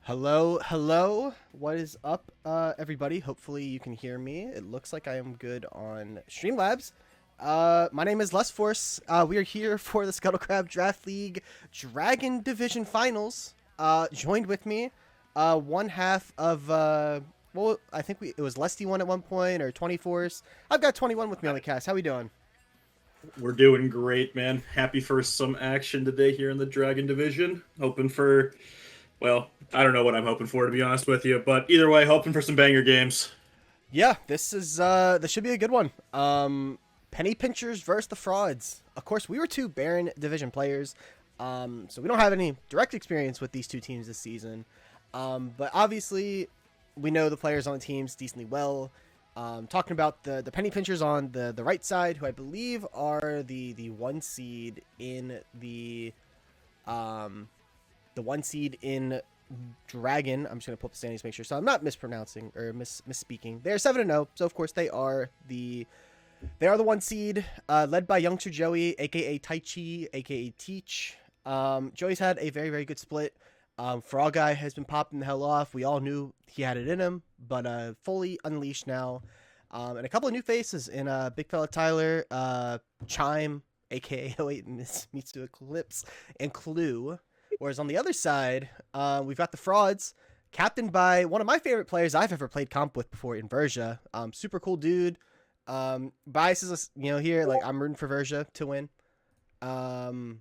Hello, hello. What is up, everybody? Hopefully you can hear me. It looks like I am good on Streamlabs. My name is Les Force. We are here for the Scuttle Draft League Dragon Division Finals. Joined with me, one half of, well, I think it was Lesty one at one point, or 24s. I've got 21 with me on the cast. How we doing? We're doing great, man. Happy for some action today here in the Dragon Division. Hoping for, well, I don't know what I'm hoping for, to be honest with you, but either way, hoping for some banger games. Yeah, this should be a good one. Penny pinchers versus the frauds. Of course, we were two Baron division players, so we don't have any direct experience with these two teams this season. But obviously, we know the players on the teams decently well. Talking about the penny pinchers on the right side, who I believe are the one seed in the one seed in Dragon. I'm just gonna pull up the standings to make sure, so I'm not mispronouncing or misspeaking. They're 7-0, so of course they are the one seed, led by youngster Joey, aka Taichi, aka Teach. Joey's had a very good split. Frog Guy has been popping the hell off. We all knew he had it in him, but fully unleashed now. And a couple of new faces in Big Fella Tyler, Chime, aka oh wait, meets to Eclipse, and Clue. Whereas on the other side, we've got the frauds, captained by one of my favorite players I've ever played comp with before in Verja. Super cool dude. Biases, here, like I'm rooting for Verja to win. And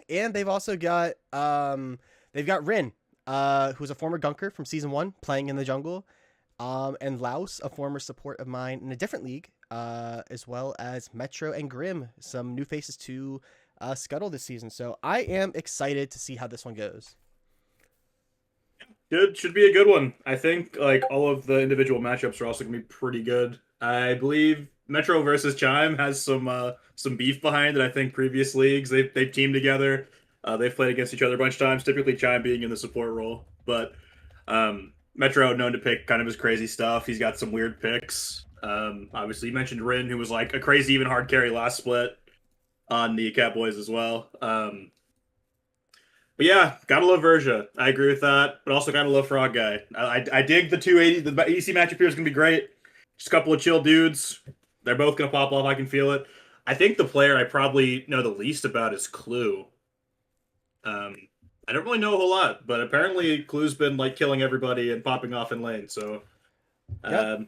they've also got Rin, who's a former gunker from season 1, playing in the jungle, and Laos, a former support of mine in a different league, as well as Metro and Grim, some new faces to Scuttle this season. So I am excited to see how this one goes. Good, should be a good one. I think like all of the individual matchups are also gonna be pretty good. I believe Metro versus Chime has some beef behind it. I think previous leagues they've teamed together. They've played against each other a bunch of times. Typically Chime being in the support role, but Metro known to pick kind of his crazy stuff. He's got some weird picks. Obviously, you mentioned Rin, who was like a crazy even hard carry last split on the Catboys as well. But yeah, gotta love Verja. I agree with that, but also gotta love Frog Guy. I dig the 280. The EC matchup here is gonna be great. Just a couple of chill dudes. They're both gonna pop off. I can feel it. I think the player I probably know the least about is Clue. I don't really know a whole lot, but apparently Clue's been like killing everybody and popping off in lane. So Yep. I'm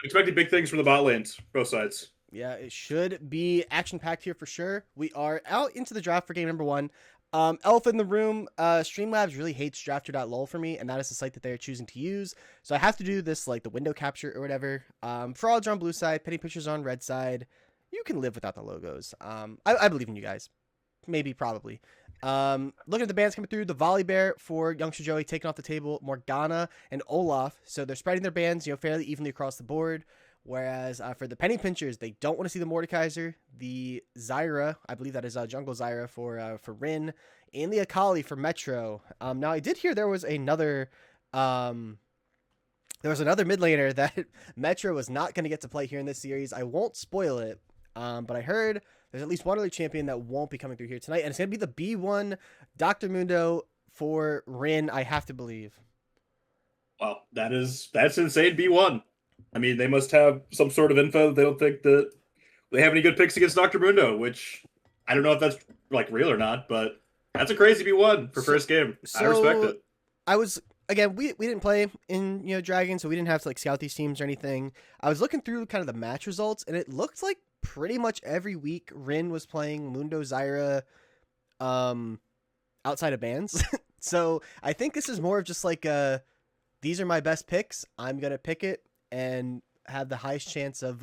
expecting big things from the bot lanes, both sides. Yeah, it should be action-packed here for sure. We are out into the draft for game number 1. Elf in the room, Streamlabs really hates drafter.lol for me, and that is the site that they're choosing to use. So I have to do this, like the window capture or whatever. Frauds are on blue side, penny pictures on red side. You can live without the logos. I believe in you guys. Maybe, probably. Looking at the bands coming through, the Volley Bear for youngster Joey taking off the table, Morgana and Olaf. So they're spreading their bands, fairly evenly across the board. Whereas for the penny pinchers, they don't want to see the Mordekaiser, the Zyra, I believe that is Jungle Zyra for Rin, and the Akali for Metro. Now I did hear there was another mid laner that Metro was not going to get to play here in this series. I won't spoil it, but I heard there's at least one other champion that won't be coming through here tonight, and it's going to be the B1 Dr. Mundo for Rin, I have to believe. Wow, that's insane. B1. I mean, they must have some sort of info. They don't think that they have any good picks against Dr. Mundo, which I don't know if that's like real or not, but that's a crazy B1 for first game. I respect it. I was again, we didn't play in Dragon, so we didn't have to like scout these teams or anything. I was looking through kind of the match results, and it looked like pretty much every week Rin was playing Mundo Zyra outside of bans. So I think this is more of just like these are my best picks. I'm gonna pick it and have the highest chance of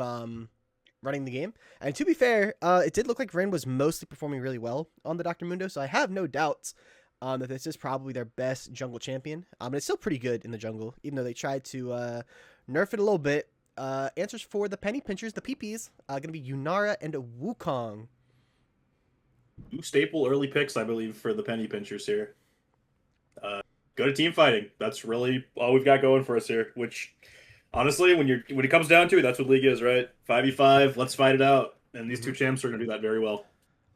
running the game. And to be fair, it did look like Rin was mostly performing really well on the Dr. Mundo, so I have no doubts that this is probably their best jungle champion. And it's still pretty good in the jungle, even though they tried to nerf it a little bit. Answers for the penny pinchers, the PPs, going to be Yunara and Wukong. Two staple early picks, I believe, for the penny pinchers here. Go to team fighting. That's really all we've got going for us here, which honestly, when it comes down to it, that's what League is, right? 5v5, let's fight it out. And these two champs are going to do that very well.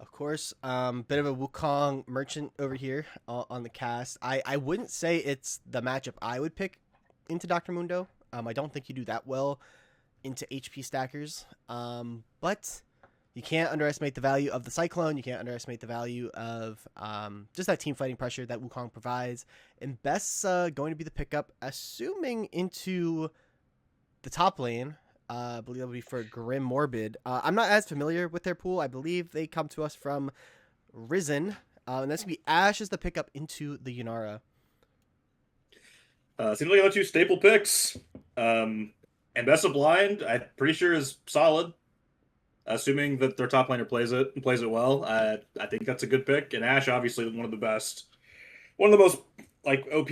Of course, bit of a Wukong merchant over here on the cast. I wouldn't say it's the matchup I would pick into Dr. Mundo. I don't think you do that well into HP stackers. But you can't underestimate the value of the Cyclone. You can't underestimate the value of just that team fighting pressure that Wukong provides. And Best's going to be the pickup, assuming into the top lane. I believe that would be for Grim Morbid. I'm not as familiar with their pool. I believe they come to us from Risen. And that's going to be Ashe as the pickup into the Yunara. Seems like the two staple picks. And Best of Blind, I'm pretty sure is solid. Assuming that their top laner plays it well. I think that's a good pick. And Ashe, obviously, one of the best. One of the most like OP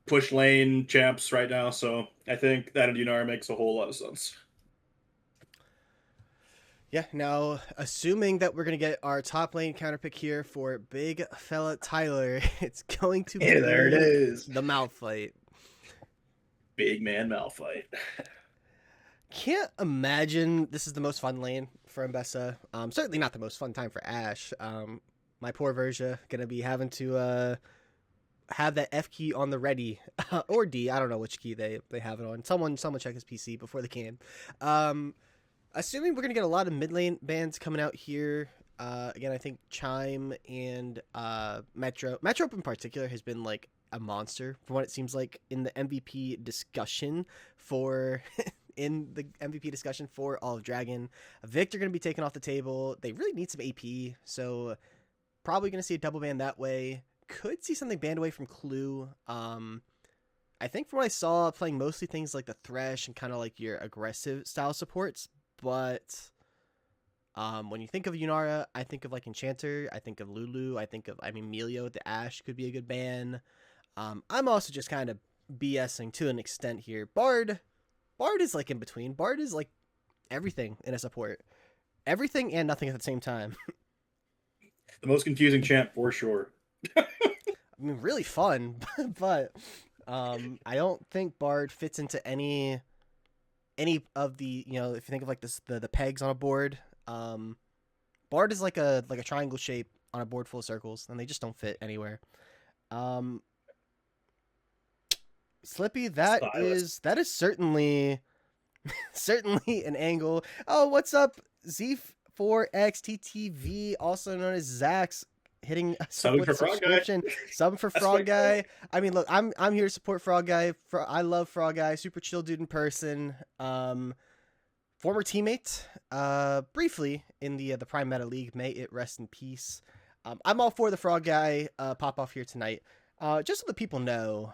push lane champs right now, so I think that in Yunara makes a whole lot of sense. Yeah, now, assuming that we're going to get our top lane counter pick here for big fella Tyler, it's going to be there it is. The Malphite. Big man Malphite. Can't imagine this is the most fun lane for Mbessa. Certainly not the most fun time for Ashe. My poor Verja going to be having to have that F key on the ready, or D. I don't know which key they have it on. Someone check his PC before the game. Assuming we're gonna get a lot of mid lane bands coming out here. Again, I think Chime and Metro in particular has been like a monster from what it seems like in the MVP discussion for All of Dragon. Victor gonna be taken off the table. They really need some AP, so probably gonna see a double ban that way. Could see something banned away from Clue. I think from what I saw, playing mostly things like the Thresh and kind of like your aggressive style supports. But when you think of Yunara, I think of like Enchanter. I think of Lulu. I think of, Melio, the Ashe could be a good ban. I'm also just kind of BSing to an extent here. Bard is like in between. Bard is like everything in a support. Everything and nothing at the same time. The most confusing champ for sure. Really fun, but I don't think Bard fits into any of the, if you think of like this the pegs on a board. Bard is like a triangle shape on a board full of circles, and they just don't fit anywhere. Slippy, that is certainly an angle. Oh, what's up, Z4XTTV, also known as Zax, hitting us with a subscription. Sub for Frog Guy. Look, I'm here to support Frog Guy. I love Frog Guy. Super chill dude in person. Former teammate. Briefly in the Prime Meta League. May it rest in peace. I'm all for the Frog Guy pop off here tonight. Just so the people know,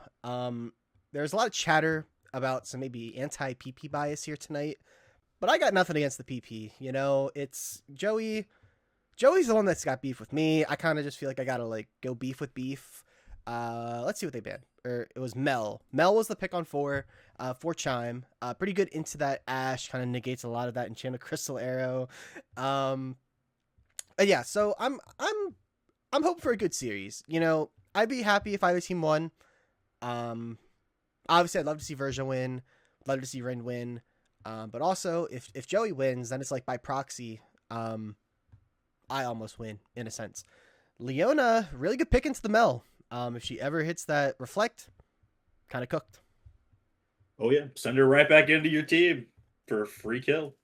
there's a lot of chatter about some maybe anti-PP bias here tonight, but I got nothing against the PP. It's Joey. Joey's the one that's got beef with me. I kind of just feel like I gotta like go beef with beef. Let's see what they banned. It was Mel. Mel was the pick on for Chime. Pretty good into that Ashe. Kind of negates a lot of that Enchanted Crystal Arrow. Yeah. So I'm hoping for a good series. I'd be happy if either team won. Obviously, I'd love to see Verja win. Love to see Rin win. But also, if Joey wins, then it's like by proxy. I almost win, in a sense. Leona, really good pick into the Mel. If she ever hits that Reflect, kind of cooked. Oh, yeah. Send her right back into your team for a free kill.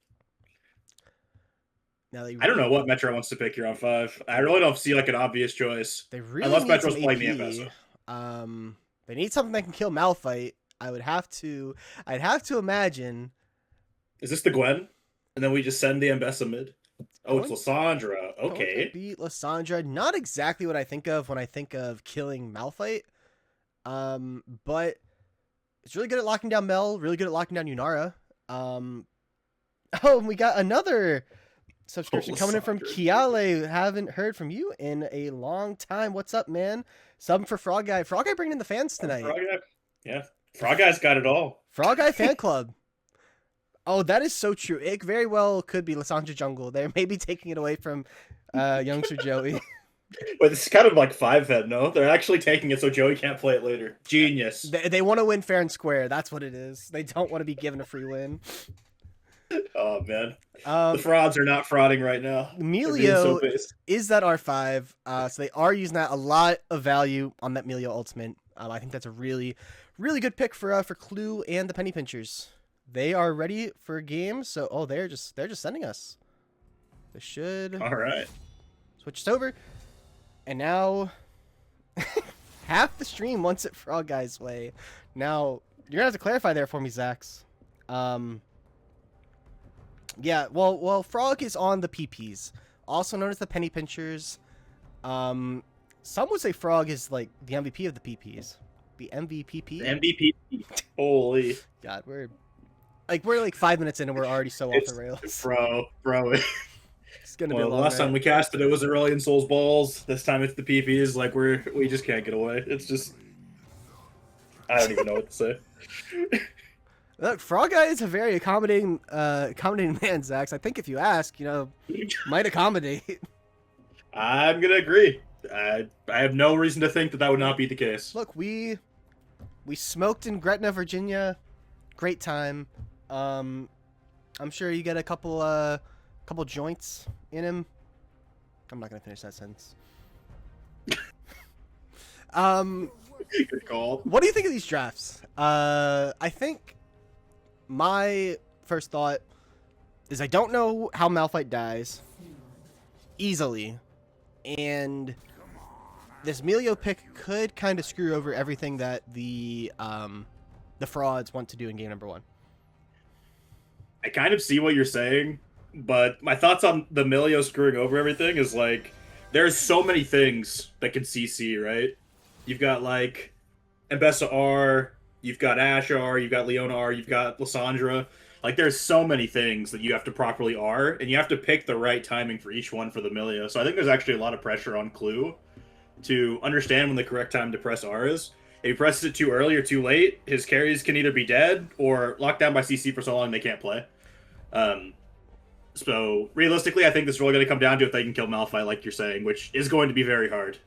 Now I don't know what Metro wants to pick here on 5. I really don't see like an obvious choice. They really unless need Metro's some playing AP. the Ambessa. They need something that can kill Malphite. I'd have to imagine. Is this the Gwen? And then we just send the Ambessa mid? Oh, it's Lysandra. Okay. Beat Lysandra. Not exactly what I think of when I think of killing Malphite. But it's really good at locking down Mel. Really good at locking down Yunara. Oh, and we got another subscription coming in from Kiale. Haven't heard from you in a long time. What's up, man? Sub for Frog Guy. Frog Guy bringing in the fans tonight. Frog Guy. Yeah. Frog Guy's got it all. Frog Guy fan club. Oh, that is so true. It very well could be Lysandra Jungle. They're maybe taking it away from youngster Joey. Wait, this is kind of like 5-head, no? They're actually taking it so Joey can't play it later. Genius. They want to win fair and square. That's what it is. They don't want to be given a free win. Oh man, the Um, frauds are not frauding right now. They're being so Melio pissed. is that R5, so they are using that a lot of value on that Melio ultimate. I think that's a really, really good pick for Clue and the Penny Pinchers. They are ready for games, so they're just sending us. They should All right. switch it over, and now half the stream wants it Frog Guy's way. Now you're gonna have to clarify there for me, Zax. Um, Yeah, well, Frog is on the PPs, also known as the Penny Pinchers. Some would say Frog is like the MVP of the PPs, the MVPP. MVP. Holy. God, we're like 5 minutes in and we're already so off the rails. Bro. It's gonna be a Well, the long last night. time we casted it was Aurelion Souls Balls. This time it's the PPs. Like we just can't get away. It's just I don't even know what to say. Look, Frog Guy is a very accommodating man, Zax. I think if you ask, might accommodate. I'm gonna agree. I have no reason to think that would not be the case. Look, we smoked in Gretna, Virginia. Great time. I'm sure you get a couple joints in him. I'm not gonna finish that sentence. Good call. What do you think of these drafts? I think my first thought is I don't know how Malphite dies easily, and this Melio pick could kind of screw over everything that the frauds want to do in game number 1. I kind of see what you're saying, but my thoughts on the Milio screwing over everything is like there's so many things that can CC, right? You've got like Mbessa R, you've got Ash R, you've got Leona R, you've got Lysandra. Like there's so many things that you have to properly R, and you have to pick the right timing for each one for the Milio. So I think there's actually a lot of pressure on Clue to understand when the correct time to press R is. If he presses it too early or too late, his carries can either be dead or locked down by CC for so long they can't play. So realistically, I think this is really going to come down to if they can kill Malphite, like you're saying, which is going to be very hard.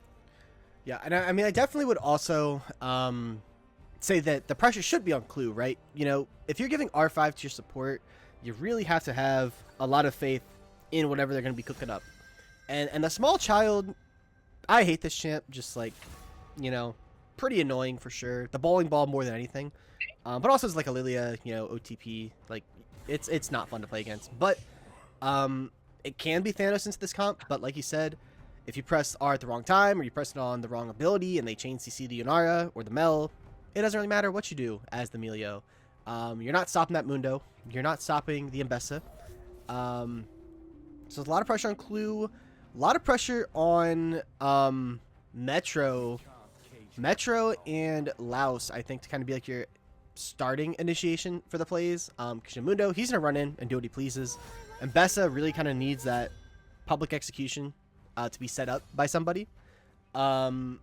Yeah, and I mean, I definitely would also say that the pressure should be on Clue, right? If you're giving R5 to your support, you really have to have a lot of faith in whatever they're going to be cooking up. And the small child, I hate this champ, just like, pretty annoying for sure. The bowling ball more than anything. But also it's like a Lilia, OTP, like it's not fun to play against. But it can be Thanos into this comp, but like you said, if you press R at the wrong time or you press it on the wrong ability and they chain CC the Yunara or the Mel, it doesn't really matter what you do as the Melio. You're not stopping that Mundo. You're not stopping the Mbessa. So there's a lot of pressure on Clue. A lot of pressure on Metro and Laos, I think, to kind of be like your starting initiation for the plays. Because Mundo, he's going to run in and do what he pleases. And Bessa really kind of needs that public execution to be set up by somebody. And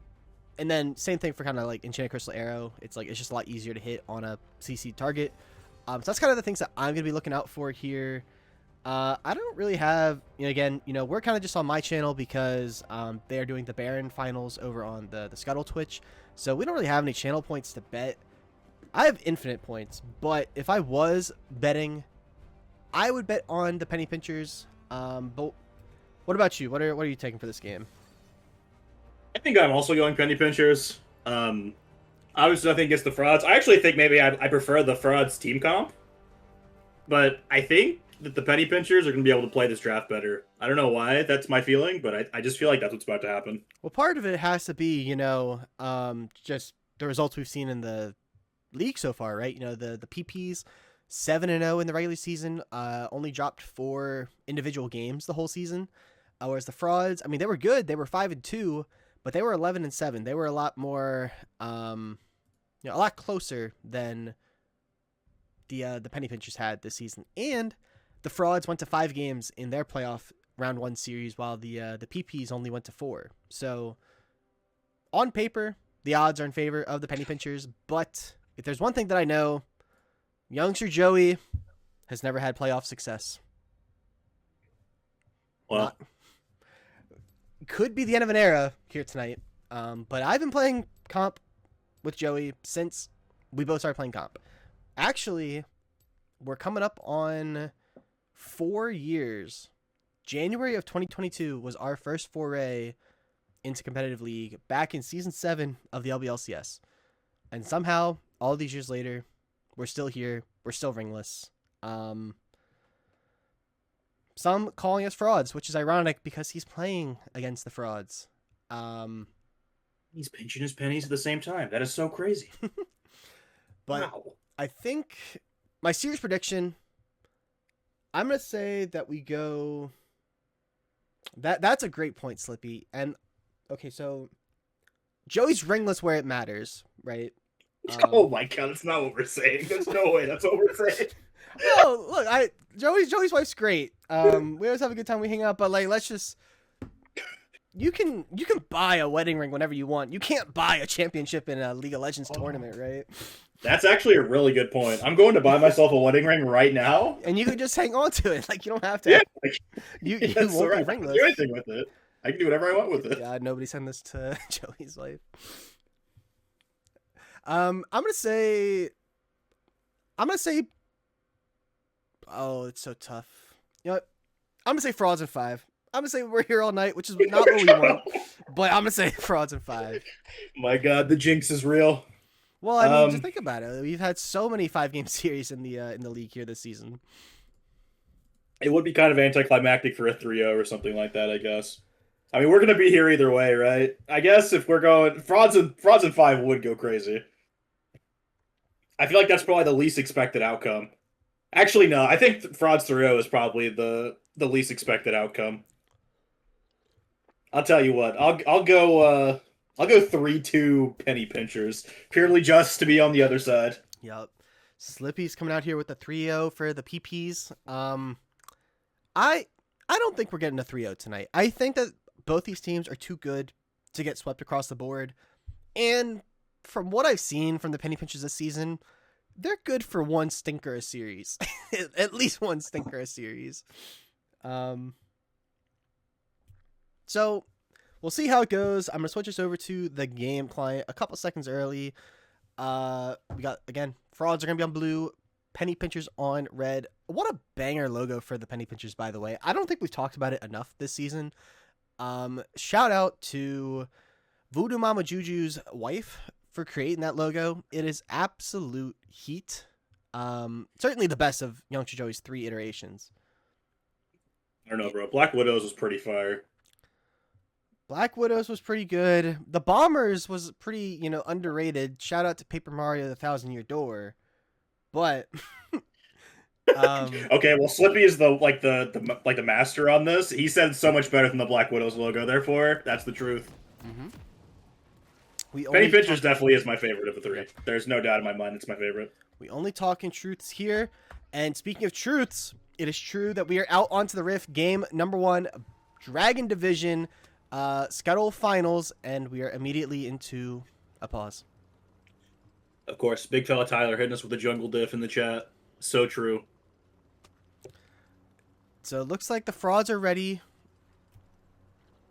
then same thing for kind of like Enchanted Crystal Arrow. It's just a lot easier to hit on a CC target. So that's kind of the things that I'm going to be looking out for here. I don't really have, again, we're kind of just on my channel because they are doing the Baron finals over on the Scuttle Twitch. So we don't really have any channel points to bet. I have infinite points, but if I was betting, I would bet on the Penny Pinchers. But what about you? What are you taking for this game? I think I'm also going Penny Pinchers. Obviously, I think it's the frauds. I actually think maybe I prefer the frauds team comp, but I think that the Penny Pinchers are going to be able to play this draft better. I don't know why that's my feeling, but I just feel like that's what's about to happen. Well, part of it has to be, just the results we've seen in the league so far, right? The PPs 7-0 in the regular season, only dropped 4 individual games the whole season. Whereas the frauds, I mean, they were good. They were 5-2, but they were 11-7. They were a lot more, a lot closer than the Penny Pinchers had this season. And the frauds went to 5 games in their playoff round 1 series, while the PPs only went to 4. So on paper, the odds are in favor of the Penny Pinchers. But if there's one thing that I know, youngster Joey has never had playoff success. Well, could be the end of an era here tonight. But I've been playing comp with Joey since we both started playing comp. Actually, we're coming up on 4 years. January of 2022 was our first foray into competitive league back in season 7 of the LBLCS. And somehow, all these years later, we're still here. We're still ringless. Some calling us frauds, which is ironic because he's playing against the frauds. He's pinching his pennies at the same time. That is so crazy. But wow. I think my series prediction, I'm going to say that we go... That's a great point, Slippy. And, okay, so Joey's ringless where it matters, right? Oh my god, that's not what we're saying. There's no way that's what we're saying. No, look, Joey's wife's great. We always have a good time. We hang out, but like, let's just... You can buy a wedding ring whenever you want. You can't buy a championship in a League of Legends tournament, right? That's actually a really good point. I'm going to buy myself a wedding ring right now. And you can just hang on to it. Like, you don't have to. Yeah. You I won't be can ringless. do anything with it. I can do whatever I want with it. God, nobody send this to Joey's wife. I'm gonna say. Oh, it's so tough. You know what? I'm gonna say frauds in 5. I'm gonna say we're here all night, which is not what we want. But I'm gonna say frauds in 5. My God, the jinx is real. Well, I mean, just think about it. We've had so many 5-game series in the league here this season. It would be kind of anticlimactic for a 3-0 or something like that, I guess. I mean, we're gonna be here either way, right? I guess if we're going frauds in 5 would go crazy. I feel like that's probably the least expected outcome. Actually, no. I think frauds 3-0 is probably the least expected outcome. I'll tell you what. I'll go 3-2 penny pinchers purely just to be on the other side. Yep. Slippy's coming out here with the 3-0 for the PPs. I don't think we're getting a 3-0 tonight. I think that both these teams are too good to get swept across the board. And from what I've seen from the penny pinchers this season, they're good for one stinker a series. At least one stinker a series. So we'll see how it goes. I'm going to switch us over to the game client a couple seconds early. We got, again, frauds are going to be on blue, penny pinchers on red. What a banger logo for the penny pinchers, by the way. I don't think we've talked about it enough this season. Shout out to Voodoo Mama Juju's wife for creating that logo. It is absolute heat. Certainly the best of Youngster Joey's 3 iterations. I don't know, bro. Black Widows was pretty fire. Black Widows was pretty good. The Bombers was pretty, underrated. Shout out to Paper Mario: The Thousand Year Door. But okay, well, Slippy is the master on this. He said so much better than the Black Widows logo. Therefore, that's the truth. Penny Pinchers definitely is my favorite of the 3. There's no doubt in my mind it's my favorite. We only talk in truths here. And speaking of truths, it is true that we are out onto the Rift. Game number 1, Dragon Division, Scuttle Finals, and we are immediately into a pause. Of course, big fella Tyler hitting us with a jungle diff in the chat. So true. So it looks like the frauds are ready.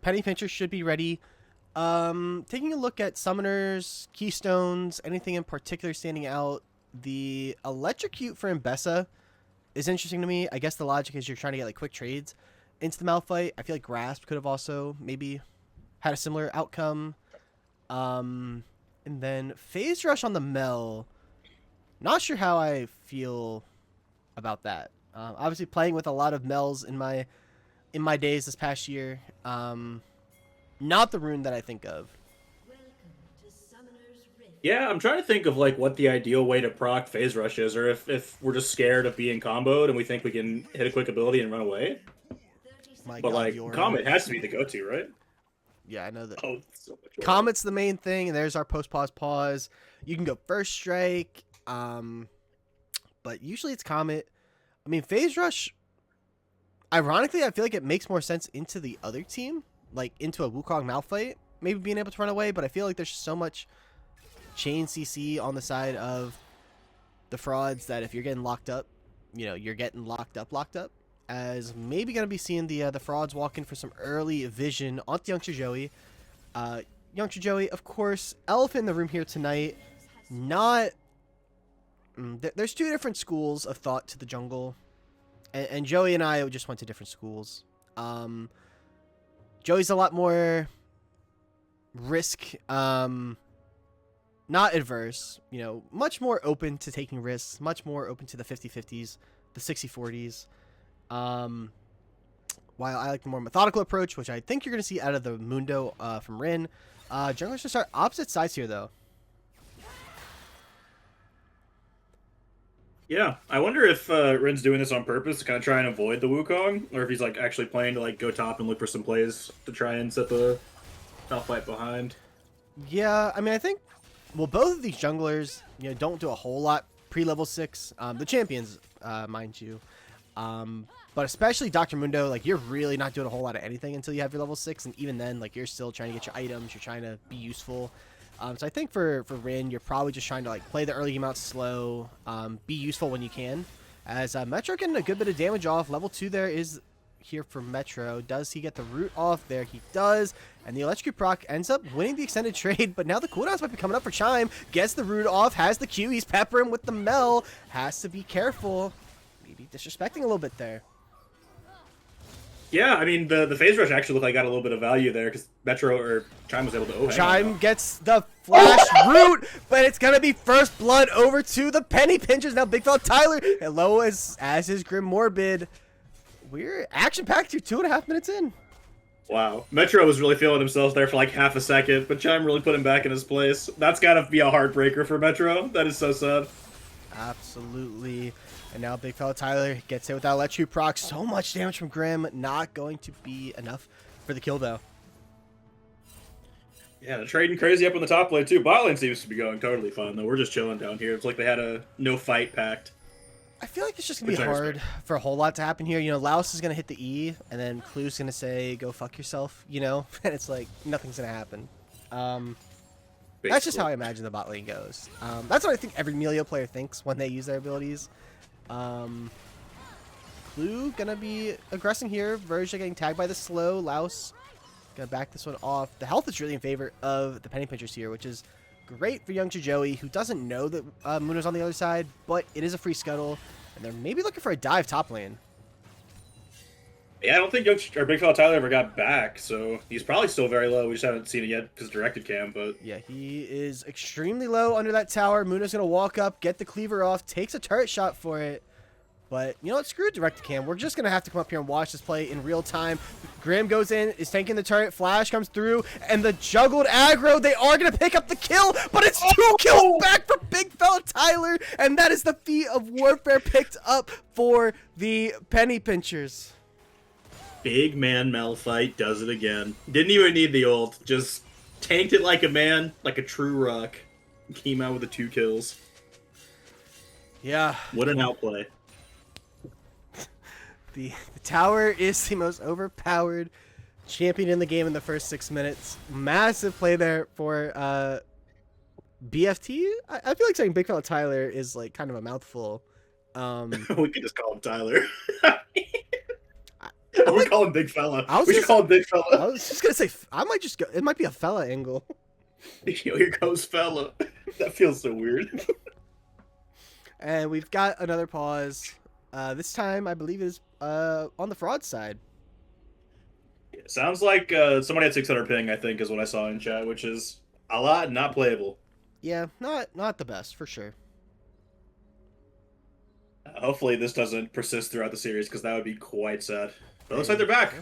Penny Pinchers should be ready. Taking a look at summoners, keystones, anything in particular standing out. The electrocute for Mbessa is interesting to me. I guess the logic is you're trying to get like quick trades into the Malphite. I feel like Grasp could have also maybe had a similar outcome. And then Phase Rush on the Mel. Not sure how I feel about that. Obviously playing with a lot of Mels in my days this past year. Not the rune that I think of. Yeah, I'm trying to think of like what the ideal way to proc Phase Rush is, or if we're just scared of being comboed and we think we can hit a quick ability and run away. But like Comet has to be the go-to, right? Yeah, I know that. Oh, so much work. Comet's the main thing, and there's our pause. You can go first strike, but usually it's Comet. I mean, Phase Rush, ironically, I feel like it makes more sense into the other team, like into a Wukong Malphite, maybe being able to run away, but I feel like there's so much chain CC on the side of the frauds that if you're getting locked up, you're getting locked up, as maybe going to be seeing the frauds walk in for some early vision onto Youngster Joey. Youngster Joey, of course, elephant in the room here tonight. There's 2 different schools of thought to the jungle. and Joey and I just went to different schools. Joey's a lot more risk, not adverse, much more open to taking risks, much more open to the 50-50s, the 60-40s. While I like the more methodical approach, which I think you're going to see out of the Mundo from Rin. Junglers should start opposite sides here, though. Yeah, I wonder if Rin's doing this on purpose to kind of try and avoid the Wukong, or if he's like actually planning to like go top and look for some plays to try and set the top fight behind. Yeah, I mean, I think, well, both of these junglers, don't do a whole lot pre-level 6. The champions, mind you. But especially Dr. Mundo, like, you're really not doing a whole lot of anything until you have your level 6, and even then, like, you're still trying to get your items, you're trying to be useful. So I think for Rin, you're probably just trying to, like, play the early game out slow, be useful when you can. As Metro getting a good bit of damage off. Level 2 there is here for Metro. Does he get the root off there? He does. And the electric proc ends up winning the extended trade, but now the cooldowns might be coming up for Chime. Gets the root off, has the Q, he's peppering with the Mel. Has to be careful. Maybe disrespecting a little bit there. Yeah, I mean, the phase rush actually looked like got a little bit of value there because Metro or Chime was able to. Chime gets the flash root, but it's going to be first blood over to the Penny Pinchers. Now Big Fella Tyler, hello, as is Grim Morbid. We're action-packed here, 2.5 minutes in. Wow. Metro was really feeling himself there for like half a second, but Chime really put him back in his place. That's got to be a heartbreaker for Metro. That is so sad. Absolutely. And now Big Fella Tyler gets hit with that electric proc. So much damage from Grim. Not going to be enough for the kill, though. Yeah, they're trading crazy up on the top lane, too. Bot lane seems to be going totally fine, though. We're just chilling down here. It's like they had a no-fight pact. I feel like it's just going to be hard for a whole lot to happen here. Laos is going to hit the E, and then Clue's going to say, go fuck yourself, And it's like, nothing's going to happen. That's just how I imagine the bot lane goes. That's what I think every Melio player thinks when they use their abilities. Clue gonna be aggressing here. Verja getting tagged by the slow. Laos gonna back this one off. The health is really in favor of the Penny Pinchers here, which is great for young Joey, who doesn't know that Muno's on the other side, but it is a free Scuttle, and they're maybe looking for a dive top lane. Yeah, I don't think Big Fella Tyler ever got back, so he's probably still very low. We just haven't seen it yet because directed cam, but... Yeah, he is extremely low under that tower. Muno's going to walk up, get the cleaver off, takes a turret shot for it. But, you know what? Screw directed cam. We're just going to have to come up here and watch this play in real time. Grim goes in, is tanking the turret, Flash comes through, and the juggled aggro, they are going to pick up the kill, but it's 2 kills back for Big Fella Tyler, and that is the feat of warfare picked up for the Penny Pinchers. Big man Malphite does it again. Didn't even need the ult. Just tanked it like a man, like a true rock. Came out with the 2 kills. Yeah. What an outplay. The tower is the most overpowered champion in the game in the first 6 minutes. Massive play there for BFT. I feel like saying Big Fella Tyler is like kind of a mouthful. We could just call him Tyler. We call him Big Fella. We should call him Big Fella. I was just gonna say I might just go. It might be a fella angle. Here goes Fella. That feels so weird. And we've got another pause. This time I believe it is on the fraud side. It sounds like somebody had 600 ping. I think is what I saw in chat, which is a lot and not playable. Yeah, not the best for sure. Hopefully this doesn't persist throughout the series because that would be quite sad. But it looks like they're back.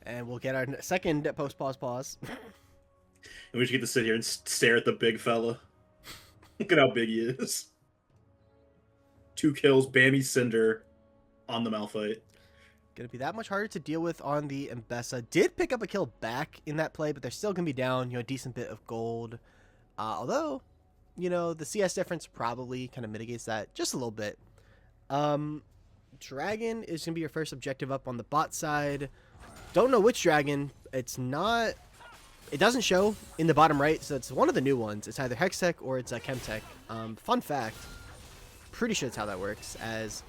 And we'll get our second post-pause. And we just get to sit here and stare at the big fella. Look at how big he is. 2 kills, Bammy Cinder on the Malphite. Gonna be that much harder to deal with on the Mbessa. Did pick up a kill back in that play, but they're still gonna be down, a decent bit of gold. Although, the CS difference probably kind of mitigates that just a little bit. Dragon is going to be your first objective up on the bot side. Don't know which dragon. It doesn't show in the bottom right, so it's one of the new ones. It's either Hextech or it's Chemtech. Fun fact, pretty sure that's how that works, as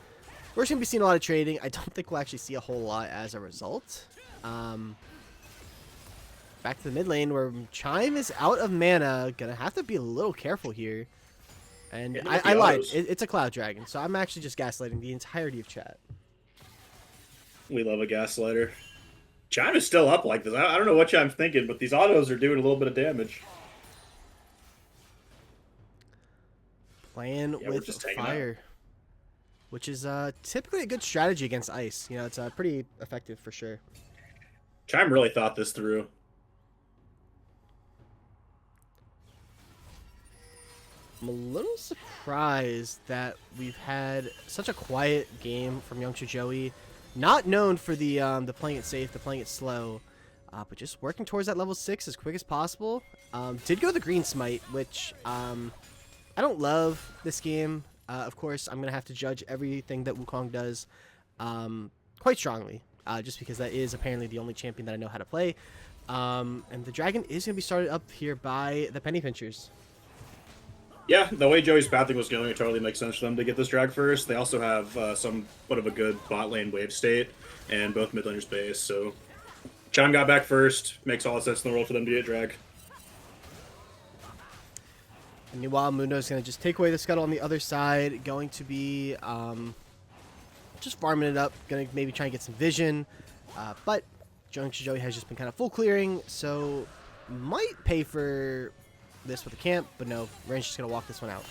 we're just going to be seeing a lot of trading. I don't think we'll actually see a whole lot as a result. Back to the mid lane where Chime is out of mana. Going to have to be a little careful here. And yeah, I lied. It's a Cloud Dragon, so I'm actually just gaslighting the entirety of chat. We love a gaslighter. Chime is still up like this. I don't know what Chime's thinking, but these autos are doing a little bit of damage. Playing Yeah, with just hanging fire, which is typically a good strategy against ice. You know, it's pretty effective for sure. Chime really thought this through. I'm a little surprised that we've had such a quiet game from youngster Joey. Not known for the playing it safe, the playing it slow, but just working towards that level 6 as quick as possible. Did go the green smite, which I don't love this game. Of course, I'm going to have to judge everything that Wukong does quite strongly, just because that is apparently the only champion that I know how to play. And the dragon is going to be started up here by the Penny Pinchers. Yeah, the way Joey's pathing was going, it totally makes sense for them to get this drag first. They also have somewhat of a good bot lane wave state, and both mid laners base, so Chime got back first. Makes all the sense in the world for them to get drag. And meanwhile, Mundo's going to just take away the Scuttle on the other side, going to be just farming it up, going to maybe try and get some vision, but youngster Joey has just been kind of full clearing, so might pay for this with a camp, but no, Rain's just going to walk this one out.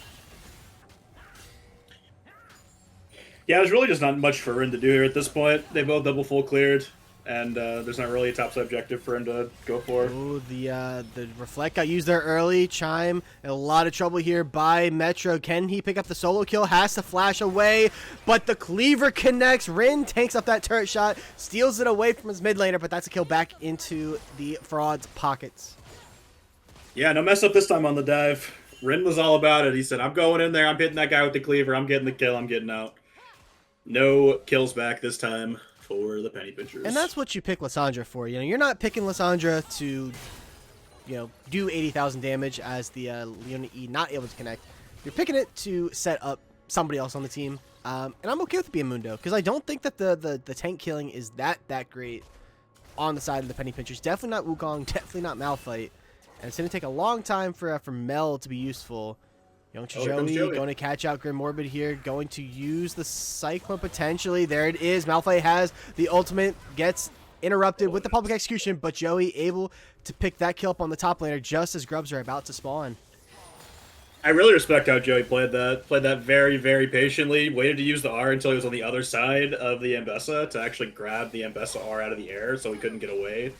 Yeah, there's really just not much for Rin to do here at this point. They both double full cleared, and there's not really a top side objective for him to go for. Oh, the Reflect got used there early. Chime in a lot of trouble here by Metro. Can he pick up the solo kill? Has to flash away, but the cleaver connects. Rin tanks up that turret shot, steals it away from his mid laner, but that's a kill back into the Fraud's pockets. Yeah, no mess up this time on the dive. Rin was all about it. He said, I'm going in there, I'm hitting that guy with the cleaver, I'm getting the kill, I'm getting out. No kills back this time for the Penny Pinchers. And that's what you pick Lissandra for. You know, you're not picking Lissandra to, do 80,000 damage as the Leona E not able to connect. You're picking it to set up somebody else on the team. And I'm okay with it being Mundo, because I don't think that the tank killing is that great on the side of the Penny Pinchers. Definitely not Wukong, definitely not Malphite. And it's going to take a long time for Mel to be useful. Youngster Joey going to catch out Grim Morbid here. Going to use the Cyclone potentially. There it is. Malphite has the ultimate. Gets interrupted with the public execution. But Joey able to pick that kill up on the top laner just as grubs are about to spawn. I really respect how Joey played that. Played that very, very patiently. Waited to use the R until he was on the other side of the Ambessa to actually grab the Ambessa R out of the air so he couldn't get away.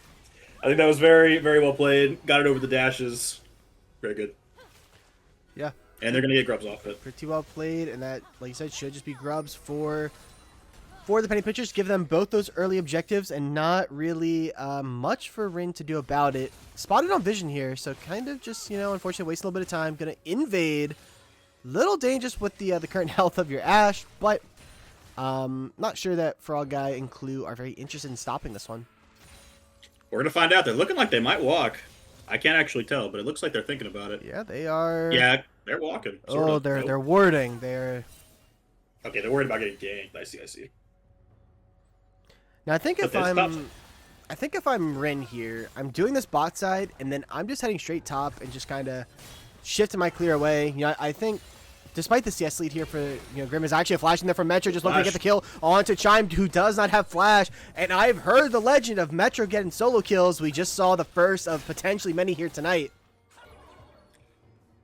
I think that was very, very well played. Got it over the dashes. Very good. Yeah. And they're going to get grubs off it. Pretty well played, and that, like you said, should just be grubs for the Penny Pinchers. Give them both those early objectives, and not really much for Rin to do about it. Spotted on vision here, so kind of just, unfortunately wasting a little bit of time. Going to invade. Little dangerous with the current health of your Ashe, but not sure that Frog Guy and Clue are very interested in stopping this one. We're going to find out. They're looking like they might walk. I can't actually tell, but it looks like they're thinking about it. Yeah, they are. Yeah, they're walking. Sort of. They're warding. They're... Okay, they're worried about getting ganked. I see. Now, I think if I'm Rin here, I'm doing this bot side, and then I'm just heading straight top and just kind of shifting my clear away. I think... Despite the CS lead here for, Grim is actually a flash in there from Metro, just looking to get the kill onto Chime, who does not have flash. And I've heard the legend of Metro getting solo kills. We just saw the first of potentially many here tonight.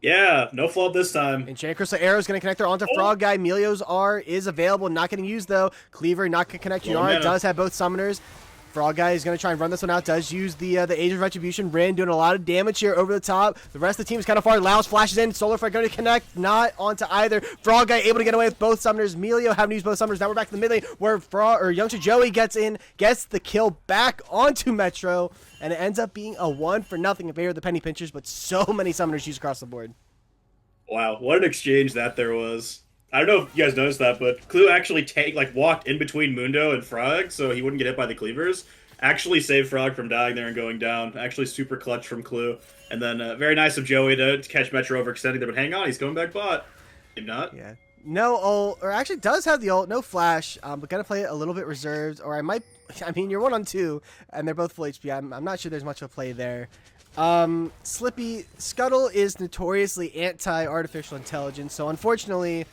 Yeah, no flub this time. And Chain Crystal Arrow is going to connect there onto Frog Guy. Melio's R is available, not getting used though. Cleaver not going to connect. Yara does have both summoners. Frog Guy is going to try and run this one out. Does use the Age of Retribution. Rin doing a lot of damage here over the top. The rest of the team is kind of far. Laos flashes in. Solar Flare going to connect. Not onto either. Frog Guy able to get away with both summoners. Melio having to use both summoners. Now we're back to the mid lane where youngster Joey gets in, gets the kill back onto Metro, and it ends up being a 1-0 in favor of the Penny Pinchers, but so many summoners used across the board. Wow, what an exchange that there was. I don't know if you guys noticed that, but Clue actually walked in between Mundo and Frog so he wouldn't get hit by the cleavers. Actually saved Frog from dying there and going down. Actually super clutch from Clue. And then very nice of Joey to catch Metro overextending there, but hang on, he's going back bot. Maybe not. Yeah. No ult, or actually does have the ult, no flash, but gonna play it a little bit reserved, or you're 1-on-2, and they're both full HP. I'm not sure there's much of a play there. Slippy, Scuttle is notoriously anti-artificial intelligence, so unfortunately,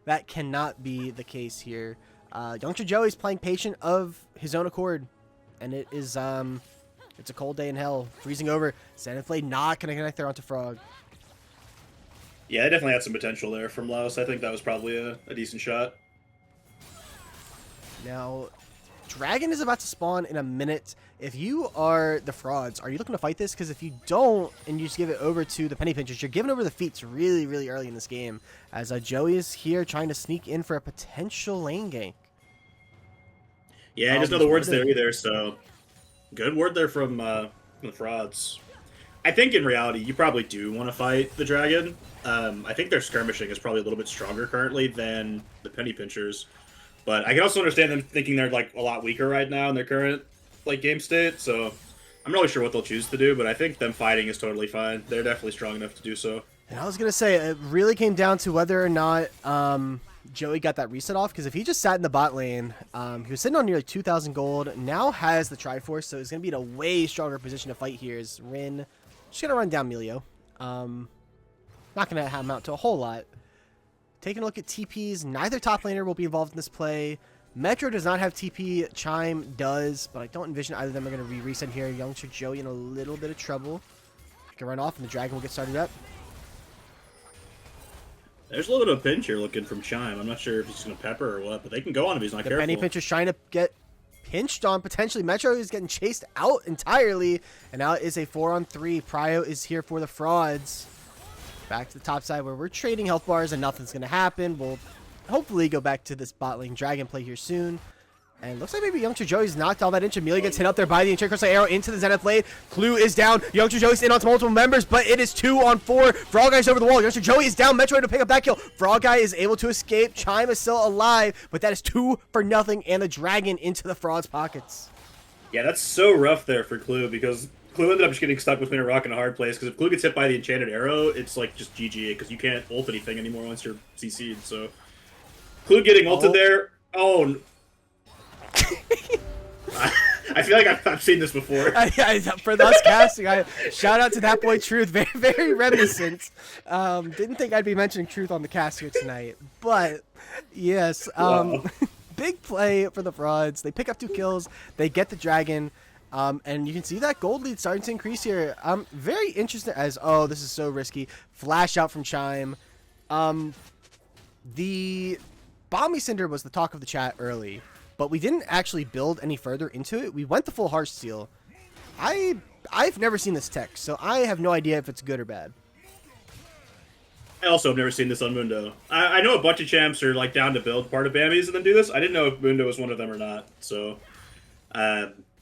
that cannot be the case here. Youngster Joey's playing patient of his own accord, and it is it's a cold day in hell, freezing over. Xanaflade not gonna connect there onto Frog. Yeah, they definitely had some potential there from Laos. I think that was probably a decent shot. Now, Dragon is about to spawn in a minute. If you are the Frauds, are you looking to fight this? Because if you don't, and you just give it over to the Penny Pinchers, you're giving over the feats really, really early in this game. As Joey is here trying to sneak in for a potential lane gank. Yeah, I just know the word's there either, so good word there from the Frauds. I think in reality, you probably do want to fight the Dragon. I think their skirmishing is probably a little bit stronger currently than the Penny Pinchers. But I can also understand them thinking they're like a lot weaker right now in their current like game state. So I'm not really sure what they'll choose to do, but I think them fighting is totally fine. They're definitely strong enough to do so. And I was gonna say it really came down to whether or not Joey got that reset off. Because if he just sat in the bot lane, he was sitting on nearly 2,000 gold. Now has the Triforce, so he's gonna be in a way stronger position to fight here. Is Rin just gonna run down Melio? Not gonna amount to a whole lot. Taking a look at TPs, neither top laner will be involved in this play. Metro does not have TP, Chime does, but I don't envision either of them are going to reset here. Youngster Joey in a little bit of trouble. He can run off and the Dragon will get started up. There's a little bit of a pinch here looking from Chime. I'm not sure if he's going to pepper or what, but they can go on if he's not careful. The Penny Pincher's trying to get pinched on, potentially. Metro is getting chased out entirely, and now it is a 4-on-3. Prio is here for the Frauds. Back to the top side where we're trading health bars and nothing's going to happen. We'll hopefully go back to this bot lane Dragon play here soon. And looks like maybe Youngster Joey's knocked all that inch. Amelia gets hit up there by the Enchanted Crystal Arrow into the Zenith Blade. Clue is down. Youngster Joey's in onto multiple members, but it is 2-on-4. Frog Guy's over the wall. Youngster Joey is down. Metro to pick up that kill. Frog Guy is able to escape. Chime is still alive, but that is 2-0, and the Dragon into the Fraud's pockets. Yeah, that's so rough there for Clue because Clue ended up just getting stuck between a rock and a hard place because if Clue gets hit by the Enchanted Arrow, it's like just GG because you can't ult anything anymore once you're CC'd. So Clue getting ulted there. Oh, I feel like I've seen this before. For us casting, shout out to that boy Truth. Very, very reminiscent. Didn't think I'd be mentioning Truth on the cast here tonight, but yes. Wow. Big play for the Frauds. They pick up 2 kills. They get the Dragon. And you can see that gold lead starting to increase here. Very interesting as, oh, this is so risky. Flash out from Chime. The Bomby Cinder was the talk of the chat early, but we didn't actually build any further into it. We went the full Harsh Steel. I've never seen this tech, so I have no idea if it's good or bad. I also have never seen this on Mundo. I know a bunch of champs are like down to build part of Bambies and then do this. I didn't know if Mundo was one of them or not. So,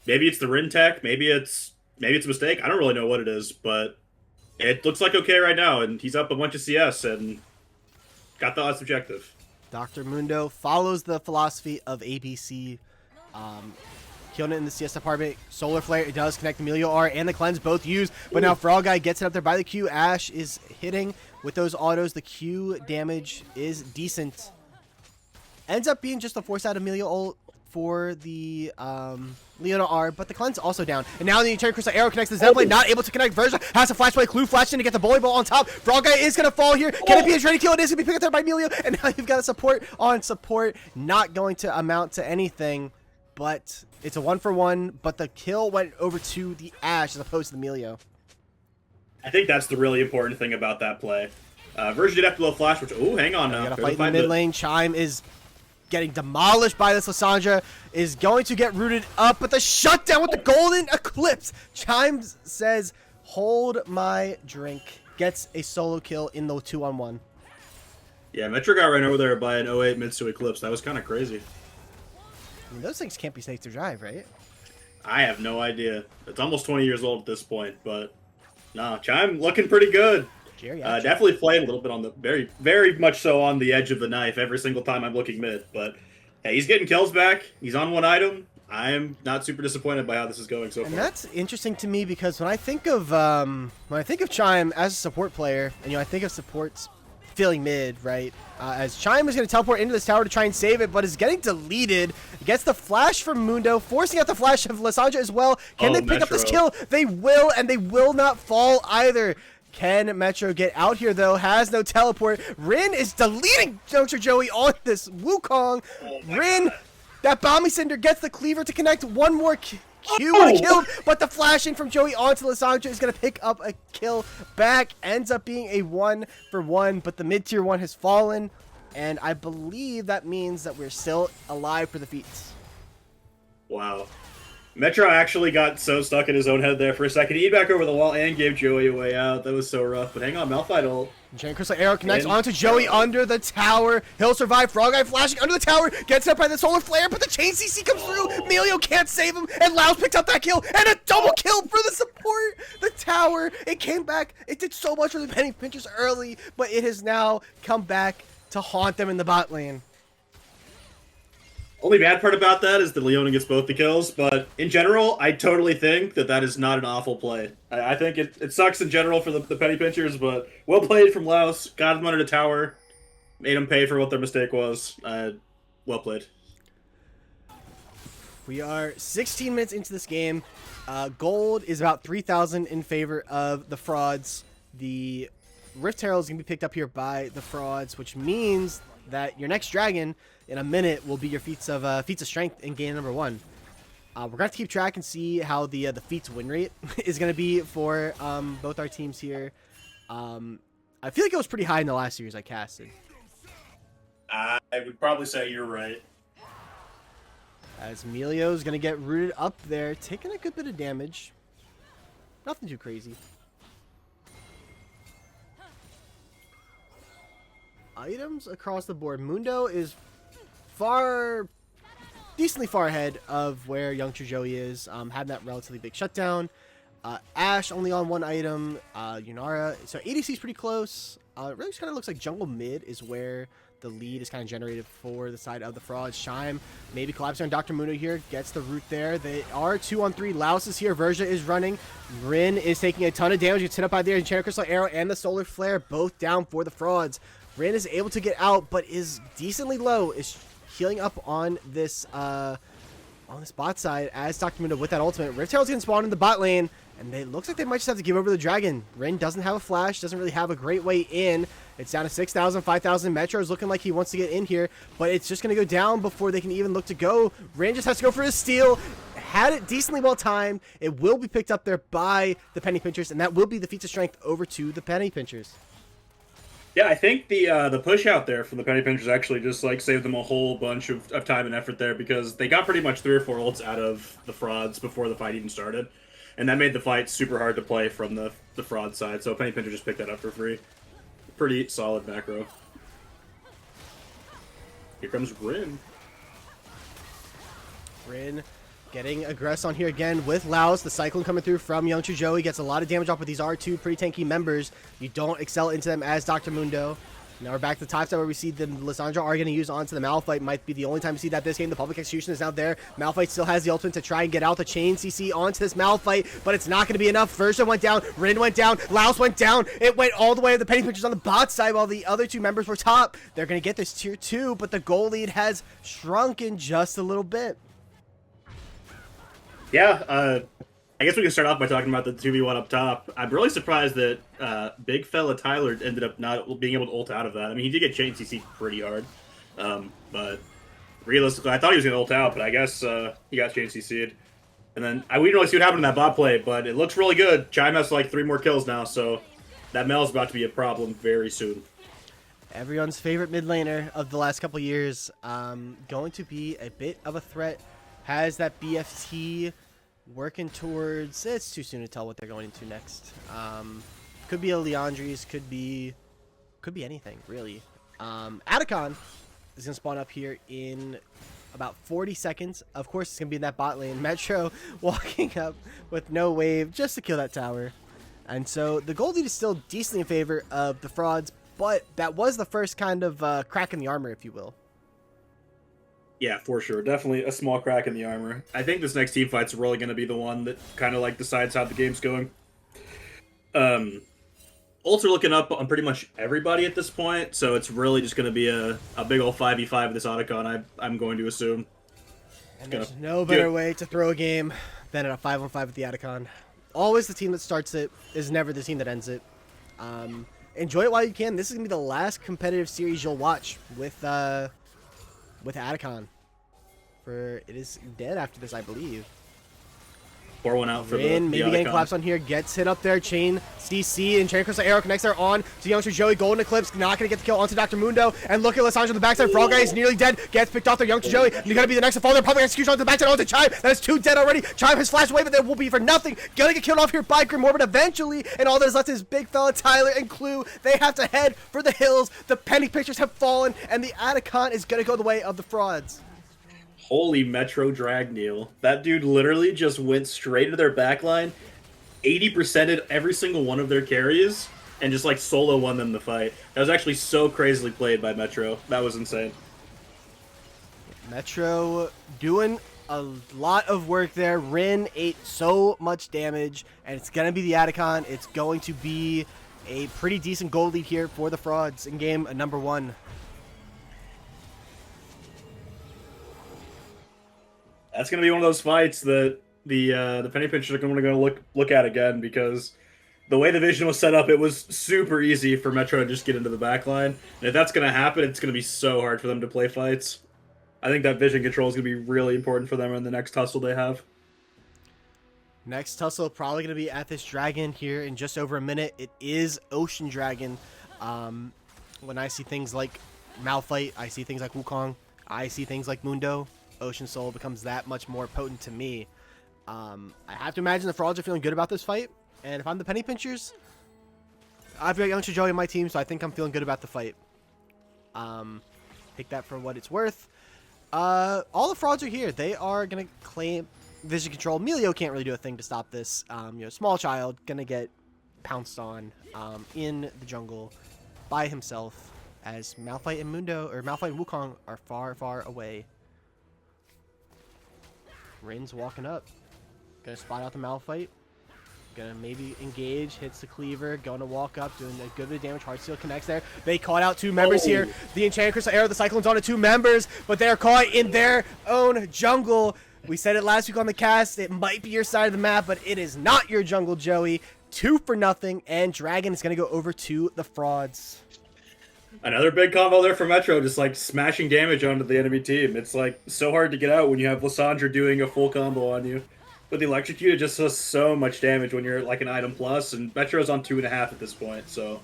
maybe it's the Rin tech. Maybe it's a mistake. I don't really know what it is, but it looks like okay right now. And he's up a bunch of CS and got the last objective. Dr. Mundo follows the philosophy of ABC. Killing it in the CS department. Solar Flare, it does connect. Emilio R and the Cleanse both used, but now Frog Guy gets it up there by the Q. Ash is hitting with those autos. The Q damage is decent. Ends up being just a force out Emilio ult for the Leona R, but the Cleanse also down. And now the Enchanted Crystal Arrow connects the Zenblade, not able to connect. Version has a flashplay. Clue flashed in to get the bully ball on top. Frog Guy is going to fall here. Can it be a training kill? It is going to be picked up there by Emilio. And now you've got a support on support. Not going to amount to anything, but it's a 1-for-1. But the kill went over to the Ash as opposed to the Emilio. I think that's the really important thing about that play. Version did have to low flash, which, oh, hang on now. Got to fight in the mid lane. Chime is getting demolished by this. Lysandra is going to get rooted up, but the shutdown with the golden eclipse. Chime says, hold my drink. Gets a solo kill in the 2-on-1. Yeah, Metro got ran over there by an 08 Mitsu eclipse. That was kind of ccrazy. I mean, those things can't be safe to drive, right? I have no idea. It's almost 20 years old at this point, but nah, Chime looking pretty good. Definitely playing a little bit on the very, very much so on the edge of the knife every single time I'm looking mid. But hey, he's getting kills back. He's on 1 item. I'm not super disappointed by how this is going so far. And that's interesting to me because when I think of Chime as a support player, and I think of supports feeling mid, right? As Chime is going to teleport into this tower to try and save it, but is getting deleted. Gets the flash from Mundo, forcing out the flash of Lysandra as well. Can they pick up this kill? They will, and they will not fall either. Can Metro get out here, though? Has no teleport. Rin is deleting Youngster Joey on this Wukong. Rin, that Bombing Cinder gets the cleaver to connect. One more Q would have killed, but the flash in from Joey onto Lissandra is going to pick up a kill back. Ends up being a 1-for-1, but the mid-tier 1 has fallen. And I believe that means that we're still alive for the feats. Wow. Metro actually got so stuck in his own head there for a second. He back over the wall and gave Joey a way out. That was so rough. But hang on, Malphite ult. Giant Crystal Arrow connects onto Joey under the tower. He'll survive. Frog Eye flashing under the tower. Gets up by the Solar Flare, but the Chain CC comes through. Melio can't save him. And Laos picks up that kill. And a double kill for the support. The tower. It came back. It did so much for the Penny Pinchers early, but it has now come back to haunt them in the bot lane. Only bad part about that is that Leona gets both the kills, but in general, I totally think that is not an awful play. I think it sucks in general for the Penny Pinchers, but well played from Laos. Got him under the tower, made him pay for what their mistake was. Well played. We are 16 minutes into this game. Gold is about 3,000 in favor of the frauds. The Rift Herald is going to be picked up here by the frauds, which means that your next dragon in a minute will be your feats of strength in game number 1. We're going to have to keep track and see how the feats win rate is going to be for both our teams here. I feel like it was pretty high in the last series I casted. I would probably say you're right. As Melio's going to get rooted up there, taking a good bit of damage. Nothing too crazy. Items across the board. Mundo is decently far ahead of where Youngster Joey is. Had that relatively big shutdown. Ashe only on 1 item. Yunara. So ADC is pretty close. It really just kind of looks like jungle mid is where the lead is kind of generated for the side of the frauds. Shime maybe collapsing on Dr. Mundo here. Gets the root there. They are 2-on-3. Laos is here. Verja is running. Rin is taking a ton of damage. Gets hit up by the Enchanted Crystal Arrow and the Solar Flare. Both down for the frauds. Rin is able to get out, but is decently low. Is healing up on this bot side as Dr. Mundo with that ultimate. Rift Herald's getting spawned in the bot lane, and it looks like they might just have to give over the dragon. Rin doesn't have a flash, doesn't really have a great way in. It's down to 6,000, 5,000. Metro is looking like he wants to get in here, but it's just going to go down before they can even look to go. Rin just has to go for his steal. Had it decently well timed. It will be picked up there by the Penny Pinchers, and that will be the feats of strength over to the Penny Pinchers. Yeah, I think the push out there from the Penny Pinchers actually just like saved them a whole bunch of time and effort there, because they got pretty much 3 or 4 ults out of the frauds before the fight even started, and that made the fight super hard to play from the fraud side. So Penny Pincher just picked that up for free. Pretty solid macro. Here comes Rin. Rin getting aggressed on here again with Laos. The Cyclone coming through from Youngster Joey. Gets a lot of damage off, but these are 2 pretty tanky members. You don't excel into them as Dr. Mundo. Now we're back to the top side where we see the Lissandra are going to use onto the Malphite. Might be the only time we see that this game. The Public Execution is out there. Malphite still has the ultimate to try and get out the chain CC onto this Malphite, but it's not going to be enough. Verja went down. Rin went down. Laos went down. It went all the way to the Penny Pinchers on the bot side while the other 2 members were top. They're going to get this tier 2, but the goal lead has shrunken just a little bit. Yeah, I guess we can start off by talking about the 2v1 up top. I'm really surprised that big fella Tyler ended up not being able to ult out of that. I mean, he did get chain CC pretty hard, but realistically, I thought he was going to ult out, but I guess he got chain CC'd. And then we didn't really see what happened in that bot play, but it looks really good. Chime has like 3 more kills now, so that Mel's about to be a problem very soon. Everyone's favorite mid laner of the last couple years, going to be a bit of a threat. Has that BFT working towards... It's too soon to tell what they're going into next. Could be a Leandri's, could be anything, really. Atacon is going to spawn up here in about 40 seconds. Of course, it's going to be in that bot lane. Metro walking up with no wave just to kill that tower. And so the gold lead is still decently in favor of the frauds, but that was the first kind of crack in the armor, if you will. Yeah, for sure. Definitely a small crack in the armor. I think this next team fight's really going to be the one that kind of like decides how the game's going. Ults are looking up on pretty much everybody at this point, so it's really just going to be a big old 5v5 of this Otacon, I'm going to assume. And there's no better way to throw a game than at a 5-on-5 with the Atacon. Always the team that starts it is never the team that ends it. Enjoy it while you can. This is gonna be the last competitive series you'll watch with Atacon. For it is dead after this, I believe. Pour one out for Rin, maybe getting collapsed on here, gets hit up there. Chain CC and Chain Crystal Arrow connects there on to Youngster Joey. Golden Eclipse, not going to get the kill onto Dr. Mundo. And look at Lysandra on the backside. Frog Guy is nearly dead. Gets picked off there. Youngster Joey, you're going to be the next to fall there. Public execution onto the backside onto Chime. That is 2 dead already. Chime has flashed away, but that will be for nothing. Gonna get killed off here by Grimoire, but eventually, and all that is left is big fella Tyler and Clue. They have to head for the hills. The penny pictures have fallen, and the Atacon is going to go the way of the frauds. Holy Metro drag Neil. That dude literally just went straight to their backline, 80%ed every single one of their carries, and just like solo won them the fight. That was actually so crazily played by Metro. That was insane. Metro doing a lot of work there. Rin ate so much damage, and it's going to be the Atacon. It's going to be a pretty decent gold lead here for the frauds in game number 1. That's going to be one of those fights that the penny pinchers are going to go look at again, because the way the vision was set up, it was super easy for Metro to just get into the backline. And if that's going to happen, it's going to be so hard for them to play fights. I think that vision control is going to be really important for them in the next tussle they have. Next tussle probably going to be at this dragon here in just over a minute. It is Ocean Dragon. When I see things like Malphite, I see things like Wukong, I see things like Mundo. Ocean Soul becomes that much more potent to me. I have to imagine the frauds are feeling good about this fight, and if I'm the penny pinchers, I've got Youngster Joey in my team, so I think I'm feeling good about the fight. Take that for what it's worth. All the frauds are here. They are gonna claim vision control. Melio can't really do a thing to stop this. Small child gonna get pounced on in the jungle by himself, as Malphite and Mundo, or Malphite and Wukong, are far, far away. Rin's walking up. Gonna spot out the Malphite. Gonna maybe engage. Hits the cleaver. Gonna walk up. Doing a good bit of damage. Heartsteel connects there. They caught out 2 members here. The Enchanted Crystal Arrow, the Cyclone's on to 2 members. But they're caught in their own jungle. We said it last week on the cast. It might be your side of the map, but it is not your jungle, Joey. 2 for nothing. And Dragon is gonna go over to the frauds. Another big combo there for Metro, just like smashing damage onto the enemy team. It's like so hard to get out when you have Lysandra doing a full combo on you. But the Electrocute, it just does so much damage when you're like an item plus, and Metro's on 2.5 at this point, so.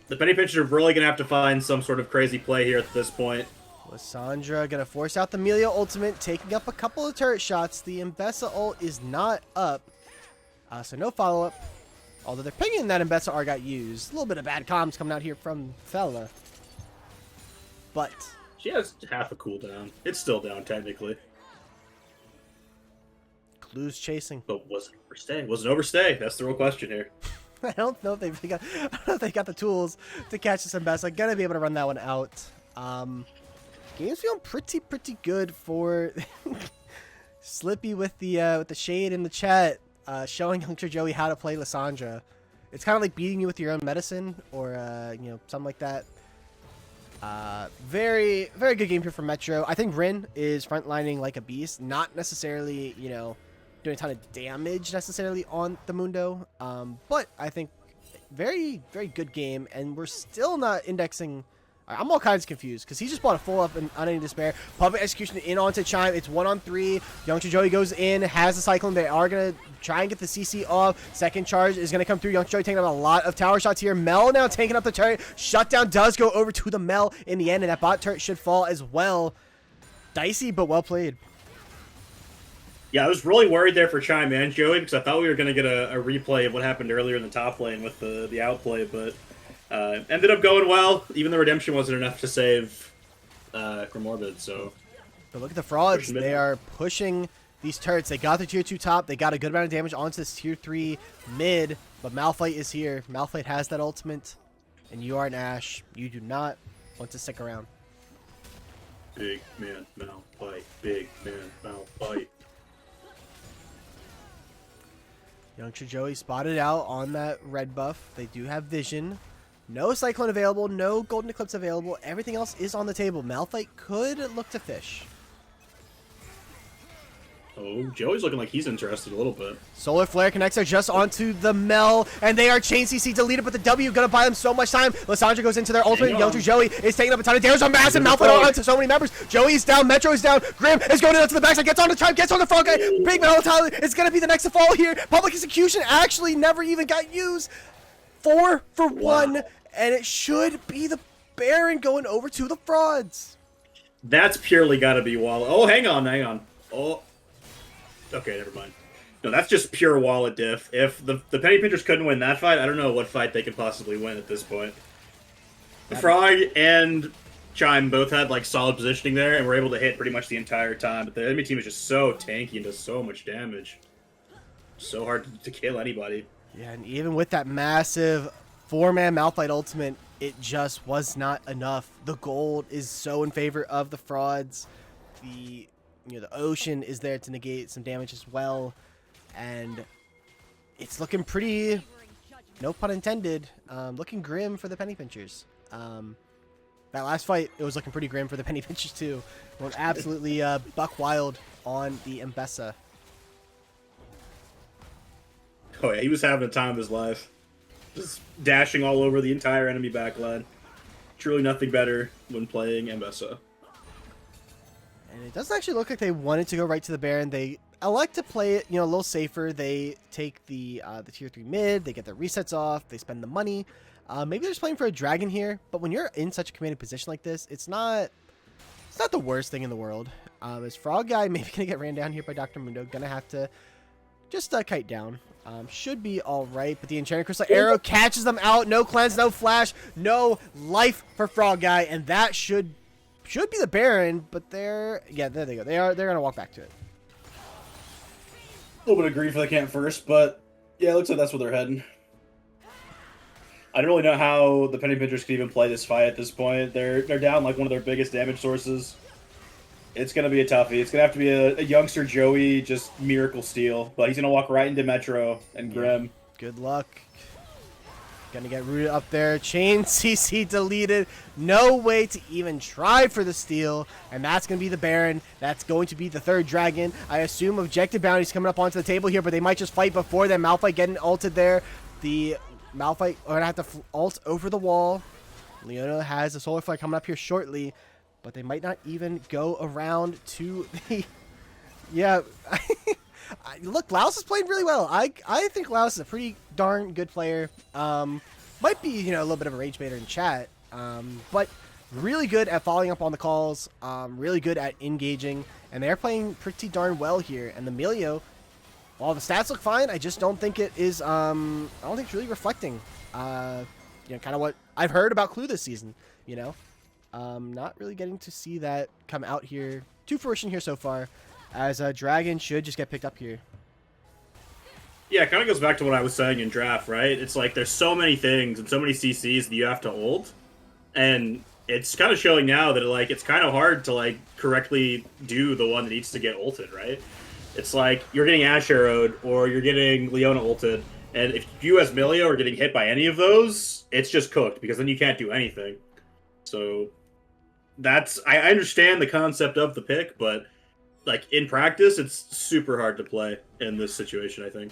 The penny pinchers are really going to have to find some sort of crazy play here at this point. Lysandra gonna force out the Melio ultimate, taking up a couple of turret shots. The Mbessa ult is not up, so no follow-up. Although they're pinging that Mbessa R got used. A little bit of bad comms coming out here from Fella. But she has half a cooldown. It's still down, technically. Clue's chasing. But was it overstay? Was it overstay? That's the real question here. I don't know if they got the tools to catch this Mbessa. Gonna be able to run that one out. Game's feeling pretty good for Slippy with the shade in the chat. Showing Youngster Joey how to play Lysandra. It's kind of like beating you with your own medicine, or something like that. Very good game here for Metro. I think Rin is frontlining like a beast, not necessarily doing a ton of damage necessarily on the Mundo, but I think very good game, and we're still not indexing. I'm all kinds of confused because he just bought a full up and Unending Despair. Public execution in onto Chime. It's 1-on-3. Youngster Joey goes in, has the Cyclone. They are going to try and get the CC off. Second charge is going to come through. Youngster Joey taking up a lot of tower shots here. Mel now taking up the turret. Shutdown does go over to the Mel in the end, and that bot turret should fall as well. Dicey, but well played. Yeah, I was really worried there for Chime and Joey because I thought we were going to get a replay of what happened earlier in the top lane with the outplay, but ended up going well. Even the redemption wasn't enough to save Grimorbid, so. But look at the frauds. They are pushing these turrets. They got the tier 2 top. They got a good amount of damage onto this tier 3 mid, but Malphite is here. Malphite has that ultimate, and you are an Ashe. You do not want to stick around. Big man Malphite. Big man Malphite. Youngster Joey spotted out on that red buff. They do have vision. No Cyclone available. No Golden Eclipse available. Everything else is on the table. Malphite could look to fish. Oh, Joey's looking like he's interested a little bit. Solar Flare connects her just onto the Mel, and they are chain CC deleted, but the W gonna buy them so much time. Lissandra goes into their ultimate. Youngster Joey is taking up a ton of damage on massive Malphite onto so many members. Joey's down, Metro is down, Grim is going into the backside, gets on the tribe, gets on the front guy. Big Metal Tyler is gonna be the next to fall here. Public Execution actually never even got used. 4 for 1, and it should be the Baron going over to the Frauds. That's purely got to be wallet. Oh, hang on. Oh. Okay, never mind. No, that's just pure wallet diff. If the Penny Pinchers couldn't win that fight, I don't know what fight they could possibly win at this point. The Frog and Chime both had like solid positioning there and were able to hit pretty much the entire time. But the enemy team is just so tanky and does so much damage. So hard to kill anybody. Yeah, and even with that massive 4-man Malphite ultimate, it just was not enough. The gold is so in favor of the Frauds. The ocean is there to negate some damage as well, and it's looking pretty, no pun intended, looking grim for the Penny Pinchers. That last fight, it was looking pretty grim for the Penny Pinchers too. Went absolutely buck wild on the Mbessa. Oh yeah, he was having the time of his life. Just dashing all over the entire enemy backline. Truly nothing better when playing Mbessa. And it doesn't actually look like they wanted to go right to the Baron. They elect to play it, a little safer. They take the tier 3 mid. They get their resets off. They spend the money. Maybe they're just playing for a dragon here. But when you're in such a commanding position like this, it's not the worst thing in the world. This Frog guy maybe gonna get ran down here by Dr. Mundo. Gonna have to just kite down. Should be all right. But the Enchanted Crystal Arrow catches them out. No cleanse, no flash, no life for Frog guy, and that should be the Baron, but there they go. They're gonna walk back to it. A little bit of grief for the camp first, but yeah, it looks like that's where they're heading. I don't really know how the Penny Pinchers can even play this fight at this point. They're down like one of their biggest damage sources. It's gonna be a toughie. It's gonna have to be a youngster Joey, just miracle steal, but he's gonna walk right into Metro and Grim. Good luck. Gonna get rooted up there. Chain CC deleted. No way to even try for the steal. And that's gonna be the Baron. That's going to be the 3rd dragon. I assume objective bounties coming up onto the table here, but they might just fight before then. Malphite getting ulted there. The Malphite are gonna have to ult over the wall. Leona has a solar flare coming up here shortly, but they might not even go around to the... Yeah. Look, Laos is playing really well. I think Laos is a pretty darn good player. Might be, a little bit of a rage baiter in chat, but really good at following up on the calls, really good at engaging, and they're playing pretty darn well here. And the Melio, while the stats look fine, I just don't think it is, I don't think it's really reflecting, kind of what I've heard about Clue this season, Not really getting to see that come out here to fruition here so far. As a Dragon should just get picked up here. Yeah, it kind of goes back to what I was saying in draft, right? It's like there's so many things and so many CCs that you have to ult, and it's kind of showing now that it's kind of hard to correctly do the one that needs to get ulted, right? It's like you're getting Ash arrowed or you're getting Leona ulted, and if you as Milio are getting hit by any of those, it's just cooked because then you can't do anything. So I understand the concept of the pick, but in practice, it's super hard to play in this situation, I think.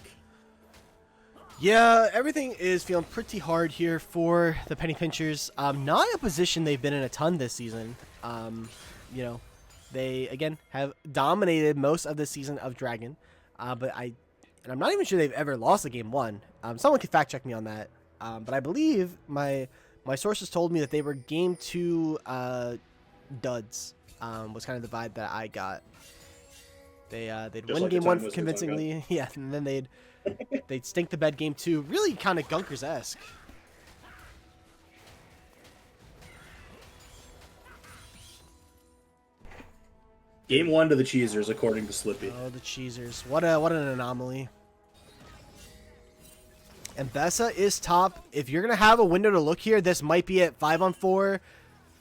Yeah, everything is feeling pretty hard here for the Penny Pinchers. Not a position they've been in a ton this season. They, again, have dominated most of the season of Dragon. But I'm not even sure they've ever lost a game 1. Someone could fact check me on that. But I believe my sources told me that they were game 2 duds. Was kind of the vibe that I got. They'd win game 1 convincingly, yeah, and then they'd stink the bed game 2, really kind of Gunkers-esque. Game 1 to the Cheesers, according to Slippy. Oh, the Cheesers! What an anomaly. And Bessa is top. If you're gonna have a window to look here, this might be it. 5-on-4.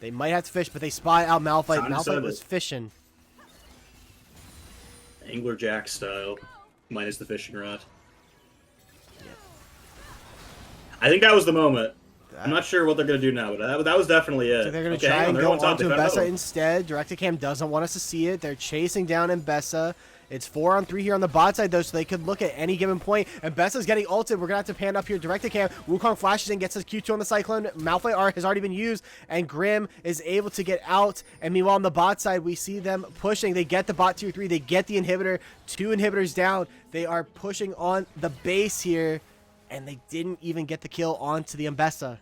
They might have to fish, but they spy out Malphite. Malphite was fishing. Angler Jack style, minus the fishing rod. Yeah. I think that was the moment. I'm not sure what they're going to do now, but that was definitely it. So they're going to try and go on to Mbessa instead. Directicam doesn't want us to see it. They're chasing down Mbessa. It's 4-on-3 here on the bot side, though, so they could look at any given point. And Bessa's getting ulted. We're going to have to pan up here. Direct to cam. Wukong flashes in, gets his Q2 on the Cyclone. Malphite R has already been used, and Grim is able to get out. And meanwhile, on the bot side, we see them pushing. They get the bot tier 3. They get the inhibitor. 2 inhibitors down. They are pushing on the base here, and they didn't even get the kill onto the Mbessa.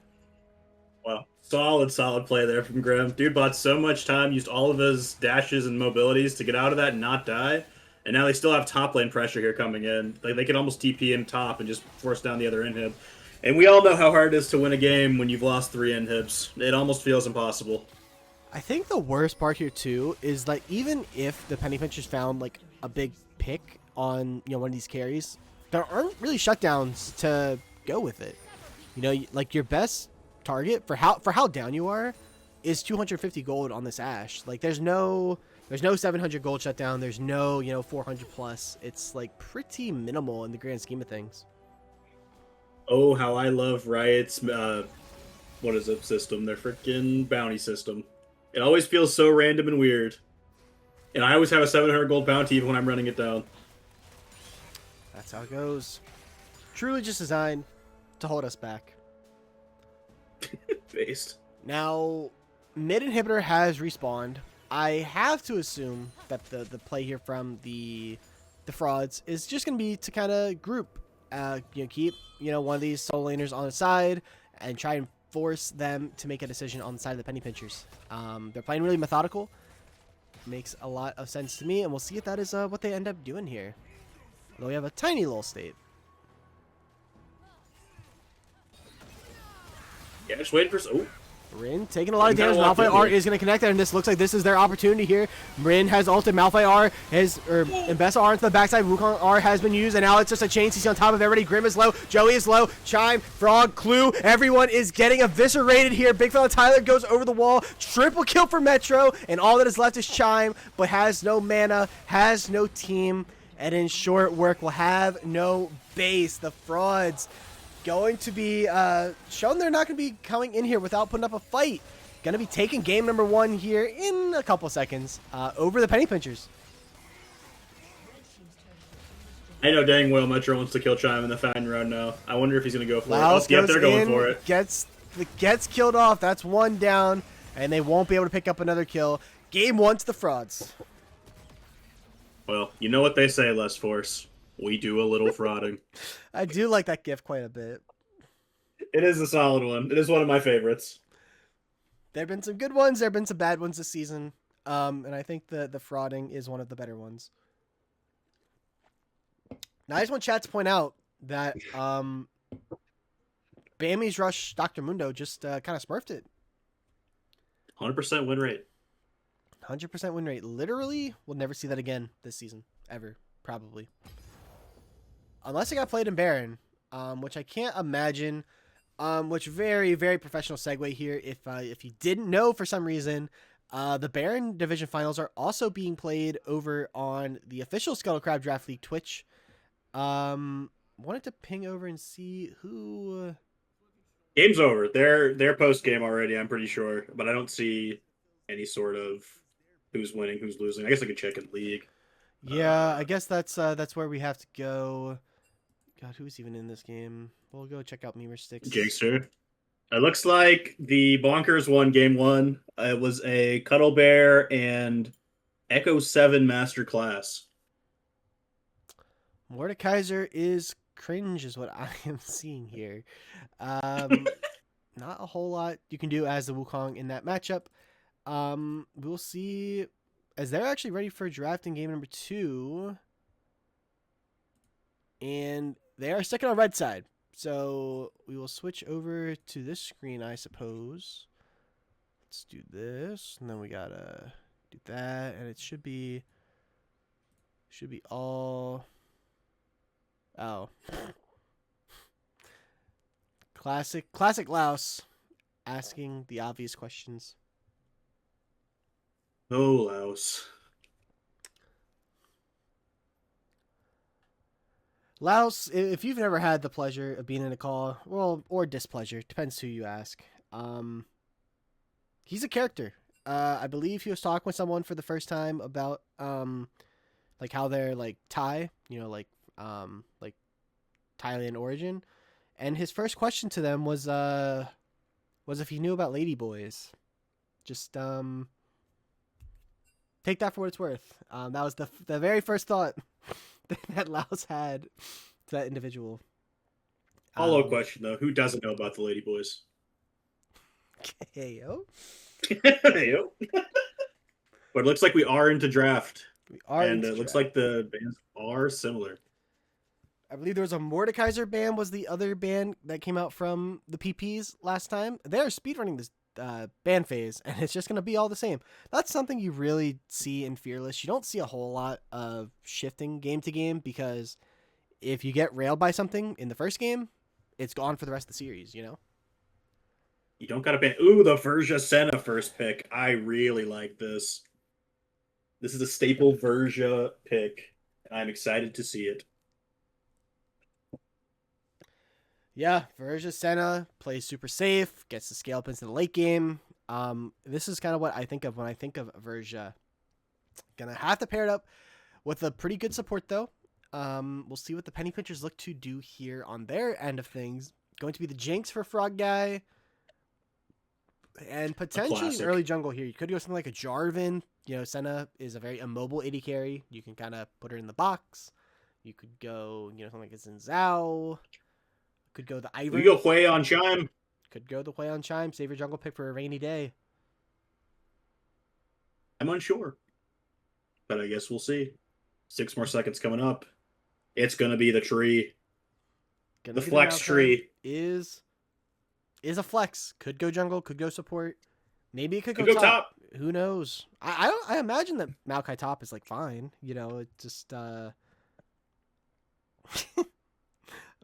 Wow. Solid play there from Grim. Dude bought so much time, used all of his dashes and mobilities to get out of that and not die. And now they still have top lane pressure here coming in. Like, they can almost TP him top and just force down the other inhib. And we all know how hard it is to win a game when you've lost 3 inhibs. It almost feels impossible. I think the worst part here too is like even if the Penny Pinchers found like a big pick on one of these carries, there aren't really shutdowns to go with it. Like your best target for how down you are is 250 gold on this Ashe. Like there's no 700 gold shutdown. There's no 400 plus. It's like pretty minimal in the grand scheme of things. Oh, how I love Riot's what is it system? Their freaking bounty system. It always feels so random and weird. And I always have a 700 gold bounty even when I'm running it down. That's how it goes. Truly just designed to hold us back. Based. Now, mid inhibitor has respawned. I have to assume that the play here from the frauds is just going to be to kind of group, keep one of these solo laners on the side and try and force them to make a decision on the side of the Penny Pinchers. They're playing really methodical. Makes a lot of sense to me, and we'll see if that is what they end up doing here. Although we have a tiny little state. Yeah, just waiting for... Oh. Rin taking a lot of damage. Malphite R is going to connect there, and this looks like this is their opportunity here. Rin has ulted. Malphite R has, Mbessa R into the backside. Wukong R has been used, and now it's just a chain CC on top of everybody. Grim is low. Joey is low. Chime, Frog, Clue. Everyone is getting eviscerated here. Big fella Tyler goes over the wall. Triple kill for Metro, and all that is left is Chime, but has no mana, has no team, and in short work will have no base. The frauds going to be shown they're not going to be coming in here without putting up a fight. Going to be taking game number 1 here in a couple seconds over the Penny Pinchers. I know dang well Metro wants to kill Chime in the final round now. I wonder if he's going to go for Laos it. Yep, they're going in, for it. Gets killed off. That's 1 down, and they won't be able to pick up another kill. Game 1 to the frauds. Well, you know what they say, Less Force. We do a little frauding. I do like that gif quite a bit. It is a solid one. It is one of my favorites. There have been some good ones. There have been some bad ones this season. And I think the frauding is one of the better ones. Now, I just want chat to point out that Bami's Rush Dr. Mundo just kind of smurfed it. 100% win rate. 100% win rate. Literally, we'll never see that again this season. Ever. Probably. Unless it got played in Baron, which I can't imagine. Which very, very professional segue here. If you didn't know for some reason, the Baron Division Finals are also being played over on the official Scuttle Crab Draft League Twitch. Wanted to ping over and see who... Game's over. They're post-game already, I'm pretty sure. But I don't see any sort of who's winning, who's losing. I guess I could check in League. Yeah, I guess that's where we have to go. God, who's even in this game? We'll go check out Memer Sticks. Jigster. It looks like the Bonkers won game 1. It was a Cuddle Bear and Echo 7 Master Class. Mordekaiser is cringe is what I am seeing here. Not a whole lot you can do as the Wukong in that matchup. We'll see as they're actually ready for drafting game number 2. And they are sticking on red side. So we will switch over to this screen, I suppose. Let's do this. And then we gotta do that. And it should be all... Oh. Classic Laos asking the obvious questions. Oh, Laos. Laos, if you've never had the pleasure of being in a call, well, or displeasure, depends who you ask. He's a character. I believe he was talking with someone for the first time about like like how they're like Thai, like Thailand origin. And his first question to them was if he knew about ladyboys. Just take that for what it's worth. That was the very first thought that Laos had to that individual. Follow-up question though: who doesn't know about the Ladyboys? Hey yo. Hey, but it looks like we are into draft, We are and into it looks draft. like the bands are similar. I believe there was a Mordekaiser band was the other band that came out from the PPs last time. They're speedrunning this band phase, and it's just going to be all the same. That's something you really see in Fearless. You don't see a whole lot of shifting game to game because if you get railed by something in the first game, it's gone for the rest of the series, you know? You don't got to ban. Ooh, the Verja Senna first pick. I really like this. This is a staple Verja pick, and I'm excited to see it. Yeah, Verja Senna plays super safe, gets to scale up into the late game. This is kind of what I think of when I think of Verja. Gonna have to pair it up with a pretty good support though. We'll see what the Penny Pinchers look to do here on their end of things. Going to be the Jinx for Frog Guy. And potentially an early jungle here. You could go something like a Jarvan. You know, Senna is a very immobile AD carry. You can kind of put her in the box. You could go, something like a Zinzao. Could go the Ivern. We go Hui on Chime. Could go the Hui on Chime. Save your jungle pick for a rainy day. I'm unsure, but I guess we'll see. 6 more seconds coming up. It's gonna be the tree. The flex tree is a flex. Could go jungle. Could go support. Maybe it could go top. Who knows? I imagine that Maokai top is like fine. You know, it just I'm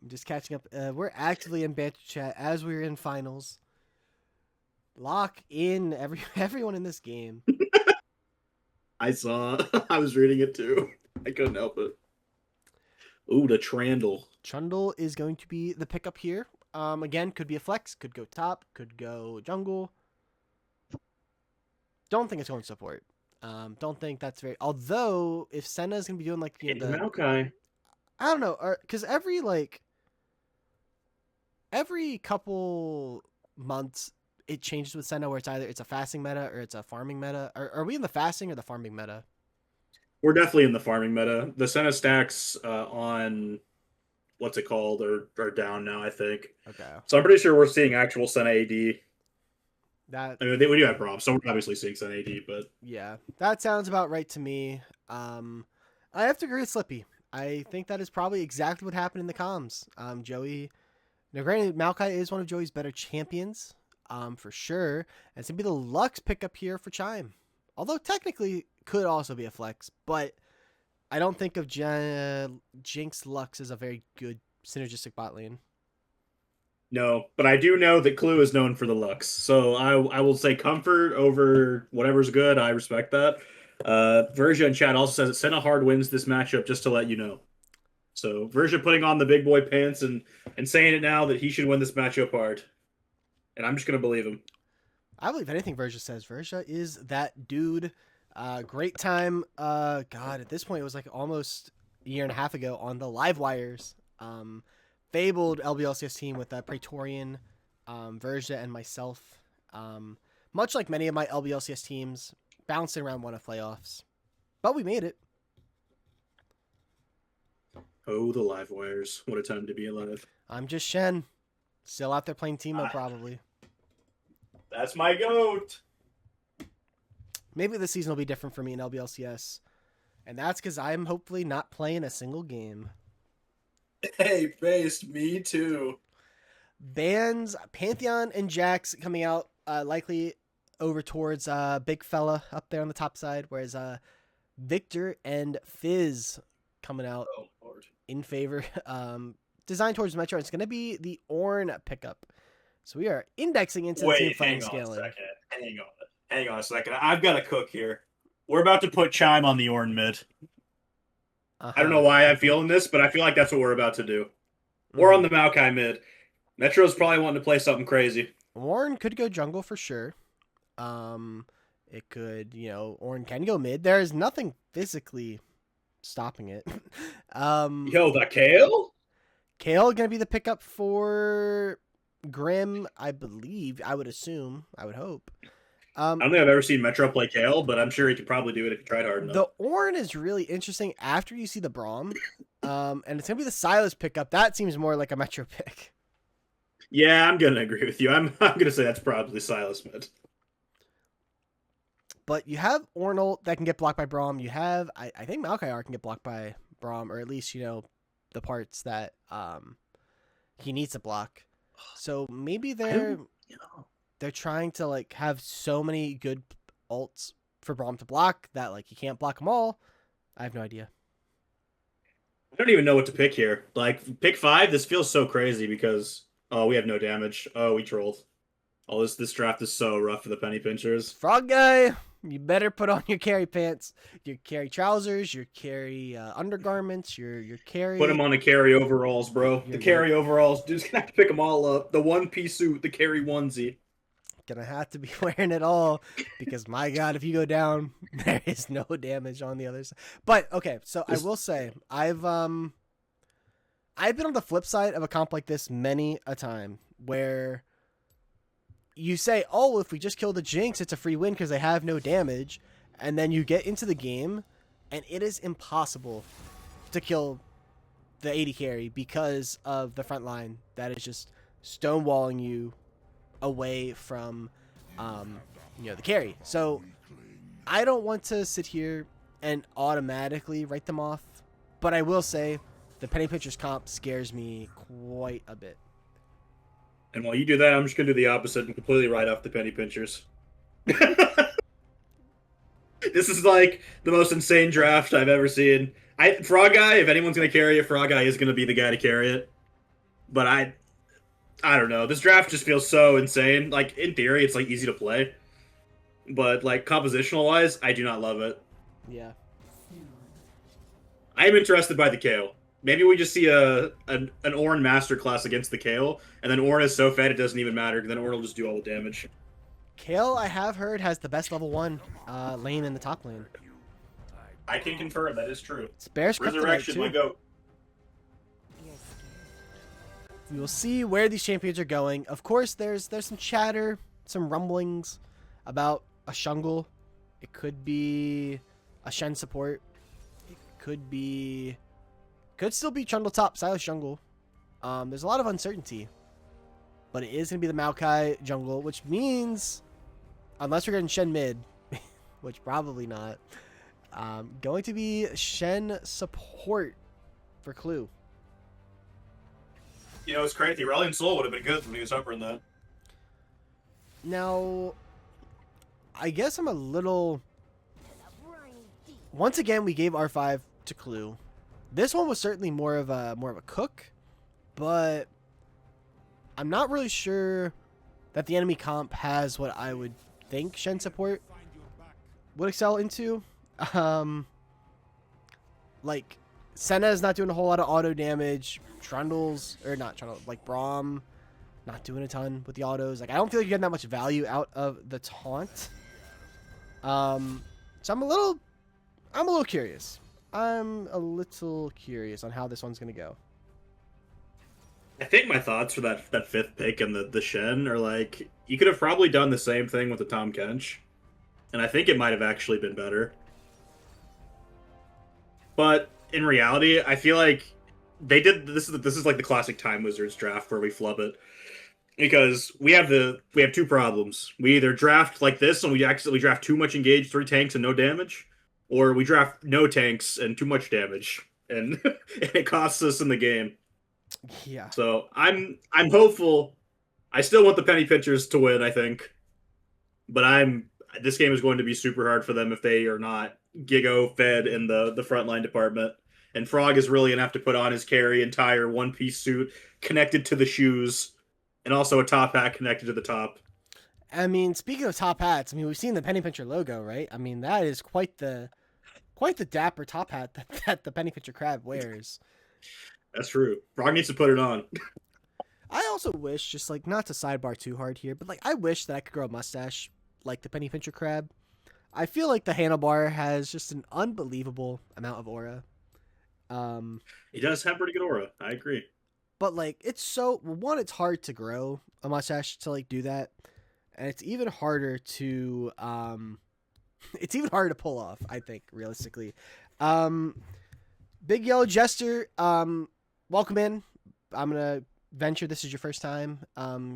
just catching up. We're actively in banter chat as we're in finals. Lock in everyone in this game. I saw. I was reading it too. I couldn't help it. Ooh, the Trundle. Trundle is going to be the pickup here. Again, could be a flex. Could go top. Could go jungle. Don't think it's going to support. Don't think that's very. Although, if Senna is going to be doing like the Maokai. I don't know, because every couple months it changes with Senna, where it's either it's a fasting meta or it's a farming meta. Are we in the fasting or the farming meta? We're definitely in the farming meta. The Senna stacks on what's it called are down now, I think. Okay. So I'm pretty sure we're seeing actual Senna AD. That I mean, we do have prompts, so we're obviously seeing Senna AD, but yeah, that sounds about right to me. I have to agree with Slippy. I think that is probably exactly what happened in the comms. Joey. Now, granted, Maokai is one of Joey's better champions, for sure. And it's going to be the Lux pickup here for Chime. Although, technically, could also be a flex. But I don't think of Jinx Lux as a very good synergistic bot lane. no. But I do know that Clue is known for the Lux. So I will say comfort over whatever's good. I respect that. Verja in chat also says that Senna hard wins this matchup, just to let you know. So Verja putting on the big boy pants and saying it now that he should win this matchup hard. And I'm just going to believe him. I believe anything Verja says. Verja is that dude. Great time. God, at this point, it was like almost a year and a half ago on the live wires. Fabled LBLCS team with Praetorian, Verja, and myself. Much like many of my LBLCS teams, bouncing around one of playoffs. But we made it. Oh, the live wires. What a time to be alive. I'm just Shen. Still out there playing Teemo, probably. That's my goat. Maybe this season will be different for me in LBLCS. And that's because I'm hopefully not playing a single game. Hey, Based, me too. Bans, Pantheon and Jax coming out likely over towards Big Fella up there on the top side, whereas Victor and Fizz coming out in favor. Designed towards Metro. It's going to be the Ornn pickup. So we are indexing into the team fighting scaling. Hang on a second. I've got to cook here. We're about to put Chime on the Ornn mid. I don't know why I'm feeling this, but I feel like that's what we're about to do. We're on the Maokai mid. Metro's probably wanting to play something crazy. Ornn could go jungle for sure. It could, Ornn can go mid. There is nothing physically stopping it. Yo, the Kale? Kale gonna be the pickup for Grim, I believe. I would assume. I would hope. I don't think I've ever seen Metro play Kale, but I'm sure he could probably do it if he tried hard enough. The Ornn is really interesting after you see the Braum. And it's gonna be the Silas pickup. That seems more like a Metro pick. Yeah, I'm gonna agree with you. I'm gonna say that's probably Silas mid. But you have Ornal that can get blocked by Braum. You have, I think Malkair can get blocked by Braum, or at least, the parts that he needs to block. So maybe they're trying to like have so many good ults for Braum to block that like he can't block them all. I have no idea. I don't even know what to pick here. Like pick 5, this feels so crazy because we have no damage. Oh, we trolled. Oh, this draft is so rough for the penny pinchers. Frog guy, you better put on your carry pants, your carry trousers, your carry undergarments, your carry. Put him on the carry overalls, bro. The carry overalls. Dude's gonna have to pick them all up. The one-piece suit, the carry onesie. Gonna have to be wearing it all because my God, if you go down, there is no damage on the other side. But okay, so I will say I've been on the flip side of a comp like this many a time where you say, oh, if we just kill the Jinx, it's a free win because they have no damage. And then you get into the game, and it is impossible to kill the AD carry because of the front line that is just stonewalling you away from, the carry. So I don't want to sit here and automatically write them off, but I will say the penny pinchers comp scares me quite a bit. And while you do that, I'm just going to do the opposite and completely write off the penny pinchers. This is like the most insane draft I've ever seen. Frog Guy, if anyone's going to carry it, Frog Guy is going to be the guy to carry it. But I don't know. This draft just feels so insane. Like, in theory, it's like easy to play. But like compositional-wise, I do not love it. Yeah. I am interested by the Kale. Maybe we just see an Ornn masterclass against the Kale, and then Ornn is so fed it doesn't even matter, then Ornn will just do all the damage. Kale, I have heard, has the best level 1 lane in the top lane. I can confirm that is true. It's Bear's Resurrection, my goat. We will see where these champions are going. Of course, there's some chatter, some rumblings about a Shungle. It could be a Shen support. It could still be Trundle top, Silas jungle. There's a lot of uncertainty. But it is going to be the Maokai jungle, which means, unless we're getting Shen mid, which probably not, going to be Shen support for Clue. You know, it's crazy. Rallying Soul would have been good when he was upper in that. Now, I guess I'm a little... Once again, we gave R5 to Clue. This one was certainly more of a cook, but I'm not really sure that the enemy comp has what I would think Shen support would excel into. Like, Senna is not doing a whole lot of auto damage. Trundles, or not Trundle, like Braum, not doing a ton with the autos. Like, I don't feel like you're getting that much value out of the taunt. So I'm a little curious. I'm a little curious on how this one's gonna go. I think my thoughts for that 5th pick and the Shen are like, you could have probably done the same thing with the Tahm Kench, and I think it might have actually been better. But in reality, I feel like they did this is like the classic Time Wizards draft where we flub it. Because we have 2 problems. We either draft like this and we accidentally draft too much engaged, 3 tanks and no damage, or we draft no tanks and too much damage, and it costs us in the game. Yeah. So I'm hopeful. I still want the penny pitchers to win, I think, but this game is going to be super hard for them if they are not Gigo fed in the frontline department. And Frog is really gonna have to put on his carry entire one-piece suit connected to the shoes, and also a top hat connected to the top. I mean, speaking of top hats, I mean, we've seen the Penny Pincher logo, right? I mean, that is quite the dapper top hat that the Penny Pincher crab wears. That's true. Frog needs to put it on. I also wish, just like, not to sidebar too hard here, but like, I wish that I could grow a mustache like the Penny Pincher crab. I feel like the handlebar has just an unbelievable amount of aura. Um, He does have pretty good aura. I agree. but like it's so one, it's hard to grow a mustache to like do that, and it's even harder to it's even harder to pull off. I think realistically, um, Big Yellow Jester, welcome in. I'm gonna venture this is your first time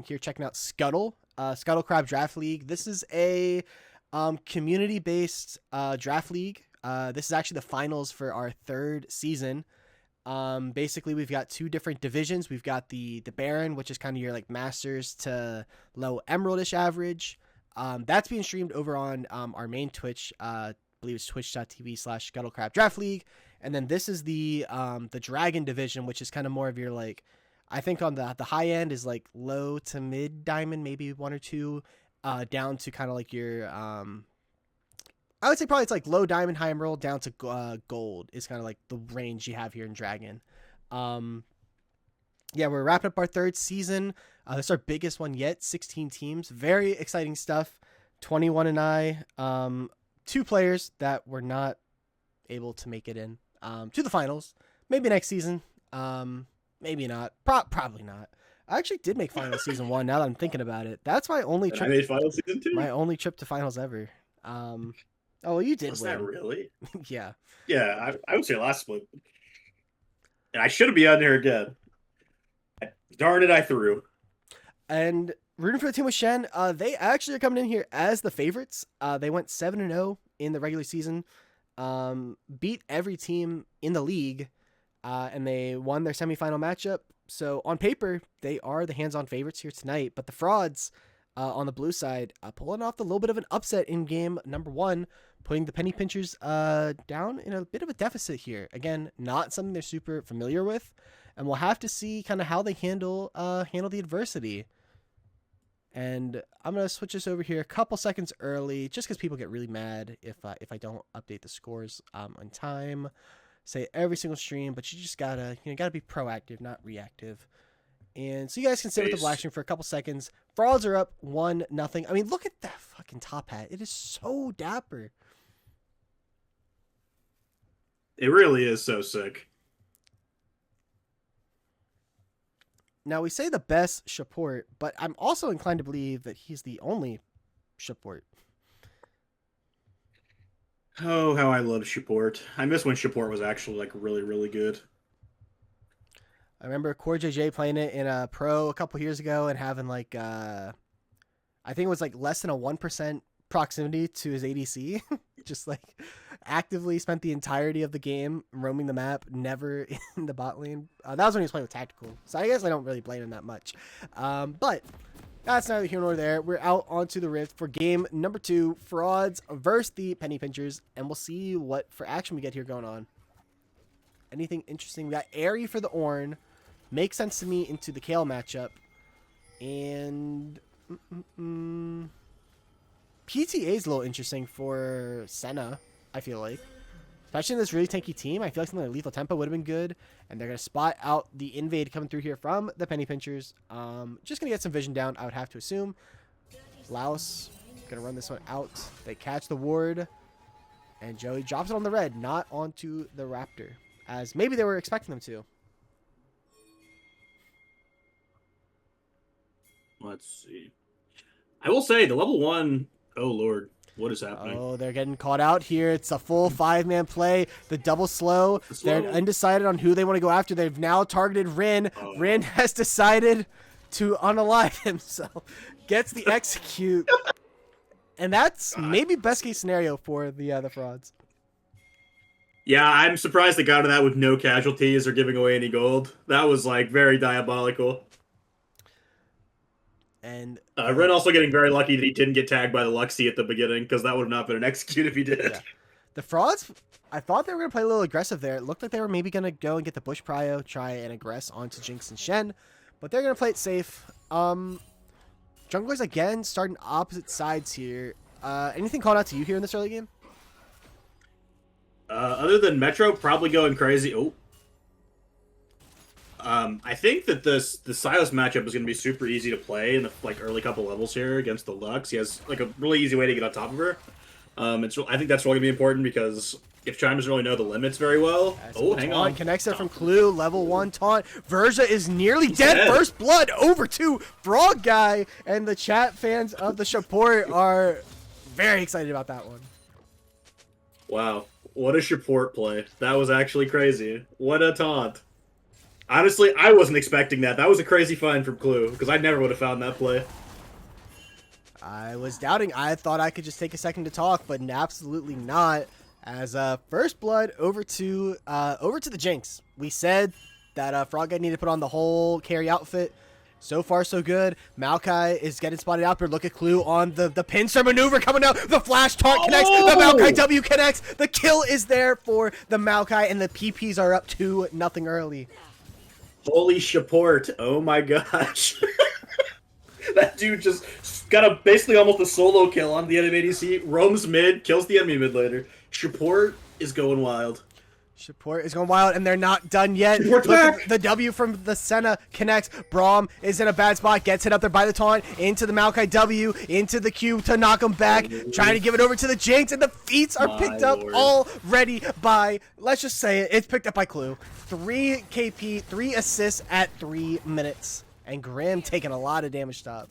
here checking out Scuttle, Scuttle Crab Draft League. This is a community-based draft league. This is actually the finals for our third season. Basically, we've got two different divisions. We've got the Baron, which is kind of your like Masters to low Emeraldish average. That's being streamed over on our main Twitch. I believe it's twitch.tv/Scuttle Crab Draft League. And then this is the Dragon division, which is kind of more of your like, I think on the high end is like low to mid diamond, maybe one or two, down to kind of like your I would say probably it's like low diamond, high emerald, down to gold is kind of like the range you have here in Dragon. Yeah, we're wrapping up our third season. This is our biggest one yet, 16 teams. Very exciting stuff. 21 and I, two players that were not able to make it in to the finals. Maybe next season. Maybe not. Probably not. I actually did make finals season 1 now that I'm thinking about it. That's my only And trip. I made final season 2. My only trip to finals ever. Oh, well, you did Was win. that really? Yeah. Yeah, I would say last split. And I shouldn't be on there again. Darn it, I threw. And rooting for the team with Shen, they actually are coming in here as the favorites. They went 7-0 in the regular season, beat every team in the league, and they won their semifinal matchup. So on paper, they are the hands-on favorites here tonight. But the frauds on the blue side pulling off the little bit of an upset in game number 1, putting the Penny Pinchers down in a bit of a deficit here. Again, not something they're super familiar with. And we'll have to see kind of how they handle the adversity. And I'm gonna switch this over here a couple seconds early, just because people get really mad if I don't update the scores on time. Say every single stream, but you just gotta be proactive, not reactive. And so you guys can sit with the black screen for a couple seconds. Frauds are up 1-0. I mean, look at that fucking top hat. It is so dapper. It really is so sick. Now, we say the best support, but I'm also inclined to believe that he's the only support. Oh, how I love Shaport. I miss when Shaport was actually like really, really good. I remember Core JJ playing it in a pro a couple years ago and having like, I think it was like less than a 1% proximity to his ADC. Just like actively spent the entirety of the game roaming the map, never in the bot lane. That was when he was playing with tactical, so I guess I don't really blame him that much. But that's neither here nor there. We're out onto the Rift for game number 2, Frauds versus the Penny Pinchers, and we'll see what for action we get here going on. Anything interesting? We got Airy for the Ornn. Makes sense to me into the Kale matchup, and PTA is a little interesting for Senna, I feel like. Especially in this really tanky team, I feel like something like Lethal Tempo would have been good. And they're going to spot out the invade coming through here from the Penny Pinchers. Just going to get some vision down, I would have to assume. Laos going to run this one out. They catch the ward. And Joey drops it on the red, not onto the Raptor. As maybe they were expecting them to. Let's see. I will say the level 1... Oh, Lord. What is happening? Oh, they're getting caught out here. It's a full 5-man play. The double slow. They're undecided on who they want to go after. They've now targeted Rin. Oh. Rin has decided to unalive himself. Gets the execute. And that's maybe best case scenario for the frauds. Yeah, I'm surprised they got to that with no casualties or giving away any gold. That was like very diabolical. And Ren also getting very lucky that he didn't get tagged by the Luxie at the beginning, because that would have not been an execute if he did. Yeah. The frauds, I thought they were going to play a little aggressive there. It looked like they were maybe going to go and get the Bush Prio, try and aggress onto Jinx and Shen, but they're going to play it safe. Junglers, again, starting opposite sides here. Anything called out to you here in this early game? Other than Metro probably going crazy. Oh. I think that the Silas matchup is going to be super easy to play in the early couple levels here against the Lux. He has like a really easy way to get on top of her. I think that's really gonna be important because if Chime doesn't really know the limits very well, hang on, Connects there from Clue, level 1 taunt. Verja is nearly He's dead. dead. First blood over to Frog Guy, and the chat fans of the support are very excited about that one. Wow, what a support play! That was actually crazy. What a taunt! Honestly, I wasn't expecting that. That was a crazy find from Clue because I never would have found that play. I was doubting. I thought I could just take a second to talk, but absolutely not. As first blood over to the Jinx. We said that Frog Guy needed to put on the whole carry outfit. So far, so good. Maokai is getting spotted out, but look at Clue on the pincer maneuver coming out. The flash taunt connects. The Maokai W connects. The kill is there for the Maokai, and the PPs are up 2-0 early. Holy support! Oh my gosh. That dude just got basically almost a solo kill on the enemy ADC, roams mid, kills the enemy mid later. Support is going wild. Support is going wild, and they're not done yet. Support's back. The W from the Senna connects. Braum is in a bad spot, gets hit up there by the taunt, into the Maokai W, into the Q to knock him back, trying to give it over to the Jinx, and the feats are picked up already by, let's just say it, it's picked up by Clue. 3 KP, 3 assists at 3 minutes. And Grim taking a lot of damage stop.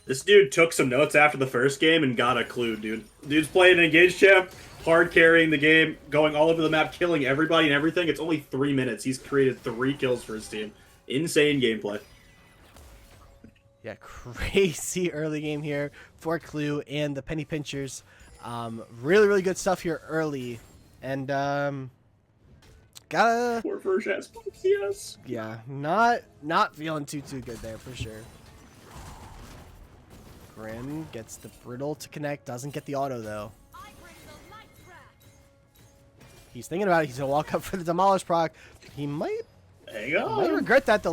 This dude took some notes after the first game and got a Clue, dude. Dude's playing an engaged champ, hard carrying the game, going all over the map, killing everybody and everything. It's only 3 minutes. He's created 3 kills for his team. Insane gameplay. Yeah, crazy early game here for Clue and the Penny Pinchers. Really, really good stuff here early. And, gotta... Poor Verge has pumps, yes. Yeah, not feeling too good there for sure. Grim gets the Brittle to connect, doesn't get the auto though. He's thinking about it. He's gonna walk up for the Demolish proc. He might regret that. The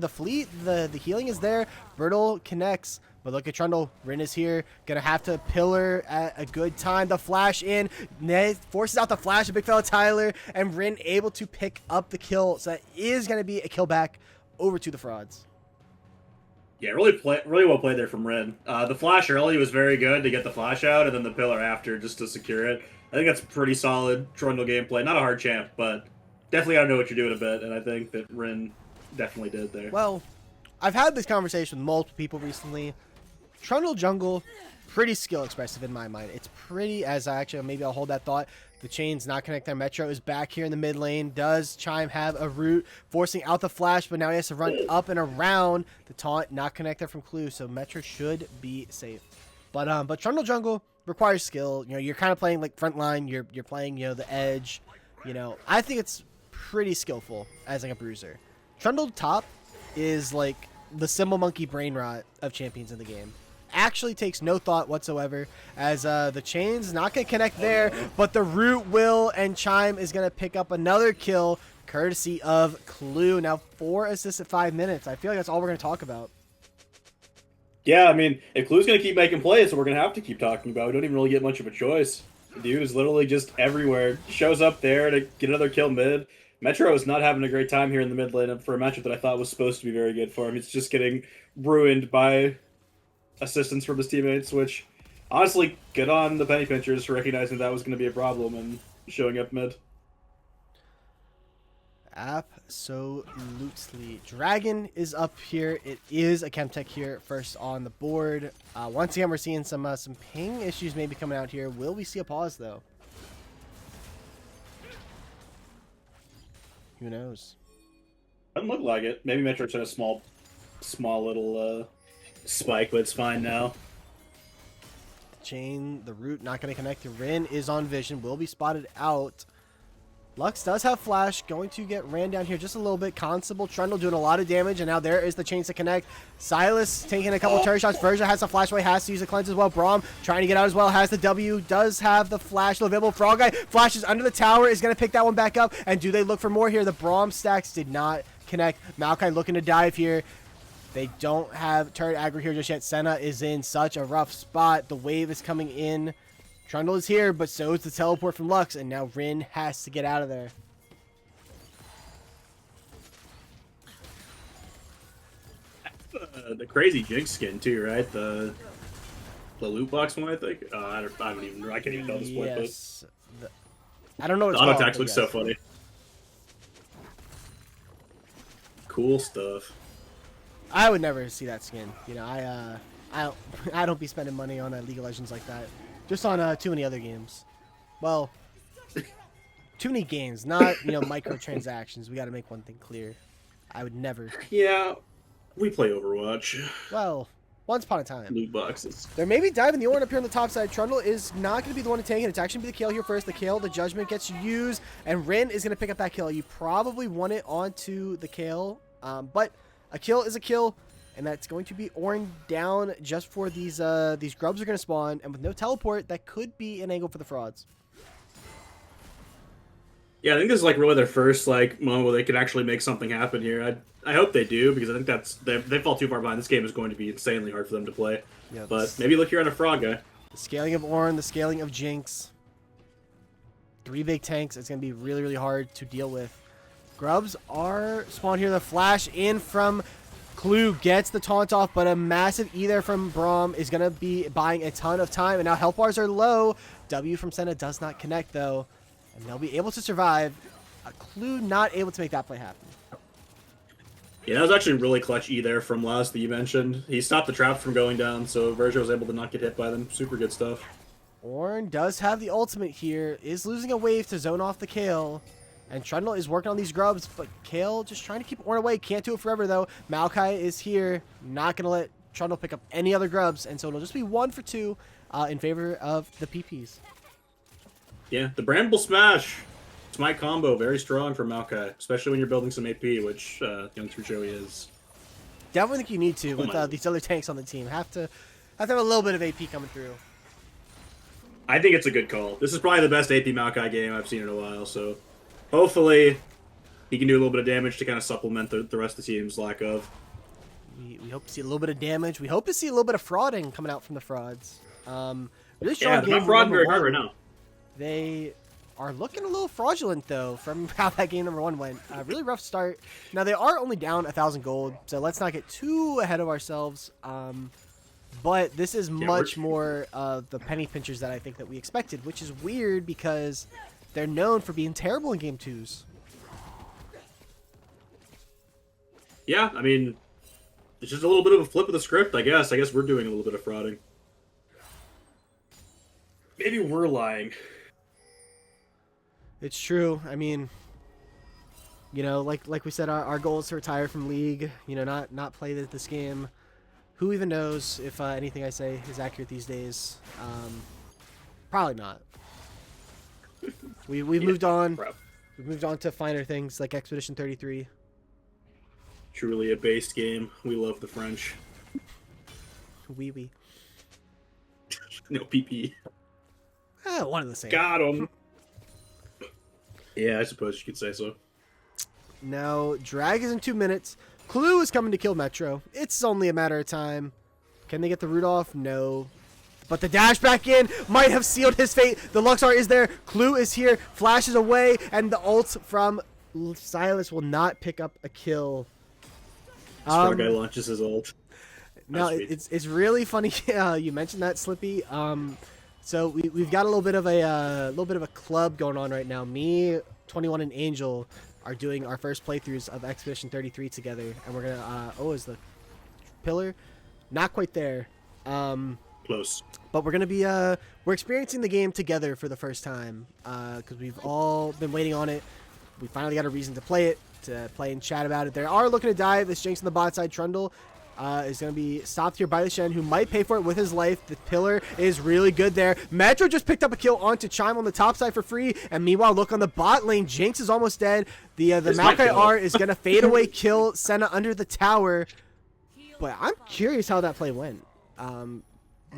fleet, the healing is there. Brittle connects. But look at Trundle. Rin is here. Gonna have to pillar at a good time. The flash in. Ned forces out the flash of big fella Tyler. And Rin able to pick up the kill. So that is gonna be a kill back over to the Frauds. Yeah, really well played there from Rin. The flash early was very good to get the flash out, and then the pillar after just to secure it. I think that's pretty solid Trundle gameplay. Not a hard champ, but definitely gotta know what you're doing a bit, and I think that Rin definitely did there. Well, I've had this conversation with multiple people recently. Trundle jungle, pretty skill expressive in my mind. It's pretty, maybe I'll hold that thought. The chain's not connecting. Metro is back here in the mid lane. Does Chime have a root forcing out the flash, but now he has to run up and around. The taunt not connected from Clue, so Metro should be safe. But Trundle jungle requires skill. You know, you're kind of playing like frontline. You're playing, you know, the edge. You know, I think it's pretty skillful as like a bruiser. Trundle top is like the Symbol Monkey brain rot of champions in the game. Actually takes no thought whatsoever, as the chain's not going to connect there, but the root will, and Chime is going to pick up another kill courtesy of Clue. Now 4 assists at 5 minutes. I feel like that's all we're going to talk about. Yeah, I mean, if Clue's going to keep making plays, we're going to have to keep talking about it. We don't even really get much of a choice. The dude is literally just everywhere. Shows up there to get another kill mid. Metro is not having a great time here in the mid lane for a matchup that I thought was supposed to be very good for him. It's just getting ruined by assistance from his teammates, which honestly, good on the Penny Pinchers for recognizing that was going to be a problem and showing up mid. Absolutely. Dragon is up here. It is a Chemtech here first on the board. Once again, we're seeing some ping issues maybe coming out here. Will we see a pause though? Who knows? Doesn't look like it. Maybe Metro's had a small little spike, but it's fine now. Chain, the root not going to connect. Rin is on vision, will be spotted out. Lux does have flash, going to get ran down here just a little bit. Constable, Trundle doing a lot of damage, and now there is the chains to connect. Silas taking a couple turret shots. Verja has a flash away, has to use a cleanse as well. Braum trying to get out as well, has the W, does have the flash available. Frog Guy flashes under the tower, is going to pick that one back up, and do they look for more here? The Braum stacks did not connect. Maokai looking to dive here. They don't have turret aggro here just yet. Senna is in such a rough spot. The wave is coming in. Trundle is here, but so is the teleport from Lux, and now Rin has to get out of there. The crazy Jinx skin too, right? The loot box one, I think. I don't even. I can't even tell this point. Yes. I don't know what The it's auto called. attacks but look yes. so funny. Cool stuff. I would never see that skin. You know, I don't be spending money on League of Legends like that. Just on too many other games. Well, too many games, not microtransactions. We got to make one thing clear. I would never. Yeah, we play Overwatch. Well, once upon a time. Loot boxes. They're maybe diving the Ornn up here on the top side. Trundle is not going to be the one to tank it. It's actually going to be the Kayle here first. The Kayle, the Judgment gets used, and Rin is going to pick up that kill. You probably want it onto the Kayle, but a kill is a kill, and that's going to be Ornn down just for these grubs are going to spawn, and with no teleport, that could be an angle for the frauds. Yeah, I think this is like really their first like moment where they could actually make something happen here. I hope they do, because I think they fall too far behind. This game is going to be insanely hard for them to play. Yep. But maybe look here on a frog guy. The scaling of Ornn, the scaling of Jinx. 3 big tanks. It's going to be really, really hard to deal with. Grubs are spawned here. The flash in from Clue gets the taunt off, but a massive E there from Braum is going to be buying a ton of time. And now health bars are low. W from Senna does not connect, though. And they'll be able to survive. Clue not able to make that play happen. Yeah, that was actually really clutch E there from Laz that you mentioned. He stopped the traps from going down, so Verja was able to not get hit by them. Super good stuff. Ornn does have the ultimate here. Is losing a wave to zone off the Kayle. And Trundle is working on these grubs, but Kayle just trying to keep Ornn away. Can't do it forever, though. Maokai is here. Not going to let Trundle pick up any other grubs. And so it'll just be 1 for 2 in favor of the PPs. Yeah, the Bramble Smash. Smite combo, very strong for Maokai, especially when you're building some AP, which Young Joey is. Definitely think you need to with these other tanks on the team. Have to have a little bit of AP coming through. I think it's a good call. This is probably the best AP Maokai game I've seen in a while, so hopefully he can do a little bit of damage to kind of supplement the rest of the team's lack of. We hope to see a little bit of damage. We hope to see a little bit of frauding coming out from the frauds. Really strong Yeah, game. they're not frauding very hard right now. They are looking a little fraudulent, though, from how that game number 1 went. Really rough start. Now, they are only down 1,000 gold, so let's not get too ahead of ourselves. But this is much more of the penny pinchers that I think that we expected, which is weird because they're known for being terrible in Game 2s. Yeah, I mean, it's just a little bit of a flip of the script, I guess. I guess we're doing a little bit of frauding. Maybe we're lying. It's true. I mean, like we said, our goal is to retire from League. Not play this game. Who even knows if anything I say is accurate these days? Probably not. We've moved on. We've moved on to finer things like Expedition 33. Truly a based game. We love the French. Oui. No PP. One of the same. Got him. Yeah, I suppose you could say so. Now, drag is in 2 minutes. Clue is coming to kill Metro. It's only a matter of time. Can they get the root off? No. But the dash back in might have sealed his fate. The Luxar is there. Clue is here. Flashes away. And the ult from Silas will not pick up a kill. Strong guy launches his ult. No, it's really funny. You mentioned that, Slippy. So we've got a little bit of a club going on right now. Me, 21, and Angel are doing our first playthroughs of Expedition 33 together, and we're gonna. Is the pillar? Not quite there. Close. But we're gonna be we're experiencing the game together for the first time because we've all been waiting on it. We finally got a reason to play it, to play and chat about it. They are looking to dive. This Jinx on the bot side. Trundle is going to be stopped here by the Shen, who might pay for it with his life. The pillar is really good there. Metro just picked up a kill onto Chime on the top side for free. And meanwhile, look on the bot lane. Jinx is almost dead. The Maokai R is going to fade away kill Senna under the tower. But I'm curious how that play went.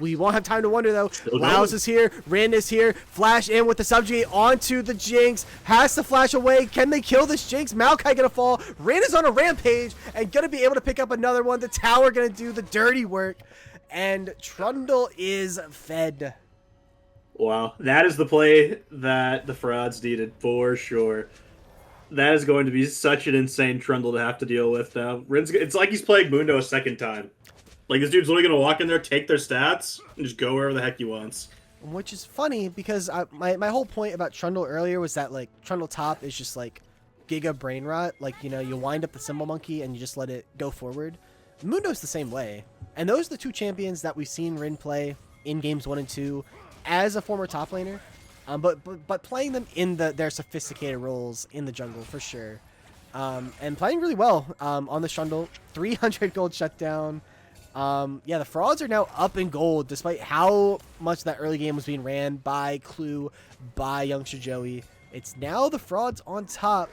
We won't have time to wonder, though. Laos is here. Rin is here. Flash in with the subjugate onto the Jinx. Has to flash away. Can they kill this Jinx? Maokai going to fall. Rin is on a rampage and going to be able to pick up another one. The tower going to do the dirty work. And Trundle is fed. Wow. That is the play that the frauds needed for sure. That is going to be such an insane Trundle to have to deal with now. Rin's, it's like he's playing Mundo a second time. Like, this dude's literally gonna walk in there, take their stats, and just go wherever the heck he wants. Which is funny because my whole point about Trundle earlier was that like Trundle top is just like Giga Brain Rot. Like, you know, you wind up the Symbol Monkey and you just let it go forward. Mundo's the same way. And those are the two champions that we've seen Rin play in games 1 and 2 as a former top laner. But playing them in their sophisticated roles in the jungle for sure. And playing really well on the Trundle. 300 gold shutdown. Yeah, the frauds are now up in gold, despite how much that early game was being ran by Clue, by Youngster Joey. It's now the frauds on top.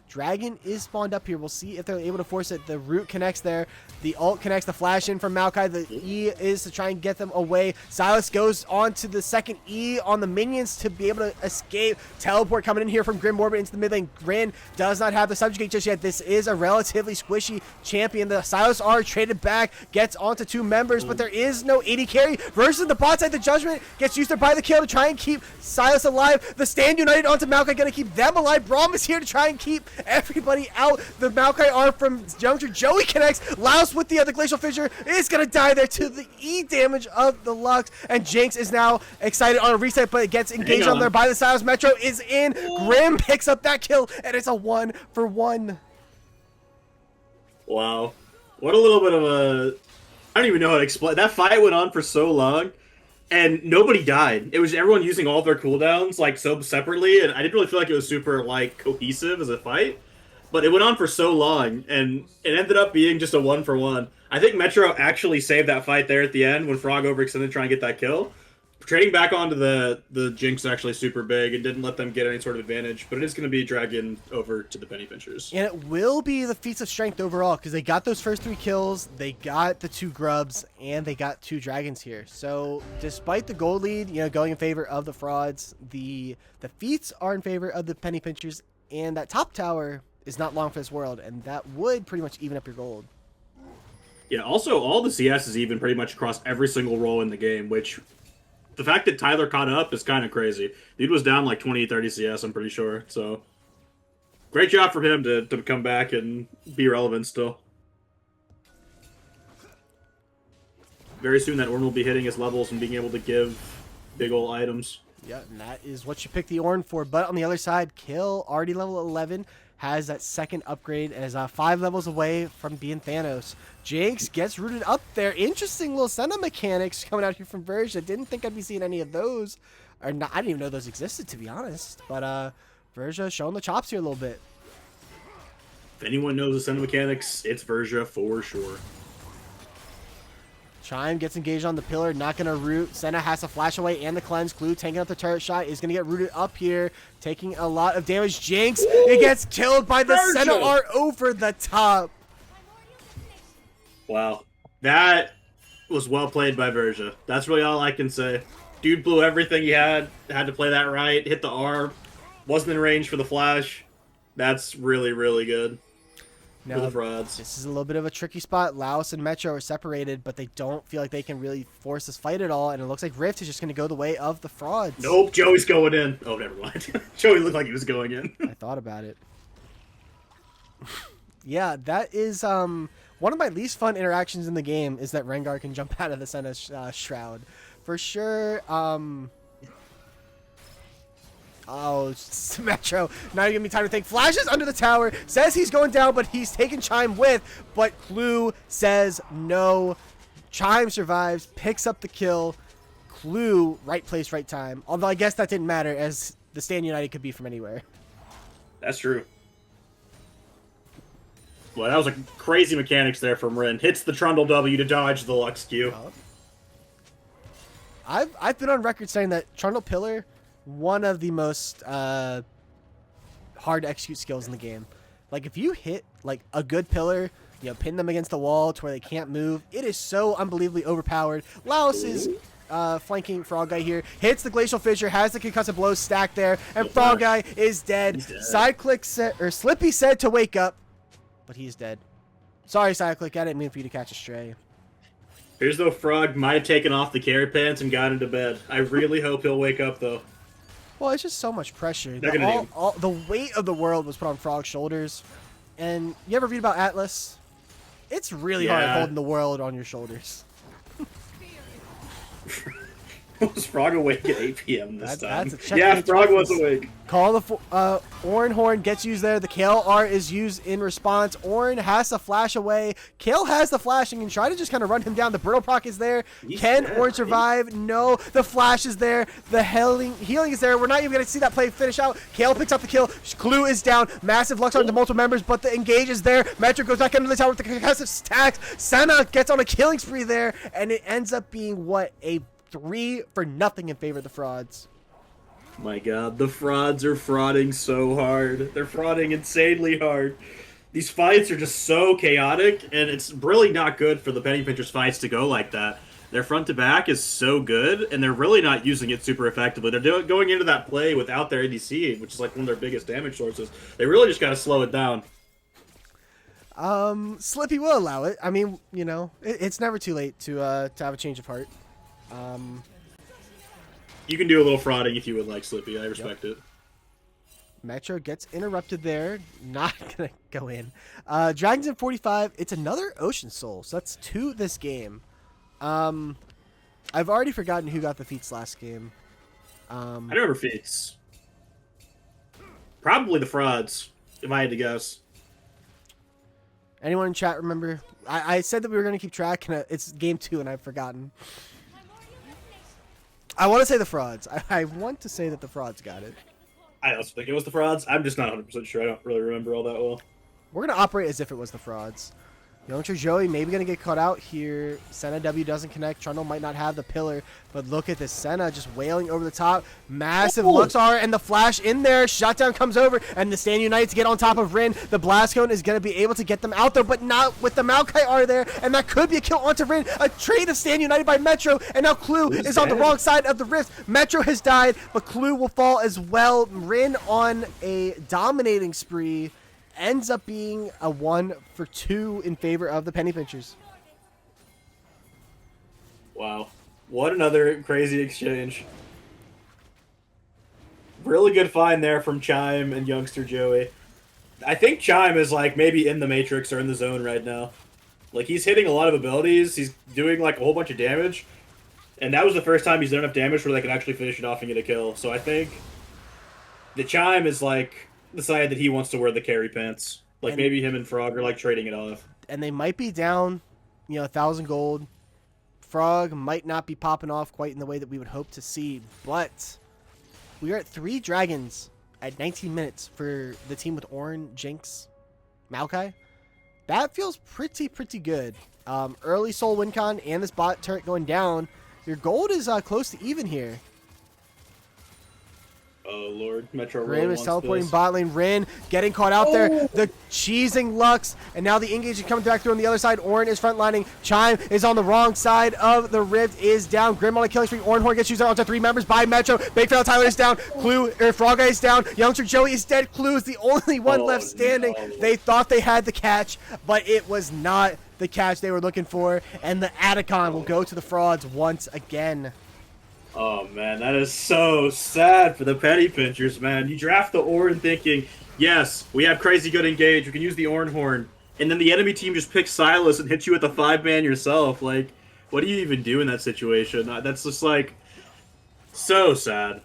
Dragon is spawned up here. We'll see if they're able to force it. The root connects there. The ult connects. The flash in from Maokai. The E is to try and get them away. Silas goes on to the second E on the minions to be able to escape. Teleport coming in here from Grim Orbit into the mid lane. Grin does not have the subjugate just yet. This is a relatively squishy champion. The Silas R traded back. Gets onto 2 members, but there is no AD carry. Versus the bot side. The Judgment gets used to buy the kill to try and keep Silas alive. The Stand United onto Maokai. Going to keep them alive. Braum is here to try and keep everybody out. The Maokai R from Youngster Joey connects. Laos with the other Glacial Fissure is going to die there to the E damage of the Lux. And Jinx is now excited on a reset, but it gets engaged on there by the Silas. Metro is in. Grim picks up that kill, and it's a 1-for-1. Wow. What a little bit of a... I don't even know how to explain. That fight went on for so long, and nobody died. It was everyone using all of their cooldowns, like, so separately, and I didn't really feel like it was super, like, cohesive as a fight. But it went on for so long, and it ended up being just a 1-for-1. I think Metro actually saved that fight there at the end when Frog overextended to try and get that kill. Trading back onto the Jinx is actually super big and didn't let them get any sort of advantage, but it is going to be Dragon over to the Penny Pinchers. And it will be the feats of strength overall because they got those first 3 kills, they got the 2 grubs, and they got 2 dragons here. So despite the gold lead, you know, going in favor of the frauds, the feats are in favor of the Penny Pinchers, and that top tower is not long for this world, and that would pretty much even up your gold. Yeah, also, all the CS is even pretty much across every single role in the game, which the fact that Tyler caught up is kind of crazy. Dude was down like 20, 30 CS, I'm pretty sure, so great job for him to come back and be relevant still. Very soon that Ornn will be hitting his levels and being able to give big ol' items. Yeah, and that is what you pick the Ornn for, but on the other side, Kill, already level 11, has that second upgrade and is 5 levels away from being Thanos. Jinx gets rooted up there. Interesting little Senna mechanics coming out here from Verge. I didn't think I'd be seeing any of those. Or not, I didn't even know those existed, to be honest. But Verja showing the chops here a little bit. If anyone knows the Senna mechanics, it's Verja for sure. Chime gets engaged on the pillar, not going to root. Senna has to flash away and the cleanse. Clue tanking up the turret shot is going to get rooted up here, taking a lot of damage. Jinx, it gets killed by the Senna R over the top. Wow. That was well played by Verja. That's really all I can say. Dude blew everything he had to play that right, hit the R, wasn't in range for the flash. That's really, really good. Now, this is a little bit of a tricky spot. Laos and Metro are separated, but they don't feel like they can really force this fight at all, and it looks like Rift is just going to go the way of the frauds. Nope, Joey's going in. Oh, never mind. Joey looked like he was going in. I thought about it. Yeah, that is one of my least fun interactions in the game is that Rengar can jump out of the Senna Shroud. For sure, oh, Metro, not even giving me time to think. Flashes under the tower, says he's going down, but he's taking Chime with. But Clue says no. Chime survives, picks up the kill. Clue, right place, right time. Although I guess that didn't matter, as the Stand United could be from anywhere. That's true. Well, that was like crazy mechanics there from Rin. Hits the Trundle W to dodge the Lux Q. I've been on record saying that Trundle Pillar, one of the most hard to execute skills in the game. Like if you hit like a good pillar, you know, pin them against the wall to where they can't move, it is so unbelievably overpowered. Laos is flanking Frog Guy here, hits the Glacial Fissure, has the concussive blows stacked there, and Frog Guy is dead. Side click said, or Slippy said to wake up, but he's dead. Sorry, Side click, I didn't mean for you to catch a stray. Here's though Frog might have taken off the carry pants and got into bed. I really hope he'll wake up though. Well, it's just so much pressure. The weight of the world was put on Frog's shoulders. And you ever read about Atlas? It's really hard holding the world on your shoulders. Was Frog awake at 8 p.m. this time? That's a yeah, Frog was awake. Call the Orin Horn gets used there. The Kale R is used in response. Orin has to flash away. Kale has the flash and can try to just kind of run him down. The Brittle Proc is there. Can Orin survive? No. The flash is there. The healing is there. We're not even going to see that play finish out. Kale picks up the kill. Clue is down. Massive Lux onto multiple members, but the engage is there. Metro goes back into the tower with the concussive stacks. Senna gets on a killing spree there, and it ends up being what? A 3-0 in favor of the Frauds. My god, the Frauds are frauding so hard. They're frauding insanely hard. These fights are just so chaotic, and it's really not good for the Penny Pinchers fights to go like that. Their front to back is so good, and they're really not using it super effectively. They're going into that play without their ADC, which is like one of their biggest damage sources. They really just gotta slow it down. Slippy will allow it. I mean, you know, it's never too late to have a change of heart. You can do a little frauding if you would like, Slippy. I respect it. Metro gets interrupted there. Not gonna go in. Dragons in 45. It's another Ocean Soul. So that's 2 this game. I've already forgotten who got the feats last game. I remember feats. Probably the Frauds, if I had to guess. Anyone in chat remember? I said that we were gonna keep track, and it's game 2, and I've forgotten. I want to say the Frauds. I want to say that the Frauds got it. I also think it was the Frauds. I'm just not 100% sure. I don't really remember all that well. We're going to operate as if it was the Frauds. Youngster Joey maybe going to get caught out here. Senna W doesn't connect. Trundle might not have the pillar, but look at this. Senna just wailing over the top. Massive Luxar and the flash in there. Shutdown comes over, and the Stand United to get on top of Rin. The Blast Cone is going to be able to get them out there, but not with the Maokai R there, and that could be a kill onto Rin. A trade of Stand United by Metro, and now Clue is on the wrong side of the rift. Metro has died, but Clue will fall as well. Rin on a dominating spree. Ends up being a 1-for-2 in favor of the Penny Pinchers. Wow. What another crazy exchange. Really good find there from Chime and Youngster Joey. I think Chime is like maybe in the Matrix or in the zone right now. Like he's hitting a lot of abilities. He's doing like a whole bunch of damage. And that was the first time he's done enough damage where they can actually finish it off and get a kill. So I think the Chime is like decided that he wants to wear the carry pants. Like and maybe him and Frog are like trading it off. And they might be down, 1,000 gold. Frog might not be popping off quite in the way that we would hope to see, but we are at 3 dragons at 19 minutes for the team with Orin, Jinx, Maokai. That feels pretty good. Early Soul Wincon and this bot turret going down. Your gold is close to even here. Oh, Lord. Metro Rin is teleporting bot lane. Rin getting caught out there. The cheesing Lux. And now the engage is coming back through on the other side. Orin is frontlining. Chime is on the wrong side of the rift. Is down. Grim on a killing spree. Orin Horn gets used onto 3 members by Metro. Big Fail Tyler is down. Frog Guy is down. Youngster Joey is dead. Clue is the only one left standing. No. They thought they had the catch, but it was not the catch they were looking for. And the Atacon will go to the Frauds once again. Oh, man, that is so sad for the Penny Pinchers, man. You draft the Orin thinking, yes, we have crazy good engage. We can use the Orin Horn. And then the enemy team just picks Silas and hits you with a 5-man yourself. Like, what do you even do in that situation? That's just, like, so sad.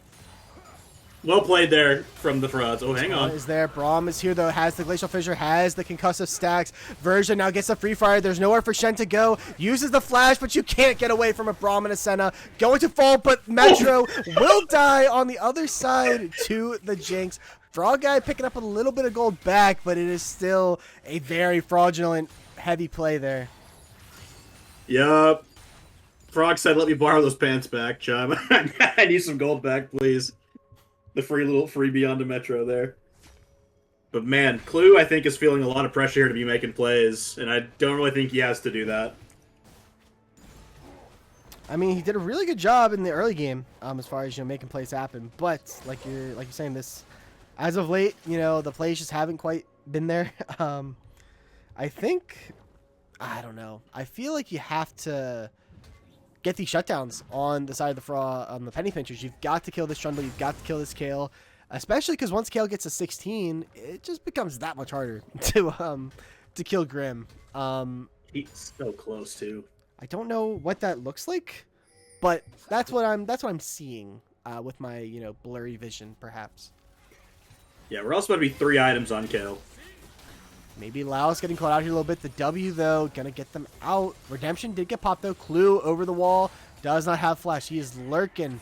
Well played there from the Frauds. Oh, hang on. Is there. Braum is here, though. Has the Glacial Fissure. Has the concussive stacks. Version now gets the free fire. There's nowhere for Shen to go. Uses the flash, but you can't get away from a Braum and a Senna. Going to fall, but Metro will die on the other side to the Jinx. Frog Guy picking up a little bit of gold back, but it is still a very fraudulent, heavy play there. Yup. Frog said, let me borrow those pants back, Chum. I need some gold back, please. The little freebie onto Metro there. But man, Clue, I think, is feeling a lot of pressure here to be making plays, and I don't really think he has to do that. I mean, he did a really good job in the early game, as far as making plays happen. But like you're saying, this as of late, the plays just haven't quite been there. I think, I don't know. I feel like you have to get these shutdowns on the side of the Penny Pinchers. You've got to kill this Trundle. You've got to kill this Kale. Especially because once Kale gets to 16, it just becomes that much harder to kill Grim. He's so close too. I don't know what that looks like, but that's what I'm seeing with my blurry vision, perhaps. Yeah, we're also about to be 3 items on Kale. Maybe Laos getting caught out here a little bit. The W, though, gonna get them out. Redemption did get popped, though. Clue over the wall. Does not have flash. He is lurking.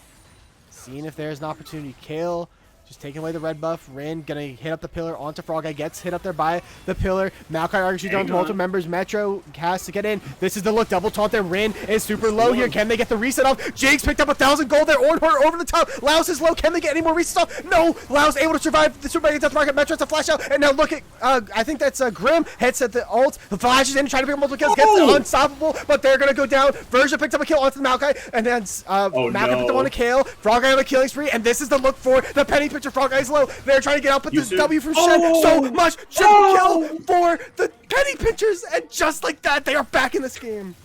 Seeing if there's an opportunity. Kale just taking away the red buff. Rin gonna hit up the pillar onto Frog Guy. Gets hit up there by the pillar. Maokai argues down to multiple members. Metro has to get in. This is the look. Double taunt there. Rin is super low here. Can they get the reset off? Jake's picked up 1,000 gold there. Ornhorn over the top. Laos is low. Can they get any more resets off? No. Laos able to survive the super death market. Metro has to flash out. And now look at, I think that's Grim. Hits at the ult. The flashes in, trying to pick up multiple kills. Gets unstoppable, but they're gonna go down. Versia picked up a kill onto the Maokai. And then Maokai picked up on a kill. Frog Guy on a killing spree. And this is the look for the penny pitcher. Frog Guy's low. They're trying to get out, but this W from Shen. So much triple kill for the penny pinchers, and just like that, they are back in this game.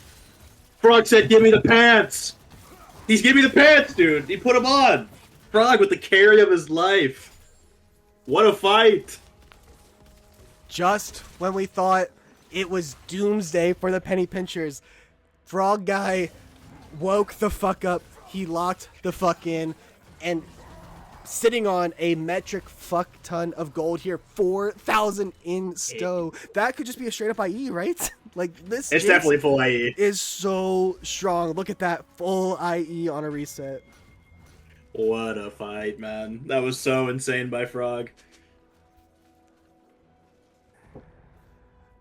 Frog said, "Give me the pants." He's giving me the pants, dude. He put them on. Frog with the carry of his life. What a fight! Just when we thought it was doomsday for the penny pinchers, Frog Guy woke the fuck up. He locked the fuck in, and sitting on a metric fuck ton of gold here, 4,000 in stow. That could just be a straight up IE, right? Like this. It's definitely full IE. Is so strong. Look at that full IE on a reset. What a fight, man! That was so insane by Frog.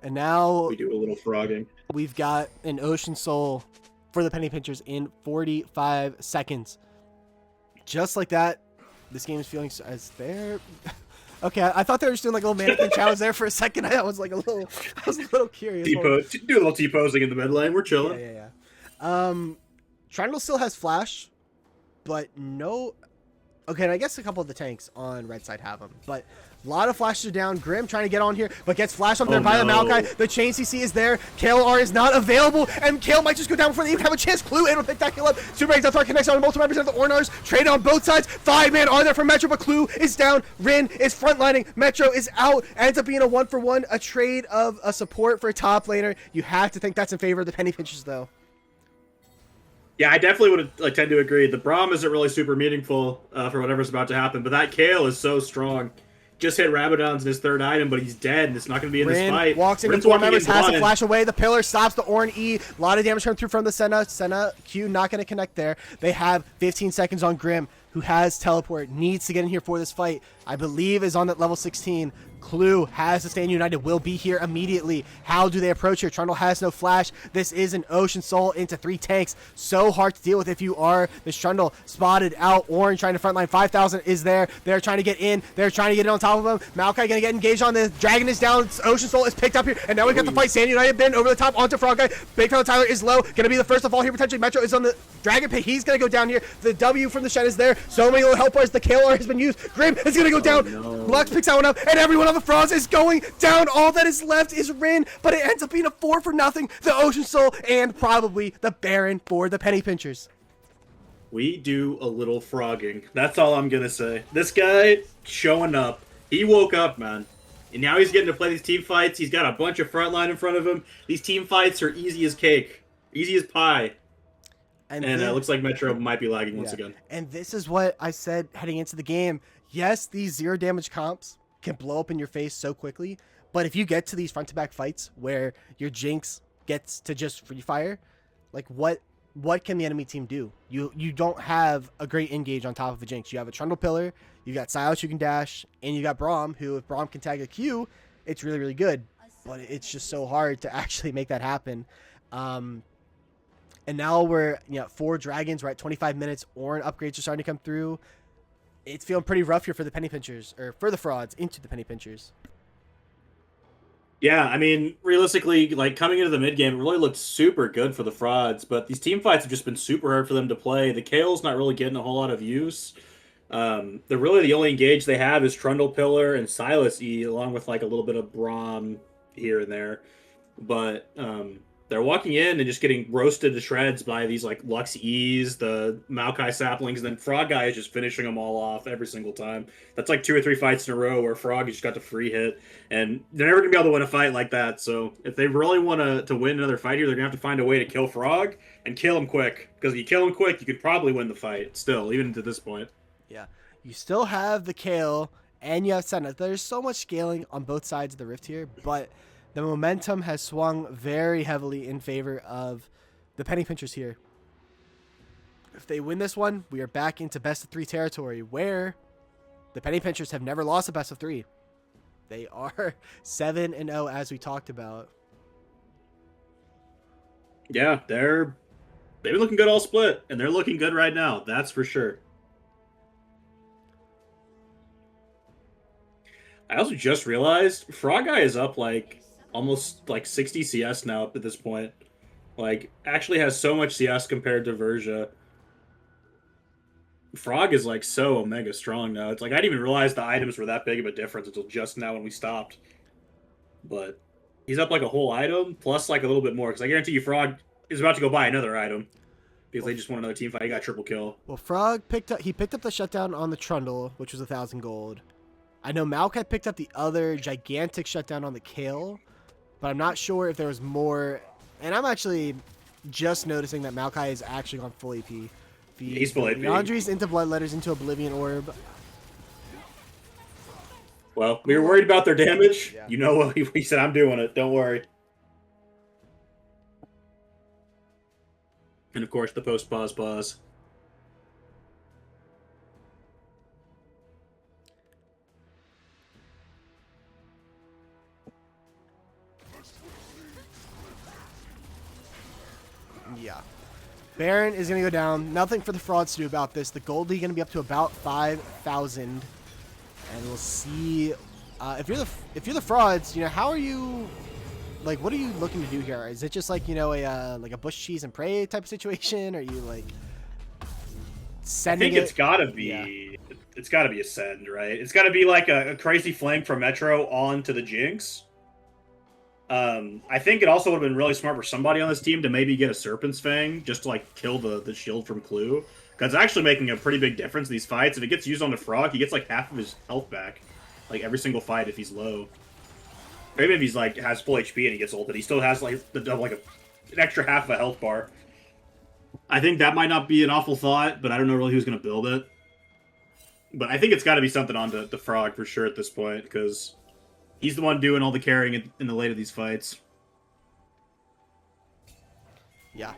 And now we do a little frogging. We've got an Ocean Soul for the penny pinchers in 45 seconds. Just like that. This game is feeling as fair. Okay, I thought they were just doing like a little mannequin challenge there for a second. I was like a little curious. Do a little T-posing in the mid lane. We're chilling. Yeah. Trundle still has flash, but no. Okay, and I guess a couple of the tanks on red side have them, but a lot of flashes are down. Grim trying to get on here, but gets flashed on there by the Maokai. The chain CC is there. Kale R is not available, and Kale might just go down before they even have a chance. Clue able to pick that kill up. Super Death Mark connects on multiple members of the Ornars. Trade on both sides. 5-man are there for Metro, but Clue is down. Rin is frontlining. Metro is out. Ends up being a 1-for-1, a trade of a support for a top laner. You have to think that's in favor of the penny pinches, though. Yeah, I definitely would tend to agree. The Braum isn't really super meaningful for whatever's about to happen, but that Kale is so strong. Just hit Rabadon's in his 3rd item, but he's dead, and it's not going to be in this fight. Walks into 4 members, has to flash away. The pillar stops the Ornn E. A lot of damage coming through from the Senna. Senna Q not going to connect there. They have 15 seconds on Grim, who has teleport, needs to get in here for this fight. I believe is on that level 16. Clue has to stay united, will be here immediately. How do they approach here? Trundle has no flash. This is an Ocean Soul into 3 tanks. So hard to deal with if you are this Trundle. Spotted out. Orange trying to frontline. 5,000 is there. They're trying to get in. They're trying to get in on top of him. Maokai gonna get engaged on this. Dragon is down. Ocean Soul is picked up here. And now we got the fight. Sand United bin over the top onto Frog Guy. Big Fellow Tyler is low. Gonna be the first to fall here potentially. Metro is on the Dragon Pit. He's gonna go down here. The W from the Shen is there. So many little help bars. The KLR has been used. Grim is gonna go down. No. Lux picks that one up. And everyone on the frogs is going down. All that is left is Rin, but it ends up being a 4-for-0. The Ocean Soul and probably the Baron for the penny pinchers. We do a little frogging. That's all I'm gonna say. This guy showing up. He woke up, man. And now he's getting to play these team fights. He's got a bunch of frontline in front of him. These team fights are easy as cake. Easy as pie. And it looks like Metro might be lagging once again. And this is what I said heading into the game. Yes, these 0 damage comps can blow up in your face so quickly, but if you get to these front-to-back fights where your Jinx gets to just free fire, like what can the enemy team do? You don't have a great engage on top of a Jinx. You have a Trundle Pillar, you got Silas who can dash, and you got Braum, who if Braum can tag a Q, it's really, really good. But it's just so hard to actually make that happen. And now we're 4 dragons. We're at 25 minutes. Ornn upgrades are starting to come through. It's feeling pretty rough here for the penny pinchers, or for the frauds into the penny pinchers. Yeah, I mean, realistically, like coming into the mid game, it really looked super good for the frauds, but these team fights have just been super hard for them to play. The Kale's not really getting a whole lot of use. The only engage they have is Trundle Pillar and Silas E, along with like a little bit of Braum here and there. But They're walking in and just getting roasted to shreds by these like Lux E's, the Maokai saplings, and then Frog Guy is just finishing them all off every single time. That's like 2 or 3 fights in a row where Frog just got the free hit, and they're never gonna be able to win a fight like that. So if they really want to win another fight here, they're gonna have to find a way to kill Frog and kill him quick. Because if you kill him quick, you could probably win the fight still, even to this point. Yeah. You still have the Kale and you have Senna. There's so much scaling on both sides of the rift here, but the momentum has swung very heavily in favor of the Penny Pinchers here. If they win this one, we are back into best of 3 territory where the Penny Pinchers have never lost a best of 3. They are 7-0 as we talked about. Yeah, they've been looking good all split, and they're looking good right now. That's for sure. I also just realized Frog Guy is up like almost like 60 CS now at this point. Like, actually has so much CS compared to Verja. Frog is like so omega strong now. It's like I didn't even realize the items were that big of a difference until just now when we stopped. But he's up like a whole item plus like a little bit more because I guarantee you Frog is about to go buy another item because they just won another team fight. He got triple kill. Well, Frog picked up the shutdown on the Trundle, which was 1,000 gold. I know Maokai picked up the other gigantic shutdown on the Kale, but I'm not sure if there was more. And I'm actually just noticing that Maokai is actually on full AP. He's full AP. Yandri's into Bloodletters into Oblivion Orb. Well, we were worried about their damage. Yeah. You know what? We said, I'm doing it. Don't worry. And of course, the post-pause. Yeah. Baron is going to go down. Nothing for the frauds to do about this. The gold league going to be up to about 5,000. And we'll see if you're the frauds, you know, how are you, like, what are you looking to do here? Is it just like, you know, a bush cheese and prey type of situation? Are you like sending I think it's got to be it's got to be a send, right? It's got to be like a crazy flank from Metro on to the Jinx. I think it also would have been really smart for somebody on this team to maybe get a Serpent's Fang just to like kill the shield from Clue. Because it's actually making a pretty big difference in these fights. If it gets used on the Frog, he gets like half of his health back. Like every single fight if he's low. Or even if he's like has full HP and he gets ulted, he still has like an extra half of a health bar. I think that might not be an awful thought, but I don't know really who's going to build it. But I think it's got to be something on the Frog for sure at this point, because he's the one doing all the carrying in the late of these fights. Yeah.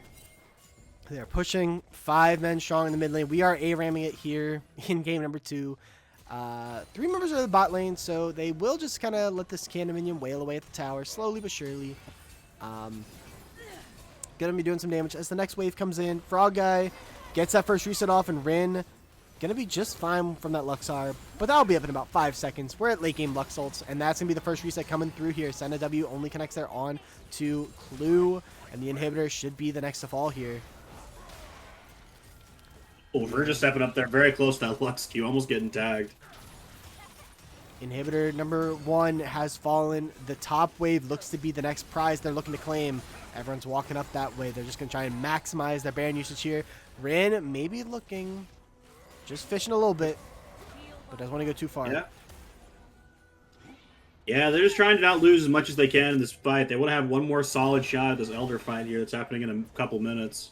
They're pushing 5 men strong in the mid lane. We are A-ramming it here in game number 2. 3 members are in the bot lane, so they will just kind of let this cannon minion wail away at the tower, slowly but surely. Gonna be doing some damage as the next wave comes in. Frog Guy gets that first reset off, and Rin gonna be just fine from that Luxar, but that'll be up in about 5 seconds. We're at late game Lux ults, and that's gonna be the first reset coming through here. Senna W only connects there on to Clue, and the inhibitor should be the next to fall here. Oh, we're just stepping up there very close to that Lux Q, almost getting tagged. Inhibitor number 1 has fallen. The top wave looks to be the next prize they're looking to claim. Everyone's walking up that way. They're just going to try and maximize their Baron usage here. Rin maybe looking, just fishing a little bit, but doesn't want to go too far. Yeah, they're just trying to not lose as much as they can in this fight. They want to have one more solid shot at this Elder fight here that's happening in a couple minutes.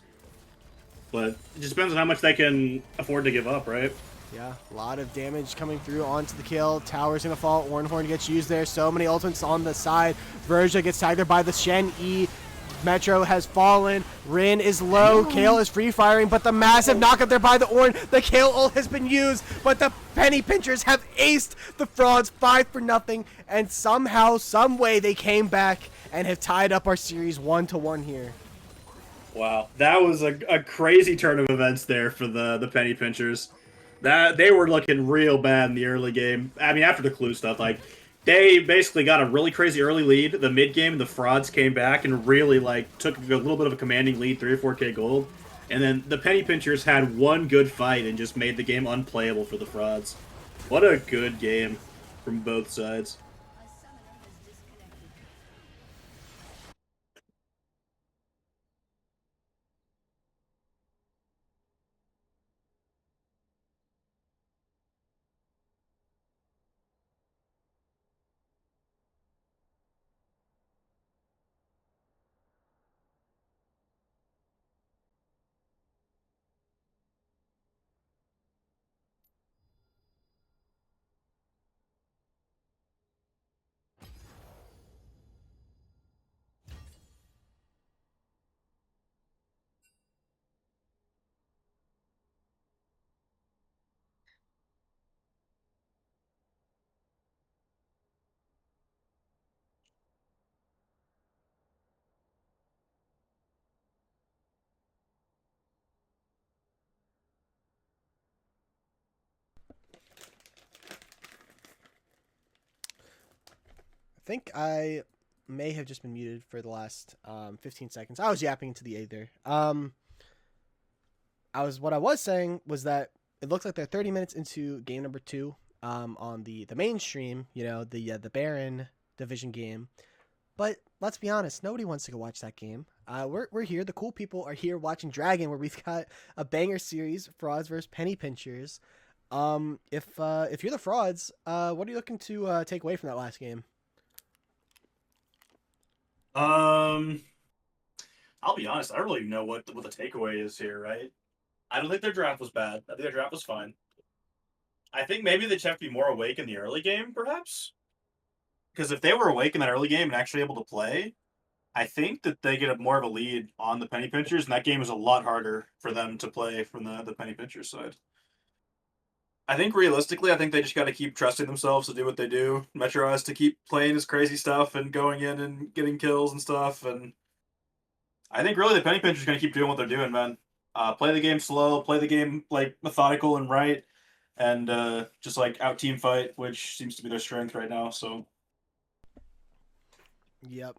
But it just depends on how much they can afford to give up, right? Yeah, a lot of damage coming through onto the kill. Tower's going to fall. Ornhorn gets used there. So many ultimates on the side. Verja gets tagged there by the Shen E. Metro has fallen. Rin is low. Kale is free firing, but the massive knockup there by the Ornn. The Kale ult has been used, but the Penny Pinchers have aced the frauds 5-0, and somehow, some way, they came back and have tied up our series 1-1 here. Wow, that was a crazy turn of events there for the Penny Pinchers. That they were looking real bad in the early game. I mean, after the Clue stuff, like they basically got a really crazy early lead. The mid game, the frauds came back and really like took a little bit of a commanding lead, 3 or 4K gold. And then the Penny Pinchers had one good fight and just made the game unplayable for the frauds. What a good game from both sides. think I may have just been muted for the last 15 seconds. I was yapping into the aether. What I was saying was that it looks like they're 30 minutes into game number 2 on the mainstream, the Baron division game. But let's be honest, nobody wants to go watch that game. We're here. The cool people are here watching Dragon, where we've got a banger series, frauds versus penny pinchers. If you're the frauds, what are you looking to take away from that last game? Um, I'll be honest. I don't really know what the takeaway is here, right? I don't think their draft was bad. I think their draft was fine. I think maybe they just have to be more awake in the early game, perhaps. Because if they were awake in that early game and actually able to play, I think that they get more of a lead on the penny pinchers, and that game is a lot harder for them to play from the penny pinchers side. I think realistically, I think they just got to keep trusting themselves to do what they do. Metro has to keep playing his crazy stuff and going in and getting kills and stuff. And I think really the penny pinchers going to keep doing what they're doing, man. Play the game slow, play the game like methodical and right, and just like out team fight, which seems to be their strength right now. So Yep.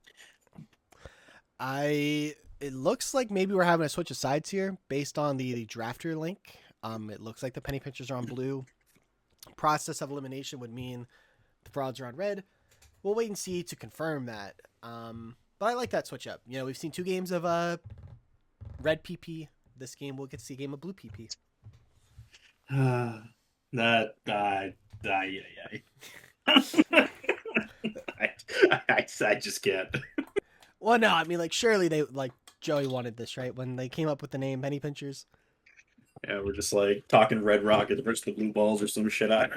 It looks like maybe we're having a switch of sides here based on the drafter link. It looks like the penny pinchers are on blue. Process of elimination would mean the frauds are on red. We'll wait and see to confirm that. But I like that switch up. We've seen 2 games of red PP. This game we'll get to see a game of blue PP. that I just can't. Well, no, I mean, like, surely Joey wanted this, right? When they came up with the name Penny Pinchers. Yeah, we're just like talking Red Rocket versus the Blue Balls or some shit. I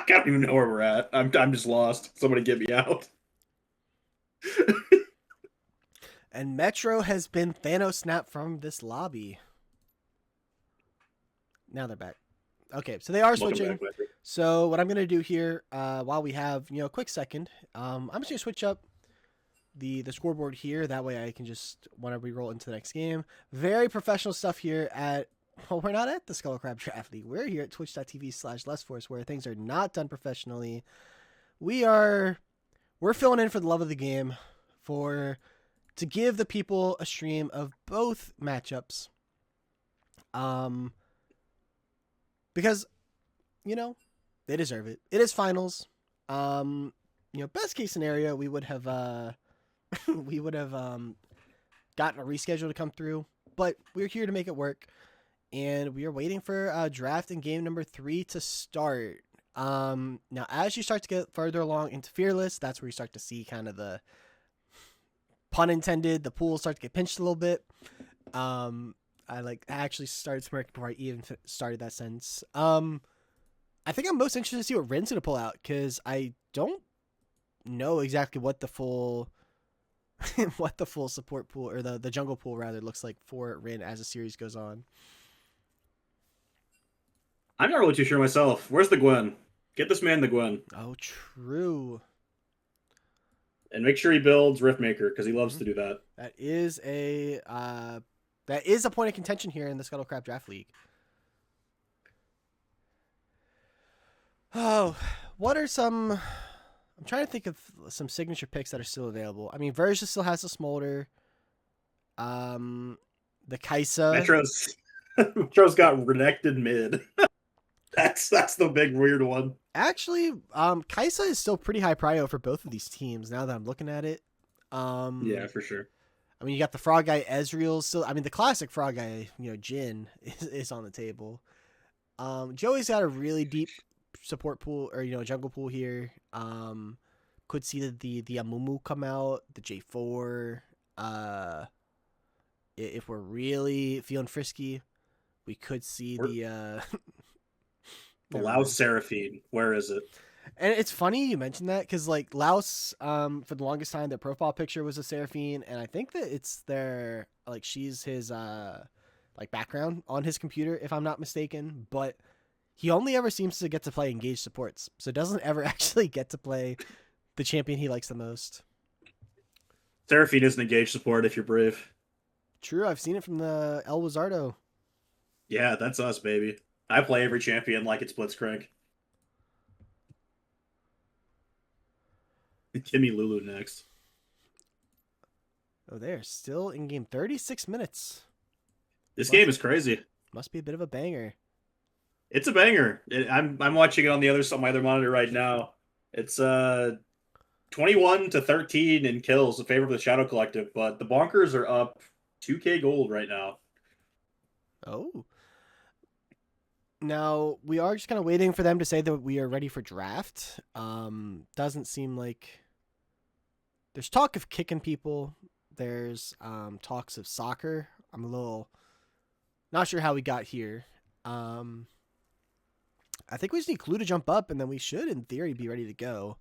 don't even know where we're at. I'm just lost. Somebody get me out. And Metro has been Thanos snapped from this lobby. Now they're back. Okay, so they are switching. So what I'm going to do here, while we have a quick second, I'm just going to switch up the scoreboard here. That way I can just, whenever we roll into the next game, very professional stuff here at, well, we're not at the Scuttle Crab Draft League. We're here at twitch.tv/LessForce, where things are not done professionally. We're filling in for the love of the game, to give the people a stream of both matchups. Because, they deserve it. It is finals. Best case scenario, we would have gotten a reschedule to come through, but we're here to make it work, and we are waiting for draft in game number 3 to start. Now, as you start to get further along into Fearless, that's where you start to see kind of the, pun intended, the pools start to get pinched a little bit. I actually started smirking before I even started that sentence. I think I'm most interested to see what Rin's gonna pull out, because I don't know exactly what the full support pool, or the jungle pool rather, looks like for Rin as the series goes on. I'm not really too sure myself. Where's the Gwen? Get this man the Gwen. Oh, true. And make sure he builds Riftmaker, because he loves to do that. That is a point of contention here in the Scuttle Crab Draft League. Oh, what are some... I'm trying to think of some signature picks that are still available. I mean, Verja still has the Smolder. The Kaisa. Metro's got Renekton mid. That's the big weird one. Actually, Kaisa is still pretty high prio for both of these teams now that I'm looking at it. Yeah, for sure. I mean, you got the Frog Guy Ezreal still. I mean, the classic Frog Guy, Jhin is on the table. Joey's got a really deep support pool, or jungle pool here. Could see the Amumu come out, the J4. If we're really feeling frisky, we could see the Laos Seraphine. Where is it? And it's funny you mentioned that, because like Laos, for the longest time, their profile picture was a Seraphine, and I think that it's their, like, she's his background on his computer, if I'm not mistaken. But he only ever seems to get to play engaged supports, so doesn't ever actually get to play the champion he likes the most. Seraphine is an engaged support if you're brave. True, I've seen it from the El Wizardo. Yeah, that's us, baby. I play every champion like it's Blitzcrank. Timmy Lulu next. Oh, they're still in game. 36 minutes. This game is crazy. Must be a bit of a banger. It's a banger. I'm watching it on the other on my other monitor right now. It's 21-13 in kills in favor of the Shadow Collective, but the Bonkers are up 2K gold right now. Oh. Now, we are just kind of waiting for them to say that we are ready for draft. Doesn't seem like... There's talk of kicking people. There's talks of soccer. I'm a little... Not sure how we got here. I think we just need Clue to jump up, and then we should, in theory, be ready to go.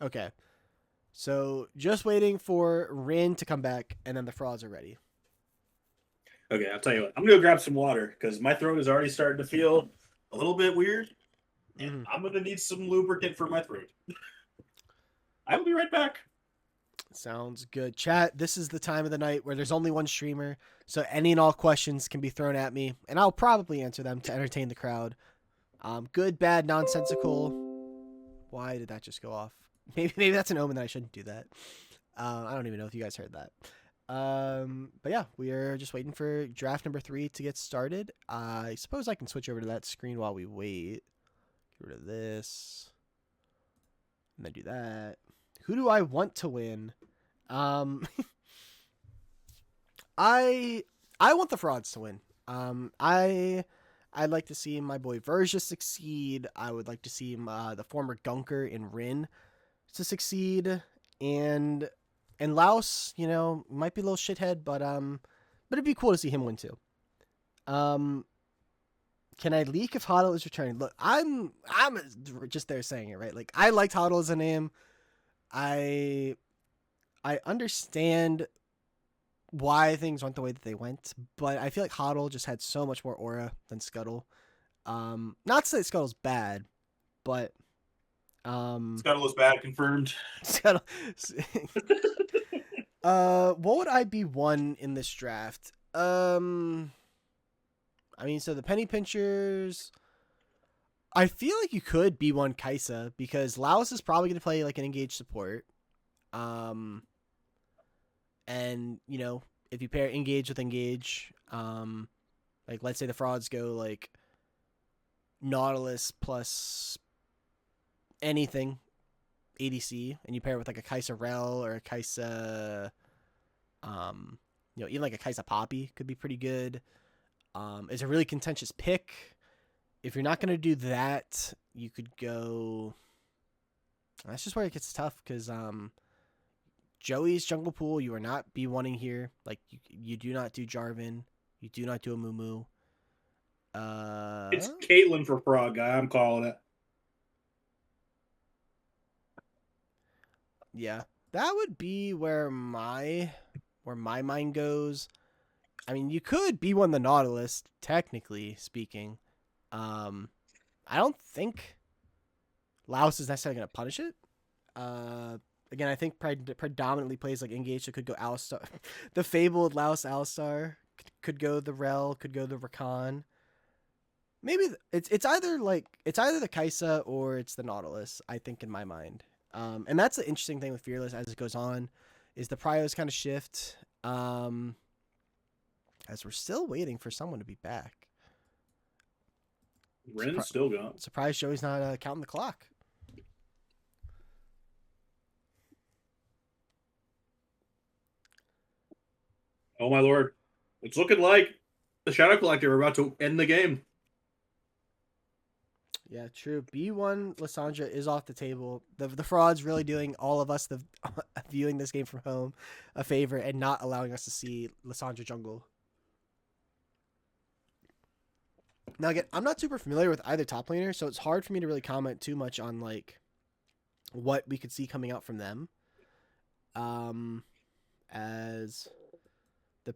Okay. So, just waiting for Rin to come back, and then the frauds are ready. Okay, I'll tell you what. I'm gonna go grab some water because my throat is already starting to feel a little bit weird, and I'm gonna need some lubricant for my throat. I will be right back. Sounds good. Chat, this is the time of the night where there's only one streamer, so any and all questions can be thrown at me, and I'll probably answer them to entertain the crowd. Good, bad, nonsensical. Why did that just go off? Maybe that's an omen that I shouldn't do that. I don't even know if you guys heard that. But yeah, we are just waiting for draft number 3 to get started. I suppose I can switch over to that screen while we wait. Get rid of this. And then do that. Who do I want to win? I want the frauds to win. I'd like to see my boy Verja succeed. I would like to see the former Gunker in Rin to succeed. And Laos, you know, might be a little shithead, but it'd be cool to see him win too. Can I leak if Huddle is returning? Look, I'm just there saying it, right? Like, I liked Huddle as a name. I understand why things went the way that they went, but I feel like Huddle just had so much more aura than Scuttle. Not to say Scuttle's bad, but Scuttle is bad, confirmed. Scuttle. What would I be one in this draft? I mean, so the Penny Pinchers, I feel like you could be one Kaisa because Laos is probably going to play like an engaged support. And you know, if you pair engage with engage, like let's say the frauds go like Nautilus plus anything ADC, and you pair it with like a Kaisa Rel or a Kaisa, you know, even like a Kaisa Poppy could be pretty good. It's a really contentious pick. If you're not gonna do that, you could go. That's just where it gets tough because Joey's jungle pool. You are not B1ing here. Like you do not do Jarvan. You do not do a Moo. It's Caitlyn for Frog Guy. I'm calling it. Yeah, that would be where my mind goes. I mean, you could be one the Nautilus, technically speaking. I don't think Laos is necessarily going to punish it. Again, I think predominantly plays like engage, so could go Alistar. The fabled Laos Alistar could go the Rel, could go the Rakan. Maybe it's either the Kaisa or it's the Nautilus, I think, in my mind. And that's the interesting thing with Fearless as it goes on, is the prios kind of shift. As we're still waiting for someone to be back. Ren's still gone. Surprised Joey's not counting the clock. Oh my lord. It's looking like the Shadow Collective are about to end the game. Yeah, true. B1 Lissandra is off the table. The fraud's really doing all of us viewing this game from home a favor and not allowing us to see Lissandra jungle. Now again, I'm not super familiar with either top laner, so it's hard for me to really comment too much on like what we could see coming out from them. As the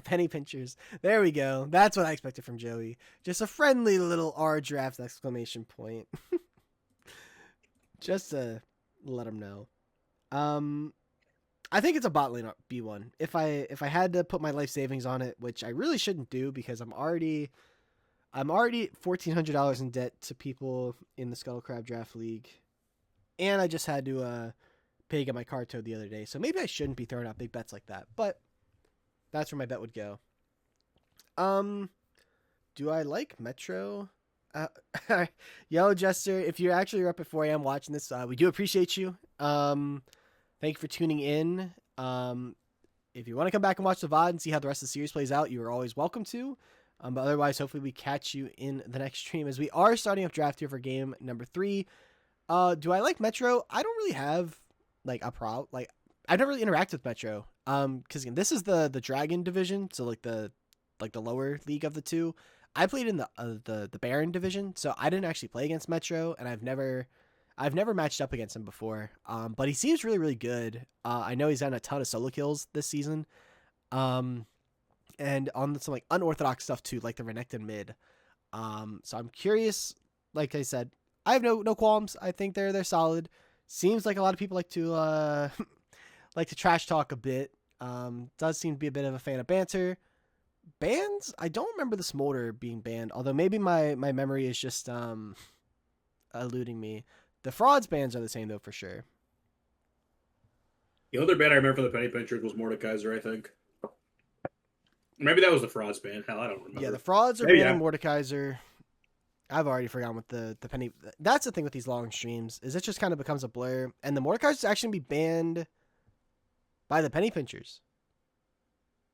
Penny Pinchers. There we go. That's what I expected from Joey. Just a friendly little R draft exclamation point. Just to let him know. I think it's a bot lane B1. If I had to put my life savings on it, which I really shouldn't do because I'm already I'm already $1,400 in debt to people in the Scuttle Crab Draft League, and I just had to pay to get my card towed the other day. So maybe I shouldn't be throwing out big bets like that, but that's where my bet would go. Do I like Metro? Yellow Jester, if you're actually up at 4 a.m. watching this, we do appreciate you. Thank you for tuning in. If you want to come back and watch the VOD and see how the rest of the series plays out, you are always welcome to. But otherwise, hopefully we catch you in the next stream as we are starting up draft here for game number 3. Do I like Metro? I don't really have like a problem. Like I don't really interact with Metro. Because again, this is the Dragon division, so like the lower league of the two. I played in the Baron division, so I didn't actually play against Metro, and I've never matched up against him before. But he seems really, really good. I know he's done a ton of solo kills this season. And on some like unorthodox stuff too, like the Renekton mid. So I'm curious. Like I said, I have no qualms. I think they're solid. Seems like a lot of people like to like to trash talk a bit. Does seem to be a bit of a fan of banter. Bans? I don't remember the Smolder being banned, although maybe my memory is just eluding me. The Frauds bans are the same though for sure. The other ban I remember from the Penny Pinchers was Mordekaiser, I think. Maybe that was the Frauds ban. Hell, I don't remember. Yeah, the Frauds are banning Mordekaiser. I've already forgotten what the Penny... That's the thing with these long streams, is it just kind of becomes a blur. And the Mordekaiser is actually going to be banned by the Penny Pinchers.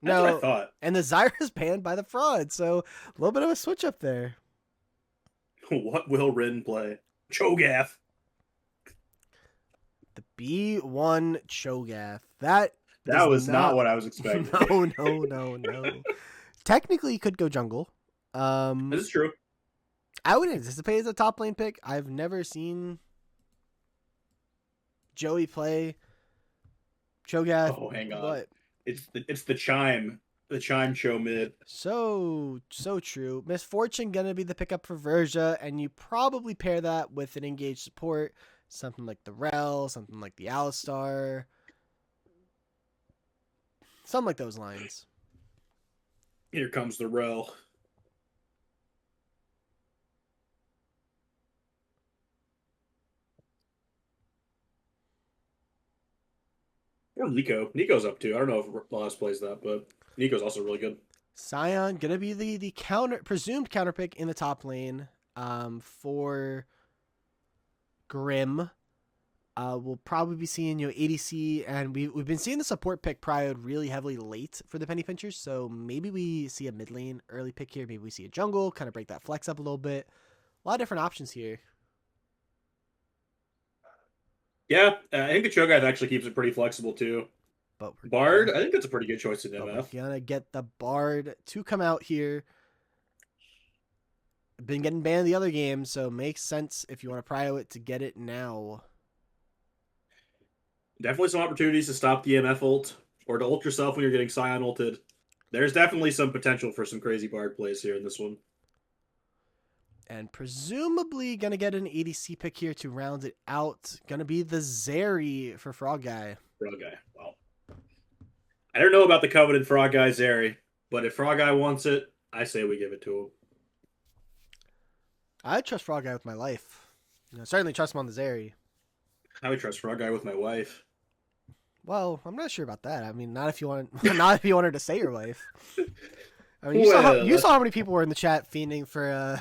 That's what I thought. And the Zyra is banned by the Fraud, so a little bit of a switch up there. What will Rin play? Cho'Gath. The B1 Cho'Gath. That was not what I was expecting. No. Technically, he could go jungle. This is true. I would anticipate as a top lane pick. I've never seen Joey play Cho'Gath. Oh, hang on. But it's the Chime Cho mid. So true. Misfortune gonna be the pickup for Verja, and you probably pair that with an engaged support, something like the Rel, something like the Alistar, something like those lines. Here comes the Rel. Or Nico. Nico's up too. I don't know if Lost plays that, but Nico's also really good. Sion gonna be the presumed counter pick in the top lane for Grim. We'll probably be seeing ADC, and we've been seeing the support pick prioed really heavily late for the Penny Pinchers, so maybe we see a mid lane early pick here. Maybe we see a jungle, kind of break that flex up a little bit. A lot of different options here. Yeah, I think the Cho'Gath actually keeps it pretty flexible too. But Bard, I think that's a pretty good choice in MF. We're gonna get the Bard to come out here. Been getting banned the other game, so makes sense if you want to prio it to get it now. Definitely some opportunities to stop the MF ult, or to ult yourself when you're getting Sion ulted. There's definitely some potential for some crazy Bard plays here in this one. And presumably going to get an ADC pick here to round it out. Going to be the Zeri for Frog Guy. Frog Guy, wow. I don't know about the coveted Frog Guy Zeri, but if Frog Guy wants it, I say we give it to him. I trust Frog Guy with my life. Certainly trust him on the Zeri. I would trust Frog Guy with my wife. Well, I'm not sure about that. I mean, not if you want her to say your wife. I mean, you saw how many people were in the chat fiending for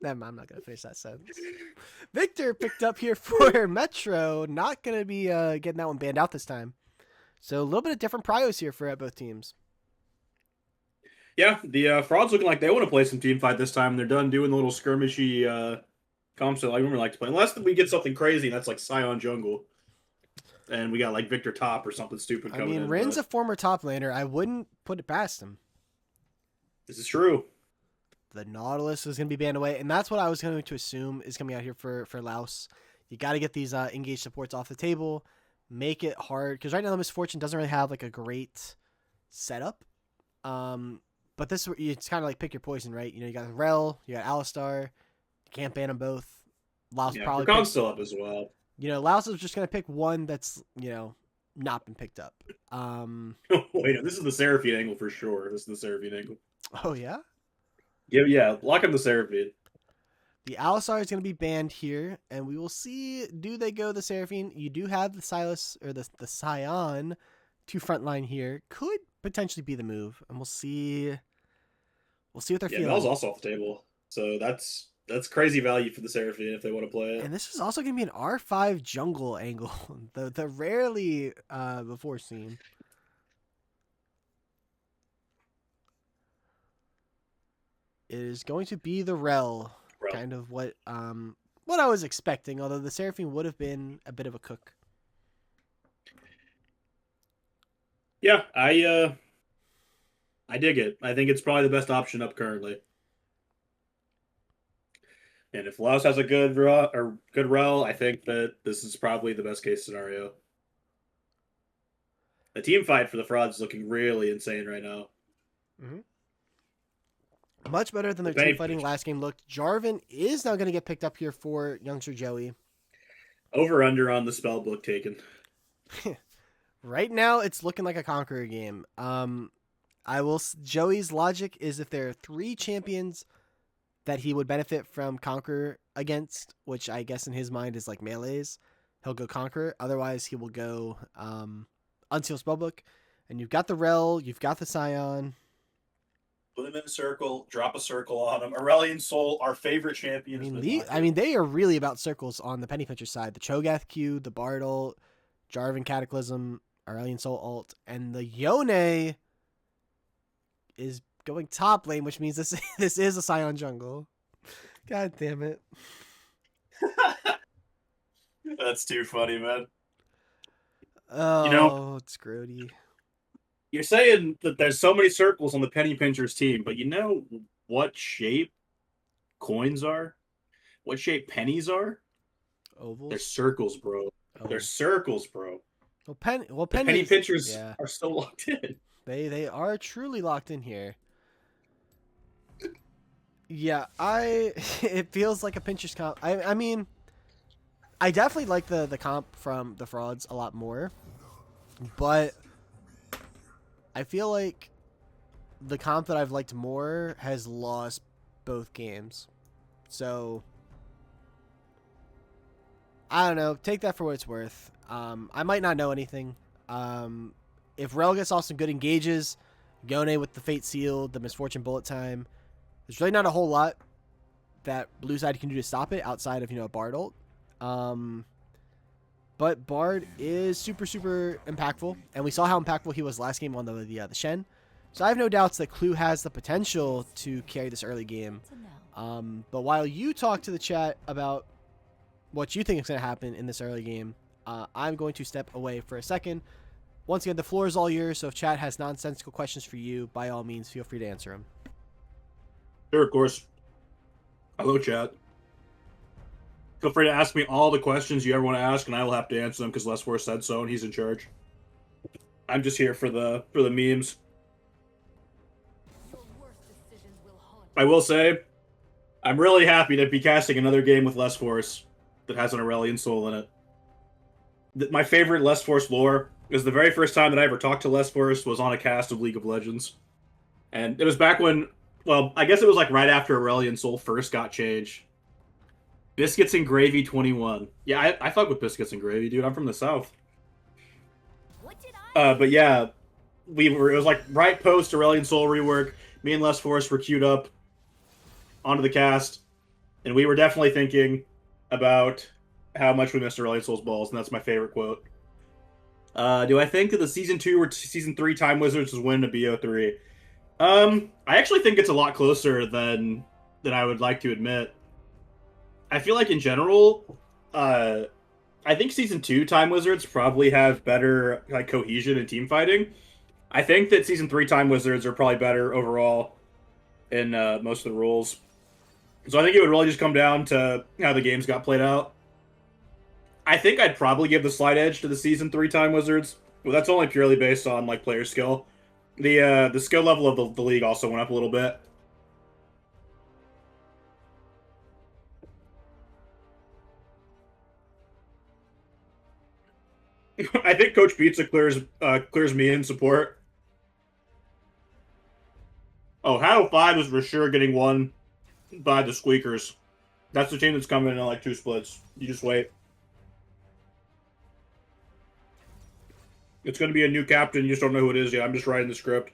Never mind, I'm not gonna finish that sentence. Victor picked up here for Metro, not gonna be getting that one banned out this time. So a little bit of different prios here for both teams. Yeah, the Frauds looking like they want to play some team fight this time. They're done doing the little skirmishy comps that I normally like to play, unless we get something crazy and that's like Sion jungle. And we got like Victor top or something stupid coming in. Rin's a former top laner. I wouldn't put it past him. This is true. The Nautilus is going to be banned away, and that's what I was going to assume is coming out here for Laos. You got to get these engaged supports off the table, make it hard, because right now the Misfortune doesn't really have like a great setup. But this it's kind of like pick your poison, right? You got Rel, you got Alistar. You can't ban them both. Laos probably Rakan's still up as well. Laos is just going to pick one that's, not been picked up. Wait, this is the Seraphine angle for sure. This is the Seraphine angle. Oh, yeah? Yeah, lock in the Seraphine. The Alistar is going to be banned here, and we will see, do they go the Seraphine? You do have the Silas, or the Scion, to frontline here. Could potentially be the move, and we'll see. We'll see what they're Yeah, Mel's feeling. also off the table, so that's crazy value for the Seraphine if they want to play it. And this is also going to be an R5 jungle angle, the rarely before seen. It is going to be the Rel, Bro. kind of what I was expecting. Although the Seraphine would have been a bit of a cook. Yeah, I dig it. I think it's probably the best option up currently. And if Laos has a good rel, I think that this is probably the best case scenario. The team fight for the frauds is looking really insane right now. Mm-hmm. Much better than The their team Penny fighting last game looked. Jarvan is now going to get picked up here for youngster Joey. over under on the spell book taken. Right now, it's looking like a Conqueror game. Joey's logic is if there are 3 champions that he would benefit from Conqueror against, which I guess in his mind is like melees, he'll go Conqueror. Otherwise, he will go Unseal Spellbook. And you've got the Rel, you've got the Scion. Put him in a circle, drop a circle on him. Aurelion Sol, our favorite champion, They are really about circles on the Penny Pincher side. The Cho'Gath Q, the Bardal, Jarvan Cataclysm, Aurelion Soul ult, and the Yone is going top lane, which means this is a Scion jungle. God damn it. That's too funny, man. Oh, it's grody. You're saying that there's so many circles on the Penny Pinchers team, but you know what shape coins are? What shape pennies are? Ovals? They're circles, bro. Oh. They're circles, bro. Penny Penny Pinchers are still locked in. They are truly locked in here. Yeah, it feels like a Pincher's comp. I mean, I definitely like the comp from the frauds a lot more, but I feel like the comp that I've liked more has lost both games. So I don't know. Take that for what it's worth. I might not know anything. If Rel gets off some good engages, Yone with the Fate Seal, the Misfortune Bullet Time, there's really not a whole lot that blue side can do to stop it outside of, a Bard ult. But Bard is super, super impactful, and we saw how impactful he was last game on the Shen. So I have no doubts that Clue has the potential to carry this early game. But while you talk to the chat about what you think is going to happen in this early game, I'm going to step away for a second. Once again, the floor is all yours, so if chat has nonsensical questions for you, by all means, feel free to answer them. Sure, of course. Hello, chat. Feel free to ask me all the questions you ever want to ask, and I will have to answer them because Les Force said so, and he's in charge. I'm just here for the memes. I will say, I'm really happy to be casting another game with Les Force that has an Aurelion Soul in it. My favorite Les Force lore is the very first time that I ever talked to Les Force was on a cast of League of Legends. And it was back when, well, I guess it was like right after Aurelion Soul first got changed. Biscuits and Gravy 21. Yeah, I fuck with Biscuits and Gravy, dude. I'm from the South. But yeah, it was like right post Aurelion Soul rework. Me and Les Force were queued up onto the cast, and we were definitely thinking about how much we missed Aurelion Soul's balls, and that's my favorite quote. Do I think that the season 2 or season 3 Time Wizards is winning a BO3? I actually think it's a lot closer than I would like to admit. I feel like in general, I think season 2 Time Wizards probably have better like cohesion and team fighting. I think that season 3 Time Wizards are probably better overall in most of the rules. So I think it would really just come down to how the games got played out. I think I'd probably give the slight edge to the season 3 Time Wizards. Well, that's only purely based on like player skill. The skill level of the league also went up a little bit. I think Coach Pizza clears me in support. Oh, Halo 5 is for sure getting won by the Squeakers. That's the team that's coming in like 2 splits. You just wait. It's going to be a new captain. You just don't know who it is yet. I'm just writing the script.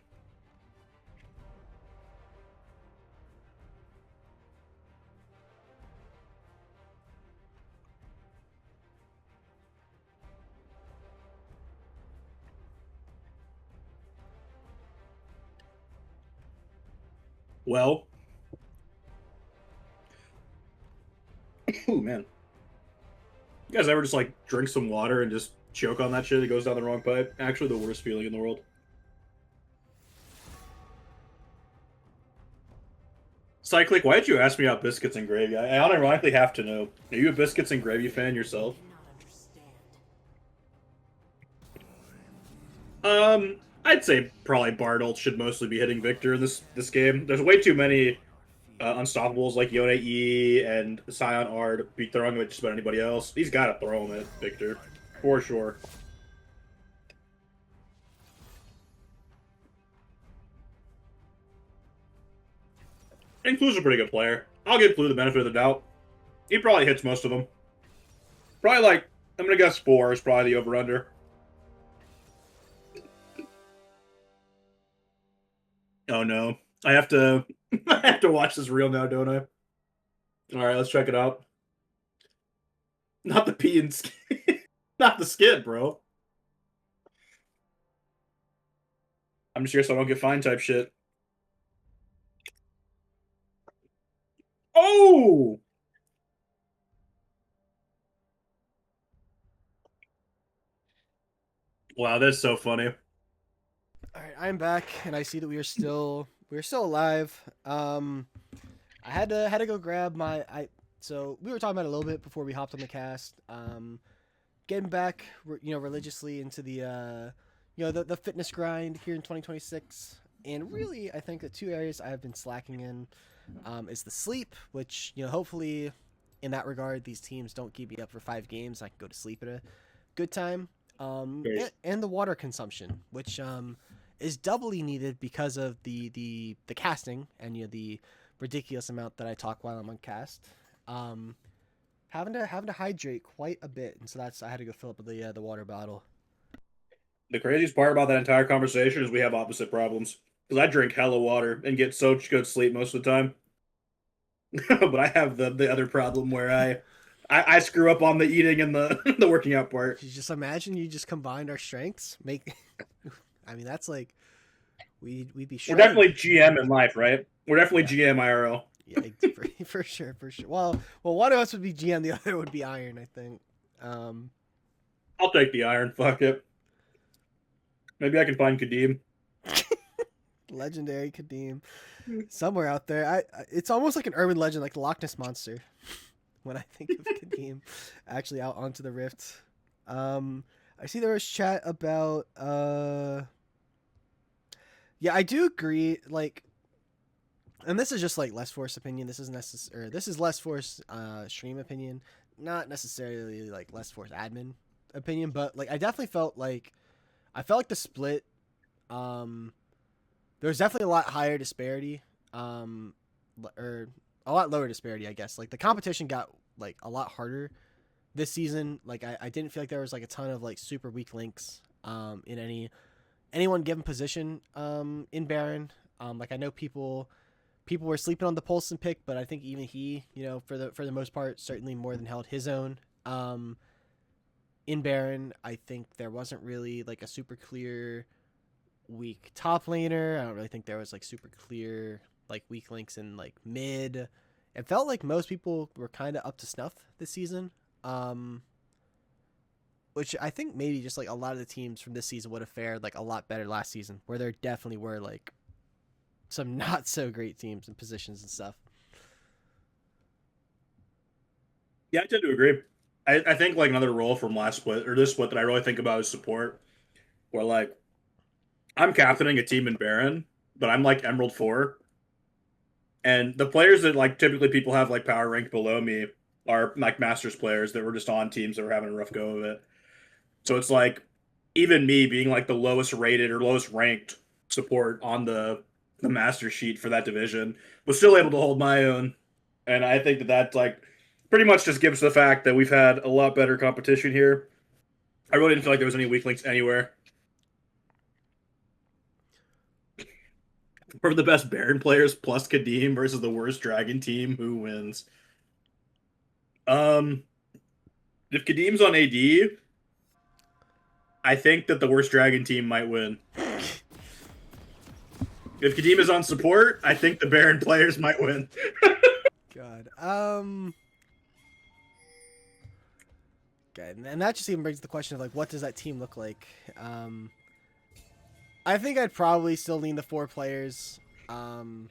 Well, oh man, you guys ever just like drink some water and just choke on that shit? It goes down the wrong pipe. Actually, the worst feeling in the world. Cyclic, why did you ask me about biscuits and gravy? I unironically have to know. Are you a biscuits and gravy fan yourself? I'd say probably Bardolt should mostly be hitting Victor in this game. There's way too many unstoppables like Yoda E and Scion R to be throwing him at just about anybody else. He's got to throw him at Victor for sure. And Clue's a pretty good player. I'll give Clue the benefit of the doubt. He probably hits most of them. Probably like, I'm gonna guess 4 is probably the over-under. Oh no. I have to I have to watch this reel now, don't I? Alright, let's check it out. Not the pee and skid. Not the skid, bro. I'm just here so I don't get fined type shit. Oh! Wow, that's so funny. All right, I'm back, and I see that we are still alive. I had to go grab my I. So we were talking about it a little bit before we hopped on the cast. Getting back, religiously into the fitness grind here in 2026, and really, I think the two areas I have been slacking in, is the sleep, which hopefully, in that regard, these teams don't keep me up for 5 games. I can go to sleep at a good time. And the water consumption, which is doubly needed because of the casting and the ridiculous amount that I talk while I'm on cast. Um, having to hydrate quite a bit, and so I had to go fill up the water bottle. The craziest part about that entire conversation is we have opposite problems. Because I drink hella water and get so good sleep most of the time. But I have the other problem where I screw up on the eating and the the working out part. You just imagine you just combined our strengths, make. I mean, that's like we'd be We're shredded. definitely GM in life, right? We're definitely Yeah, GM IRL. yeah, for sure, for sure. Well, one of us would be GM, the other would be Iron, I think. Um, I'll take the iron. Fuck it. Maybe I can find Kadeem. Legendary Kadeem, somewhere out there. It's almost like an urban legend, like the Loch Ness monster. When I think of Kadeem, actually out onto the rift. I see there was chat about. Yeah, I do agree. Like, and this is just like less force opinion. This is necessary. This is less force stream opinion, not necessarily like less force admin opinion. But like, I felt like the split. Um, there was definitely a lot higher disparity. Or a lot lower disparity, I guess. Like the competition got like a lot harder this season. Like I didn't feel like there was like a ton of like super weak links in any one given position in Baron. Like I know people were sleeping on the Polson pick, but I think even he, for the most part, certainly more than held his own. In Baron, I think there wasn't really like a super clear weak top laner. I don't really think there was like super clear like weak links in like mid. It felt like most people were kind of up to snuff this season. Um, which I think maybe just like a lot of the teams from this season would have fared like a lot better last season, where there definitely were like some not so great teams and positions and stuff. Yeah, I tend to agree. I think like another role from last split or this split that I really think about is support. Where like I'm captaining a team in Baron, but I'm like Emerald 4. And the players that like typically people have like power rank below me are like Masters players that were just on teams that were having a rough go of it. So it's like even me being like the lowest rated or lowest ranked support on the the master sheet for that division. Was still able to hold my own, and I think that like pretty much just gives the fact that we've had a lot better competition here. I really didn't feel like there was any weak links anywhere. For the best Baron players plus Kadim versus the worst Dragon team, who wins? Um, if Kadim's on AD, I think that the worst Dragon team might win. If Kadim is on support, I think the Baron players might win. God. Okay, and that just even brings the question of like, what does that team look like? I think I'd probably still lean the 4 players, from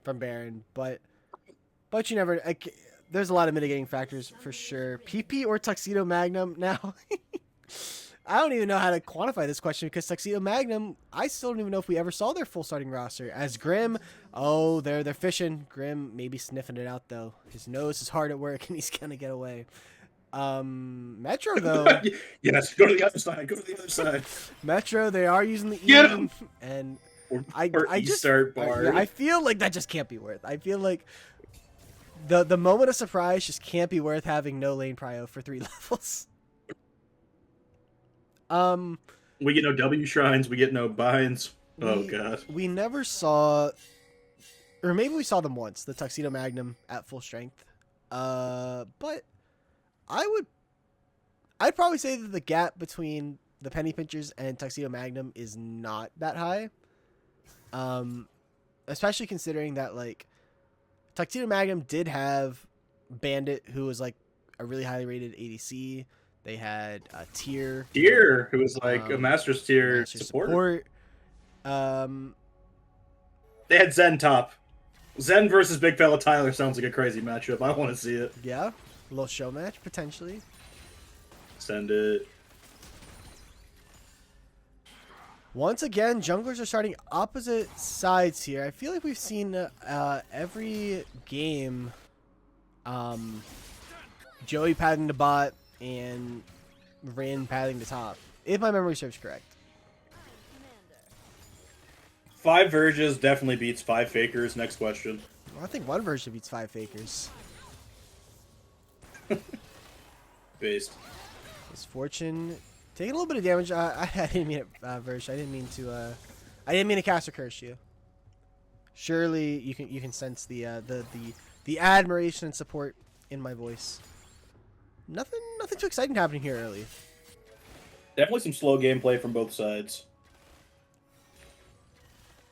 Baron, but you never. There's a lot of mitigating factors for sure. PP or Tuxedo Magnum now. I don't even know how to quantify this question because Tuxedo Magnum, I still don't even know if we ever saw their full starting roster. As Grim, oh, they're fishing. Grim maybe sniffing it out though. His nose is hard at work and he's gonna get away. Metro though. Yes, go to the other side. Go to the other side. Metro, they are using the Get E, him! and Or I just start bar. I feel like that just can't be worth. I feel like the moment of surprise just can't be worth having no lane prio for 3 levels. We get no W shrines. We get no binds. Oh god. We never saw, or maybe we saw them once. The Tuxedo Magnum at full strength. But I'd probably say that the gap between the Penny Pinchers and Tuxedo Magnum is not that high. Especially considering that like Tuxedo Magnum did have Bandit, who was like a really highly rated ADC. They had a tier, who was like a Master's tier support. They had Zen top. Zen versus Big Fella Tyler sounds like a crazy matchup. I want to see it. Yeah, a little show match potentially. Send it. Once again, junglers are starting opposite sides here. I feel like we've seen every game Joey padding the bot and Rin padding the top, if my memory serves correct. 5 Verges definitely beats 5 Fakers. Next question. Well, I think 1 version beats 5 Fakers. Based. Misfortune taking a little bit of damage. I didn't mean it, Verge. I didn't mean to cast or curse you. Surely you can sense the admiration and support in my voice. Nothing too exciting happening here early. Definitely some slow gameplay from both sides.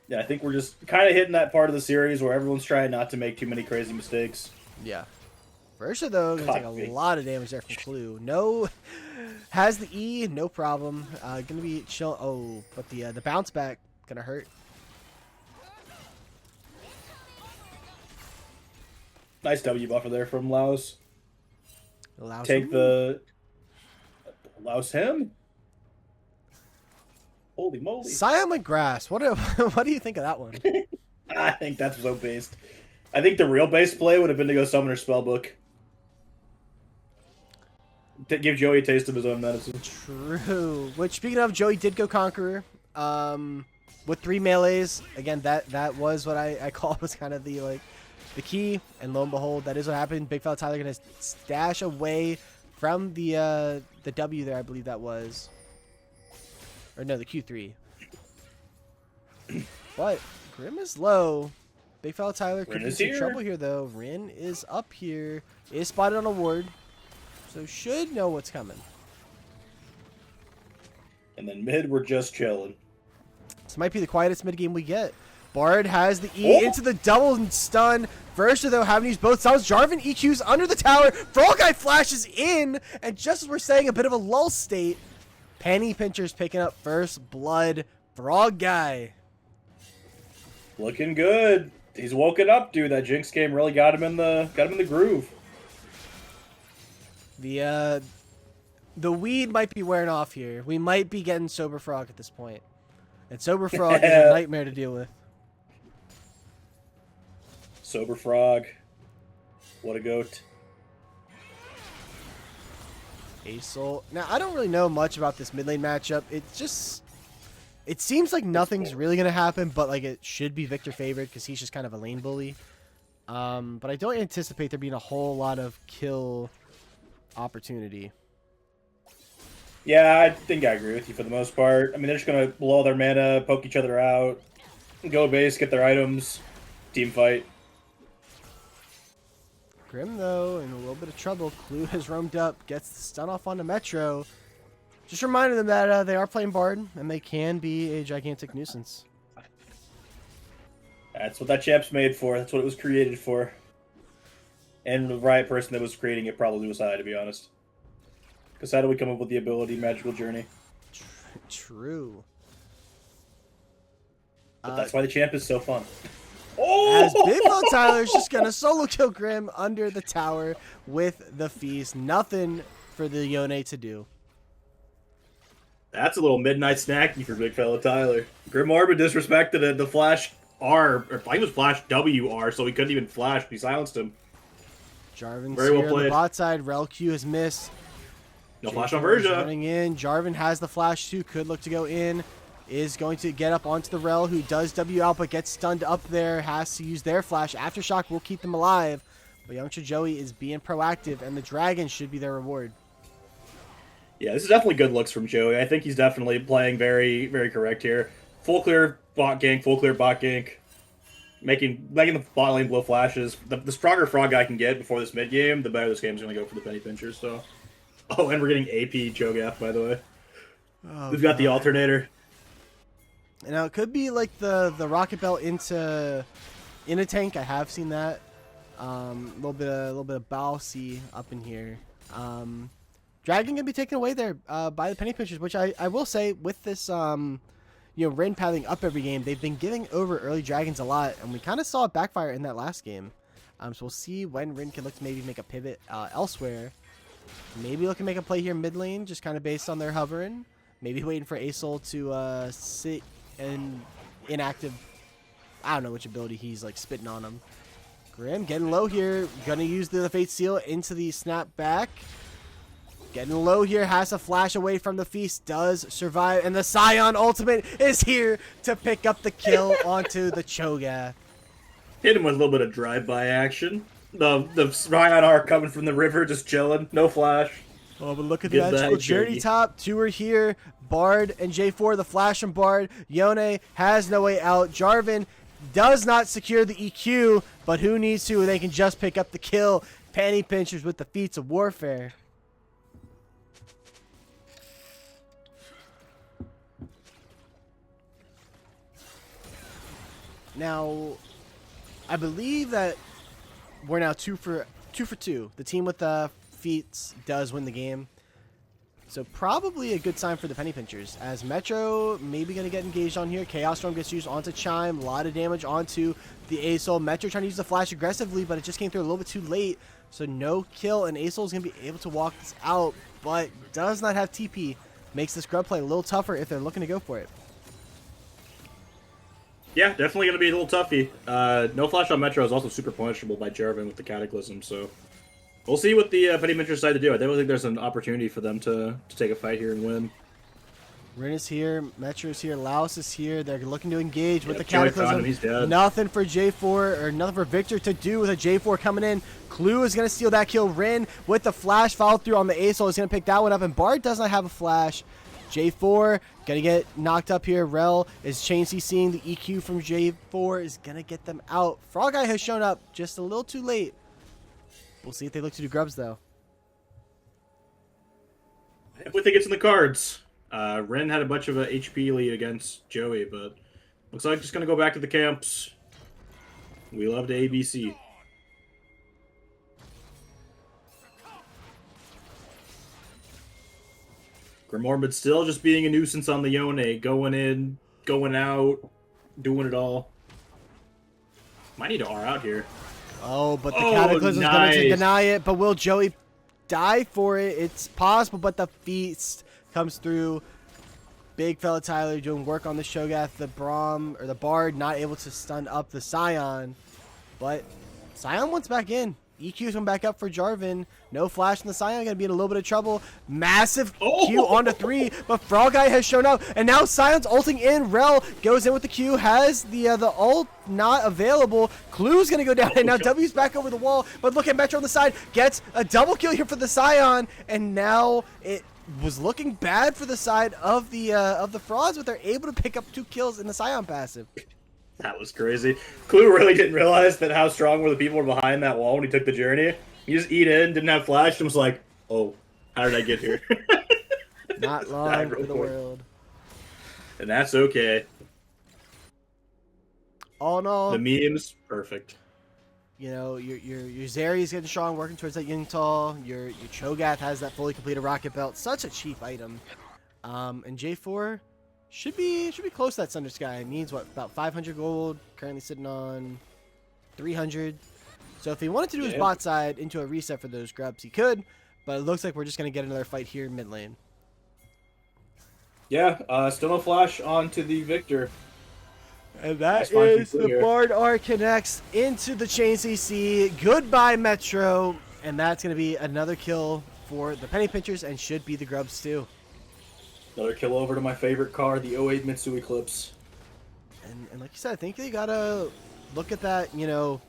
Yeah, I think we're just kind of hitting that part of the series where everyone's trying not to make too many crazy mistakes. Yeah. Versha, though, gonna take a lot of damage there from Clue. No, has the E, no problem. Gonna be chill. Oh, but the bounce back gonna hurt. Nice W buffer there from Laos. Allows Take him. the... Allows him? Holy moly. Scion McGrass. What do you think of that one? I think that's so based. I think the real base play would have been to go summon her spellbook. To give Joey a taste of his own medicine. True. Which, speaking of, Joey did go Conqueror. With 3 melees. Again, that was what I called was kind of the key. And lo and behold, that is what happened. Big Fella Tyler gonna stash away from the W there, I believe that was. Or no, the Q3. But Grim is low. Big Fella Tyler could be some trouble here, though. Rin is up here. Is spotted on a ward. So should know what's coming. And then mid, we're just chilling. This might be the quietest mid game we get. Bard has the E into the double stun. Versha, though, having used both sides. Jarvan EQs under the tower. Frog Guy flashes in. And just as we're saying, a bit of a lull state. Penny Pincher's picking up first blood. Frog Guy. Looking good. He's woken up, dude. That Jinx game really got him in the groove. The weed might be wearing off here. We might be getting Sober Frog at this point. And Sober Frog is a nightmare to deal with. Sober Frog. What a goat. Aesol. Now, I don't really know much about this mid lane matchup. It's just... It seems like nothing's really going to happen, but like it should be Victor favored because he's just kind of a lane bully. But I don't anticipate there being a whole lot of kill opportunity. Yeah, I think I agree with you for the most part. I mean, they're just going to blow all their mana, poke each other out, go base, get their items, team fight. Grim, though, in a little bit of trouble. Clue has roamed up, gets the stun off onto Metro. Just reminding them that they are playing Bard, and they can be a gigantic nuisance. That's what that champ's made for. That's what it was created for. And the right person that was creating it probably was I, to be honest. Because how do we come up with the ability Magical Journey? True. But that's why the champ is so fun. As Big Bell Tyler's just going to solo kill Grim under the tower with the feast. Nothing for the Yone to do. That's a little midnight snacky for Big Fella Tyler. Grim Orbit disrespected the Flash R, or I think it was Flash WR, so he couldn't even flash. He silenced him. Jarvan's Very well here on the played. bot side. Rel Q has missed. No flash on Verja. Running in. Jarvan has the flash too. Could look to go in. Is going to get up onto the Rel, who does W out, but gets stunned up there. Has to use their flash. Aftershock will keep them alive. But Youngster Joey is being proactive, and the Dragon should be their reward. Yeah, this is definitely good looks from Joey. I think he's definitely playing very, very correct here. Full clear bot gank, full clear bot gank. Making the bot lane blow flashes. The stronger frog guy can get before this mid game, the better this game's going to go for the penny pinchers. So, oh, and we're getting AP Cho'Gath, by the way. Oh, We've got the alternator. Now it could be like the rocket belt into in a tank. I have seen that. A little bit of Balsi up in here. Dragon gonna be taken away there by the penny pinchers, which I will say with this Rin pathing up every game, they've been giving over early dragons a lot, and we kind of saw it backfire in that last game. So we'll see when Rin can look to maybe make a pivot elsewhere. Maybe look to make a play here mid lane, just kind of based on their hovering. Maybe waiting for Asol to sit and inactive. I don't know which ability he's like spitting on him. Grim getting low here. Gonna use the Fate Seal into the snap back. Getting low here, has a flash away from the feast, does survive, and the Scion ultimate is here to pick up the kill onto the Cho'Gath. Hit him with a little bit of drive-by action. The Scion are coming from the river, just chilling, no flash. Oh, but look at the magical journey top. Two are here. Bard and J4, the flash from Bard. Yone has no way out. Jarvan does not secure the EQ, but who needs to? They can just pick up the kill. Penny pinchers with the feats of warfare. Now, I believe that we're now two for two. The team with the feats does win the game. So probably a good sign for the penny pinchers, as Metro maybe going to get engaged on here. Chaos Storm gets used onto Chime. A lot of damage onto the Asol. Metro trying to use the flash aggressively, but it just came through a little bit too late. So no kill, and Asol is going to be able to walk this out, but does not have TP. Makes this grub play a little tougher if they're looking to go for it. Yeah, definitely going to be a little toughy. No flash on Metro is also super punishable by Jarvan with the Cataclysm, so we'll see what the penny pinchers decide to do. I definitely think there's an opportunity for them to take a fight here and win. Rin is here, Metro is here, Laos is here. They're looking to engage with the Joey found Cataclysm. him, he's dead. Nothing for J4, or nothing for Victor to do with a J4 coming in. Clue is going to steal that kill. Rin with the flash follow through on the Asol is going to pick that one up, and Bard does not have a flash. J4 going to get knocked up here. Rel is chain CCing. The EQ from J4 is going to get them out. Frog Guy has shown up just a little too late. We'll see if they look to do grubs, though. I definitely think it's in the cards. Ren had a bunch of a HP lead against Joey, but looks like just going to go back to the camps. We love to ABC. Grimorbid still just being a nuisance on the Yone, going in, going out, doing it all. Might need to R out here. Oh, but the Cataclysm is going to deny it. But will Joey die for it? It's possible, but the feast comes through. Big fella Tyler doing work on the Cho'Gath. The Braum, or the Bard, not able to stun up the Scion. But Scion wants back in. EQ's come back up for Jarvan. No flash in the Scion, gonna be in a little bit of trouble. Massive Oh! Q onto 3, but Frog Guy has shown up, and now Scion's ulting in. Rel goes in with the Q, has the ult not available. Clue's gonna go down, and now W's back over the wall. But look at Metro on the side, gets a double kill here for the Scion, and now it was looking bad for the side of the frauds, but they're able to pick up 2 kills in the Scion passive. That was crazy. Clue really didn't realize that how strong were the people behind that wall when he took the journey. He just eat in, didn't have flash, and was like, "Oh, how did I get here?" Not long for the world. And that's okay. All in all, The memes, perfect. you know, your Zeri's getting strong, working towards that Yingtal. Your Cho'Gath has that fully completed rocket belt. Such a cheap item. And J4 should be close to that Thunder Sky. Needs what, about 500 gold. Currently sitting on 300. So if he wanted to do his bot side into a reset for those grubs, he could. But it looks like we're just gonna get another fight here in mid lane. Yeah, still no flash onto the Victor. And that That's fine is for the here. Bard R connects into the Chain CC. Goodbye, Metro. And that's going to be another kill for the Penny Pinchers and should be the Grubs too. Another kill over to my favorite car, the 08 Mitsui Eclipse. And like you said, I think you got to look at that, you know,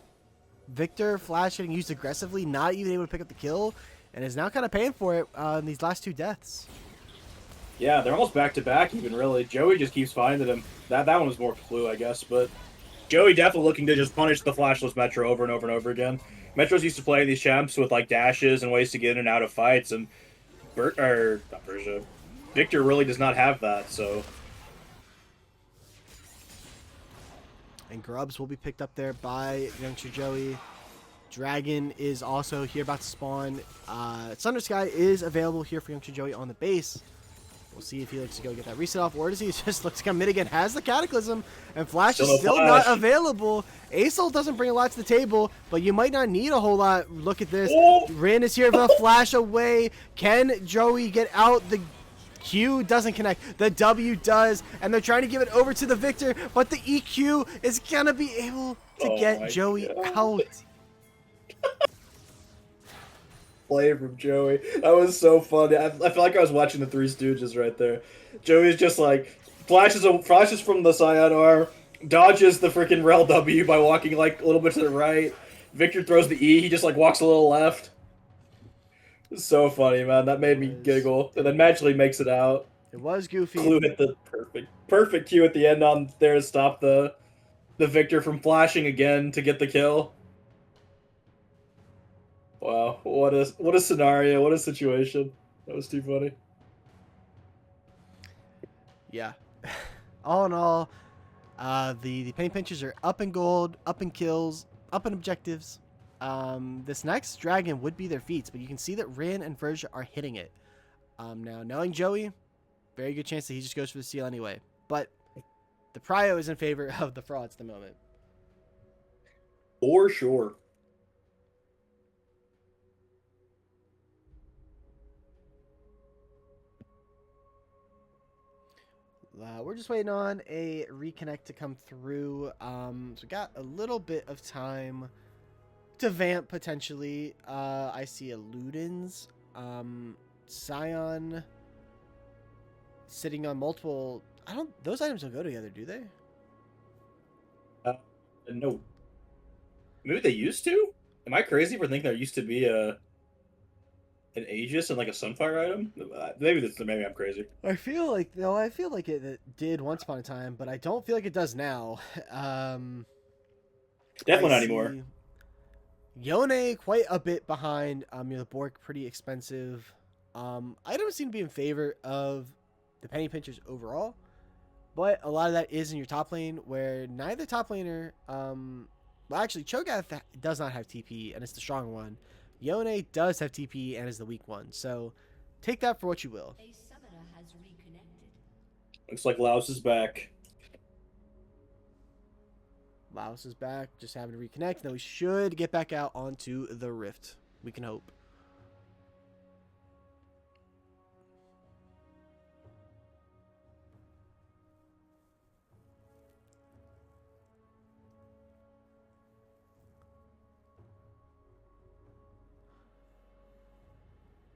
Victor Flash getting used aggressively, not even able to pick up the kill, and is now kind of paying for it in these last 2 deaths. Yeah, they're almost back-to-back even, really. Joey just keeps finding him. That one was more Clue, I guess, but Joey definitely looking to just punish the flashless Metro over and over and over again. Metro's used to playing these champs with, like, dashes and ways to get in and out of fights, and Victor really does not have that, so... And Grubs will be picked up there by youngster Joey. Dragon is also here about to spawn. Thunder Sky is available here for youngster Joey on the base. We'll see if he looks to go get that reset off, or does he just look to come mid again? Has the Cataclysm, and Flash is still not available. Asol doesn't bring a lot to the table, but you might not need a whole lot. Look at this. Oh! Rin is here with a flash away. Can Joey get out? The Q doesn't connect. The W does, and they're trying to give it over to the Victor, but the EQ is going to be able to get Joey out. Play from Joey. That was so funny. I feel like I was watching the Three Stooges right there. Joey's just like flashes from the Scion R, dodges the freaking Rel W by walking like a little bit to the right. Victor throws the E. He just like walks a little left. It's so funny, man. That made me giggle. And then magically makes it out. It was goofy. Clue hit the perfect Q at the end on there to stop the Victor from flashing again to get the kill. Wow, what a scenario, what a situation. That was too funny. Yeah. All in all, the Penny Pinchers are up in gold, up in kills, up in objectives. This next dragon would be their feats, but you can see that Rin and Verja are hitting it. Now, knowing Joey, very good chance that he just goes for the seal anyway. But the prio is in favor of the frauds at the moment. For sure. We're just waiting on a reconnect to come through. So we got a little bit of time to vamp potentially. I see a Ludens, Scion sitting on multiple. Those items don't go together, do they? No. Maybe they used to? Am I crazy for thinking there used to be an Aegis and like a Sunfire item? Maybe I'm crazy. I feel like it did once upon a time, but I don't feel like it does now. Definitely not anymore. Yone quite a bit behind. The Bork pretty expensive. Items seem to be in favor of the Penny Pinchers overall, but a lot of that is in your top lane where neither top laner. Well, actually, Cho'Gath does not have TP, and it's the strong one. Yone does have TP and is the weak one. So take that for what you will. A summoner has reconnected. Looks like Laos is back. Laos is back, just having to reconnect. Now we should get back out onto the Rift. We can hope.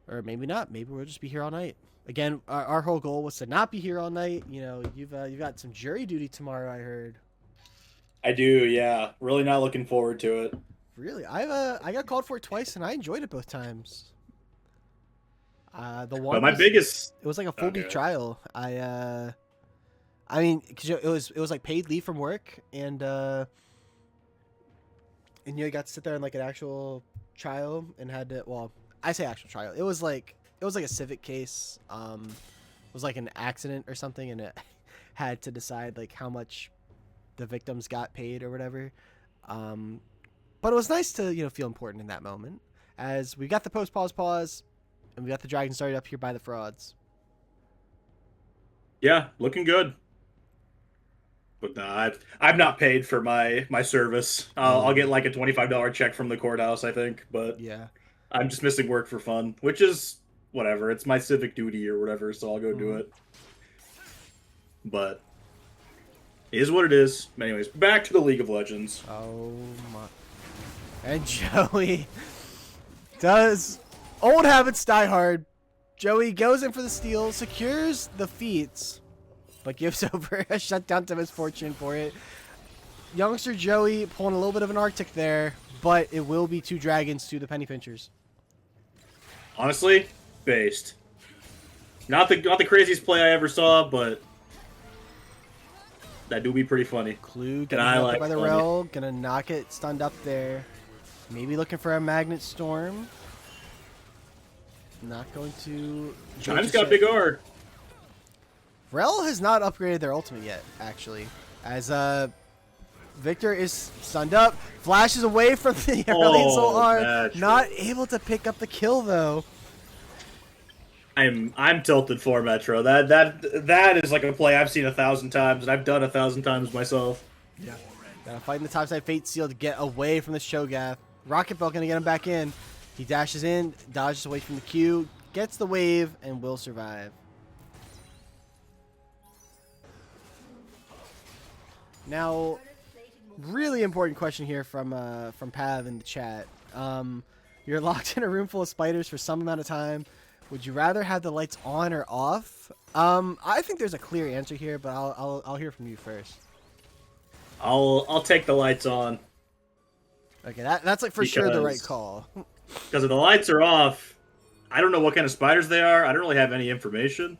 Or maybe not. Maybe we'll just be here all night. Again, our whole goal was to not be here all night. You know, you've got some jury duty tomorrow, I heard. I do, yeah. Really not looking forward to it. Really? I got called for it twice, and I enjoyed it both times. The one But my biggest it was like a full week Okay. trial. I mean, cause it was like paid leave from work, and you got to sit there in like an actual trial and had to. Well, I say actual trial. It was like a civic case. It was like an accident or something, and it had to decide like how much the victims got paid or whatever. But it was nice to feel important in that moment, as we got the pause, and we got the dragon started up here by the frauds. Yeah, looking good. But nah, I'm not paid for my service. I'll get like a $25 check from the courthouse, I think. But Yeah. I'm just missing work for fun, which is whatever. It's my civic duty or whatever, so I'll go do it. But it is what it is. Anyways, back to the League of Legends. Oh my. And Joey does old habits die hard. Joey goes in for the steal, secures the feats, but gives over a shutdown to Misfortune for it. Youngster Joey pulling a little bit of an Arctic there, but it will be 2 dragons to the Penny Pinchers. Honestly, based. Not the craziest play I ever saw, but that do be pretty funny. Clue And getting I knocked like up by the funny. Rel, gonna knock it stunned up there. Maybe looking for a Magnet Storm. Not going to. Chime's got big R. Rel has not upgraded their ultimate yet, actually. As Victor is stunned up, flashes away from the Aurelion Soul R, naturally. not able to pick up the kill though. I'm tilted for Metro. That is like a play I've seen 1,000 times, and I've done 1,000 times myself. Yeah. Fighting the topside Fate Seal to get away from the Shogath. Rocket Belt gonna get him back in. He dashes in, dodges away from the Q, gets the wave, and will survive. Now, really important question here from Pav in the chat. You're locked in a room full of spiders for some amount of time. Would you rather have the lights on or off? I think there's a clear answer here, but I'll hear from you first. I'll take the lights on. Okay, that's like for sure the right Because- call. Because if the lights are off, I don't know what kind of spiders they are. I don't really have any information.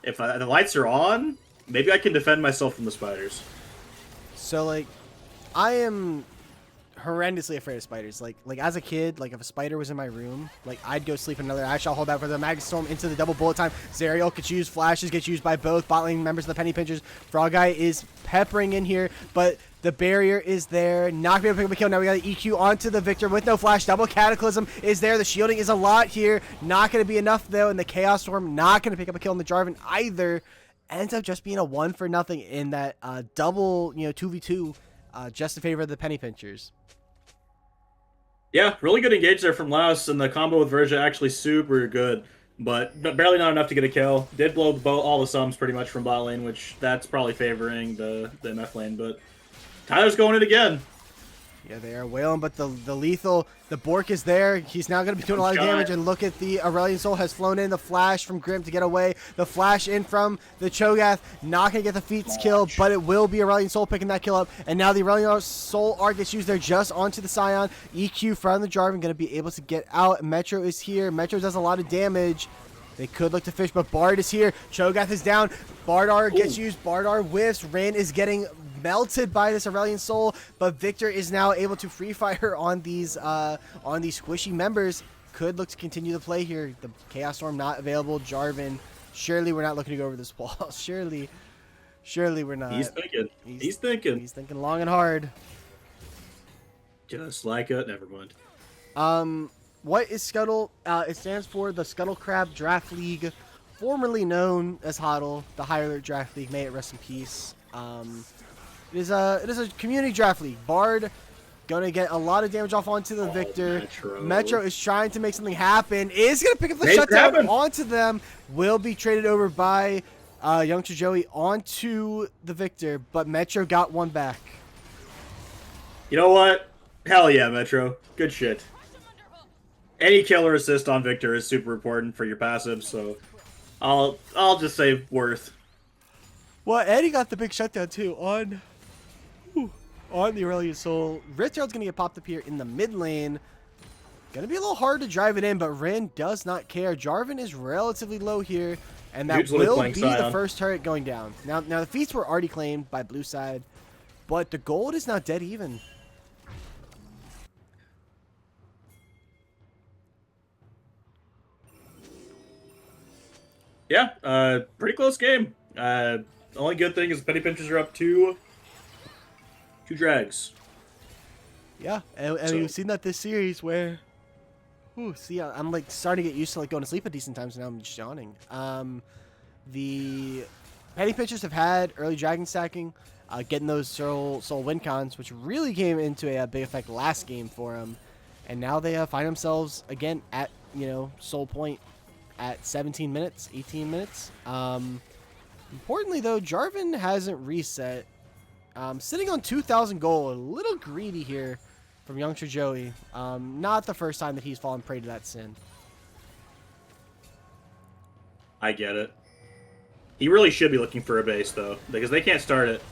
If the lights are on, maybe I can defend myself from the spiders. So like, I am horrendously afraid of spiders. Like as a kid, like if a spider was in my room, like I'd go sleep in another. I shall hold out for the Magnet Storm into the double bullet time. Zerial gets used, flashes gets used by both bot lane members of the Penny Pinchers. Frog Guy is peppering in here, but the barrier is there. Not going to pick up a kill. Now we got the EQ onto the Victor with no flash. Double Cataclysm is there. The shielding is a lot here. Not going to be enough though. And the Chaos Storm not going to pick up a kill on the Jarvan either. Ends up just being a 1-for-0 in that double 2v2 just in favor of the Penny Pinchers. Yeah, really good engage there from Laos, and the combo with Verja actually super good, but barely not enough to get a kill. Did blow all the sums pretty much from bot lane, which that's probably favoring the MF lane, but Tyler's going in again. Yeah, they are wailing, but the lethal, the Bork is there. He's now going to be doing a lot of damage, and look at the Aurelion Soul has flown in. The flash from Grim to get away. The flash in from the Cho'Gath. Not going to get the Feats kill, but it will be Aurelion Soul picking that kill up. And now the Aurelion Soul R gets used there just onto the Scion. EQ from the Jarvan going to be able to get out. Metro is here. Metro does a lot of damage. They could look to fish, but Bard is here. Cho'Gath is down. Bardar gets used. Bardar whiffs. Rin is getting melted by this Aurelion Soul, but Victor is now able to free fire on these squishy members. Could look to continue the play here. The Chaos Storm not available. Jarvan, surely we're not looking to go over this wall. surely we're not. He's thinking. He's thinking. He's thinking long and hard. Just like it. Never mind. What is Scuttle? It stands for the Scuttle Crab Draft League, formerly known as HODL, the High Alert Draft League. May it rest in peace. It is a community draft league. Bard gonna get a lot of damage off onto the Victor. Metro is trying to make something happen. Is gonna pick up the Make it shutdown happen. onto them. Will be traded over by Youngster Joey onto the Victor, but Metro got one back. You know what? Hell yeah, Metro. Good shit. any killer assist on Victor is super important for your passive, so I'll just say worth. Well, Eddie got the big shutdown too on the Aurelion Soul. Richard's gonna get popped up here in the mid lane. Gonna be a little hard to drive it in, but Rin does not care. Jarvan is relatively low here, and that Dude's literally will playing be Scion. the first turret going down. Now the feats were already claimed by blue side, but the gold is not dead even. Yeah, pretty close game. The only good thing is penny pinchers are up two drags. Yeah, and So- we've seen that this series where, see, I'm like starting to get used to like going to sleep at decent times, and now I'm just yawning. The penny pitchers have had early dragon stacking, getting those soul win cons, which really came into a big effect last game for them, and now they find themselves again at soul point at 17 minutes, 18 minutes. Importantly though, Jarvan hasn't reset. Sitting on 2,000 gold, a little greedy here from youngster Joey. Not the first time that he's fallen prey to that sin. I get it. He really should be looking for a base though, because they can't start it.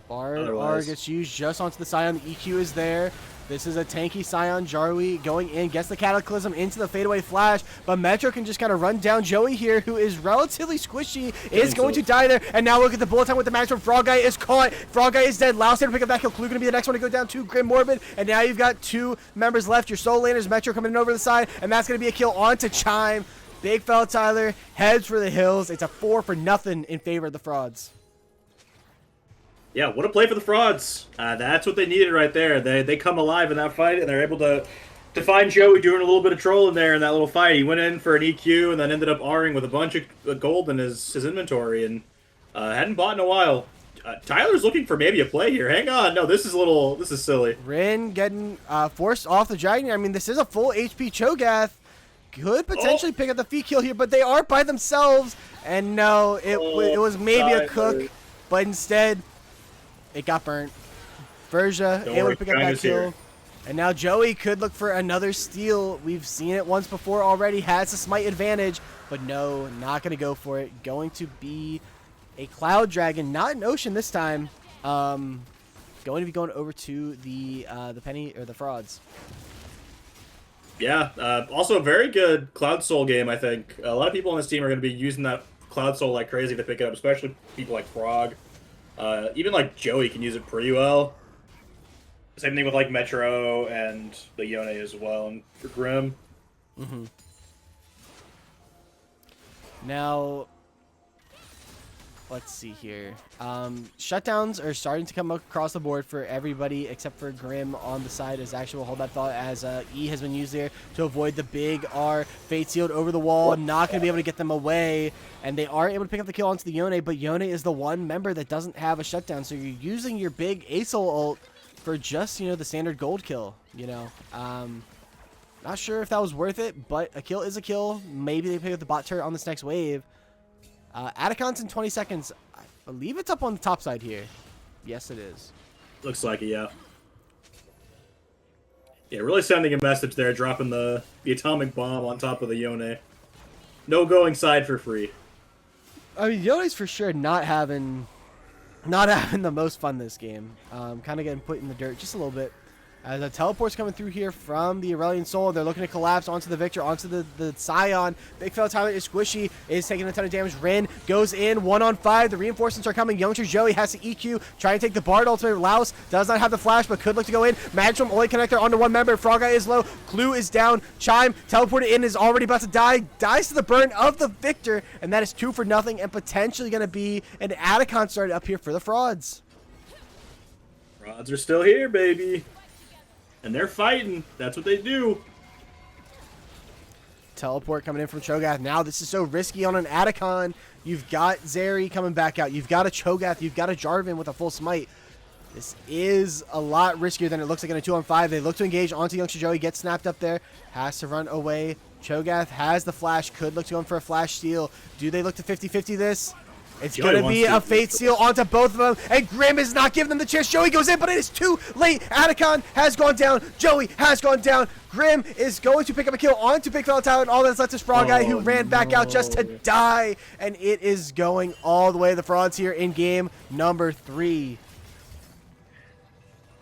Bard Otherwise- gets used just onto the Scion. The EQ is there. This is a tanky Scion. Jarwi going in, gets the Cataclysm into the fadeaway flash, but Metro can just kind of run down Joey here, who is relatively squishy, is going to die there. And now look at the bullet time with the match from Frog Guy is caught. Frog Guy is dead. Louse to pick up that kill. Clue going to be the next one to go down to Grim Morbid. And now you've got two members left. Your soul laners, Metro coming in over the side, and that's going to be a kill onto Chime. Big fella Tyler heads for the hills. It's a 4-0 in favor of the frauds. Yeah, what a play for the frauds. That's what they needed right there. They come alive in that fight, and they're able to find Joey doing a little bit of trolling there in that little fight. He went in for an EQ and then ended up R'ing with a bunch of gold in his inventory, and hadn't bought in a while. Tyler's looking for maybe a play here. Hang on. No, this is silly. Rin getting forced off the dragon. I mean, this is a full HP Cho'Gath. Could potentially pick up the feed kill here, but they are by themselves. And no, it was maybe a cook, but instead, it got burnt. Verja able to pick up that kill. Here. And now Joey could look for another steal. We've seen it once before already. Has a smite advantage, but no, not going to go for it. Going to be a Cloud Dragon, not an Ocean this time. Going to be going over to the penny or the frauds. Yeah, also a very good Cloud Soul game, I think. A lot of people on this team are going to be using that Cloud Soul like crazy to pick it up, especially people like Frog. Even like Joey can use it pretty well. Same thing with like Metro and the Yone as well, and for Grim. Mm-hmm. Now, let's see here. Shutdowns are starting to come across the board for everybody except for Grim on the side as actual hold that thought as E has been used there to avoid the big R. Fate sealed over the wall, not going to be able to get them away. And they are able to pick up the kill onto the Yone, but Yone is the one member that doesn't have a shutdown. So you're using your big ASOL ult for just, the standard gold kill, Not sure if that was worth it, but a kill is a kill. Maybe they pick up the bot turret on this next wave. Atacon's in 20 seconds. I believe it's up on the top side here. Yes, it is. Looks like it, yeah. Yeah, really sending a message there, dropping the atomic bomb on top of the Yone. No going side for free. I mean, Yone's for sure not having the most fun this game. Kind of getting put in the dirt just a little bit. As a teleport's coming through here from the Aurelion Soul. They're looking to collapse onto the Victor, onto the Scion. Big fella Tyler is squishy, is taking a ton of damage. Rin goes in 1-on-5. The reinforcements are coming. Youngster Joey has to EQ, trying to take the Bard ultimate. Laos does not have the flash, but could look to go in. Magstrom only connector onto one member. Frog Guy is low. Clue is down. Chime, teleported in, is already about to die. Dies to the burn of the Victor, and that is 2-0, and potentially going to be an Atacon started up here for the frauds. Frauds are still here, baby. And they're fighting. That's what they do. Teleport coming in from Cho'Gath. Now this is so risky on an Atacon. You've got Zeri coming back out. You've got a Cho'Gath. You've got a Jarvan with a full smite. This is a lot riskier than it looks like in a 2-on-5. They look to engage onto youngster Joey. Gets snapped up there. Has to run away. Cho'Gath has the flash. Could look to go in for a flash steal. Do they look to 50-50 this? It's Joey going to wants be to- a Fate Seal onto both of them, and Grim is not giving them the chance. Joey goes in, but it is too late. Atacon has gone down. Joey has gone down. Grim is going to pick up a kill onto Big Fella Tower, and all that's left is Frog Guy, who ran back out just to die, and it is going all the way to the Frauds here in game number 3.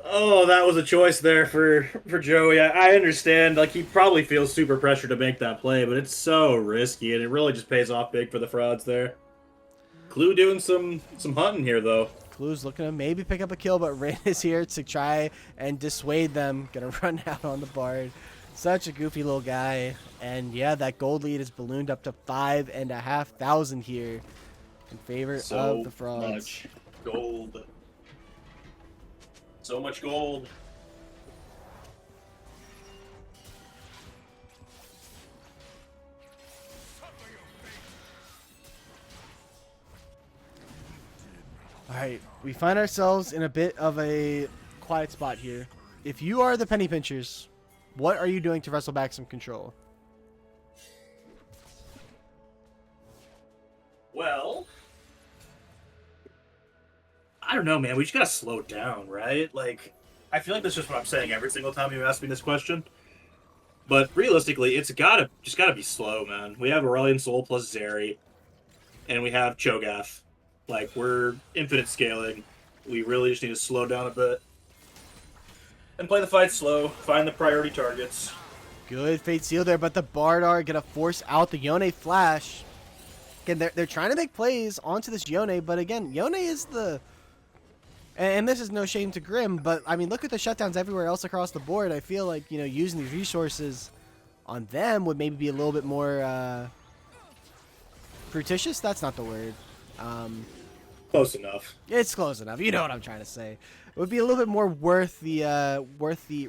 Oh, that was a choice there for Joey. I understand. Like, he probably feels super pressure to make that play, but it's so risky, and it really just pays off big for the Frauds there. Clue doing some hunting here, though. Clue's looking to maybe pick up a kill, but Rin is here to try and dissuade them. Gonna run out on the Bard. Such a goofy little guy. And yeah, that gold lead is ballooned up to 5,500 here in favor of the Frauds. Much gold. So much gold. Alright, we find ourselves in a bit of a quiet spot here. If you are the Penny Pinchers, what are you doing to wrestle back some control? Well, I don't know, man. We just gotta slow down, right? Like, I feel like that's just what I'm saying every single time you ask me this question. But realistically, it's just gotta be slow, man. We have Aurelion Sol plus Zeri, and we have Cho'Gath. Like, we're infinite scaling. We really just need to slow down a bit. And play the fight slow, find the priority targets. Good Fate Seal there, but the Bard are going to force out the Yone Flash. Again, they're trying to make plays onto this Yone, but again, Yone is the... And this is no shame to Grim, but, I mean, look at the shutdowns everywhere else across the board. I feel like, you know, using these resources on them would maybe be a little bit more... Fruititious? That's not the word. Close enough. It's close enough. You know what I'm trying to say. It would be a little bit more worth the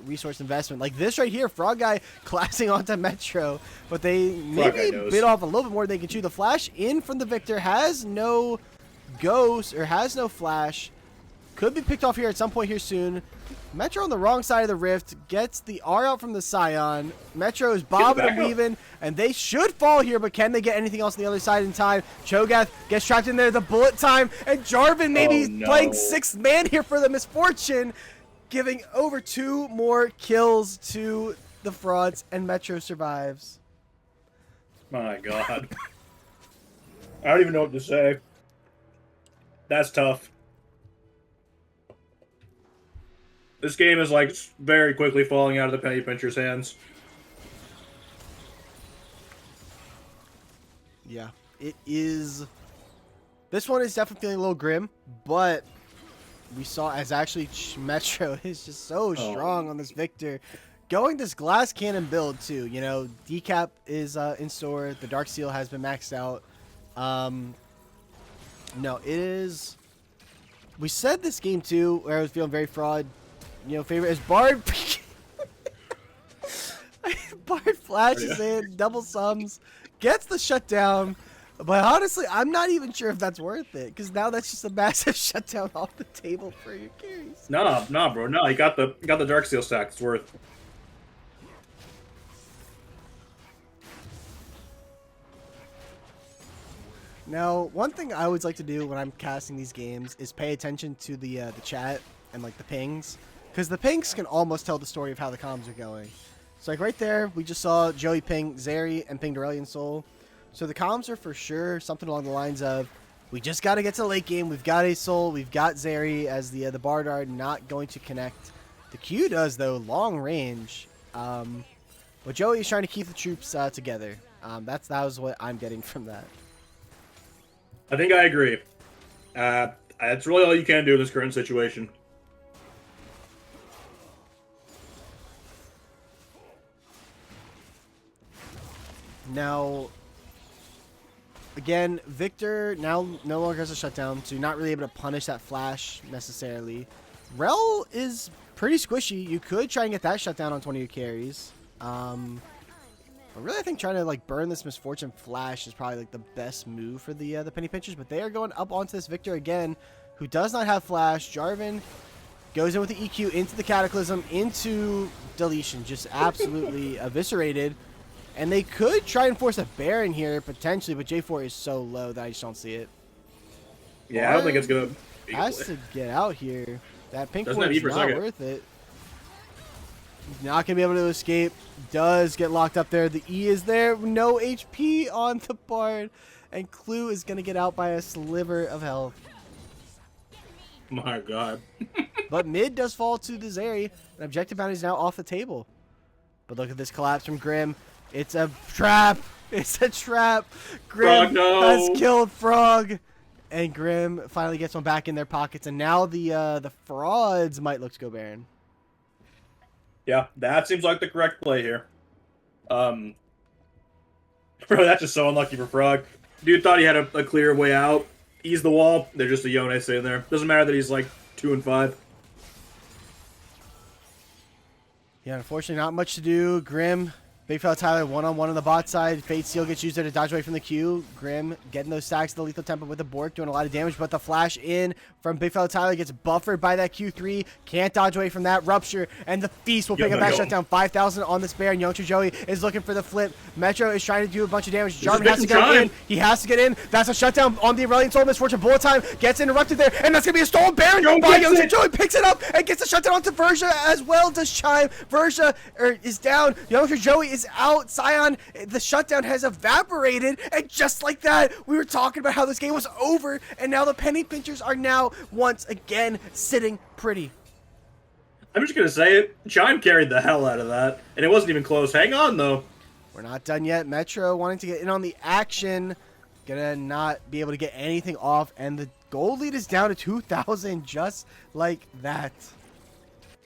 resource investment. Like this right here, Frog Guy collapsing onto Metro, but they maybe bit off a little bit more than they can chew. The flash in from the Victor has no ghost or has no flash. Could be picked off here at some point here soon. Metro on the wrong side of the rift gets the R out from the Scion. Metro is bobbing and weaving, and they should fall here, but can they get anything else on the other side in time? Cho'Gath gets trapped in there, the bullet time, and Jarvan maybe playing 6th man here for the Misfortune, giving over 2 more kills to the Frauds, and Metro survives. My God. I don't even know what to say. That's tough. This game is, like, very quickly falling out of the Penny Pinchers' hands. Yeah, it is. This one is definitely feeling a little grim, but we saw as actually Metro is just so strong on this Victor. Going this glass cannon build, too. You know, Decap is in store. The Dark Seal has been maxed out. No, it is... We said this game, too, where I was feeling very fraud. You know, favorite is Bard. Bard flashes in, double sums, gets the shutdown. But honestly, I'm not even sure if that's worth it, because now that's just a massive shutdown off the table for your carries. Nah, bro. No, you got the Dark Seal stack. It's worth. Now, one thing I always like to do when I'm casting these games is pay attention to the chat and like the pings. Because the pings can almost tell the story of how the comms are going. So like right there, we just saw Joey ping Zeri and pinged Aurelion Sol. So the comms are for sure something along the lines of, we just got to get to the late game. We've got a Sol, we've got Zeri, as the Bard are not going to connect. The Q does, though, long range. But Joey is trying to keep the troops together. That was what I'm getting from that. I think I agree. That's really all you can do in this current situation. Now, again, Victor now no longer has a shutdown, so you're not really able to punish that flash necessarily. Rel is pretty squishy. You could try and get that shutdown on 20 of your carries. But really, I think trying to like burn this Misfortune flash is probably like the best move for the Penny Pinchers. But they are going up onto this Victor again, who does not have flash. Jarvan goes in with the EQ into the Cataclysm, into deletion, just absolutely eviscerated. And they could try and force a Baron here, potentially, but J4 is so low that I just don't see it. Yeah, I don't think it's gonna. Has to get out here. That pink Doesn't have ward's E for a not second. worth it. He's not gonna be able to escape. Does get locked up there. The E is there. No HP on the Bard, and Clue is gonna get out by a sliver of health. My God. But mid does fall to the Zeri, and objective bounty is now off the table. But look at this collapse from Grim. It's a trap. It's a trap. Grim Frog, no. has killed Frog, and Grim finally gets one back in their pockets. And now the frauds might look to go Baron. Yeah, that seems like the correct play here. Bro, that's just so unlucky for Frog. Dude thought he had a clear way out. Ease the wall. They're just a Yone sitting there. Doesn't matter that he's like 2 and 5. Yeah, unfortunately, not much to do. Grim, Big Fella Tyler, one-on-one on the bot side. Fate Seal gets used there to dodge away from the Q. Grim getting those stacks of the lethal tempo with the Bork, doing a lot of damage, but the flash in from Big Fella Tyler gets buffered by that Q3. Can't dodge away from that Rupture, and the Feast will pick up that shutdown. 5,000 on this bear, and Youngster Joey is looking for the flip. Metro is trying to do a bunch of damage. Jarvan has to go in. He has to get in. That's a shutdown on the Aurelion Soul. Misfortune bullet time gets interrupted there, and that's going to be a stolen Baron by Youngster Joey. Picks it up and gets a shutdown onto Verja as well. Does Chime. Verja is down. Youngster Joey is out. Scion, the shutdown has evaporated, and just like that, we were talking about how this game was over, and now the Penny Pinchers are now once again sitting pretty. I'm just gonna say it. Chime carried the hell out of that, and it wasn't even close. Hang on, though. We're not done yet. Metro wanting to get in on the action. Gonna not be able to get anything off, and the gold lead is down to 2,000 just like that.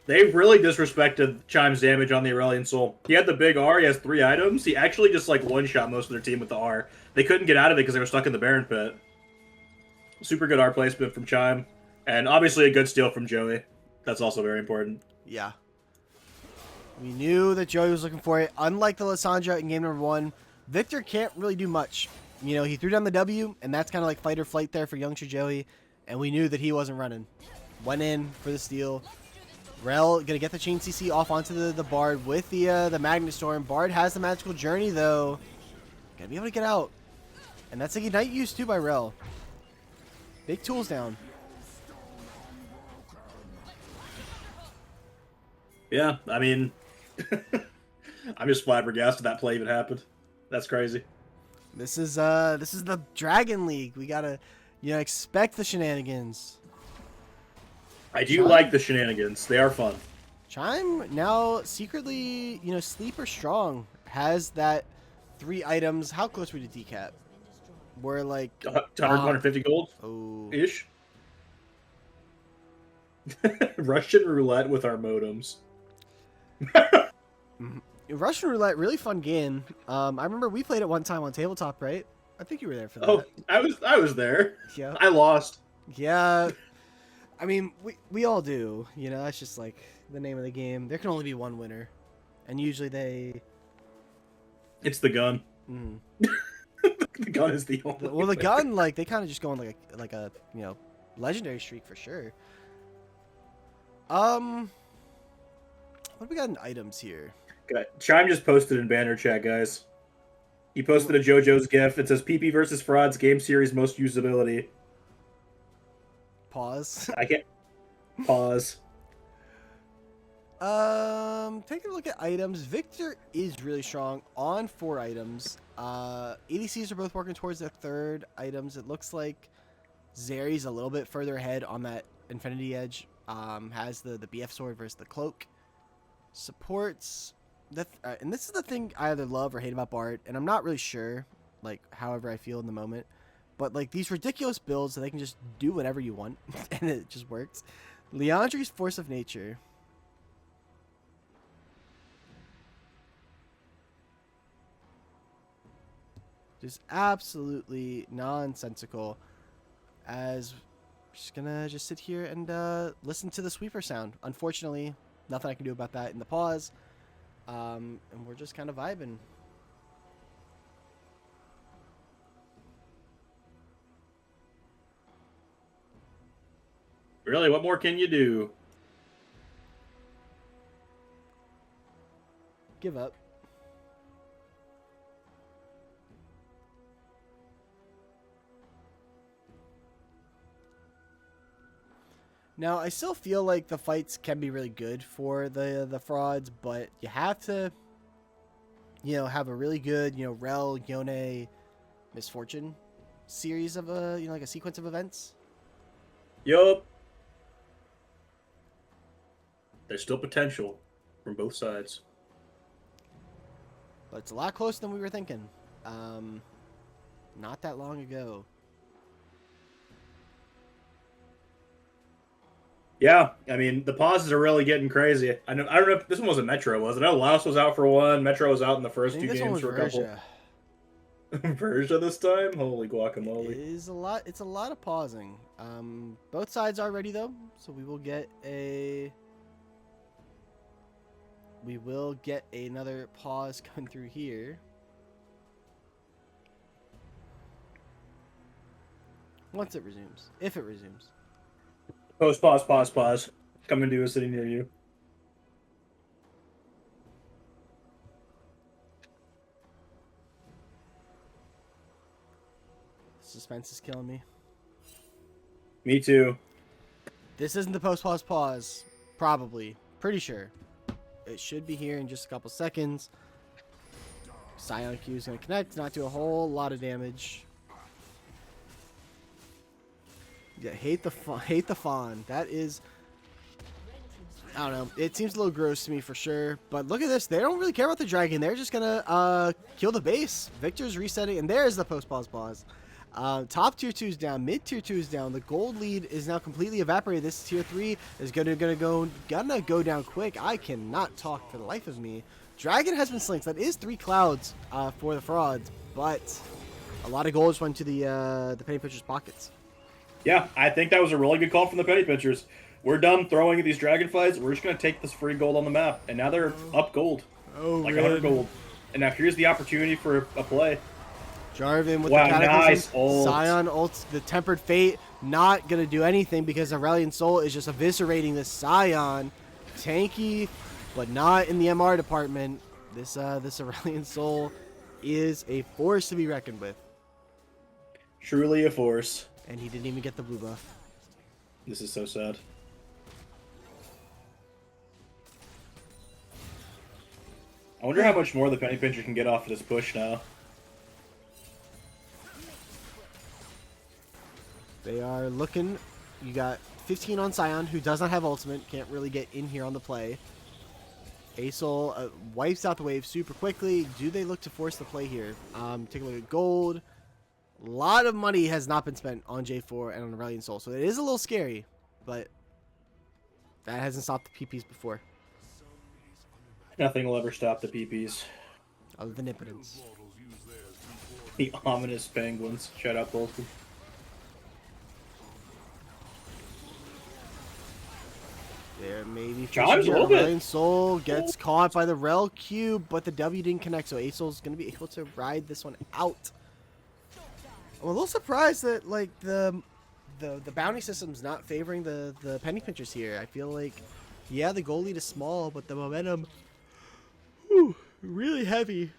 They really disrespected Chime's damage on the Aurelion Soul. He had the big R, he has 3 items. He actually just like one-shot most of their team with the R. They couldn't get out of it because they were stuck in the Baron pit. Super good R placement from Chime. And obviously a good steal from Joey. That's also very important. Yeah. We knew that Joey was looking for it. Unlike the Lissandra in game number 1, Victor can't really do much. You know, he threw down the W, and that's kind of like fight or flight there for Youngster Joey. And we knew that he wasn't running. Went in for the steal. Rel gonna get the chain CC off onto the Bard with the Magnet Storm. Bard has the magical journey though. Gotta be able to get out. And that's a Ignite use too by Rel. Big tools down. Yeah, I mean, I'm just flabbergasted that play even happened. That's crazy. This is the Dragon League. We gotta, you know, expect the shenanigans. I do like the shenanigans. They are fun. Chime now secretly, you know, sleeper strong. Has that 3 items. How close were we to decap? We're like 150 gold oh. ish. Russian roulette with our modems. Russian roulette, really fun game. I remember we played it one time on tabletop, right? I think you were there for that. Oh, I was there. Yeah. I lost. Yeah. I mean, we all do. You know, that's just like the name of the game. There can only be one winner, and usually they. It's the gun. Mm. The gun is the only. Well, the gun, like they kind of just go on like a you know legendary streak for sure. What do we got in items here? Okay. Chime just posted in banner chat, guys. He posted a JoJo's GIF. It says PP versus Frauds game series most usability. Pause. I can't pause. Taking a look at items. Victor is really strong on 4 items. ADCs are both working towards their 3rd items. It looks like Zeri's a little bit further ahead on that Infinity Edge. Has the BF sword versus the cloak. Supports that, and this is the thing I either love or hate about Bard, and I'm not really sure, like however I feel in the moment. But like these ridiculous builds so they can just do whatever you want and it just works. Leandri's Force of Nature. Just absolutely nonsensical. As we're just gonna sit here and listen to the sweeper sound. Unfortunately, nothing I can do about that in the pause. And we're just kind of vibing. Really, what more can you do? Give up. Now, I still feel like the fights can be really good for the frauds, but you have to, have a really good, Rel, Yone, Misfortune series of like a sequence of events. Yup. There's still potential from both sides. But it's a lot closer than we were thinking. Not that long ago. Yeah, I mean, the pauses are really getting crazy. I don't know if this one was a Metro, was it? I know Laos was out for one. Metro was out in the I first think two this one games was for a couple. Verja. Verja this time? Holy guacamole. It's a lot of pausing. Both sides are ready though, so we will get another pause coming through here. Once it resumes. If it resumes. Pause. Coming to a city near you. Suspense is killing me. Me too. This isn't the pause. Probably. Pretty sure. It should be here in just a couple seconds. Scion Q is going to connect, not do a whole lot of damage. Yeah, hate the fawn. That is, I don't know. It seems a little gross to me for sure. But look at this. They don't really care about the dragon. They're just gonna kill the base. Victor's resetting, and there's the pause. Top tier 2 is down. Mid tier 2 is down. The gold lead is now completely evaporated. This tier 3 is gonna go down quick. I cannot talk for the life of me. Dragon has been slinked. That is 3 clouds for the frauds, but a lot of gold just went to the penny pitcher's pockets. Yeah, I think that was a really good call from the penny pitchers. We're done throwing at these dragon fights. We're just going to take this free gold on the map. And now they're up gold. Oh, like man. 100 gold. And now here's the opportunity for a play. Jarvan with Wow, the Cataclysm. nice ult. Scion ults the Tempered Fate. Not going to do anything because Aurelion Sol is just eviscerating this Scion. Tanky, but not in the MR department. This Aurelion Sol is a force to be reckoned with. Truly a force. And he didn't even get the blue buff. This is so sad. I wonder how much more the penny pincher can get off of this push now. They are looking. You got 15 on Scion, who does not have ultimate. Can't really get in here on the play. Asol wipes out the wave super quickly. Do they look to force the play here? Take a look at gold. A lot of money has not been spent on J4 and on Aurelion Sol, so it is a little scary, but that hasn't stopped the PPs before. Nothing will ever stop the PPs. Other than impotence. The ominous penguins. Shout out Bolton. There maybe Chimes a little bit. Aurelion Sol gets caught by the Rel Cube, but the W didn't connect, so Asol's going to be able to ride this one out. I'm a little surprised that like the bounty system's not favoring the penny pinchers here. I feel like, yeah, the goal lead is small, but the momentum, really heavy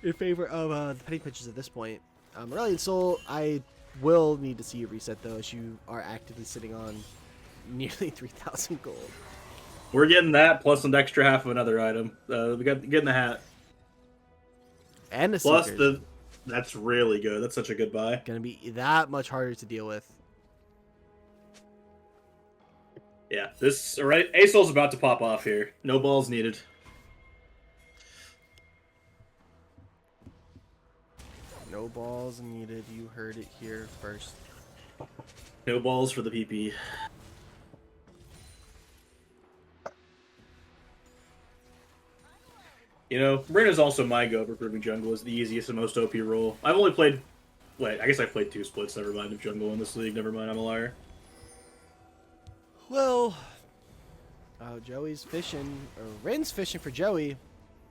in favor of the penny pinchers at this point. Aurelion Sol, I will need to see you reset though, as you are actively sitting on nearly 3,000 gold. We're getting that plus an extra half of another item. We got getting the hat. And the Plus Seekers. that's really good. That's such a good buy. Gonna be that much harder to deal with. Yeah, this alright. Asol's about to pop off here. No balls needed. No balls needed. You heard it here first. No balls for the PP. You know, Rin is also my go for proving jungle is the easiest and most OP role. I've only played... Wait, I guess I've played 2 splits, never mind, of jungle in this league. Never mind, I'm a liar. Well, Joey's fishing, or Rin's fishing for Joey.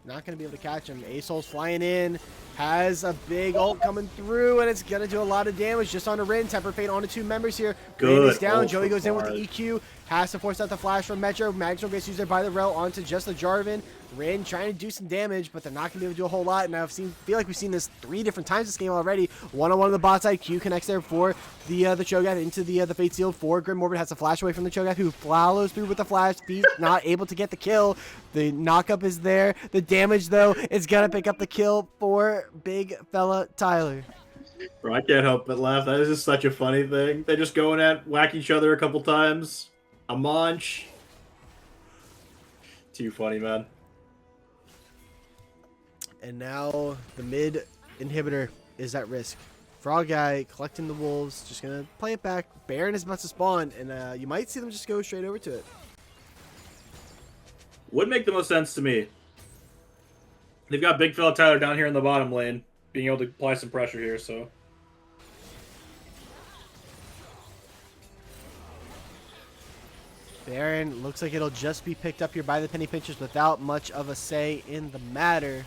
Not going to be able to catch him. Asol's flying in, has a big ult coming through, and it's going to do a lot of damage just on a Rin. Temper Fate onto 2 members here. Rin is down. ult Joey for goes in with Bard. the EQ, has to force out the flash from Metro. Magistral gets used there by the Rel onto just the Jarvan. Rin trying to do some damage, but they're not going to be able to do a whole lot. And feel like we've seen this 3 different times this game already. One-on-one on the bot side. Q connects there for the Cho'Gath into the Fate Seal. For Grim Morbid has a flash away from the Cho'Gath, who follows through with the flash. He's not able to get the kill. The knockup is there. The damage, though, is going to pick up the kill for big fella Tyler. Bro, I can't help but laugh. That is just such a funny thing. They're just going at whack each other a couple times. A munch. Too funny, man. And now the mid inhibitor is at risk. Frog Guy collecting the wolves, just going to play it back. Baron is about to spawn, and you might see them just go straight over to it. Would make the most sense to me. They've got big fella Tyler down here in the bottom lane, being able to apply some pressure here, so. Baron looks like it'll just be picked up here by the Penny Pinchers without much of a say in the matter.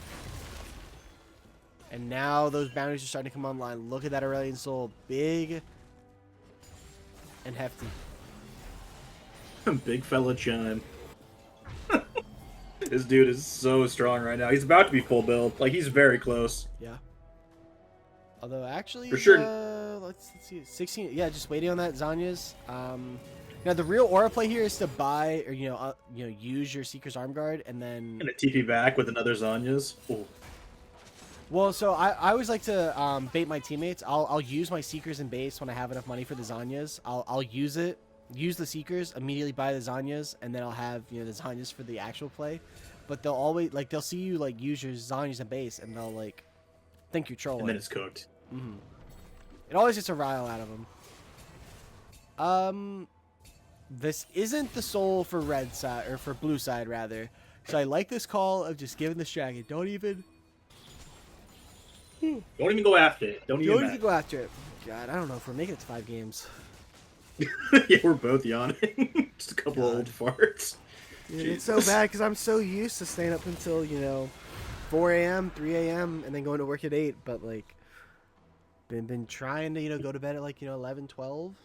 And now those bounties are starting to come online. Look at that Aurelion Soul. Big and hefty. Big fella Chime. This dude is so strong right now. He's about to be full build. Like, he's very close. Yeah. Although, actually, For sure. Let's see. 16. Yeah, just waiting on that Zanya's. Now, the real aura play here is to buy or, use your Seeker's Arm Guard and then... And a TP back with another Zanya's. Ooh. Well, so I always like to bait my teammates. I'll use my Seekers in base when I have enough money for the Zanyas. I'll use the Seekers, immediately buy the Zanyas, and then I'll have the Zanyas for the actual play. But they'll always they'll see you use your Zanyas in base, and they'll think you're trolling. And then it's cooked. Mm-hmm. It always gets a rile out of them. This isn't the soul for red side or for blue side rather. So I like this call of just giving this dragon. Don't even go after it. Don't even go after it. God, I don't know if we're making it to 5 games. Yeah, we're both yawning. Just a couple old farts. Dude, it's so bad because I'm so used to staying up until 4 a.m., 3 a.m., and then going to work at 8. But been trying to go to bed at 11, 12.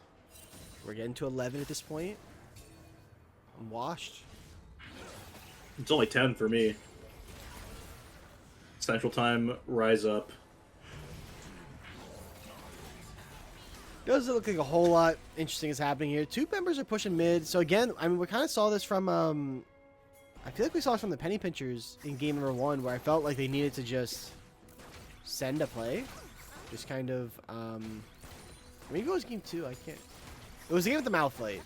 We're getting to 11 at this point. I'm washed. It's only 10 for me. Central Time, rise up. Doesn't look like a whole lot interesting is happening here. 2 members are pushing mid. So again, I mean, we kind of saw this from, I feel like we saw it from the Penny Pinchers in game number 1, where I felt like they needed to just send a play. Just kind of, maybe it was game 2, I can't. It was the game with the Malphite.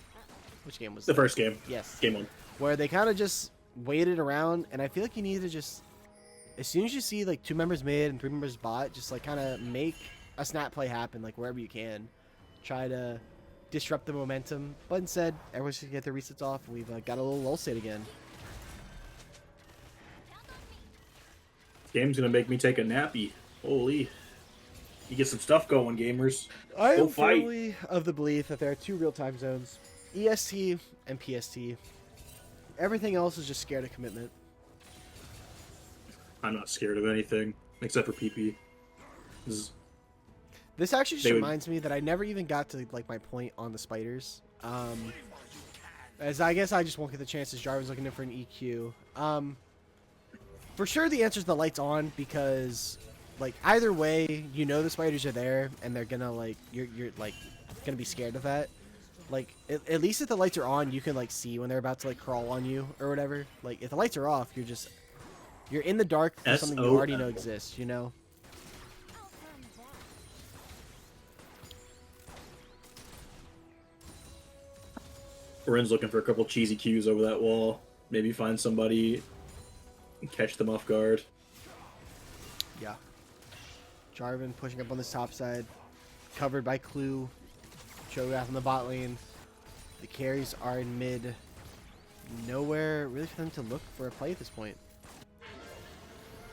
Which game was The that? first game. Yes. Game 1. Where they kind of just waited around, and I feel like you need to just, as soon as you see 2 members mid and 3 members bot, just kind of make a snap play happen, wherever you can. Try to disrupt the momentum, but instead, everyone's going to get their resets off, and we've got a little lull state again. Game's gonna make me take a nappy. Holy. You get some stuff going, gamers. I Go am fight. firmly of the belief that there are 2 real time zones, EST and PST. Everything else is just scared of commitment. I'm not scared of anything, except for PP. This actually just They would- reminds me that I never even got to my point on the spiders. As I guess I just won't get the chances. Jarvan's looking in for an EQ. For sure the answer is the lights on, because either way, the spiders are there and they're gonna you're gonna be scared of that. At least if the lights are on, you can see when they're about to crawl on you or whatever. If the lights are off, you're in the dark for something you already know exists, Ren's looking for a couple cheesy cues over that wall. Maybe find somebody and catch them off guard. Yeah. Jarvan pushing up on this top side. Covered by Clue. Cho'Gath on the bot lane. The carries are in mid. Nowhere really for them to look for a play at this point.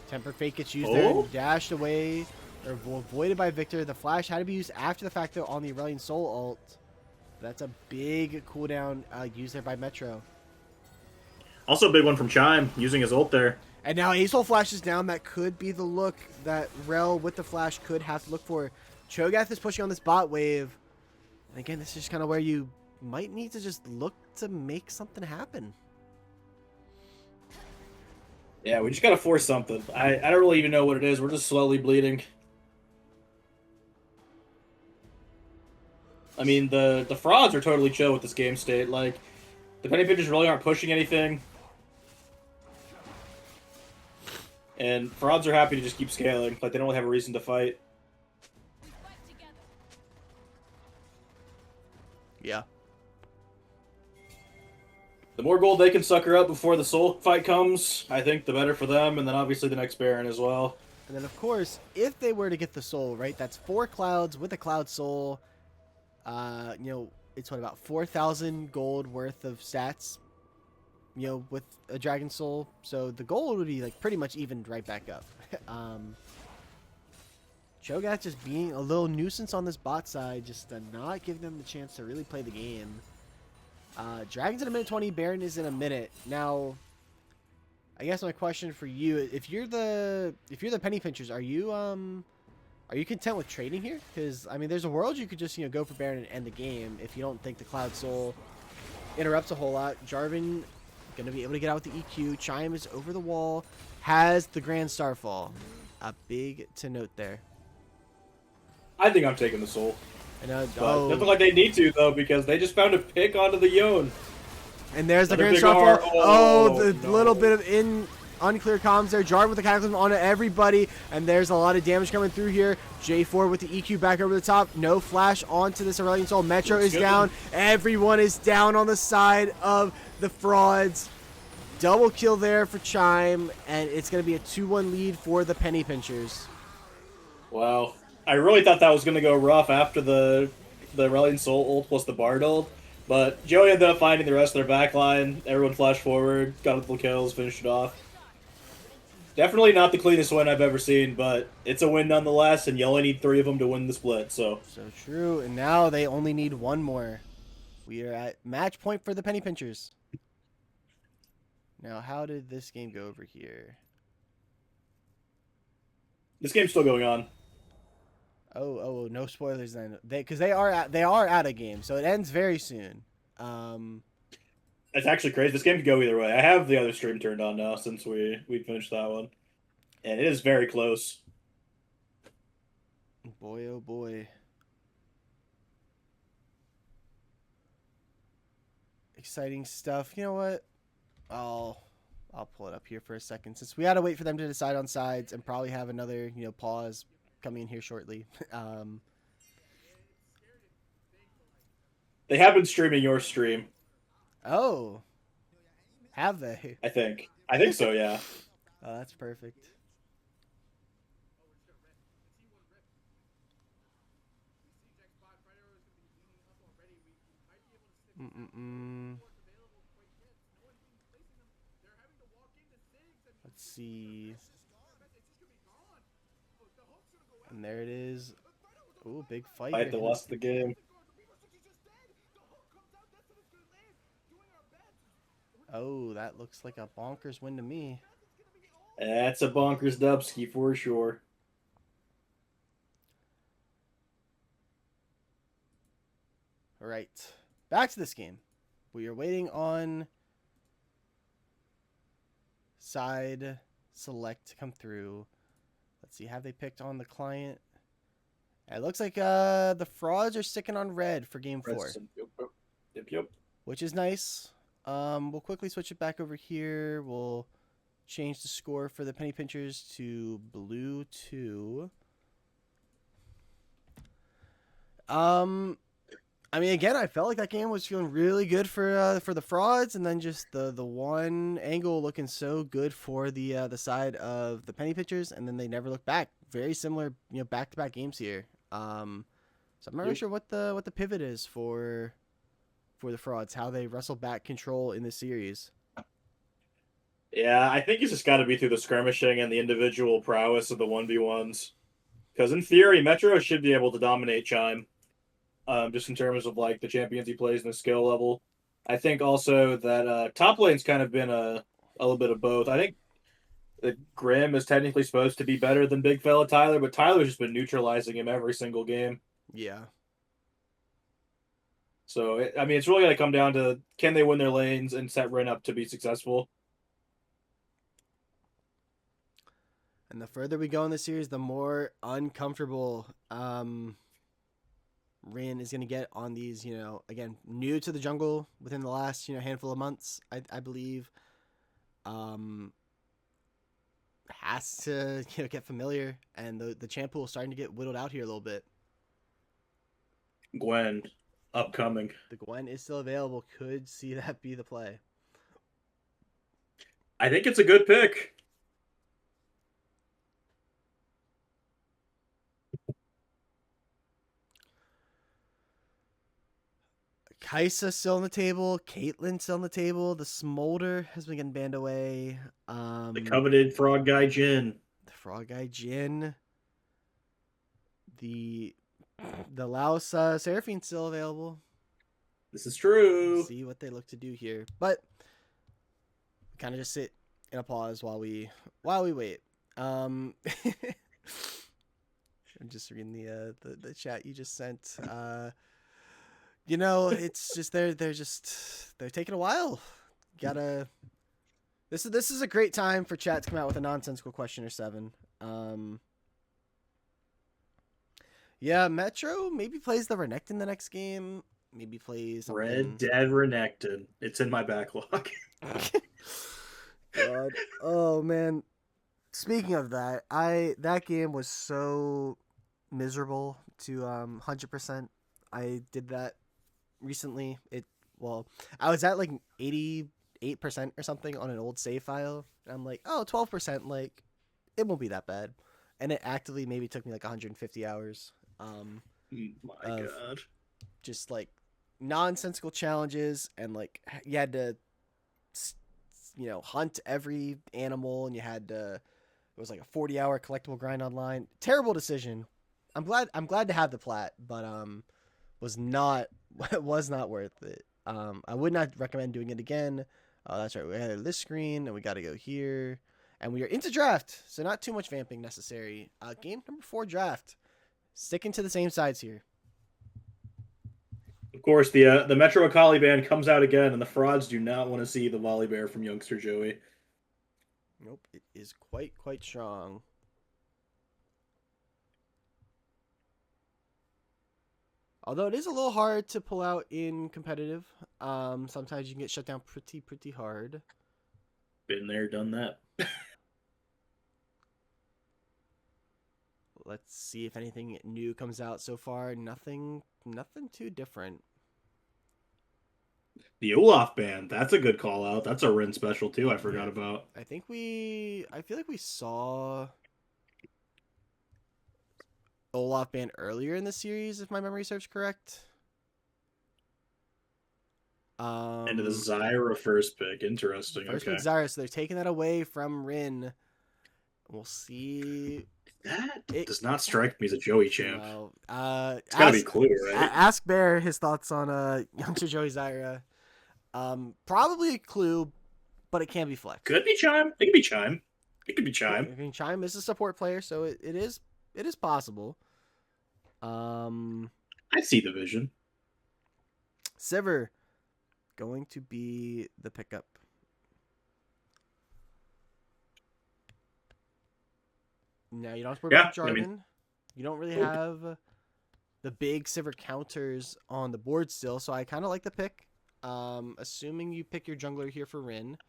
Temper Fate gets used there and dashed away. Or avoided by Victor. The flash had to be used after the fact though on the Aurelion Soul ult. That's a big cooldown used there by Metro. Also a big one from Chime, using his ult there. And now Azul flashes down. That could be the look that Rel with the flash could have to look for. Cho'Gath is pushing on this bot wave. And again, this is just kind of where you might need to just look to make something happen. Yeah, we just gotta force something. I don't really even know what it is. We're just slowly bleeding. I mean, the frauds are totally chill with this game state. Like, the penny pitchers really aren't pushing anything. And frauds are happy to just keep scaling. Like, they don't really have a reason to fight. Yeah. The more gold they can sucker up before the soul fight comes, I think the better for them, and then obviously the next Baron as well. And then, of course, if they were to get the soul, right, that's 4 clouds with a cloud soul. It's about 4,000 gold worth of stats, with a dragon soul. So the gold would be, like, pretty much evened right back up. Cho'Gath just being a little nuisance on this bot side, just to not give them the chance to really play the game. Dragon's in a minute 20, Baron is in a minute. Now, I guess my question for you, if you're the penny pinchers, are you content with trading here? Because I mean, there's a world you could just go for Baron and end the game if you don't think the Cloud Soul interrupts a whole lot. Jarvan gonna be able to get out with the EQ. Chime is over the wall, has the Grand Starfall. A big to note there. I think I'm taking the soul. And But it doesn't look like they need to, though, because they just found a pick onto the Yone. And there's the Another Grand big Starfall. R. Oh, the no. little bit of unclear comms there. Jarvan with the Cataclysm onto everybody. And there's a lot of damage coming through here. J4 with the EQ back over the top. No flash onto this Aurelion Soul. Metro is down. Everyone is down on the side of the frauds. Double kill there for Chime. And it's going to be a 2-1 lead for the Penny Pinchers. Wow. I really thought that was going to go rough after the Aurelion Soul ult plus the Bard ult. But Joey ended up finding the rest of their backline. Everyone flashed forward, got a couple kills, finished it off. Definitely not the cleanest win I've ever seen, but it's a win nonetheless, and you only need 3 of them to win the split, so. So true. And now they only need 1 more. We are at match point for the Penny Pinchers. Now, how did this game go over here? This game's still going on. Oh, no spoilers then. Because they are out of game, so it ends very soon. It's actually crazy. This game could go either way. I have the other stream turned on now since we finished that one. And it is very close. Boy, oh boy. Exciting stuff. You know what? I'll pull it up here for a second, since we had to wait for them to decide on sides and probably have another, pause coming in here shortly. They have been streaming your stream. Oh, have they? I think. I think so, yeah. Oh, that's perfect. Let's see. And there it is. Ooh, big fight. Fight that lost the game. Oh, that looks like a bonkers win to me. That's a bonkers dubski for sure. All right. Back to this game. We are waiting on side select to come through. Let's see. Have they picked on the client? It looks like the frauds are sticking on red for game 4. Yep. Which is nice. We'll quickly switch it back over here. We'll change the score for the Penny Pinchers to blue 2. I mean, again, I felt like that game was feeling really good for the frauds, and then just the one angle looking so good for the side of the Penny Pinchers, and then they never looked back. Very similar, back-to-back games here. So I'm not really sure what the pivot is for the frauds, how they wrestle back control in this series. Yeah, I think it's just got to be through the skirmishing and the individual prowess of the 1v1s. Because in theory, Metro should be able to dominate Chime. Just in terms of like the champions he plays and the skill level. I think also that top lane's kind of been a little bit of both. I think that Grim is technically supposed to be better than big fella Tyler, but Tyler's just been neutralizing him every single game. Yeah. So, it's really going to come down to can they win their lanes and set Ren up to be successful. And the further we go in the series, the more uncomfortable Rin is going to get on these, again, new to the jungle within the last, handful of months, I believe. Has to, get familiar. And the champ pool is starting to get whittled out here a little bit. Gwen, upcoming. The Gwen is still available. Could see that be the play. I think it's a good pick. Kaisa still on the table. Caitlyn still on the table. The Smolder has been getting banned away. The coveted frog guy Jin. The frog guy Jin. The Laos Seraphine's still available. This is true. See what they look to do here, but kind of just sit in a pause while we wait. I'm just reading the chat you just sent. It's just they're taking a while. This is a great time for chat to come out with a nonsensical question or 7. Yeah, Metro maybe plays the Renekton the next game. Maybe plays something. Red Dead Renekton. It's in my backlog. God. Oh man. Speaking of that, that game was so miserable to 100%. I did that recently. I was at like 88% or something on an old save file, and I'm like, 12%, like it won't be that bad. And it actively maybe took me like 150 hours. My God. Just like nonsensical challenges, and like you had to hunt every animal, and it was like a 40-hour collectible grind online. Terrible decision. I'm glad to have the plat, but was not worth it. I would not recommend doing it again. That's right, we had this screen and we got to go here, and we are into draft, so not too much vamping necessary. Game number 4 draft, sticking to the same sides here. Of course, the Metro Akali ban comes out again, and the frauds do not want to see the volley bear from youngster Joey. Nope, it is quite strong. Although it is a little hard to pull out in competitive. Sometimes you can get shut down pretty hard. Been there, done that. Let's see if anything new comes out so far. Nothing too different. The Olaf band, that's a good call out. That's a Rin special too, I forgot about. I feel like we saw Olaf band earlier in the series, if my memory serves correct. Into the Zyra first pick. Interesting. First okay. pick Zyra, so they're taking that away from Rin. We'll see. That does not strike me as a Joey champ. Well, it's gotta be Clue, right? Ask Bear his thoughts on youngster Joey Zyra. Probably a Clue, but it can be Flex. Could be Chime. It could be Chime. It could be Chime. I mean, Chime is a support player, so it is possible. I see the vision. Sivir going to be the pickup. Now you don't have to worry about Jarvan. You don't really have the big Sivir counters on the board still, so I kind of like the pick. Assuming you pick your jungler here for Rin,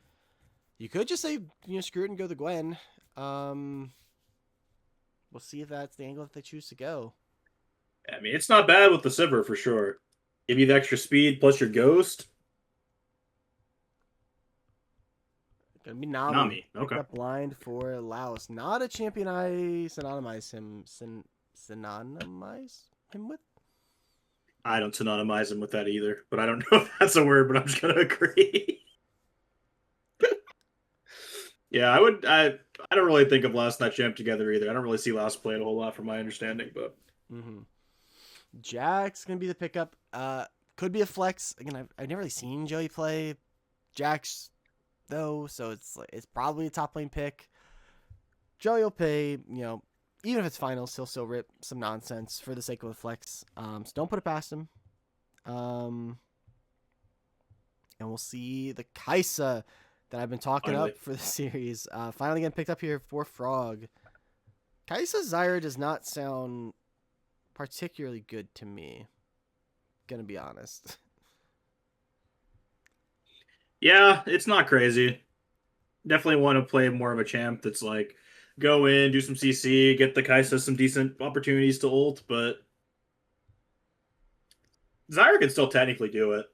you could just say screw it and go the Gwen. We'll see if that's the angle that they choose to go. I mean, it's not bad with the Sivir for sure. Give you the extra speed plus your ghost. Gonna be Nami. Okay. Up blind for Laos. Not a champion I synonymize him with. I don't synonymize him with that either, but I don't know if that's a word, but I'm just gonna agree. Yeah, I don't really think of Laos and that champ together either. I don't really see Laos playing a whole lot from my understanding, but Jack's gonna be the pickup. Could be a flex. Again, I've never really seen Joey play Jax though, so it's probably a top lane pick. Joey will pay, even if it's finals, he'll still rip some nonsense for the sake of a flex. So don't put it past him. And we'll see the Kaisa that I've been talking up for the series. Finally getting picked up here for Frog. Kaisa Zyra does not sound particularly good to me. Gonna be honest. Yeah, it's not crazy. Definitely want to play more of a champ that's like go in, do some CC, get the Kaisa some decent opportunities to ult, but Zyra can still technically do it.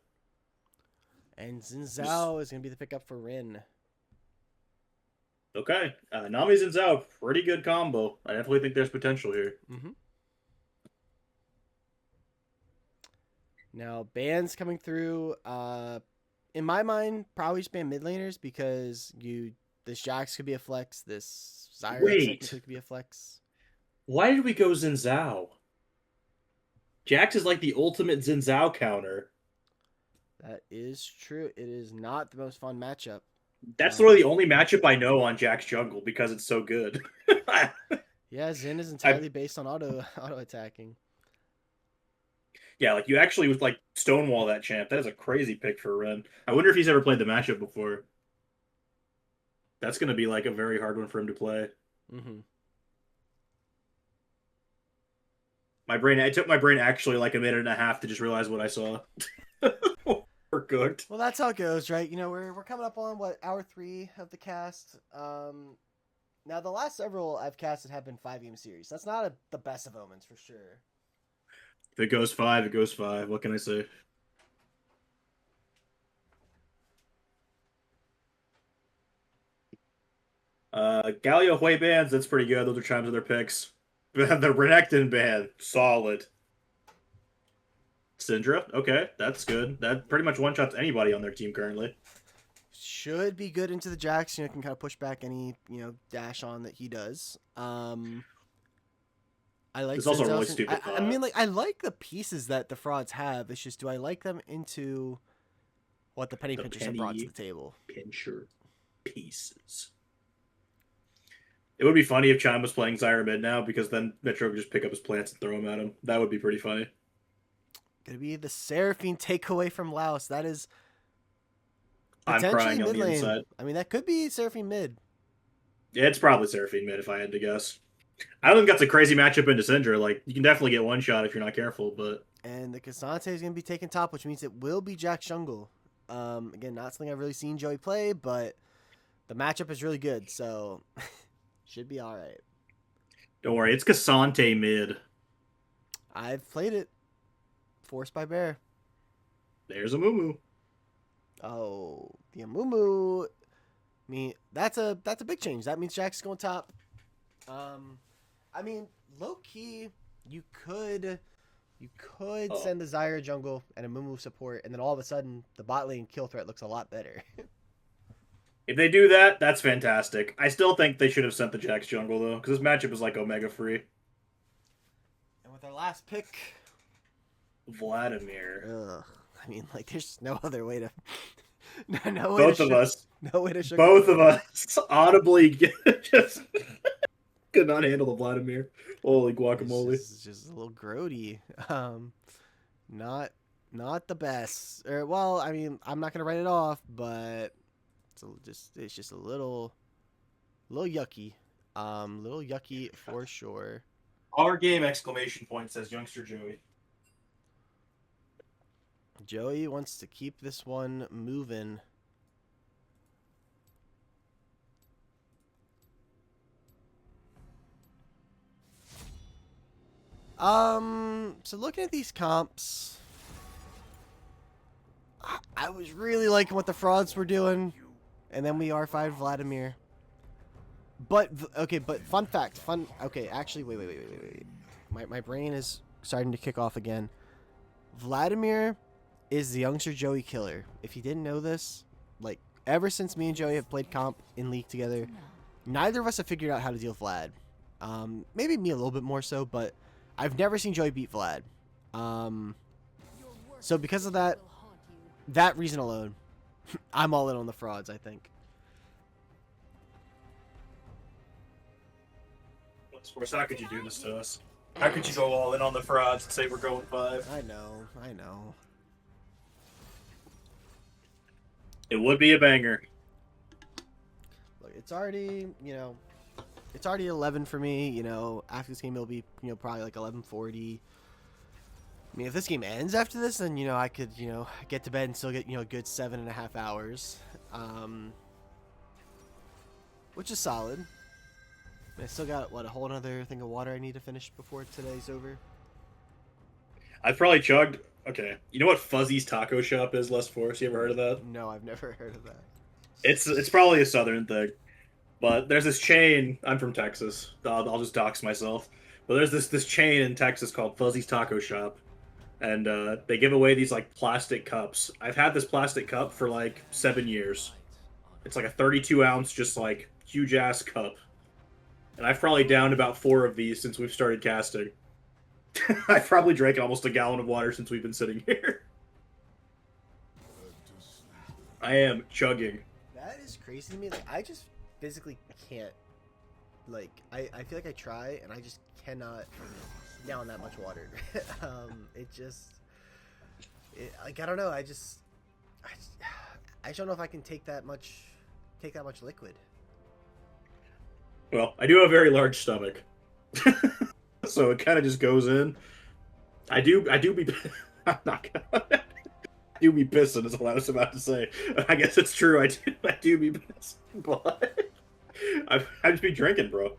And Xin Zhao is gonna be the pickup for Rin. Okay, Nami and Zhao, pretty good combo. I definitely think there's potential here. Mm-hmm. Now bans coming through. In my mind, probably just ban mid laners because this Jax could be a flex. This Zyra Wait. technically could be a flex. Why did we go Xin Zhao? Jax is like the ultimate Xin Zhao counter. That is true. It is not the most fun matchup. That's really the only matchup I know on Jax jungle because it's so good. Yeah, Xin is entirely based on auto attacking. Yeah, like you actually would like stonewall that champ. That is a crazy pick for Ren. I wonder if he's ever played the matchup before. That's going to be like a very hard one for him to play. Mm-hmm. It took my brain actually like a minute and a half to just realize what I saw. We're cooked. Well, that's how it goes, right? You know, we're coming up on hour 3 of the cast. Now the last several I've casted have been 5-game series. That's not the best of omens for sure. If it goes 5, it goes 5. What can I say? Galio Hui bands, that's pretty good. Those are chimes of their picks. The Renekton band, solid. Syndra, okay, that's good. That pretty much one-shots anybody on their team currently. Should be good into the Jax. You know, can kind of push back any dash on that he does. I like. It's also a really stupid. I mean, like I like the pieces that the frauds have. It's just, do I like them into what the penny pinchers have brought to the table? Pincher pieces. It would be funny if Chime was playing Zyra mid now, because then Metro could just pick up his plants and throw them at him. That would be pretty funny. Gonna be the Seraphine takeaway from Laos. That is I'm potentially crying on mid the lane. inside. I mean, that could be Seraphine mid. Yeah, it's probably Seraphine mid if I had to guess. I don't think that's a crazy matchup into Syndra. Like, you can definitely get one shot if you're not careful, but... And the Cassante is going to be taking top, which means it will be Jack Jungle. Again, not something I've really seen Joey play, but the matchup is really good, so should be all right. Don't worry, it's Cassante mid. I've played it. Forced by Bear. There's a Mumu. Oh, the Amumu. I mean, that's a big change. That means Jack's going top. I mean, low key, you could send the Zyra jungle and a Mumu support, and then all of a sudden the bot lane kill threat looks a lot better. If they do that, that's fantastic. I still think they should have sent the Jax jungle though, because this matchup is like Omega free. And with our last pick, Vladimir. I mean, like, there's no other way to. No Both of us. No way to. Both of us audibly just could not handle the Vladimir. Holy guacamole! It's just a little grody. Not the best. Or, well, I mean, I'm not gonna write it off, but it's just a little yucky. Little yucky for sure. Our game exclamation point says youngster Joey. Joey wants to keep this one moving. So looking at these comps, I was really liking what the frauds were doing, and then we R5'd Vladimir. But fun fact, actually, wait. My brain is starting to kick off again. Vladimir is the youngster Joey killer. If you didn't know this, like, ever since me and Joey have played comp in League together, neither of us have figured out how to deal with Vlad. Maybe me a little bit more so, but I've never seen Joey beat Vlad. So because of that reason alone, I'm all in on the frauds, I think. Sports, how could you do this to us? How could you go all in on the frauds and say we're going 5? I know. It would be a banger. Look, it's already, it's already 11 for me. You know, after this game, it'll be probably like 11:40. I mean, if this game ends after this, then I could get to bed and still get a good 7.5 hours, which is solid. I still got a whole another thing of water I need to finish before today's over. I've probably chugged. Okay, you know what Fuzzy's Taco Shop is, Les Force? You ever heard of that? No, I've never heard of that. It's probably a southern thing, but there's this chain. I'm from Texas. I'll just dox myself. But there's this chain in Texas called Fuzzy's Taco Shop, and they give away these like plastic cups. I've had this plastic cup for like 7 years. It's like a 32 ounce, just like huge ass cup, and I've probably downed about 4 of these since we've started casting. I've probably drank almost a gallon of water since we've been sitting here. I am chugging. That is crazy to me. Like, I just physically can't. Like, I feel like I try, and I just cannot down that much water. Like, I don't know. I just don't know if I can take that much liquid. Well, I do have a very large stomach, so it kind of just goes in. I do be. I'm not gonna. I do be pissing is what I was about to say. I guess it's true. I do be pissing, but I just be drinking, bro.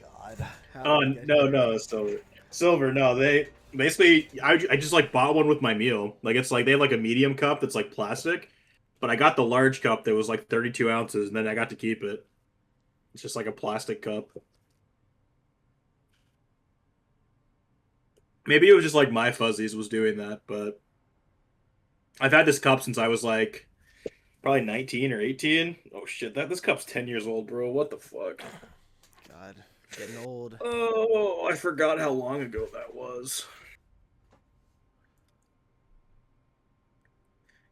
God. Oh no, silver. No, they basically. I just like bought one with my meal. Like it's like they have like a medium cup that's like plastic, but I got the large cup that was like 32 ounces, and then I got to keep it. It's just like a plastic cup. Maybe it was just like my fuzzies was doing that, but I've had this cup since I was like probably 19 or 18. Oh shit, this cup's 10 years old, bro. What the fuck? God, getting old. Oh, I forgot how long ago that was.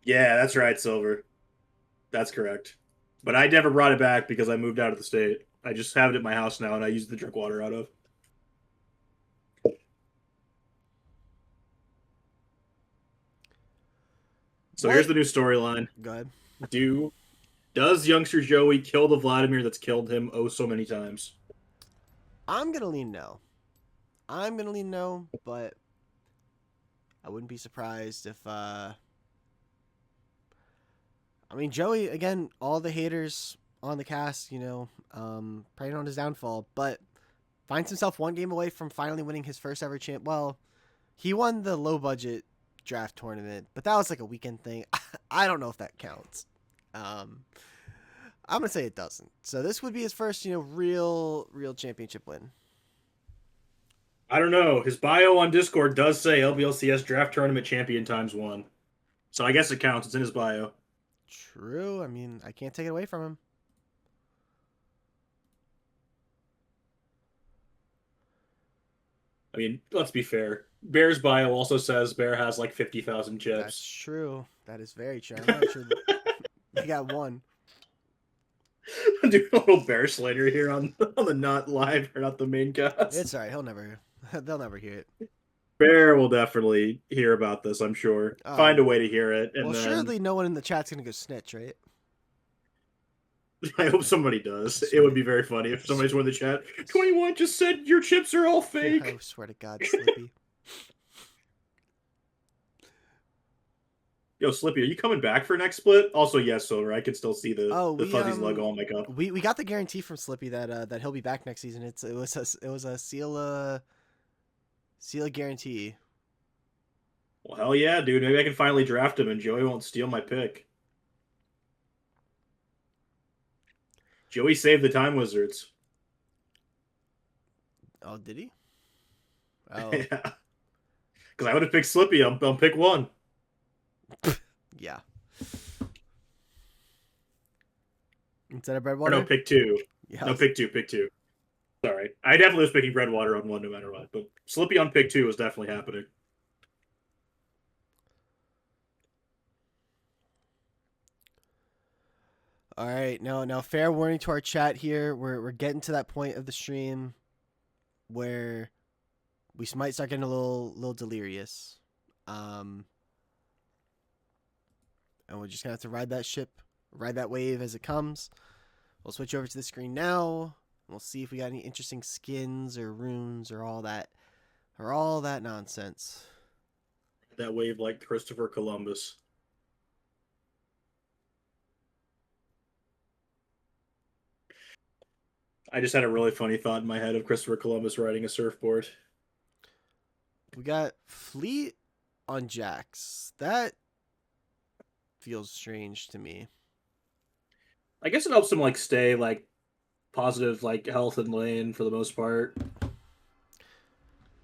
Yeah, that's right, Silver. That's correct. But I never brought it back because I moved out of the state. I just have it at my house now, and I use it to drink water out of. So What? here's the new storyline. Go ahead. Does youngster Joey kill the Vladimir that's killed him oh so many times? I'm gonna lean no. But I wouldn't be surprised if I mean, Joey, again, all the haters on the cast, preying on his downfall, but finds himself one game away from finally winning his first ever champ. Well, he won the low budget draft tournament, but that was like a weekend thing. I don't know if that counts. I'm gonna say it doesn't. So this would be his first, real championship win. I don't know. His bio on Discord does say LBLCS draft tournament champion ×1. So I guess it counts. It's in his bio. True. I mean, I can't take it away from him. I mean, let's be fair. Bear's bio also says Bear has like 50,000 That's chips. true. That is very true. I'm not sure. He got one. Doing a little Bear slander here on the not live or not the main cast. It's alright. They'll never hear it. Bear will definitely hear about this, I'm sure. Find a way to hear it. And well, then... surely no one in the chat's gonna go snitch, right? I hope somebody does. It would be very funny if somebody's in the chat. 21 just said your chips are all fake. I swear to God, Slippy. Yo, Slippy, are you coming back for next split? Also, yes, Silver. I can still see the Fuzzies logo on my cup. We got the guarantee from Slippy that he'll be back next season. It was a seal guarantee. Well, hell yeah, dude. Maybe I can finally draft him and Joey won't steal my pick. Joey saved the Time Wizards. Oh, did he? Oh. Yeah. Because I would have picked Slippy on pick 1. Yeah. Instead of Breadwater? Or no, pick 2. Yeah. No, pick 2. Sorry. I definitely was picking Breadwater on 1 no matter what. But Slippy on pick 2 was definitely happening. All right, now, fair warning to our chat here. We're getting to that point of the stream where we might start getting a little delirious, and we're just gonna have to ride that ship ride that wave as it comes. We'll switch over to the screen now. We'll see if we got any interesting skins or runes or all that nonsense. That wave like Christopher Columbus. I just had a really funny thought in my head of Christopher Columbus riding a surfboard. We got Fleet on Jax. That feels strange to me. I guess it helps him like stay like positive like health and lane for the most part.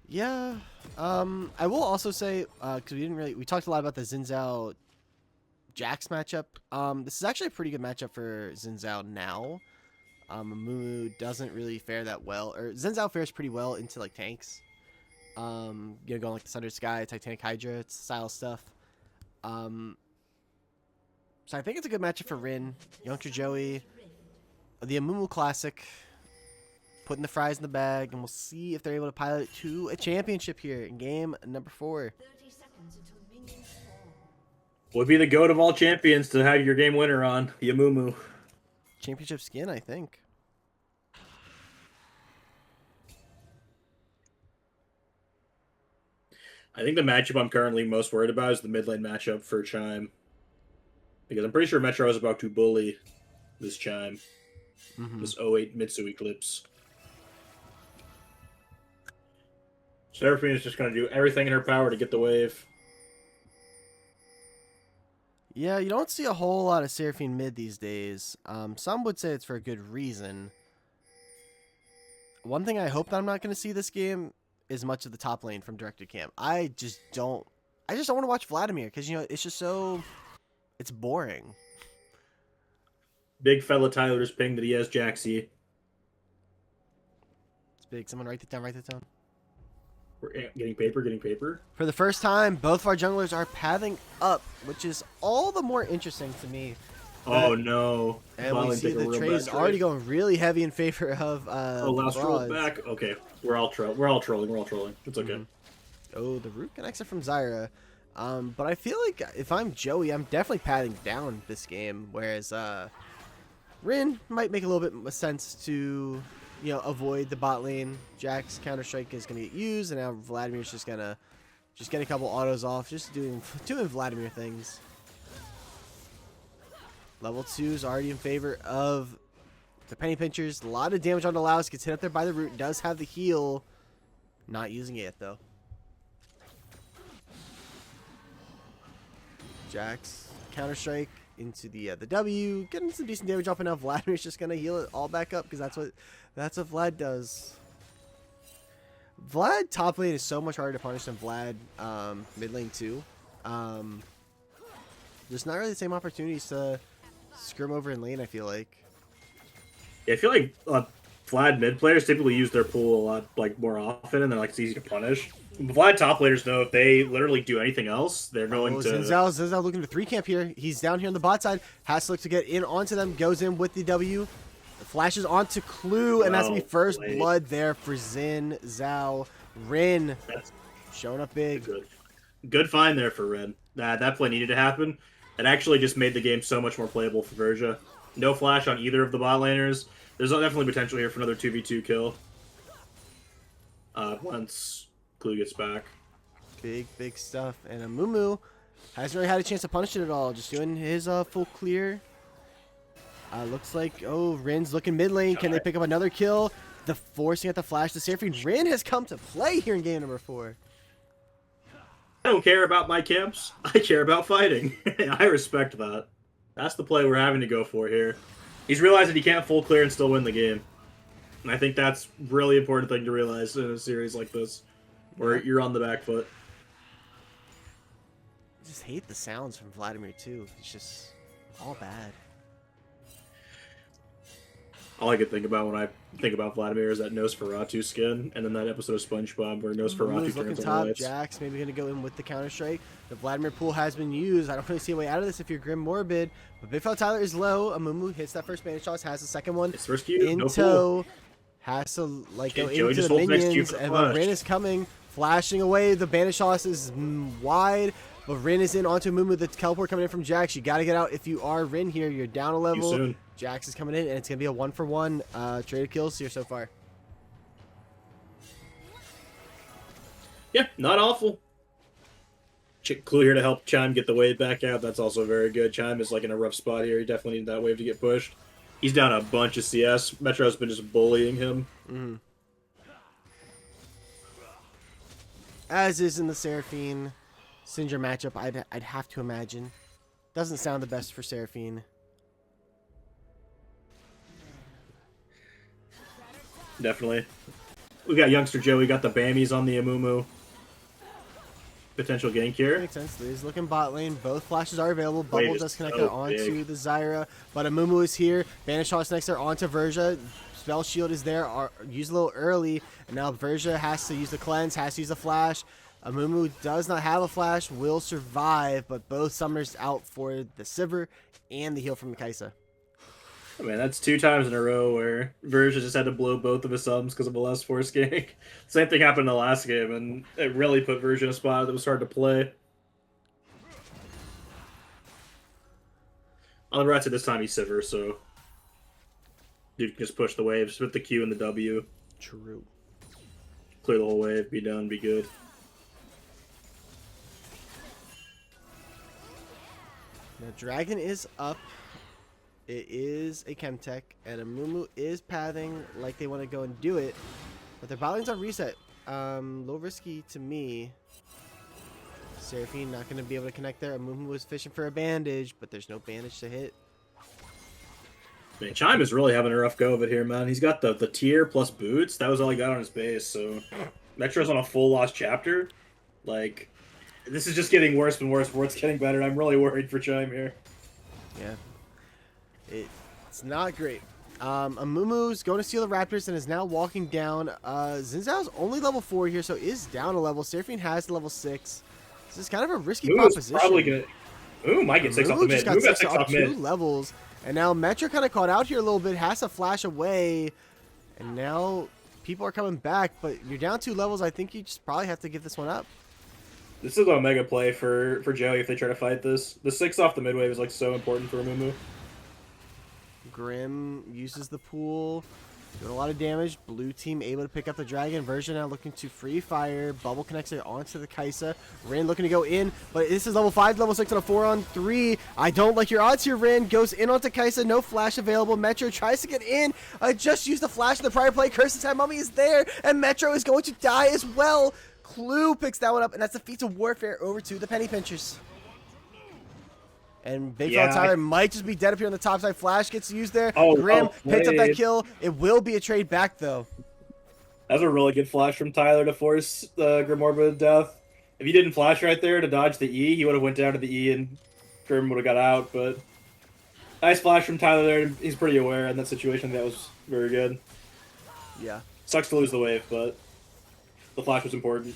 Yeah. I will also say, because we talked a lot about the Xin Zhao Jax matchup. This is actually a pretty good matchup for Xin Zhao now. Mumu doesn't really fare that well, or Xin Zhao fares pretty well into like tanks. Going like the Thunder Sky, Titanic Hydra style stuff. So I think it's a good matchup for Rin, Youngster Joey, the Amumu Classic, putting the fries in the bag, and we'll see if they're able to pilot it to a championship here in game number 4. 30 seconds until minions fall. Would be the goat of all champions to have your game winner on, Yamumu. Championship skin, I think. I think the matchup I'm currently most worried about is the mid lane matchup for Chime. Because I'm pretty sure Metro is about to bully this Chime. This 08 Mitsu Eclipse. Seraphine is just going to do everything in her power to get the wave. Yeah, you don't see a whole lot of Seraphine mid these days. Some would say it's for a good reason. One thing I hope that I'm not going to see this game is much of the top lane from Director Camp. I just don't want to watch Vladimir because, it's just so... It's boring. Big fella Tyler just pinged that he has Jaxie. It's big. Someone write that down. We're getting paper. For the first time, both of our junglers are pathing up, which is all the more interesting to me. Oh no. And we see the trade's already going really heavy in favor of last roll back. Okay. We're all trolling. It's okay. Oh, the root connects it from Zyra. But I feel like if I'm Joey, I'm definitely padding down this game, whereas Rin might make a little bit of sense to, avoid the bot lane. Jack's Counter-Strike is going to get used, and now Vladimir's just get a couple autos off, just doing Vladimir things. Level 2 is already in favor of the Penny Pinchers. A lot of damage on the Laos, gets hit up there by the root, does have the heal. Not using it yet, though. Jax Counter-Strike into the W, getting some decent damage off, and now Vladimir's just gonna heal it all back up because that's what Vlad does. Vlad top lane is so much harder to punish than Vlad mid lane too. There's not really the same opportunities to scrim over in lane, I feel like. Yeah, I feel like Vlad mid players typically use their pool a lot more often, and they're it's easy to punish. Vlad top players, though, if they literally do anything else, they're going to... Zinzao looking to 3 camp here. He's down here on the bot side. Has to look to get in onto them. Goes in with the W. Flashes onto Clue, and that's going to be first blood there for Xin Zhao. Rin showing up big. Good find there for Rin. That play needed to happen. It actually just made the game so much more playable for Verja. No flash on either of the bot laners. There's definitely potential here for another 2v2 kill. Once Clue gets back. Big stuff. And Amumu hasn't really had a chance to punish it at all. Just doing his full clear. Looks like, Rin's looking mid lane. Can they pick up another kill? The forcing at the flash. The Seraphine Rin has come to play here in game number 4. I don't care about my camps. I care about fighting. I respect that. That's the play we're having to go for here. He's realized that he can't full clear and still win the game. And I think that's a really important thing to realize in a series like this, where you're on the back foot. I just hate the sounds from Vladimir, too. It's just all bad. All I can think about when I think about Vladimir is that Nosferatu skin, and then that episode of SpongeBob where Nosferatu looking turns on top. the lights. Jax maybe going to go in with the Counter-Strike. The Vladimir pool has been used. I don't really see a way out of this if you're Grim Morbid. But Big Fella Tyler is low. Amumu hits that first bandage toss, has the second one. It's first Q, in no tow. Has to go into the minions. And Rin is coming, flashing away. The bandage toss is wide. But Rin is in onto Mumu. The teleport coming in from Jax. You got to get out if you are Rin here. You're down a Too level. soon. Jax is coming in, and it's going to be a 1-for-1 traded kills here so far. Yeah, not awful. Clue here to help Chime get the wave back out. That's also very good. Chime is like in a rough spot here. He definitely needs that wave to get pushed. He's down a bunch of CS. Metro's been just bullying him. Mm-hmm. As is in the Seraphine Syndra matchup, I'd have to imagine. Doesn't sound the best for Seraphine. Definitely. We got youngster Joey, got the Bammies on the Amumu. Potential gank here. Makes sense. Liz looking bot lane. Both flashes are available. Bubble Wave does is connect so it onto big. the Zyra, but Amumu is here. Banish Toss next there onto Verja. Spell Shield is there. Used a little early, and now Verja has to use the cleanse, has to use the flash. Amumu does not have a flash, will survive, but both summoners out for the Sivir and the heal from the Kaisa. I mean, that's 2 times in a row where Verge just had to blow both of his subs because of a less force gank. Same thing happened in the last game, and it really put Verge in a spot that was hard to play. On the right side this time he's Sivir, so you can just push the waves with the Q and the W. True. Clear the whole wave, be done, be good. Now Dragon is up. It is a Chemtech, and Amumu is pathing like they want to go and do it, but their bot lane's on reset. Low risky to me. Seraphine not going to be able to connect there. Amumu was fishing for a bandage, but there's no bandage to hit. Man, Chime is really having a rough go of it here, man. He's got the tier plus boots. That was all he got on his base, so Metro's on a full lost chapter. Like, this is just getting worse and worse before it's getting better, and I'm really worried for Chime here. Yeah. It's not great. Amumu's going to steal the Raptors and is now walking down. Zinzao's only level 4 here, so is down a level. Seraphine has level 6. This is kind of a risky proposition. Probably gonna. Ooh, might get 6 off the mid. Just got Moo got 6 6 off off 2 mid. levels. And now Metro kind of caught out here a little bit. Has to flash away. And now people are coming back. But you're down 2 levels. I think you just probably have to give this one up. This is a mega play for Joey if they try to fight this. The 6 off the mid wave is like so important for Amumu. Grim uses the pool. Doing a lot of damage. Blue team able to pick up the dragon. Version now looking to free fire. Bubble connects it onto the Kaisa. Rin looking to go in, but this is level 5, level 6 on a 4-on-3. I don't like your odds here, Rin. Goes in onto Kaisa. No flash available. Metro tries to get in. Just used the flash in the prior play. Curse's Time Mummy is there, and Metro is going to die as well. Clue picks that one up, and that's the Feats of Warfare over to the Penny Pinchers. And Big Fella Tyler might just be dead up here on the top side. Flash gets used there. Grim picks up that kill. It will be a trade back, though. That was a really good flash from Tyler to force the Grim Orb death. If he didn't flash right there to dodge the E, he would have went down to the E and Grim would have got out. But nice flash from Tyler there. He's pretty aware in that situation. That was very good. Yeah. Sucks to lose the wave, but the flash was important.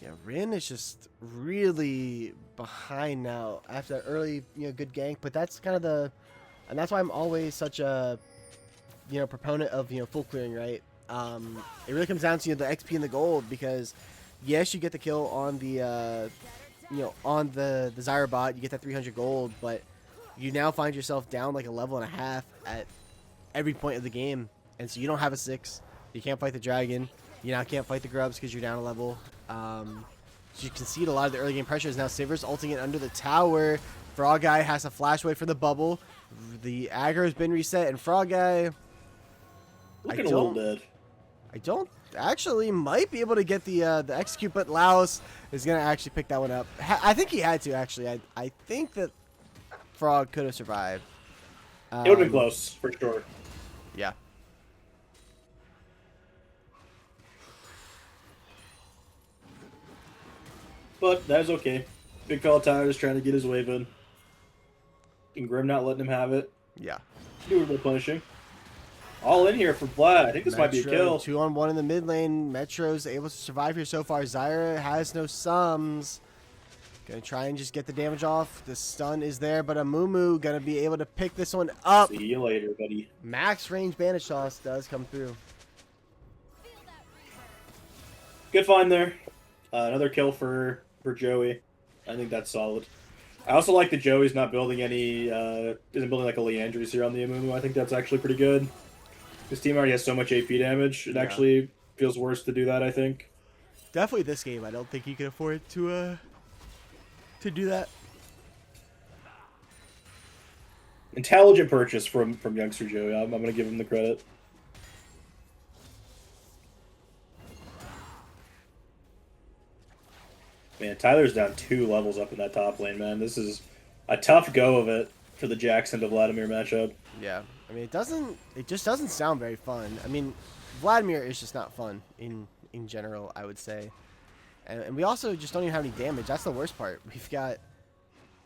Yeah, Rin is just really behind now after that early, good gank. But that's kind of and that's why I'm always such a, proponent of, full clearing, right? It really comes down to the XP and the gold because, yes, you get the kill on the, on the Zyra bot, you get that 300 gold, but you now find yourself down like a level and a half at every point of the game, and so you don't have a 6. You can't fight the dragon. You now can't fight the grubs because you're down a level. So you concede a lot of the early game pressure. Is now Sivir's ulting it under the tower. Frog Guy has to flash away for the bubble. The aggro has been reset, and Frog Guy, Looking a little dead. I don't actually might be able to get the execute, but Laos is gonna actually pick that one up. I think he had to actually. I think that Frog could have survived. It would have been close for sure. Yeah. But that was okay. Big fella Tyler is trying to get his wave in. And Grim not letting him have it. Yeah. Doable punishing. All in here for Vlad. I think this might be a kill. 2-on-1 in the mid lane. Metro's able to survive here so far. Zyra has no sums. Gonna try and just get the damage off. The stun is there, but Amumu gonna be able to pick this one up. See you later, buddy. Max range bandage toss does come through. Good find there. Another kill for for Joey. I think that's solid. I also like that Joey's not building any, isn't building like a Leandry's here on the Amumu. I think that's actually pretty good. His team already has so much AP damage. It Yeah. actually feels worse to do that, I think. Definitely this game. I don't think you can afford to do that. Intelligent purchase from youngster Joey. I'm going to give him the credit. Man, Tyler's down 2 levels up in that top lane, man. This is a tough go of it for the Jackson to Vladimir matchup. Yeah, I mean it just doesn't sound very fun. I mean, Vladimir is just not fun in general, I would say. And we also just don't even have any damage. That's the worst part. We've got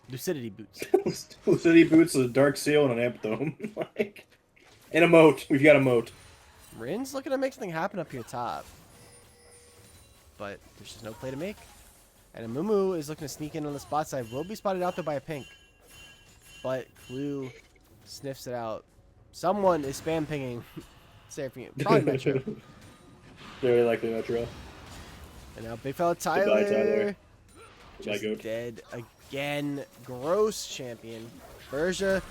Lucidity Boots. Lucidity Boots, a Dark Seal, and an Ampthome. Like, and a moat. We've got a moat. Rin's looking to make something happen up here top. But there's just no play to make. And Amumu is looking to sneak in on the spot side. Will be spotted out there by a pink. But Clue sniffs it out. Someone is spam pinging. Seraphine. Probably Metro. Very likely Metro. And now big fella Tyler. Goodbye, Tyler. Just Goat. dead again. Gross champion. Berja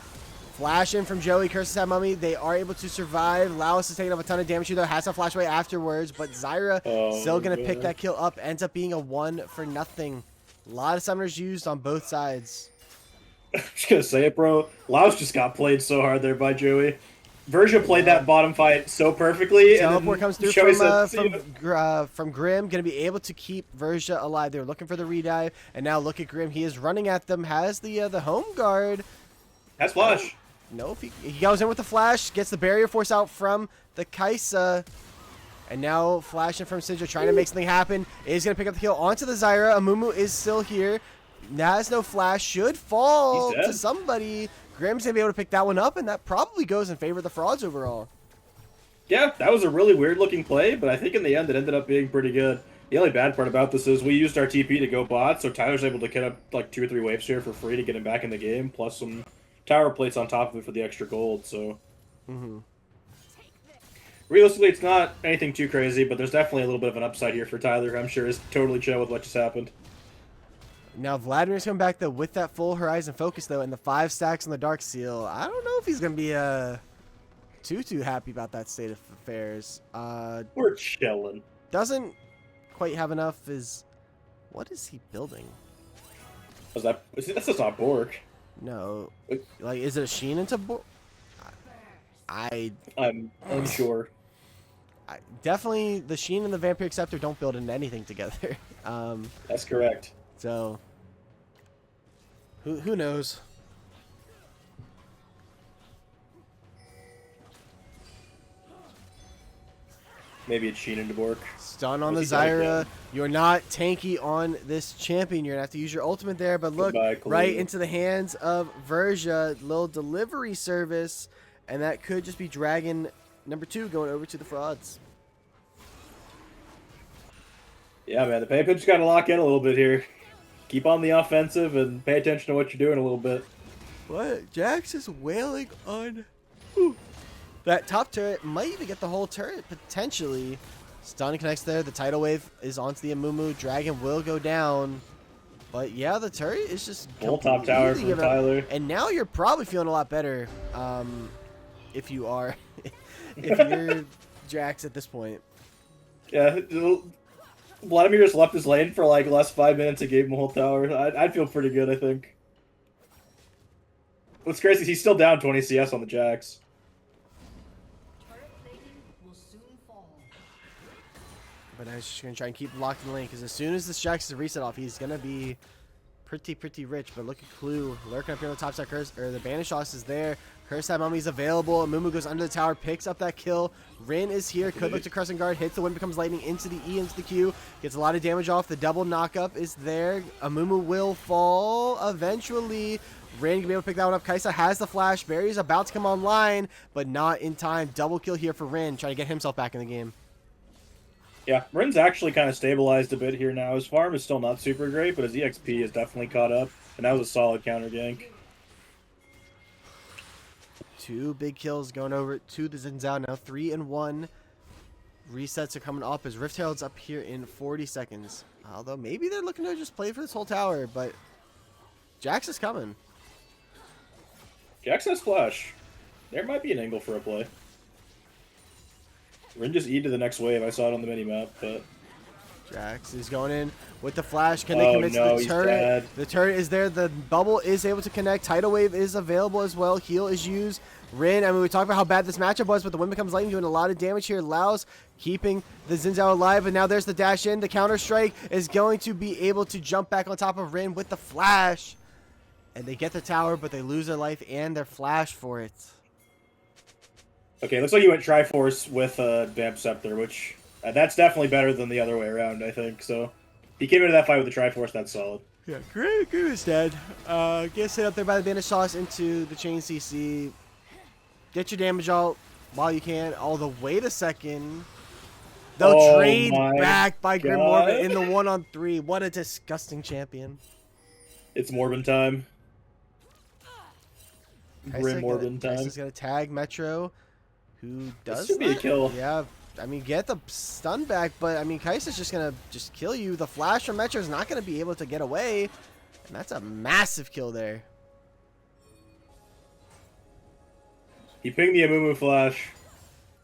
flash in from Joey. Curses at Mummy. They are able to survive. Laos is taking up a ton of damage here though. Has to flash away afterwards. But Zyra still going to pick that kill up. Ends up being a 1-for-0. A lot of summoners used on both sides. I'm just going to say it, bro. Laos just got played so hard there by Joey. Verja played that bottom fight so perfectly. Teleport and comes through Joey from Grim. Going to be able to keep Verja alive. They're looking for the redive. And now look at Grim. He is running at them. Has the home guard. That's flash. Nope. He goes in with the flash. Gets the barrier force out from the Kaisa. And now flashing from Sidra. Trying to make something happen. Is going to pick up the kill onto the Zyra. Amumu is still here. Has no flash. Should fall to somebody. Grim's going to be able to pick that one up, and that probably goes in favor of the frauds overall. Yeah, that was a really weird-looking play, but I think in the end it ended up being pretty good. The only bad part about this is we used our TP to go bot, so Tyler's able to get up like 2 or 3 waves here for free to get him back in the game, plus some tower plates on top of it for the extra gold, so... Realistically, it's not anything too crazy, but there's definitely a little bit of an upside here for Tyler, who I'm sure is totally chill with what just happened. Now Vladimir's coming back though with that full Horizon focus though, and the 5 stacks on the Dark Seal. I don't know if he's gonna be too happy about that state of affairs. We're chilling. Doesn't quite have enough. What is he building? That's just not Bork. No, like is it a Sheen into I'm unsure. Definitely the Sheen and the Vampire Scepter don't build into anything together. That's correct. So, who knows? Maybe it's Sheen into Bork. Stun on the Zyra. You're not tanky on this champion. You're going to have to use your ultimate there. But look, right into the hands of Verja. Little delivery service. And that could just be Dragon number 2 going over to the frauds. Yeah, man. The pay pitch got to lock in a little bit here. Keep on the offensive and pay attention to what you're doing a little bit. What? Jax is wailing on that top turret. Might even get the whole turret, potentially. Stun connects there. The tidal wave is onto the Amumu. Dragon will go down. But yeah, the turret is just full top tower from Tyler. And now you're probably feeling a lot better if you are. if you're Jax at this point. Yeah. Vladimir just left his lane for like last 5 minutes and gave him a whole tower. I'd feel pretty good, I think. What's crazy is he's still down 20 CS on the Jax. Turret plating will soon fall. But I was just going to try and keep locked in the lane because as soon as this Jax is reset off, he's going to be pretty rich. But look at Clue lurking up here on the top side. Curse, or the Banish Loss is there. Curse Side Mummy's available. Amumu goes under the tower, picks up that kill. Rin is here. Could look to Crescent Guard. Hits the Wind, becomes Lightning into the E, into the Q. Gets a lot of damage off. The double knockup is there. Amumu will fall eventually. Rin can be able to pick that one up. Kaisa has the flash. Barry's about to come online, but not in time. Double kill here for Rin, trying to get himself back in the game. Yeah, Rin's actually kind of stabilized a bit here now. His farm is still not super great, but his EXP is definitely caught up, and that was a solid counter gank. 2 big kills going over to the Xin Zhao now. 3-1. Resets are coming up as Rift Herald's up here in 40 seconds. Although maybe they're looking to just play for this whole tower, but Jax is coming. Jax has flash. There might be an angle for a play. Rin just E to the next wave. I saw it on the mini map, but Jax is going in with the flash. Can they commit to the he's turret? dead. The turret is there. The bubble is able to connect. Tidal Wave is available as well. Heal is used. Rin, I mean, we talked about how bad this matchup was, but the wind becomes lightning, doing a lot of damage here. Laos keeping the Xin Zhao alive, and now there's the dash in. The counter strike is going to be able to jump back on top of Rin with the flash. And they get the tower, but they lose their life and their flash for it. Okay, looks like you went Triforce with Vamp Scepter, which that's definitely better than the other way around, I think. So he came into that fight with the Triforce, that's solid. Yeah, great is dead. Get set up there by the Banish Sauce into the chain CC. Get your damage out while you can. Although, wait a second. They'll trade back by Grim Morbid in the 1-on-3. What a disgusting champion. It's Morbin time. Grim Morbin time. Kaisa's going to tag Metro, who does This should be a kill. Yeah, I mean, get the stun back, but I mean, Kaisa's just going to just kill you. The flash from Metro is not going to be able to get away. And that's a massive kill there. He pinged the Amumu flash.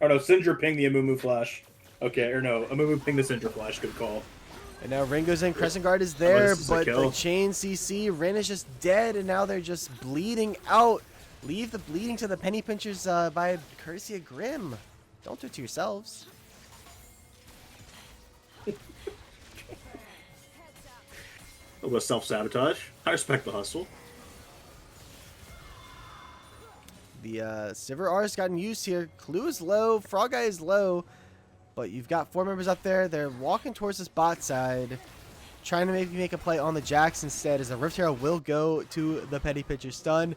Oh no, Syndra pinged the Amumu flash. Okay, or no, Amumu pinged the Syndra flash. Good call. And now Rin goes in, Crescent Guard is there, this is a but kill. the chain CC, Rin is just dead, and now they're just bleeding out. Leave the bleeding to the Penny Pinchers by courtesy of Grim. Don't do it to yourselves. A little bit of self-sabotage. I respect the hustle. The Sivir R has gotten used here. Clue is low, Frog Eye is low, but you've got 4 members up there. They're walking towards this bot side, trying to maybe make a play on the Jax instead, as a Rift Herald will go to the Penny Pincher stun.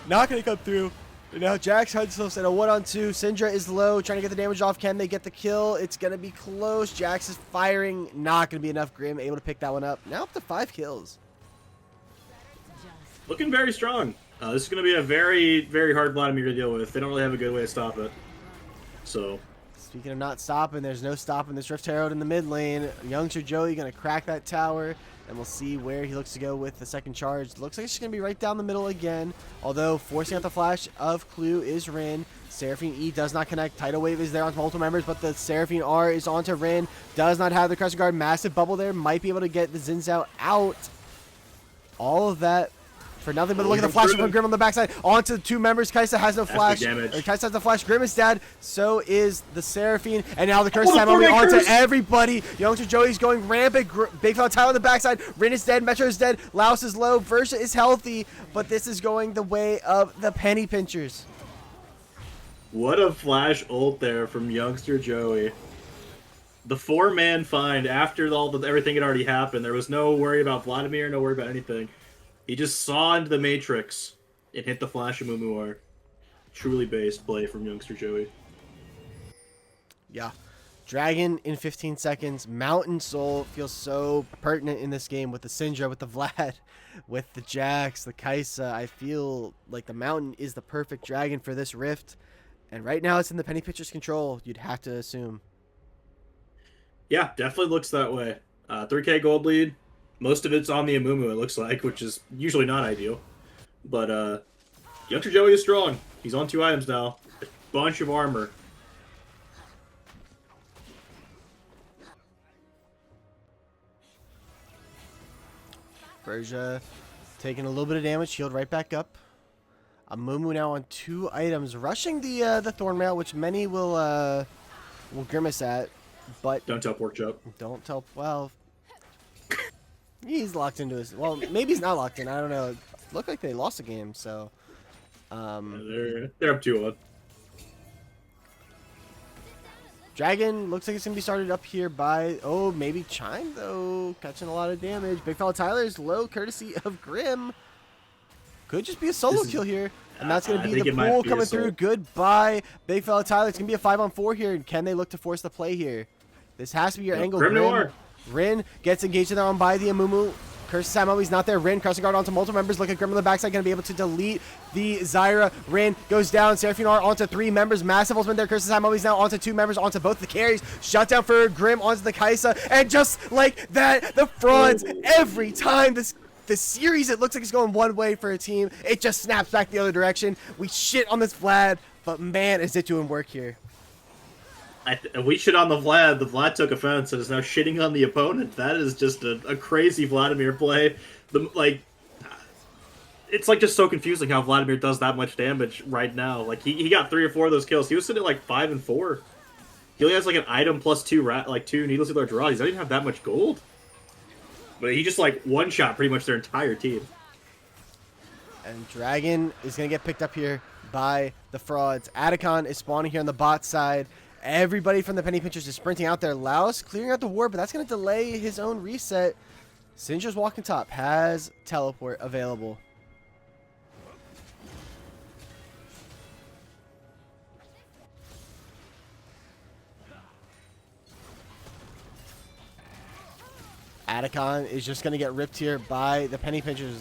Not going to come through. And now Jax has himself at a 1-on-2. Syndra is low, trying to get the damage off. Can they get the kill? It's going to be close. Jax is firing. Not going to be enough. Grim able to pick that one up. Now up to 5 kills. Looking very strong. This is going to be a very, very hard Vladimir to deal with. They don't really have a good way to stop it. So, Speaking of not stopping, there's no stopping this Rift Herald in the mid lane. Youngster Joey going to crack that tower, and we'll see where he looks to go with the second charge. Looks like it's going to be right down the middle again, although forcing out the flash of Clue is Rin. Seraphine E does not connect. Tidal Wave is there on multiple members, but the Seraphine R is onto Rin. Does not have the Crescent Guard. Massive bubble there. Might be able to get the Xin Zhao out. All of that for nothing, but look at the flash from Grim on the backside. Onto the 2 members. Kaisa has no flash. Kaisa has no flash. Grim is dead. So is the Seraphine. And now the curse time only onto everybody. Youngster Joey's going rampant. Big Fella Tyler on the backside. Rin is dead. Metro is dead. Laos is low. Versha is healthy. But this is going the way of the Penny Pinchers. what a flash ult there from Youngster Joey. The 4-man find after everything had already happened. There was no worry about Vladimir, no worry about anything. He just saw into the Matrix and hit the flash of Mumuar. Truly based play from Youngster Joey. Yeah. Dragon in 15 seconds. Mountain Soul feels so pertinent in this game with the Syndra, with the Vlad, with the Jax, the Kaisa. I feel like the Mountain is the perfect dragon for this Rift. And right now it's in the Penny Pincher's control, you'd have to assume. Yeah, definitely looks that way. 3K gold lead. Most of it's on the Amumu, it looks like, which is usually not ideal. But Youngster Joey is strong. He's on 2 items now. A bunch of armor. Verja taking a little bit of damage, healed right back up. Amumu now on 2 items, rushing the Thornmail, which many will grimace at, but Don't tell Pork Chop. don't tell. Well, he's locked into his. Well, maybe he's not locked in. I don't know. It looked like they lost a game, so. They're up 2-1. Dragon looks like it's gonna be started up here by maybe Chime though, catching a lot of damage. Big Fella Tyler is low, courtesy of Grim. Could just be a solo kill here, and that's gonna be the pool coming through. Goodbye, Big Fella Tyler. It's gonna be a 5-on-4 here. And can they look to force the play here? This has to be your angle. Grim Noir. Rin gets engaged in that one by the Amumu. Curse of He's not there. Rin crossing guard onto multiple members. Look at Grim on the backside, going to be able to delete the Zyra. Rin goes down. Seraphinar onto 3 members. Massive ultimate there. Curse of He's now onto 2 members, onto both the carries. Shutdown for Grim onto the Kaisa. And just like that, the frauds, every time this series, it looks like it's going one way for a team, it just snaps back the other direction. We shit on this Vlad, but man, is it doing work here. We shit on the Vlad. The Vlad took offense and is now shitting on the opponent. That is just a crazy Vladimir play. It's like just so confusing how Vladimir does that much damage right now. Like he got 3 or 4 of those kills. He was sitting at like 5 and 4. He only has like an item plus 2 2 needlessly large draws. He doesn't even have that much gold. But he just like one shot pretty much their entire team. And Dragon is gonna get picked up here by the frauds. Atacon is spawning here on the bot side. Everybody from the Penny Pinchers is sprinting out there. Laos clearing out the ward, but that's going to delay his own reset. Syndra's walking top, has teleport available. Atacon is just going to get ripped here by the Penny Pinchers.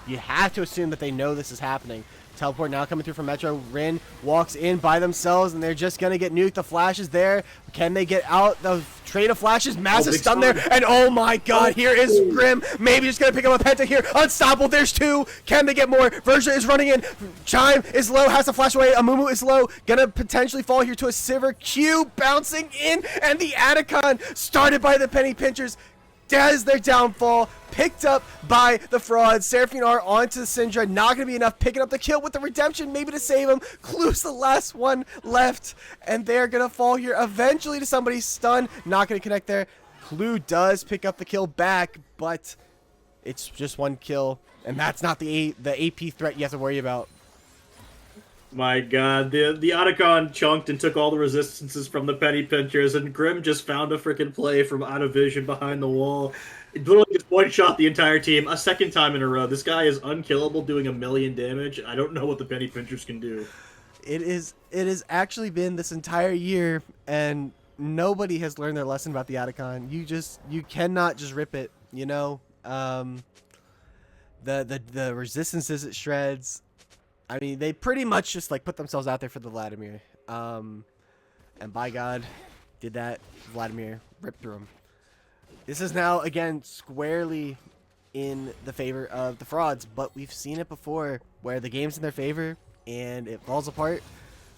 You have to assume that they know this is happening. Teleport now coming through from Metro. Rin walks in by themselves, and they're just going to get nuked. The flash is there. Can they get out? The trade of flashes. Massive stun there. And oh my god, here is Grim. Maybe just going to pick up a Penta here. Unstoppable. There's 2. Can they get more? Verja is running in. Chime is low. Has to flash away. Amumu is low. Going to potentially fall here to a Sivir. Q bouncing in. And the Atacon, started by the Penny Pinchers, does their downfall, picked up by the frauds. Seraphinar onto Syndra, not going to be enough, picking up the kill with the redemption, maybe to save him. Clue's the last one left, and they're going to fall here eventually to somebody's stun. Not going to connect there. Clue does pick up the kill back, but it's just 1 kill, and that's not the AP threat you have to worry about. My god, the Otacon chunked and took all the resistances from the Penny Pinchers, and Grim just found a freaking play from out of vision behind the wall. It literally just one-shot the entire team a second time in a row. This guy is unkillable, doing 1,000,000 damage. I don't know what the Penny Pinchers can do. It has actually been this entire year, and nobody has learned their lesson about the Otacon. You cannot just rip it, you know? The resistances it shreds. I mean, they pretty much just like put themselves out there for the Vladimir. And by God, did that. Vladimir ripped through him. This is now, again, squarely in the favor of the frauds, but we've seen it before where the game's in their favor and it falls apart.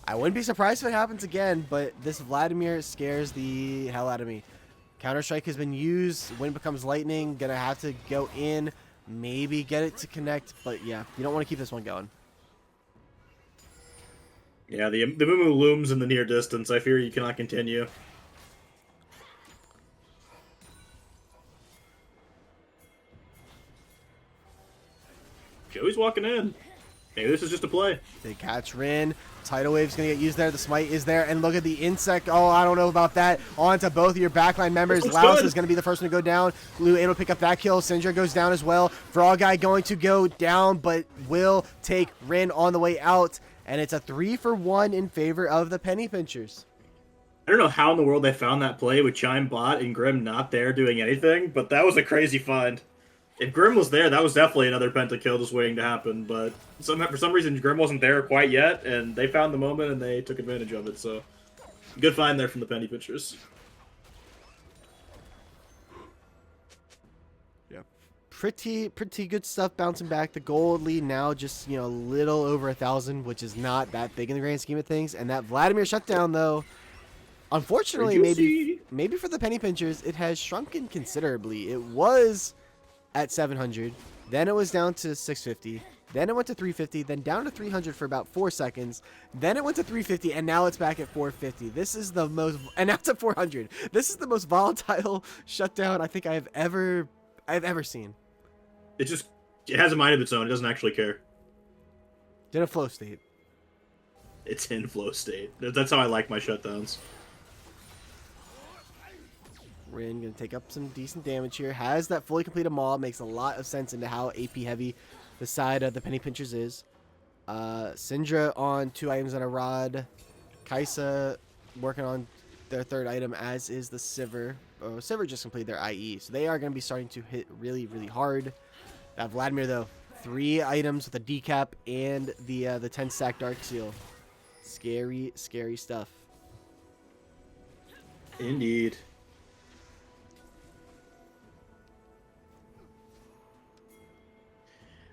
I wouldn't be surprised if it happens again, but this Vladimir scares the hell out of me. Counter-Strike has been used. Wind becomes lightning. Gonna have to go in, maybe get it to connect, but yeah, you don't want to keep this one going. Yeah, the Mumu looms in the near distance. I fear you cannot continue. Joey's walking in. Maybe this is just a play. They catch Rin. Tidal Wave's going to get used there. The Smite is there. And look at the Insect. Oh, I don't know about that. On to both of your backline members. Laos is going to be the first one to go down. Blue able to pick up that kill. Syndra goes down as well. Frog Guy going to go down, but will take Rin on the way out. And it's a 3-for-1 in favor of the Penny Pinchers. I don't know how in the world they found that play with Chime bot and Grim not there doing anything, but that was a crazy find. If Grim was there, that was definitely another pentakill just waiting to happen, but for some reason Grim wasn't there quite yet, and they found the moment and they took advantage of it, so good find there from the Penny Pinchers. Pretty good stuff bouncing back. The gold lead now just, you know, a little over 1,000, which is not that big in the grand scheme of things. And that Vladimir shutdown, though, unfortunately, maybe for the Penny Pinchers, it has shrunken considerably. It was at 700, then it was down to 650, then it went to 350, then down to 300 for about 4 seconds, then it went to 350, and now it's back at 450. This is the most, and now it's at 400. This is the most volatile shutdown I think I've ever seen. It has a mind of its own. It doesn't actually care. It's in a flow state. It's in flow state. That's how I like my shutdowns. Rin gonna take up some decent damage here. Has that fully completed maul. Makes a lot of sense into how AP heavy the side of the Penny Pinchers is. Syndra on 2 items and a rod. Kaisa working on their third item, as is the Sivir. Oh, Sivir just completed their IE, so they are going to be starting to hit really, really hard. Vladimir, though, 3 items with a decap and the 10-stack Dark Seal. Scary, scary stuff. Indeed.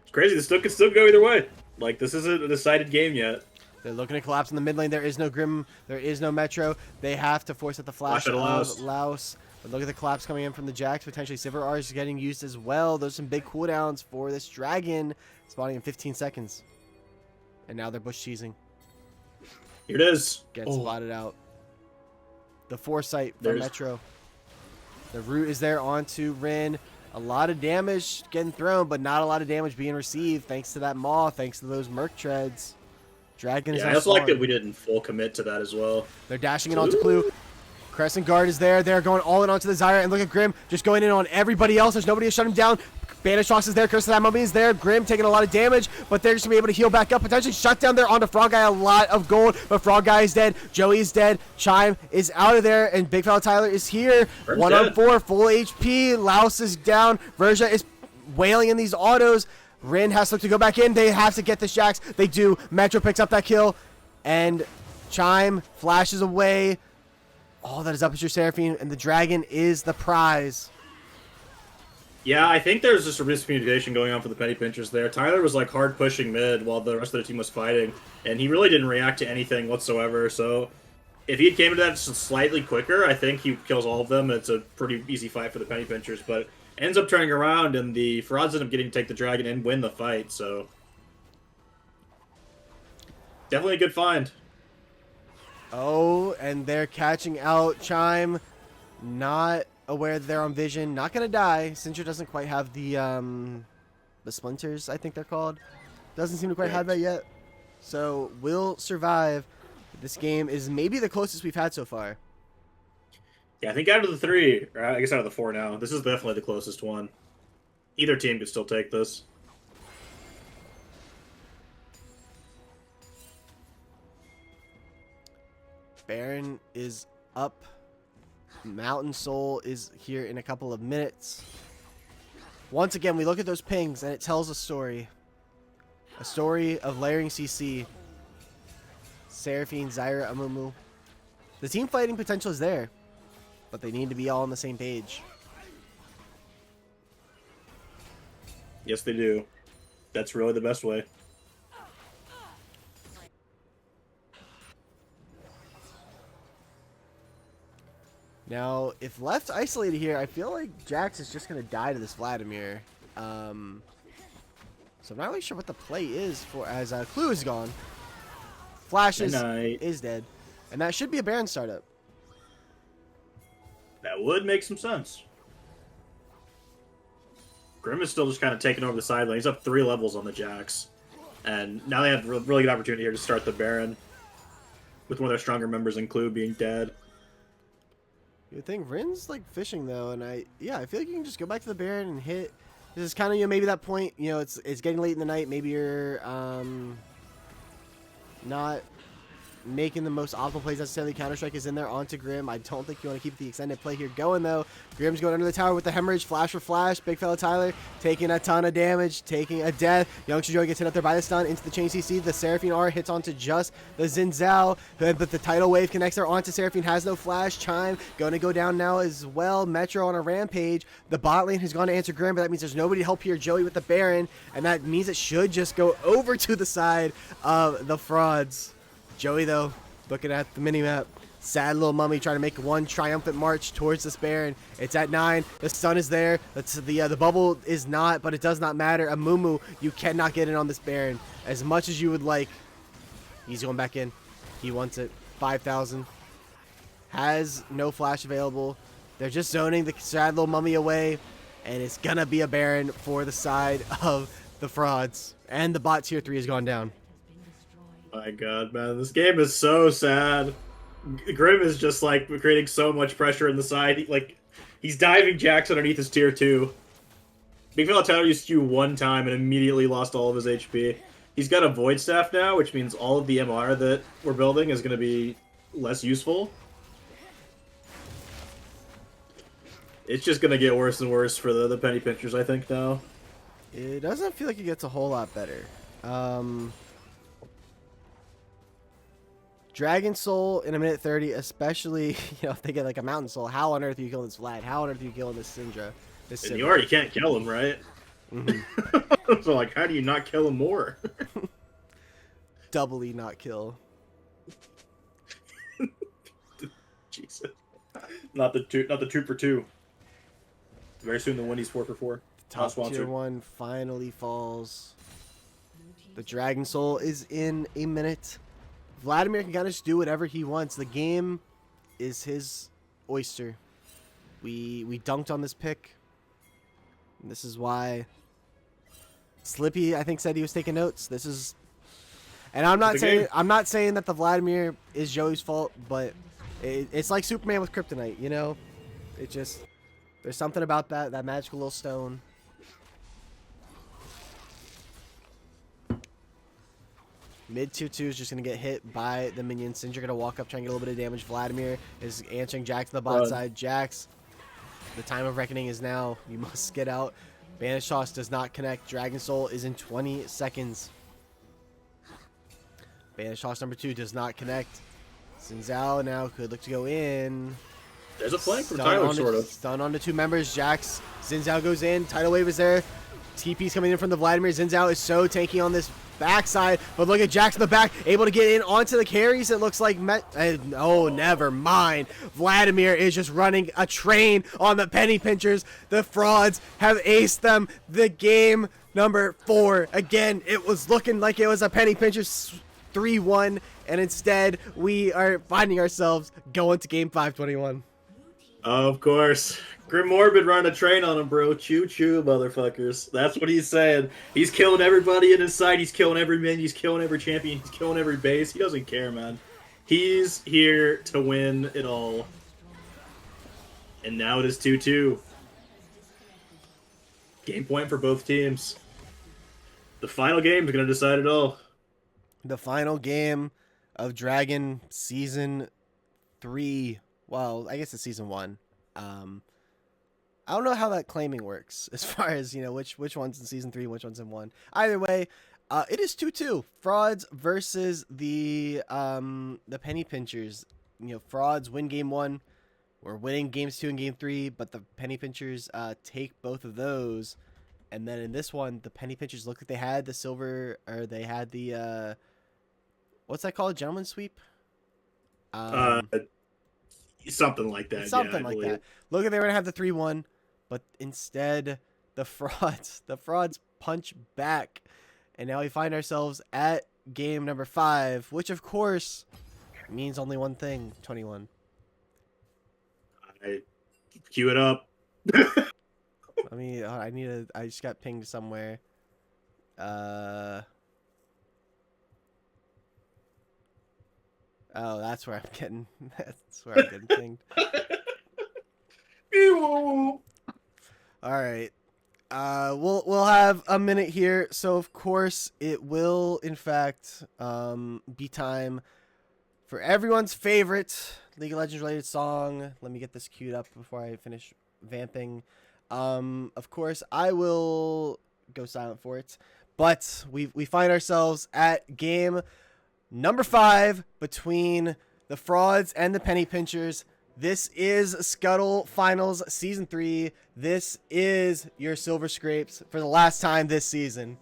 It's crazy. This could still go either way. Like, this isn't a decided game yet. They're looking to collapse in the mid lane. There is no Grim. There is no Metro. They have to force at the flash Flash of at Laos. But look at the collapse coming in from the Jax. Potentially Sivir R is getting used as well. There's some big cooldowns for this Dragon. Spawning in 15 seconds. And now they're bush cheesing. Here it is. Gets spotted out. The foresight from There's- Metro. The root is there onto Rin. A lot of damage getting thrown, but not a lot of damage being received thanks to that Maw, thanks to those Merc Treads. Dragon is Yeah, on I also like spawn. that we didn't full commit to that as well. They're dashing it onto Clue. Crescent Guard is there. They're going all in onto the Zyra. And look at Grim just going in on everybody else. There's nobody to shut him down. Banish Fox is there. Curse of that Mummy is there. Grim taking a lot of damage, but they're just going to be able to heal back up. Potentially shut down there onto Frog Guy. A lot of gold, but Frog Guy is dead. Joey is dead. Chime is out of there, and Big Fella Tyler is here. Grim's 1 on dead. 4, full HP. Laos is down. Verja is wailing in these autos. Rin has to look to go back in. They have to get this Jax. They do. Metro picks up that kill, and Chime flashes away. All that is up is your Seraphine, and the Dragon is the prize. Yeah, I think there's just a miscommunication going on for the Penny Pinchers there. Tyler was like hard pushing mid while the rest of the team was fighting, and he really didn't react to anything whatsoever. So if he had came to that just slightly quicker, I think he kills all of them. It's a pretty easy fight for the Penny Pinchers, but ends up turning around, and the Frauds end up getting to take the Dragon and win the fight. So definitely a good find. Oh, and they're catching out Chime. Not aware that they're on vision. Not gonna die. Cincture doesn't quite have the splinters, I think they're called. Doesn't seem to quite have that yet. So will survive. This game is maybe the closest we've had so far. Yeah, I think out of the 3, or I guess out of the 4 now, this is definitely the closest one. Either team could still take this. Baron is up. Mountain Soul is here in a couple of minutes. Once again, we look at those pings, and it tells a story. A story of layering CC. Seraphine, Zyra, Amumu. The team fighting potential is there, but they need to be all on the same page. Yes, they do. That's really the best way. Now, if left isolated here, I feel like Jax is just going to die to this Vladimir. So I'm not really sure what the play is for as Clue is gone. Flash is dead. And that should be a Baron startup. That would make some sense. Grim is still just kind of taking over the side lane. He's up 3 levels on the Jax. And now they have a really good opportunity here to start the Baron. With one of their stronger members in Clue being dead. You think Rin's like fishing though, and I feel like you can just go back to the Baron and hit. This is kind of maybe that point. It's getting late in the night. Maybe you're not making the most optimal plays necessarily. Counter-Strike is in there onto Grim. I don't think you want to keep the extended play here going, though. Grim's going under the tower with the hemorrhage. Flash for flash. Big fella Tyler taking a ton of damage, taking a death. Youngster Joey gets hit up there by the stun into the chain CC. The Seraphine R hits onto just the Xin Zhao, but the tidal wave connects there onto Seraphine. Has no flash. Chime going to go down now as well. Metro on a rampage. The bot lane has gone to answer Grim, but that means there's nobody to help here. Joey with the Baron, and that means it should just go over to the side of the Frauds. Joey, though, looking at the mini-map. Sad little mummy trying to make one triumphant march towards this Baron. It's at 9. The sun is there. The bubble is not, but it does not matter. Amumu, you cannot get in on this Baron. As much as you would like. He's going back in. He wants it. 5,000. Has no flash available. They're just zoning the sad little mummy away. And it's going to be a Baron for the side of the Frauds. And the bot tier 3 has gone down. My god, man. This game is so sad. Grim is just, like, creating so much pressure in the side. He's diving Jax underneath his tier 2. Big Fella Tyler used to one time and immediately lost all of his HP. He's got a Void Staff now, which means all of the MR that we're building is going to be less useful. It's just gonna get worse and worse for the penny pinchers, I think, now. It doesn't feel like it gets a whole lot better. Dragon Soul in a minute 30, especially if they get like a Mountain Soul. How on earth are you killing this Vlad? How on earth are you killing this Syndra? This And Syndra? you already can't kill him, right? Mhm. So, like, how do you not kill him more? Doubly not kill. Jesus. Not the two for two. Very soon the Wendy's 4 for 4. Top Not sponsored. tier 1 finally falls. The Dragon Soul is in a minute. Vladimir can kind of just do whatever he wants. The game is his oyster. We dunked on this pick. And this is why Slippy, I think, said he was taking notes. This is, and I'm not saying that the Vladimir is Joey's fault, but it's like Superman with kryptonite, It just, there's something about that magical little stone. Mid 2-2 is just going to get hit by the minion. Syndra going to walk up, try and get a little bit of damage. Vladimir is answering Jax to the bot side. Jax, the time of reckoning is now. You must get out. Banish Toss does not connect. Dragon Soul is in 20 seconds. Banish Toss number 2 does not connect. Xin Zhao now could look to go in. There's a flank from Tyler, sort of. Stun on the 2 members. Jax, Xin Zhao goes in. Tidal Wave is there. TP's coming in from the Vladimir. Xin Zhao is so tanky on this backside, but look at Jax in the back, able to get in onto the carries. It looks like oh, never mind. Vladimir is just running a train on the penny pinchers. The frauds have aced them. The game number 4 again. It was looking like it was a penny pinchers 3-1, and instead we are finding ourselves going to game 521. Of course. Grim Morbid running a train on him, bro. Choo choo, motherfuckers. That's what he's saying. He's killing everybody in his sight. He's killing every minion. He's killing every champion. He's killing every base. He doesn't care, man. He's here to win it all. And now it is 2-2. Game point for both teams. The final game is going to decide it all. The final game of Dragon Season 3. Well, I guess it's Season 1. I don't know how that claiming works as far as, which one's in Season 3, which one's in 1. Either way, it is 2-2. Frauds versus the Penny Pinchers. Frauds win Game 1. We're winning Games 2 and Game 3, but the Penny Pinchers take both of those. And then in this one, the Penny Pinchers look like they had the silver, or they had the, what's that called? Gentleman's Sweep? Something like that. Something like that. Look, they were gonna have the 3-1, but instead the frauds punch back, and now we find ourselves at game number 5, which of course means only one thing: 21. I cue it up. I just got pinged somewhere. Oh, that's where I'm getting. That's where I'm getting pinged. All right. We'll have a minute here. So of course it will, in fact, be time for everyone's favorite League of Legends related song. Let me get this queued up before I finish vamping. Of course I will go silent for it, but we find ourselves at game number 5 between the Frauds and the Penny Pinchers. This is Scuttle Finals Season 3. This is your Silver Scrapes for the last time this season.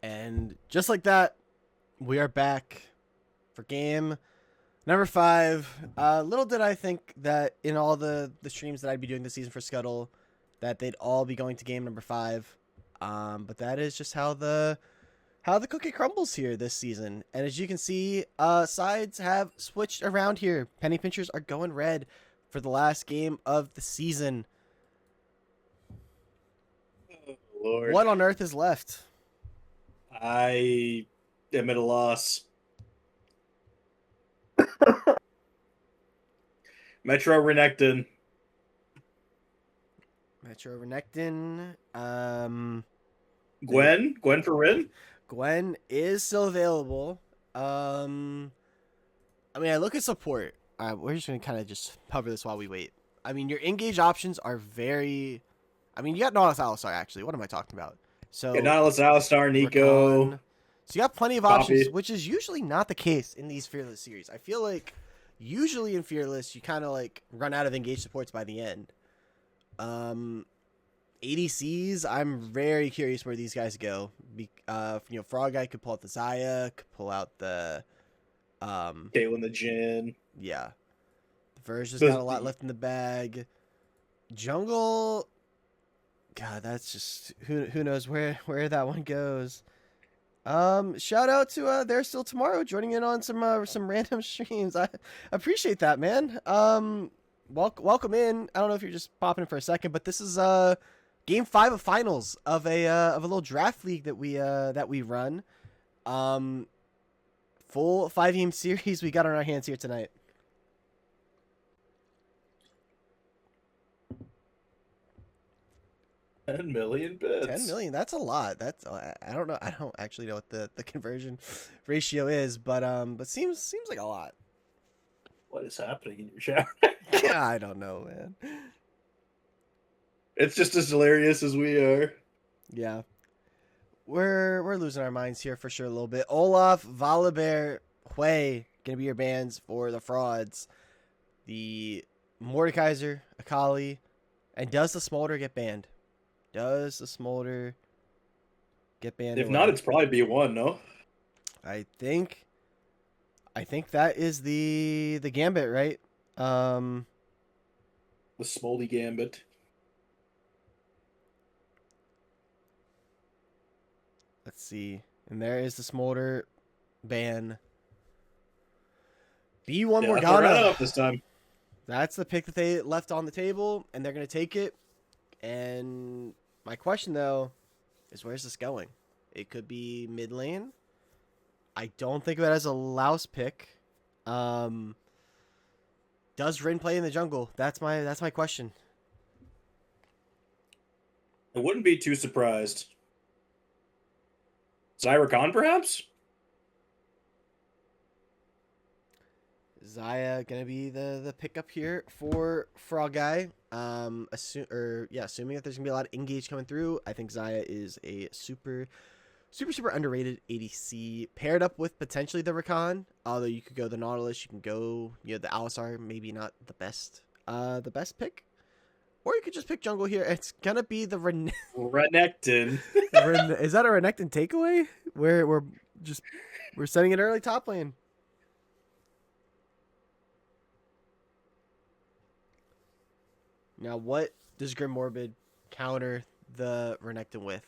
And just like that, we are back for game number 5. Little did I think that in all the streams that I'd be doing this season for Scuttle, that they'd all be going to game number 5. But that is just how the cookie crumbles here this season. And as you can see, sides have switched around here. Penny Pinchers are going red for the last game of the season. Oh, Lord. What on earth is left? I am at a loss. Metro Renekton. Metro Renekton. Gwen for Rin? Gwen is still available. I mean, I look at support. We're just going to kind of just cover this while we wait. I mean, your engage options are very... I mean, you got Nautilus Alistar, actually. What am I talking about? So Yeah, Nautilus, Alistar, Nico. Rakan. So you got plenty of options, which is usually not the case in these Fearless series. I feel like usually in Fearless, you kind of like run out of engage supports by the end. ADCs, I'm very curious where these guys go. Frog Guy could pull out the Xayah, could pull out the Caitlyn the Jhin. Yeah. The Verge's got a lot left in the bag. Jungle, God, that's just who knows where that one goes. Shout out to They're Still Tomorrow joining in on some random streams. I appreciate that, man. Welcome in. I don't know if you're just popping in for a second, but this is game 5 of finals of a little draft league that we run. Full 5-game series we got on our hands here tonight. $10 million bits. 10 million, that's a lot. That's I don't know. I don't actually know what the conversion ratio is, but seems like a lot. What is happening in your shower? Yeah, I don't know, man. It's just as hilarious as we are. Yeah. We're losing our minds here for sure a little bit. Olaf, Volibear, Hui gonna be your bans for the frauds. The Mordekaiser, Akali, and does the Smolder get banned? Does the Smolder get banned? If not, it's probably B1, no? I think that is the gambit, right? The Smoldy Gambit. Let's see. And there is the Smolder ban. B1 Morgana. Up this time. That's the pick that they left on the table, and they're going to take it. And my question, though, is where's this going? It could be mid lane. I don't think of it as a louse pick. Does Rin play in the jungle? That's my question. I wouldn't be too surprised. Zyra Khan, perhaps? Xayah gonna be the pickup here for Frog Guy. Assuming that there's gonna be a lot of engage coming through, I think Xayah is a super underrated ADC paired up with potentially the Rakan. Although you could go the Nautilus, you can go the Alistar, maybe not the best pick, or you could just pick jungle here. It's gonna be the Renekton. Is that a Renekton takeaway? We're setting it early top lane. Now, what does Grim Morbid counter the Renekton with?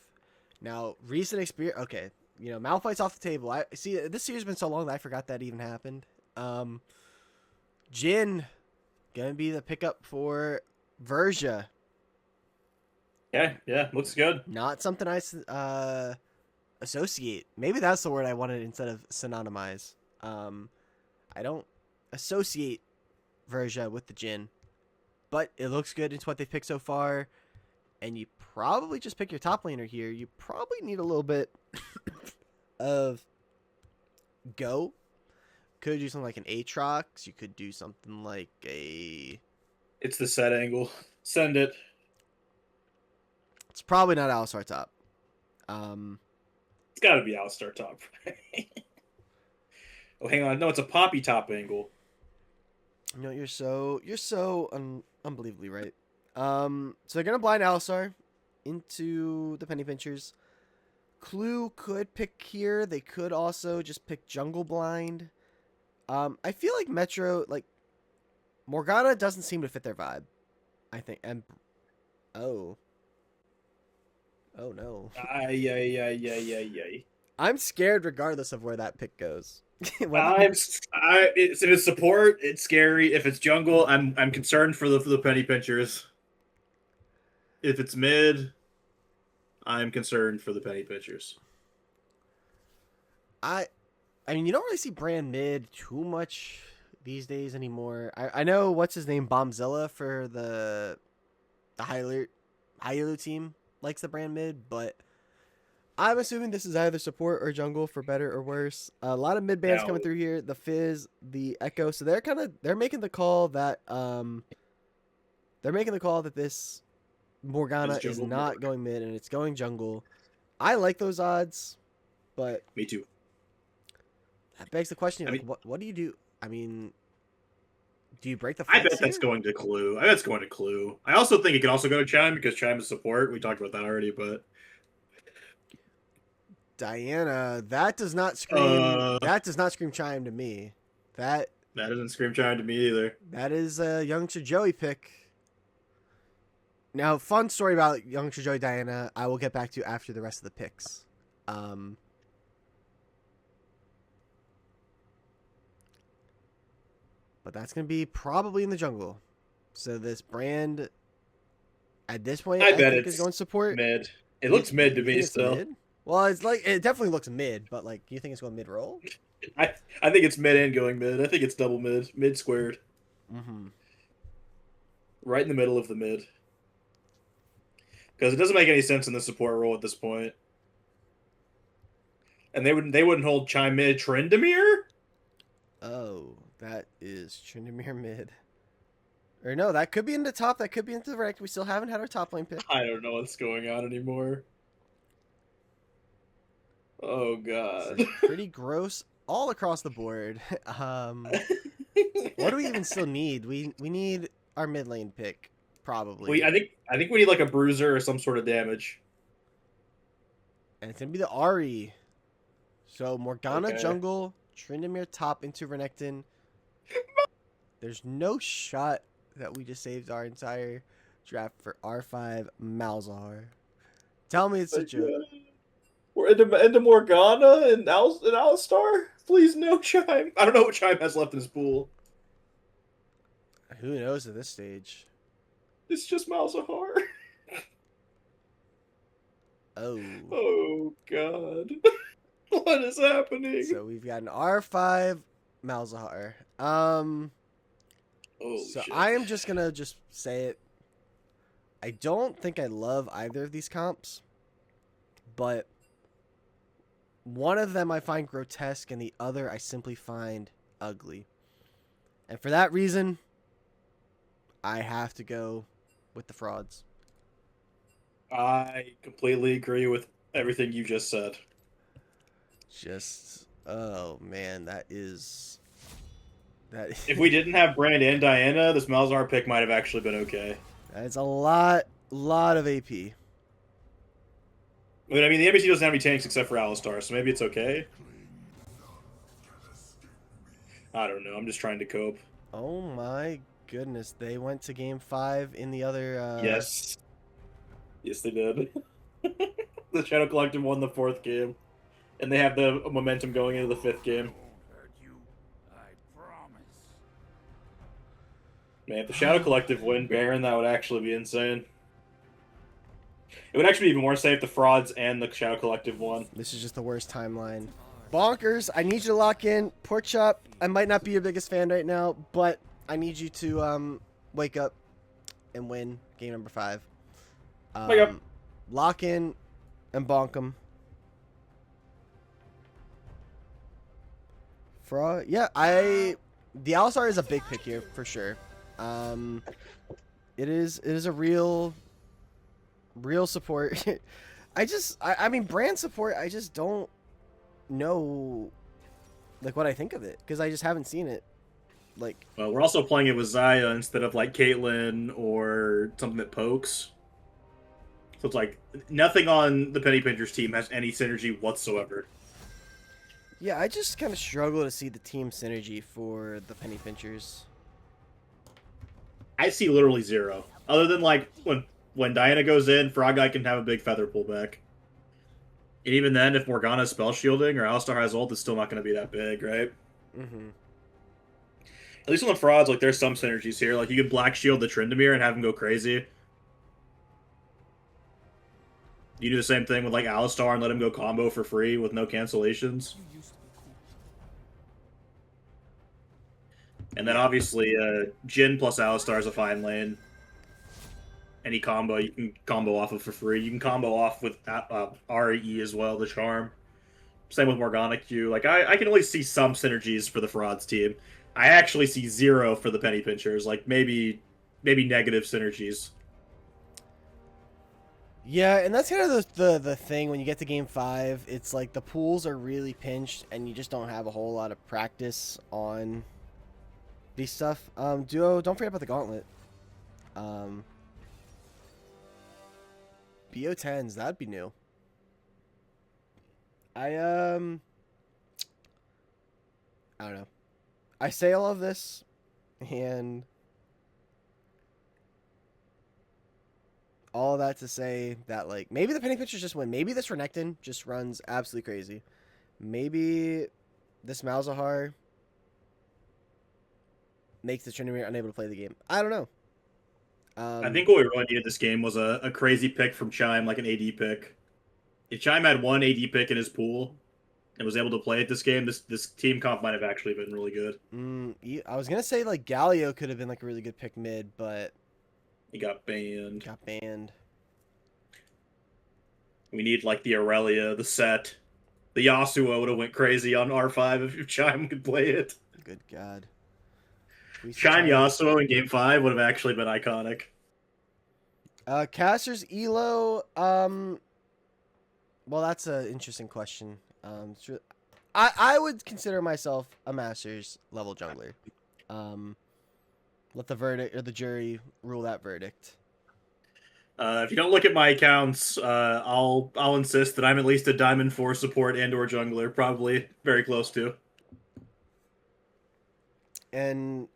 Now, recent experience. Okay, Malphite's off the table. I see. This year's been so long that I forgot that even happened. Jhin gonna be the pickup for Verja. Yeah, looks good. Not something I associate. Maybe that's the word I wanted instead of synonymize. I don't associate Verja with the Jhin, but it looks good. It's what they've picked so far. And you probably just pick your top laner here. You probably need a little bit of go. Could do something like an Aatrox. You could do something like a... It's the set angle. Send it. It's probably not Alistar top. It's got to be Alistar top. Oh, hang on. No, it's a Poppy top angle. You're so unbelievably right. So they're gonna blind Alistar into the Penny Pinchers. Clue could pick here. They could also just pick Jungle Blind. I feel like Metro, like, Morgana doesn't seem to fit their vibe, I think. And, oh. Oh, no. Ay. I'm scared regardless of where that pick goes. If it's support, it's scary. If it's jungle, I'm concerned for the penny pinchers. If it's mid, I'm concerned for the penny pinchers. I mean, you don't really see brand mid too much these days anymore. I know what's his name, Bombzilla for the Hylu team likes the brand mid, but I'm assuming this is either support or jungle for better or worse. A lot of mid bands coming through here. The Fizz, the Echo, so they're making the call that this Morgana is not going mid and it's going jungle. I like those odds, but Me too. that begs the question: I like, mean- what do you do? I mean, do you break the? I fence bet that's here? going to Clue. I bet it's going to Clue. I also think it could also go to Chime because Chime is support. We talked about that already, but Diana, that does not scream. That does not scream Chime to me. That doesn't scream Chime to me either. that is a youngster Joey pick. Now, fun story about youngster Joey Diana. I will get back to after the rest of the picks. But that's gonna be probably in the jungle. So this brand, at this point, I I bet think it's is going support. Mid. It looks mid to You me think it's still. mid? Well, it's like it definitely looks mid, but like, you think it's going mid roll? I think it's mid and going mid. I think it's double mid. Mid squared. Mm-hmm. Right in the middle of the mid. Because it doesn't make any sense in the support role at this point. And they wouldn't hold Chime mid Trindamere? Oh, that is Tryndamere mid. Or no, that could be in the top. That could be into the rect. We still haven't had our top lane pick. I don't know what's going on anymore. Oh This god. is pretty gross all across the board. What do we even still need? We need our mid lane pick, probably. I think we need like a bruiser or some sort of damage. And it's gonna be the Ari. So Morgana Okay. jungle, Tryndamere top into Renekton. There's no shot that we just saved our entire draft for R5 Malzahar. Tell me it's a joke. We're into Morgana and Alistar? Please no Chime. I don't know what Chime has left in his pool. Who knows at this stage? It's just Malzahar. Oh. Oh god. What is happening? So we've got an R5 Malzahar. Oh So shit. I am just gonna say it. I don't think I love either of these comps, but one of them I find grotesque and the other I simply find ugly. And for that reason, I have to go with the frauds. I completely agree with everything you just said. Oh man, that is If we didn't have Brand and Diana, this Malzahar pick might have actually been okay. that is a lot of AP. I mean, the NBC doesn't have any tanks except for Alistar, so maybe it's okay. I don't know. I'm just trying to cope. Oh my goodness, they went to game 5 in the other Yes. Yes, they did. The Shadow Collective won the 4th game. And they have the momentum going into the 5th game. Man, if the Shadow Collective win Baron, that would actually be insane. It would actually be even more safe if the Frauds and the Shadow Collective won. This is just the worst timeline. Bonkers, I need you to lock in. Pork chop, I might not be your biggest fan right now, but I need you to wake up and win game number 5. Wake up. Lock in and bonk them. Yeah, the Alistar is a big pick here for sure. It is a real support. I mean brand support, I just don't know like what I think of it because I just haven't seen it. Like, Well, we're also playing it with Zaya instead of like Caitlyn or something that pokes. So it's like nothing on the Penny Pinchers team has any synergy whatsoever. Yeah, I just kind of struggle to see the team synergy for the Penny Pinchers. I see literally zero. Other than like when Diana goes in, Frog Guy can have a big feather pullback. And even then, if Morgana's spell shielding or Alistar has ult, it's still not going to be that big, right? Mm-hmm. At least on the frauds, like there's some synergies here. Like you could black shield the Tryndamere and have him go crazy. You do the same thing with like Alistar and let him go combo for free with no cancellations. And then obviously, Jhin plus Alistar is a fine lane. Any combo you can combo off of for free. You can combo off with RE as well, the Charm. Same with Morgana Q. Like I can at least see some synergies for the frauds team. I actually see zero for the Penny Pinchers. Like maybe negative synergies. Yeah, and that's kind of the thing when you get to game 5. It's like the pools are really pinched, and you just don't have a whole lot of practice on these stuff. Duo, don't forget about the gauntlet. BO10s, that'd be new. I don't know. I say all of this, and all of that to say that, like, maybe the Penny Pinchers just win. Maybe this Renekton just runs absolutely crazy. Maybe this Malzahar makes the Tryndamere unable to play the game. I don't know. I think what we really needed this game was a crazy pick from Chime, like an AD pick. If Chime had one AD pick in his pool and was able to play it this game, this team comp might have actually been really good. I was gonna say like Galio could have been like a really good pick mid, but He got banned. got banned. We need like the Aurelia, the Set. The Yasuo would have went crazy on R5 if Chime could play it. Good God. Chime Yasuo in Game 5 would have actually been iconic. Caster's Elo, well, that's an interesting question. I would consider myself a Masters level jungler. Let the verdict or the jury rule that verdict. If you don't look at my accounts, I'll insist that I'm at least a Diamond 4 support and/or jungler, probably very close to. And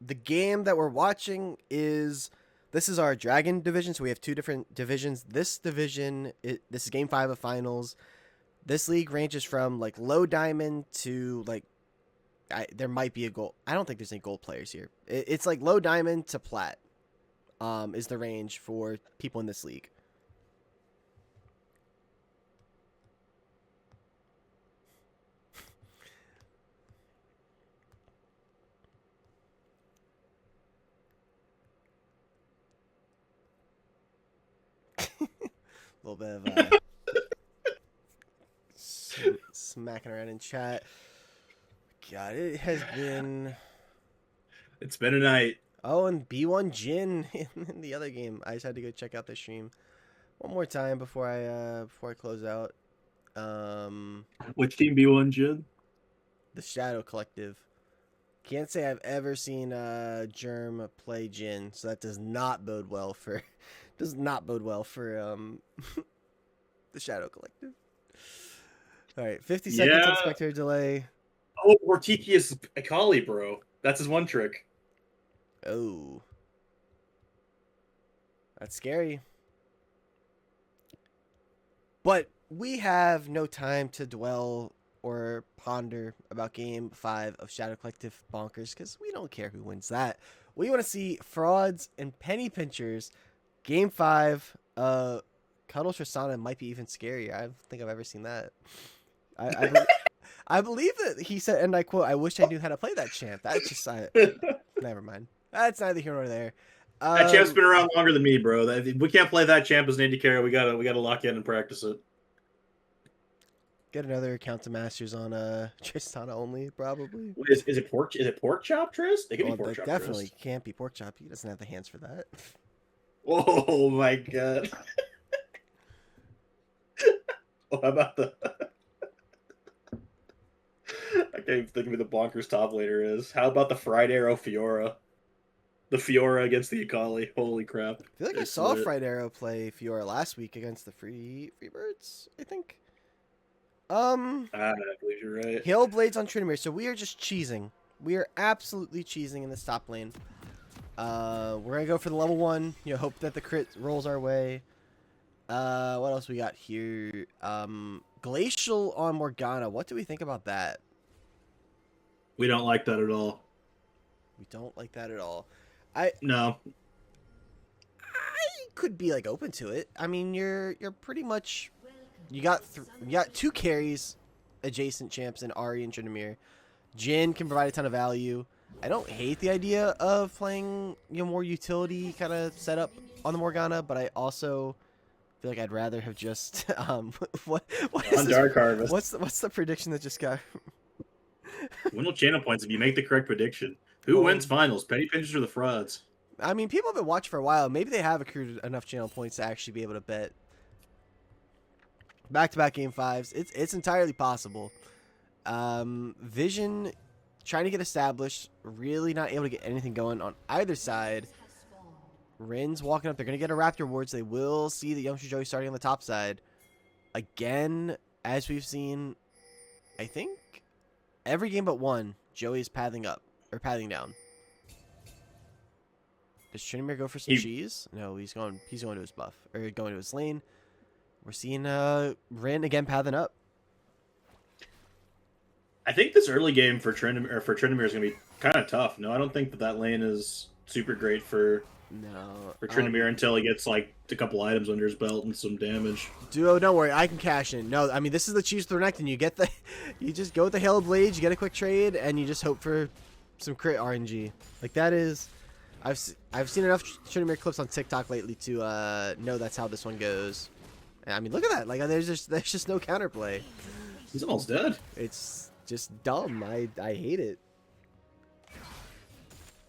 the game that we're watching this is our Dragon division, so we have two different divisions. This division, this is Game 5 of Finals. This league ranges from like low diamond to like there might be a gold. I don't think there's any gold players here. It's like low diamond to plat. Is the range for people in this league. A little bit of smacking around in chat. God, it has been. It's been a night. Oh, and B1 Jin in the other game. I just had to go check out the stream one more time before I close out. Which team B1 Jin? The Shadow Collective. Can't say I've ever seen Germ play Jin, so that does not bode well for the Shadow Collective. All right, 50 seconds on spectator delay. Oh, Ortiki is Akali, bro. That's his one trick. Oh. That's scary. But we have no time to dwell or ponder about Game 5 of Shadow Collective Bonkers because we don't care who wins that. We want to see Frauds and Penny Pinchers. Game 5, Cuddle Tristana might be even scarier. I don't think I've ever seen that. I believe that he said, and I quote, "I wish I knew how to play that champ." That's just never mind. That's neither here nor there. That champ's been around longer than me, bro. We can't play that champ as an AD carry. We gotta lock in and practice it. Get another account to Masters on Tristana only, probably. Is it pork? Is it pork chop, Trist? It could be pork chop. Definitely can't be pork chop. He doesn't have the hands for that. Oh my god! What about the? I can't even think of who the bonkers top laner is. How about the Fried Arrow Fiora? the Fiora against the Akali. Holy crap! I feel like I It's saw lit. Fried Arrow play Fiora last week against the Freebirds, I think. I believe you're right. Hail Blades on Tryndamere, so we are just cheesing. We are absolutely cheesing in this top lane. We're gonna go for the level 1. You know, hope that the crit rolls our way. What else we got here? Glacial on Morgana. What do we think about that? We don't like that at all. We don't like that at all. No. I could be like open to it. I mean, you're pretty much you got 2 carries, adjacent champs in Ahri and Tryndamere. Jhin can provide a ton of value. I don't hate the idea of playing more utility kind of setup on the Morgana, but I also feel like I'd rather have just what is On this? Dark Harvest. What's the prediction that just got? Win will channel points if you make the correct prediction. Who wins finals? Penny pinchers or the frauds? I mean, people have been watching for a while. Maybe they have accrued enough channel points to actually be able to bet back-to-back game 5s. It's entirely possible. Vision trying to get established, really not able to get anything going on either side. Rin's walking up. They're going to get a Raptor ward, so they will see the youngster Joey starting on the top side. Again, as we've seen, I think, every game but one, Joey's pathing up, or pathing down. Does Tryndamere go for some cheese? No, he's going to his buff, or going to his lane. We're seeing Rin again pathing up. I think this early game for Tryndamere is going to be kind of tough. No, I don't think that lane is super great for Tryndamere until he gets like a couple items under his belt and some damage. Duo, don't worry, I can cash in. No, I mean this is the Chiefs Thornectin. You just go with the Hail Blades, you get a quick trade, and you just hope for some crit RNG. Like that is, I've seen enough Tryndamere clips on TikTok lately to know that's how this one goes. And, I mean, look at that. Like there's just no counterplay. He's almost dead. It's just dumb. I hate it.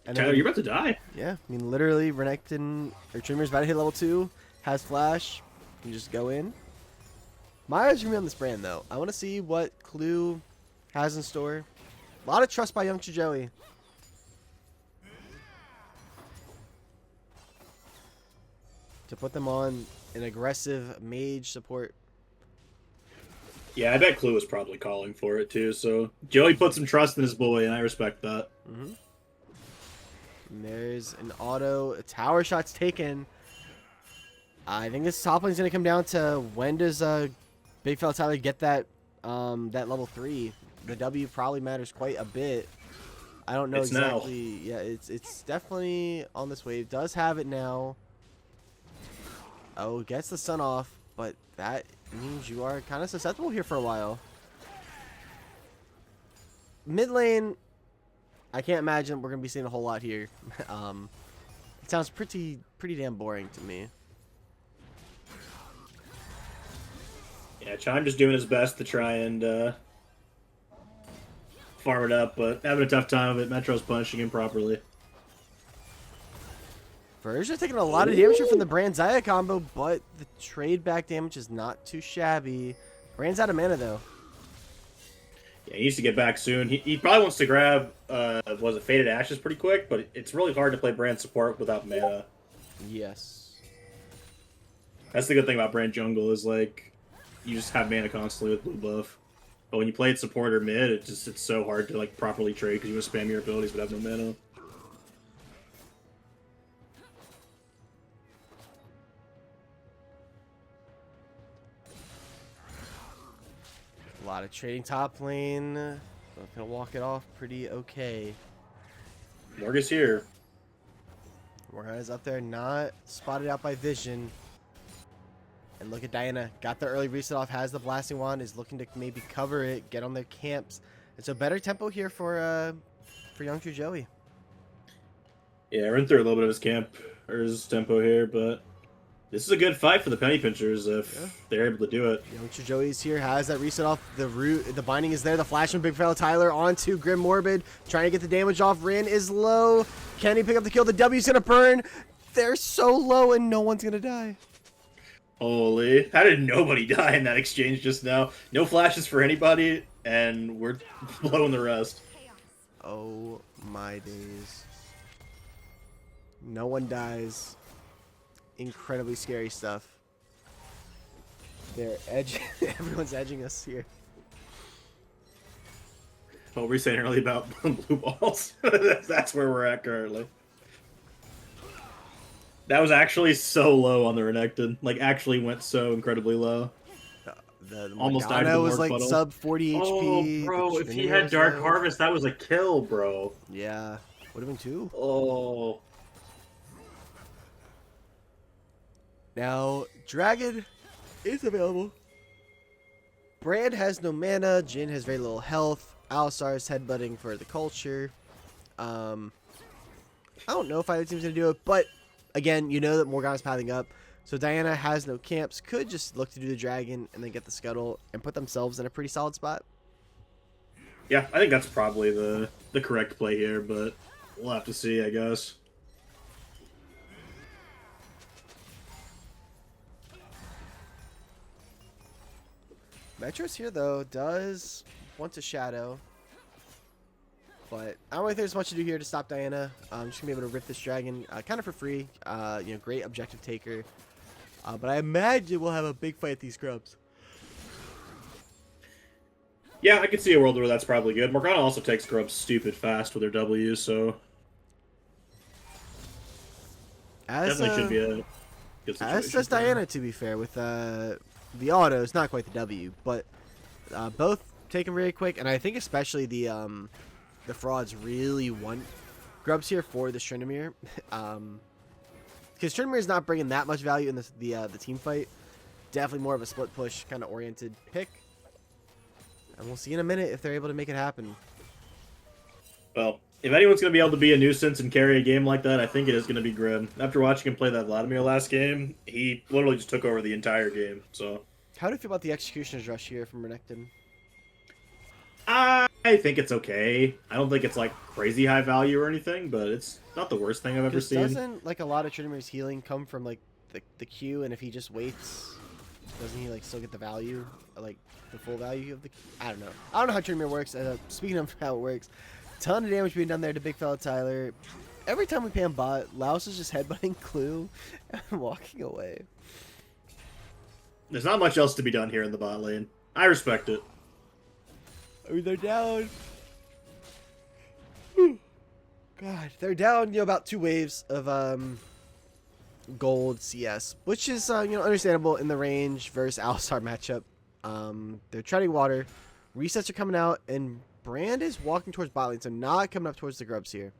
And Tyler, you're about to die. Yeah, I mean, literally, Renekton or Trymmere's about to hit level 2, has flash, can just go in. My eyes are gonna be on this brand though. I want to see what Clue has in store. A lot of trust by young Joey. To put them on an aggressive mage support. Yeah, I bet Clue was probably calling for it too. So Joey put some trust in his boy, and I respect that. Mm-hmm. And there's an auto. A tower shot's taken. I think this top lane's gonna come down to when does Big Fella Tyler get that that level 3. The W probably matters quite a bit. I don't know exactly. Now. Yeah, it's definitely on this wave. Does have it now. Oh, gets the sun off, but that means you are kind of susceptible here for a while. Mid lane, I can't imagine we're gonna be seeing a whole lot here. It sounds pretty damn boring to me. Yeah, Chime just doing his best to try and farm it up, but having a tough time of it. Metro's punishing him properly. Verge taking a lot of damage here from the Brand Zaya combo, but the trade back damage is not too shabby. Brand's out of mana though. Yeah, he needs to get back soon. He probably wants to grab was it Faded Ashes pretty quick, but it's really hard to play Brand support without mana. Yes. That's the good thing about Brand jungle is like you just have mana constantly with blue buff. But when you play it support or mid, it's so hard to like properly trade because you want to spam your abilities but have no mana. A lot of trading top lane. Both gonna walk it off pretty okay. Morga's here. Morgana's up there, not spotted out by Vision. And look at Diana. Got the early reset off, has the blasting wand, is looking to maybe cover it, get on their camps. And so better tempo here for young Joey. Yeah, I ran through a little bit of his camp or his tempo here, but this is a good fight for the Penny Pinchers if they're able to do it. Young Joey's here, has that reset off. The binding is there. The flash from Big Fella Tyler onto Grim Morbid, trying to get the damage off. Rin is low. Can he pick up the kill? The W's gonna burn. They're so low and no one's gonna die. Holy, how did nobody die in that exchange just now? No flashes for anybody, and we're blowing the rest. Chaos. Oh my days. No one dies. Incredibly scary stuff. They're edging. Everyone's edging us here. What were we saying earlier about blue balls? That's where we're at currently. That was actually so low on the Renekton. Like, actually went so incredibly low. The Almost died to Morgana the was Morg like puddle. sub 40 HP. Oh, The bro, if he Trinity had was Dark low. Harvest, that was a kill, bro. Yeah. Would have been 2. Oh. Now, Dragon is available. Brand has no mana. Jin has very little health. Alistar is headbutting for the culture. I don't know if either team's going to do it, but again, you know that Morgana's pathing up. So Diana has no camps. Could just look to do the Dragon and then get the Scuttle and put themselves in a pretty solid spot. Yeah, I think that's probably the correct play here, but we'll have to see, I guess. Metro's here, though, does want to shadow. But I don't think there's much to do here to stop Diana. I'm just going to be able to rip this Dragon kind of for free. You know, great objective taker. But I imagine we'll have a big fight at these grubs. Yeah, I could see a world where that's probably good. Morgana also takes grubs stupid fast with her W, so definitely should be a good situation. As does Diana, to be fair, with the autos, not quite the W, but both take them very quick. And I think especially the frauds really want grubs here for the Tryndamere. Because Tryndamere is not bringing that much value in the team fight. Definitely more of a split push kind of oriented pick. And we'll see in a minute if they're able to make it happen. Well, if anyone's going to be able to be a nuisance and carry a game like that, I think it is going to be Grim. After watching him play that Vladimir last game, he literally just took over the entire game. So, how do you feel about the Executioner's Rush here from Renekton? I think it's okay. I don't think it's like crazy high value or anything, but it's not the worst thing I've ever seen. Doesn't like a lot of Tryndamere's healing come from like the Q, and if he just waits, doesn't he like still get the value, like the full value of the? I don't know. I don't know how Tryndamere works. Speaking of how it works, ton of damage being done there to Big Fella Tyler. Every time we pan bot, Laos is just headbutting Clue and walking away. There's not much else to be done here in the bot lane. I respect it. I mean, they're down. God, they're down. You know, about 2 waves of gold CS, which is you know, understandable in the range versus Alistar matchup. They're treading water. Resets are coming out, and Brand is walking towards bot lane, so not coming up towards the grubs here.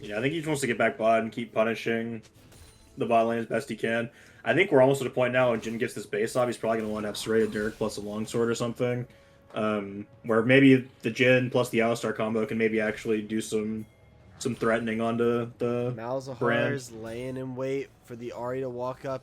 Yeah, I think he just wants to get back bot and keep punishing the bot lane as best he can. I think we're almost at a point now when Jin gets this base off, he's probably going to want to have Soraya Dirk plus a longsword or something. Where maybe the Jin plus the Alistar combo can maybe actually do some threatening onto the Malzahar's laying in wait for the Ahri to walk up.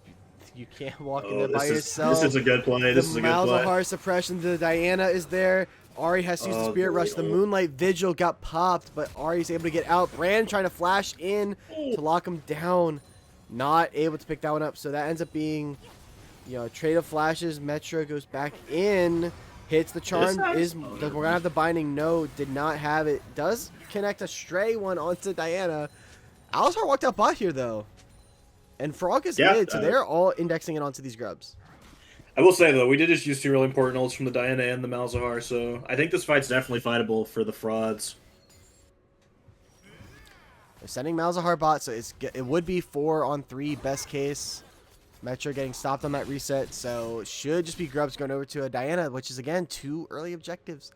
You can't walk in there by yourself. This is a good play. This is a good play. Malzahar suppression to Diana is there. Ahri has to use the Spirit Rush. The Moonlight Vigil got popped, but Ari's able to get out. Brand trying to flash in to lock him down. Not able to pick that one up, so that ends up being, you know, a trade of flashes. Metro goes back in, hits the charm. Does Morgana have the binding? No, did not have it. Does connect a stray one onto Diana. Alistar walked out bot here though, and Frog is mid, so they're all indexing it onto these grubs. I will say though, we did just use 2 really important ults from the Diana and the Malzahar, so I think this fight's definitely fightable for the frauds. They're sending Malzahar bot, so it would be 4-on-3 best case. Metro getting stopped on that reset, so should just be grubs going over to a Diana, which is again 2 early objectives.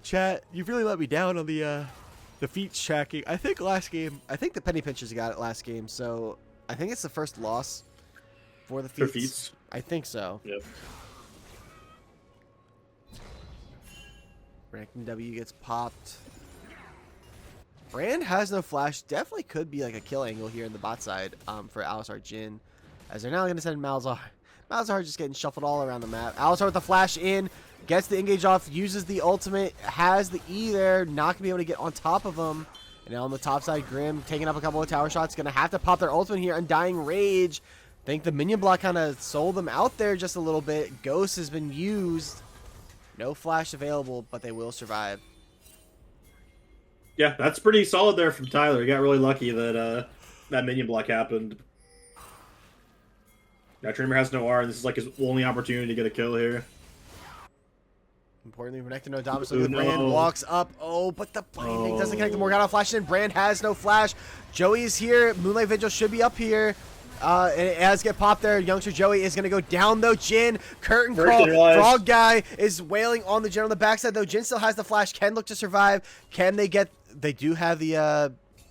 Chat, you've really let me down on the feats tracking. I think the Penny Pinchers got it last game, so I think it's the first loss for the feats. For feats? I think so. Yep. Renekton W gets popped. Brand has no flash. Definitely could be like a kill angle here in the bot side for Alistar Jin. As they're now going to send Malzahar. Malzahar just getting shuffled all around the map. Alistar with the flash in. Gets the engage off. Uses the ultimate. Has the E there. Not going to be able to get on top of him. And now on the top side, Grim taking up a couple of tower shots. Going to have to pop their ultimate here. Undying Rage. Think the minion block kind of sold them out there just a little bit. Ghost has been used. No flash available, but they will survive. Yeah, that's pretty solid there from Tyler. He got really lucky that that minion block happened. Now Trimmer has no R, and this is like his only opportunity to get a kill here. Importantly, Renekton no Dominus. Ooh, Look at the Brand no. walks up. Oh, but the binding doesn't connect. The Oh. Morgana flashes in. Brand has no flash. Joey is here. Moonlight Vigil should be up here. And it has to get popped there. Youngster Joey is going to go down, though. Jin, curtain call. Curtain wise. Frog guy is wailing on the Jin on the backside, though. Jin still has the flash. Can look to survive. Can they get... They do have the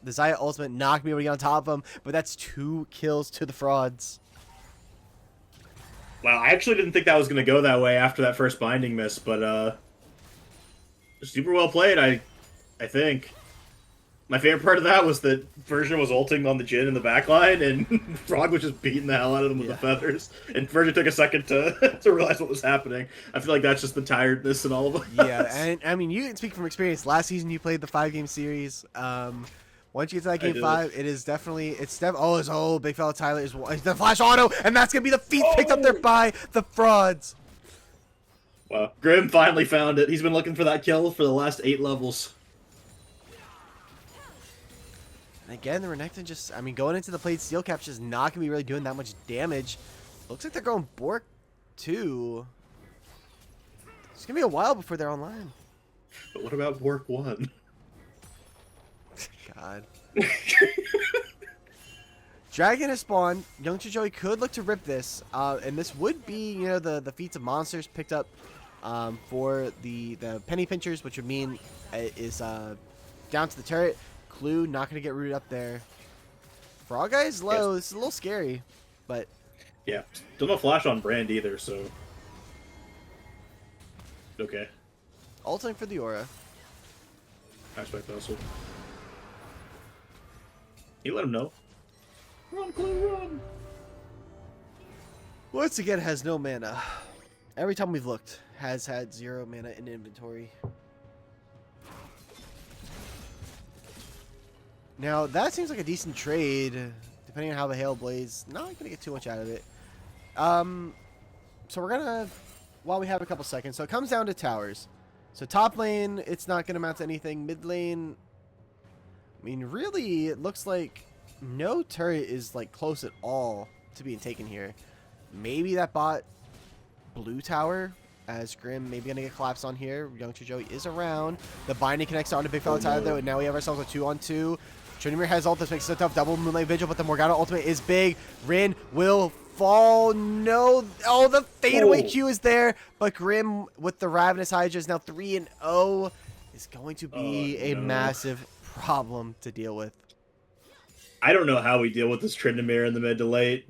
Xayah ultimate. Not going to be able to get on top of him. But that's 2 kills to the frauds. Wow, I actually didn't think that was going to go that way after that first binding miss, but super well played, I think. My favorite part of that was that Version was ulting on the Jin in the backline, and Frog was just beating the hell out of them with the feathers. And Version took a second to realize what was happening. I feel like that's just the tiredness in all of us. Yeah, and I mean, you can speak from experience. Last season, you played the 5-game series. Once you get to that game 5, it is definitely oh, big fella Tyler is the flash auto, and that's gonna be the feat picked up there by the frauds. Wow, Grim finally found it. He's been looking for that kill for the last 8 levels. And again, the Renekton just, I mean, going into the plate, Steel Cap's just not gonna be really doing that much damage. Looks like they're going Bork too. It's gonna be a while before they're online. But what about Bork 1? God. Dragon has spawned. Youngster Joey could look to rip this, and this would be, you know, the feats of monsters picked up for the penny pinchers, which would mean it is down to the turret. Clue not going to get rooted up there. Frog Guy is low. This is a little scary, but Yeah, still no flash on Brand either, so... Okay, ulting for the aura. I respect that also. You let him know. Run, Clue, run! Once again, has no mana. Every time we've looked, has had 0 mana in inventory. Now, that seems like a decent trade, depending on how the Hail Blaze. Not going to get too much out of it. So we're going to, while we have a couple seconds, so it comes down to towers. So top lane, it's not going to amount to anything. Mid lane, I mean, really, it looks like no turret is, like, close at all to being taken here. Maybe that bot blue tower, as Grim maybe going to get collapsed on here. Youngster Joey is around. The binding connects onto Big Fella Tyler, though, and now we have ourselves a 2-on-2. Trinimir has ult. This makes it a tough double Moonlight Vigil, but the Morgana ultimate is big. Rin will fall. No. Oh, the fadeaway Q is there, but Grim with the Ravenous Hydra is now 3-0. Is going to be a massive problem to deal with. I don't know how we deal with this Tryndamere in the mid to late.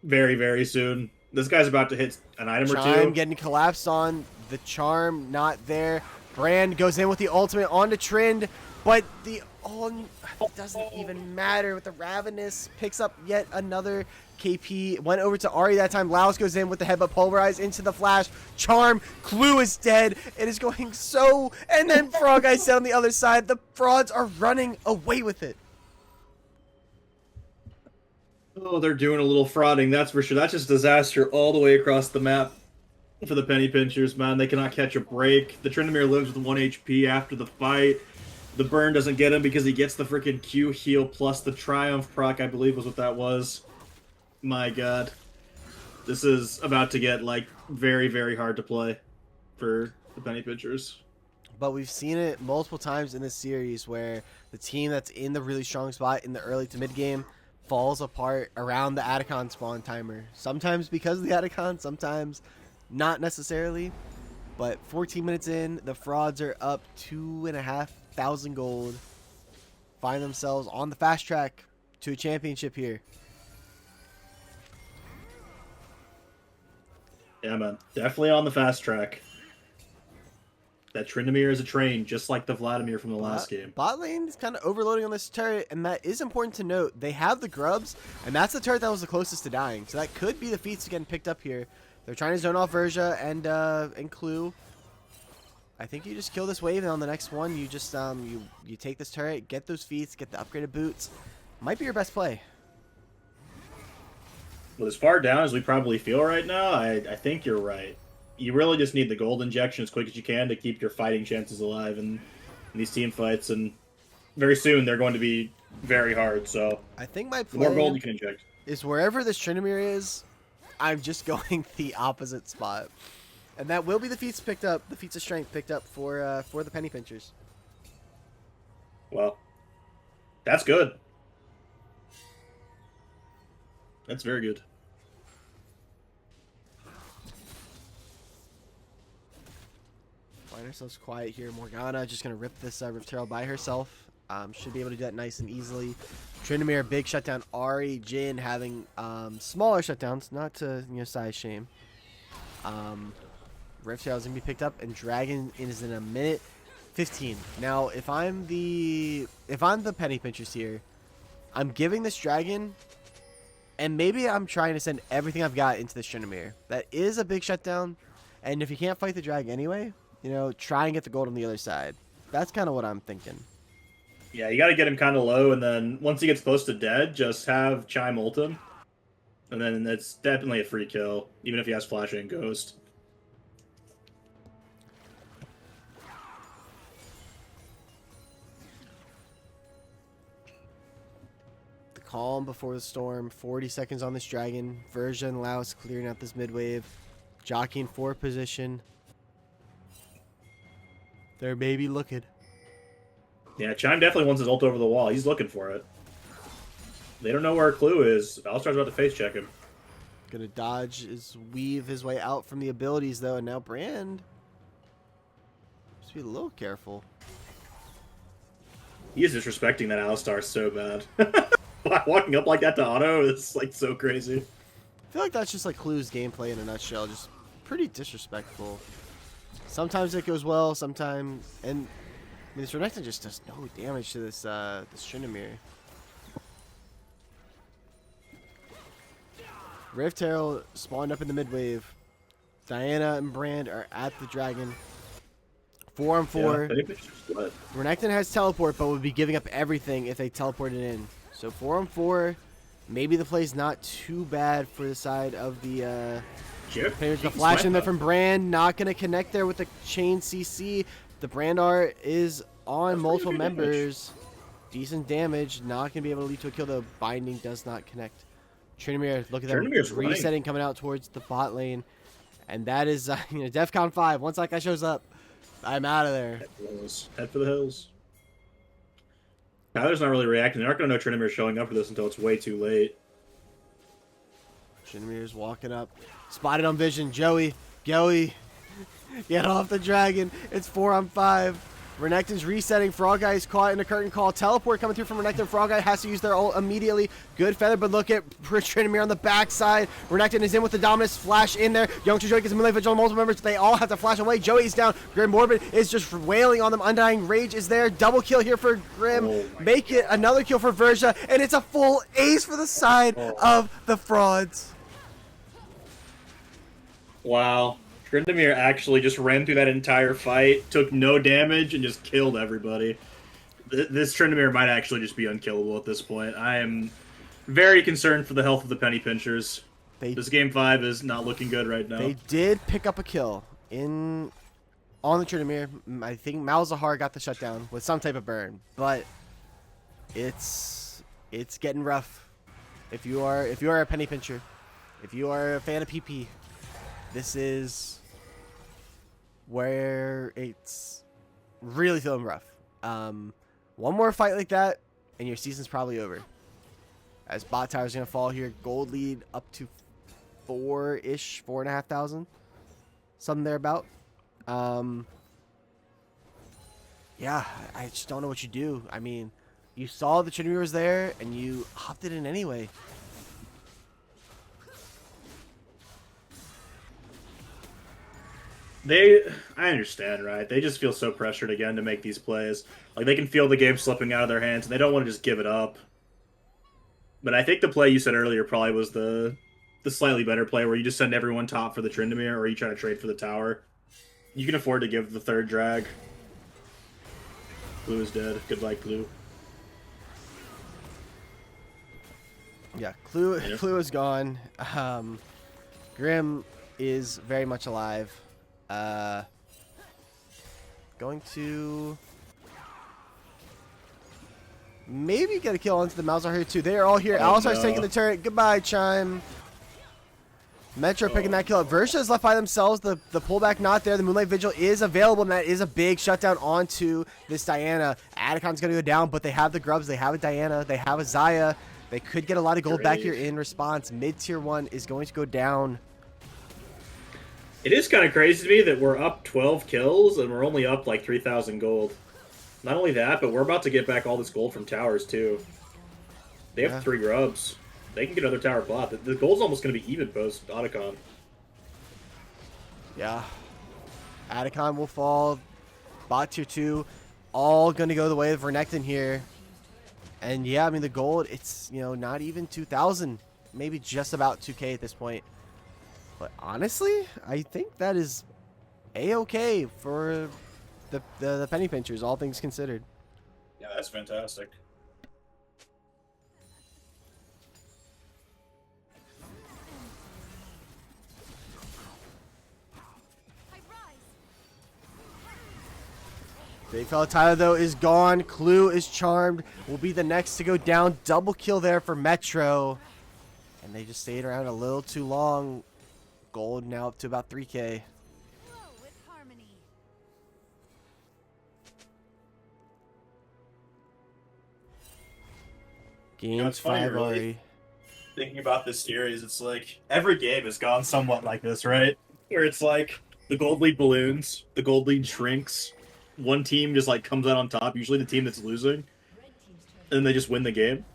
Very, very soon. This guy's about to hit an item or Chime two. getting collapsed on. The charm not there. Brand goes in with the ultimate onto Trind, but the it doesn't even matter with the Ravenous. Picks up yet another KP. Went over to Ari that time. Laos goes in with the headbutt pulverized into the flash. Charm. Clue is dead. It is going so... And then Frog Eyes down the other side. The frauds are running away with it. Oh, they're doing a little frauding, that's for sure. That's just disaster all the way across the map for the penny pinchers, man. They cannot catch a break. The Tryndamere lives with 1 HP after the fight. The burn doesn't get him because he gets the freaking Q heal plus the Triumph proc, I believe was what that was. My god. This is about to get, like, very, very hard to play for the penny pinchers. But we've seen it multiple times in this series where the team that's in the really strong spot in the early to mid game falls apart around the Atacon spawn timer. Sometimes because of the Atacon, sometimes not necessarily. But 14 minutes in, the frauds are up 2,500 gold. Find themselves on the fast track to a championship here. Yeah, man. Definitely on the fast track. That Tryndamere is a train, just like the Vladimir from the last game. Bot lane is kind of overloading on this turret, and that is important to note. They have the grubs, and that's the turret that was the closest to dying. So that could be the feats getting picked up here. They're trying to zone off Verja and Clue. I think you just kill this wave, and on the next one, you just you take this turret, get those feats, get the upgraded boots. Might be your best play. Well, as far down as we probably feel right now, I think you're right. You really just need the gold injection as quick as you can to keep your fighting chances alive in these team fights. And very soon they're going to be very hard. So I think my the more gold plan you can inject. is wherever this Tryndamere is, I'm just going the opposite spot. And that will be the feats picked up, the feats of strength picked up for the penny pinchers. Well, that's good. That's very good. Find ourselves quiet here. Morgana just going to rip this Rift Herald by herself. Should be able to do that nice and easily. Tryndamere, big shutdown. Ari, Jin having smaller shutdowns, not to size shame. Rift Herald is going to be picked up, and Dragon is in a minute 15. Now, if I'm the penny pinchers here, I'm giving this Dragon, and maybe I'm trying to send everything I've got into this Tryndamere. That is a big shutdown, and if you can't fight the Dragon anyway, try and get the gold on the other side. That's kind of what I'm thinking. Yeah, you got to get him kind of low, and then once he gets close to dead, just have Chime ult him. And then it's definitely a free kill, even if he has Flash and Ghost. The calm before the storm. 40 seconds on this Dragon. Version and Laos clearing out this mid wave. Jockeying for position. They're maybe looking. Yeah, Chime definitely wants his ult over the wall. He's looking for it. They don't know where Clue is. Alistar's about to face check him. Gonna dodge weave his way out from the abilities though, and now Brand. Just be a little careful. He is disrespecting that Alistar so bad. Walking up like that to auto is like so crazy. I feel like that's just like Clue's gameplay in a nutshell. Just pretty disrespectful. Sometimes it goes well, sometimes, and this Renekton just does no damage to this Tryndamere. Rift Herald spawned up in the mid wave. Diana and Brand are at the Dragon. 4-on-4. Yeah, Renekton has teleport, but would be giving up everything if they teleported in. So 4-on-4. Maybe the play's not too bad for the side of the There's the flash in there from Brand. Not going to connect there with the chain CC. The Brand art is on multiple members. Decent damage. Not going to be able to lead to a kill. The binding does not connect. Tryndamere, look at that. Resetting coming out towards the bot lane. And that is DEFCON 5. Once that guy shows up, I'm out of there. Head for the hills. Tyler's not really reacting. They're not going to know Tryndamere showing up for this until it's way too late. Tryndamere's walking up. Spotted on vision. Joey, get off the Dragon. It's 4-on-5. Renekton's resetting. Frog Guy is caught in a curtain call. Teleport coming through from Renekton. Frog Guy has to use their ult immediately. Good feather, but look at Tryndamere on the backside. Renekton is in with the dominance. Flash in there. Youngster Joey gets a melee vigil on multiple members. They all have to flash away. Joey's down. Grim Morbid is just wailing on them. Undying Rage is there. Double kill here for Grim. Make it another kill for Verja. And it's a full ace for the side of the frauds. Wow. Tryndamere actually just ran through that entire fight, took no damage, and just killed everybody. This Tryndamere might actually just be unkillable at this point. I am very concerned for the health of the penny pinchers. This game 5 is not looking good right now. They did pick up a kill on the Tryndamere. I think Malzahar got the shutdown with some type of burn, but it's getting rough. If you are a penny pincher, if you are a fan of PP, this is where it's really feeling rough. One more fight like that, and your season's probably over. As bot tower's gonna fall here, gold lead up to 4-ish, 4,500, something thereabout. Yeah, I just don't know what you do. I mean, you saw the Tryndamere was there, and you opted in anyway. I understand, right? They just feel so pressured again to make these plays. Like, they can feel the game slipping out of their hands, and they don't want to just give it up. But I think the play you said earlier probably was the slightly better play, where you just send everyone top for the Tryndamere, or you try to trade for the tower. You can afford to give the third drag. Blue is dead. Goodbye, Blue. Yeah, Clue is gone. Grim is very much alive. Going to Maybe get a kill onto the Malzahar here too. They are all here. Oh, Alistar's no. taking the turret. Goodbye, Chime. Metro picking that kill up. Versha is left by themselves. The pullback not there. The Moonlight Vigil is available, and that is a big shutdown onto this Diana. Adacon's going to go down, but they have the grubs. They have a Diana. They have a Xayah. They could get a lot of gold back here in response. Mid-tier 1 is going to go down. It is kind of crazy to me that we're up 12 kills and we're only up like 3,000 gold. Not only that, but we're about to get back all this gold from towers too. They have 3 grubs. They can get another tower plot. The gold's almost going to be even post Otacon. Yeah. Adacon will fall. Bot tier 2. All going to go the way of Vernectin here. And yeah, I mean, the gold, it's, you know, not even 2,000. Maybe just about 2K at this point. But honestly, I think that is A-okay for the penny pinchers, all things considered. Yeah, that's fantastic. Big fella Tyler, though, is gone. Clue is charmed. Will be the next to go down. Double kill there for Metro. And they just stayed around a little too long. Gold now up to about 3K. Game it's funny, 5 really. already. Thinking about this series, it's like every game has gone somewhat like this, right? Where it's like the gold lead balloons, the gold lead shrinks, one team just like comes out on top, usually the team that's losing, and then they just win the game.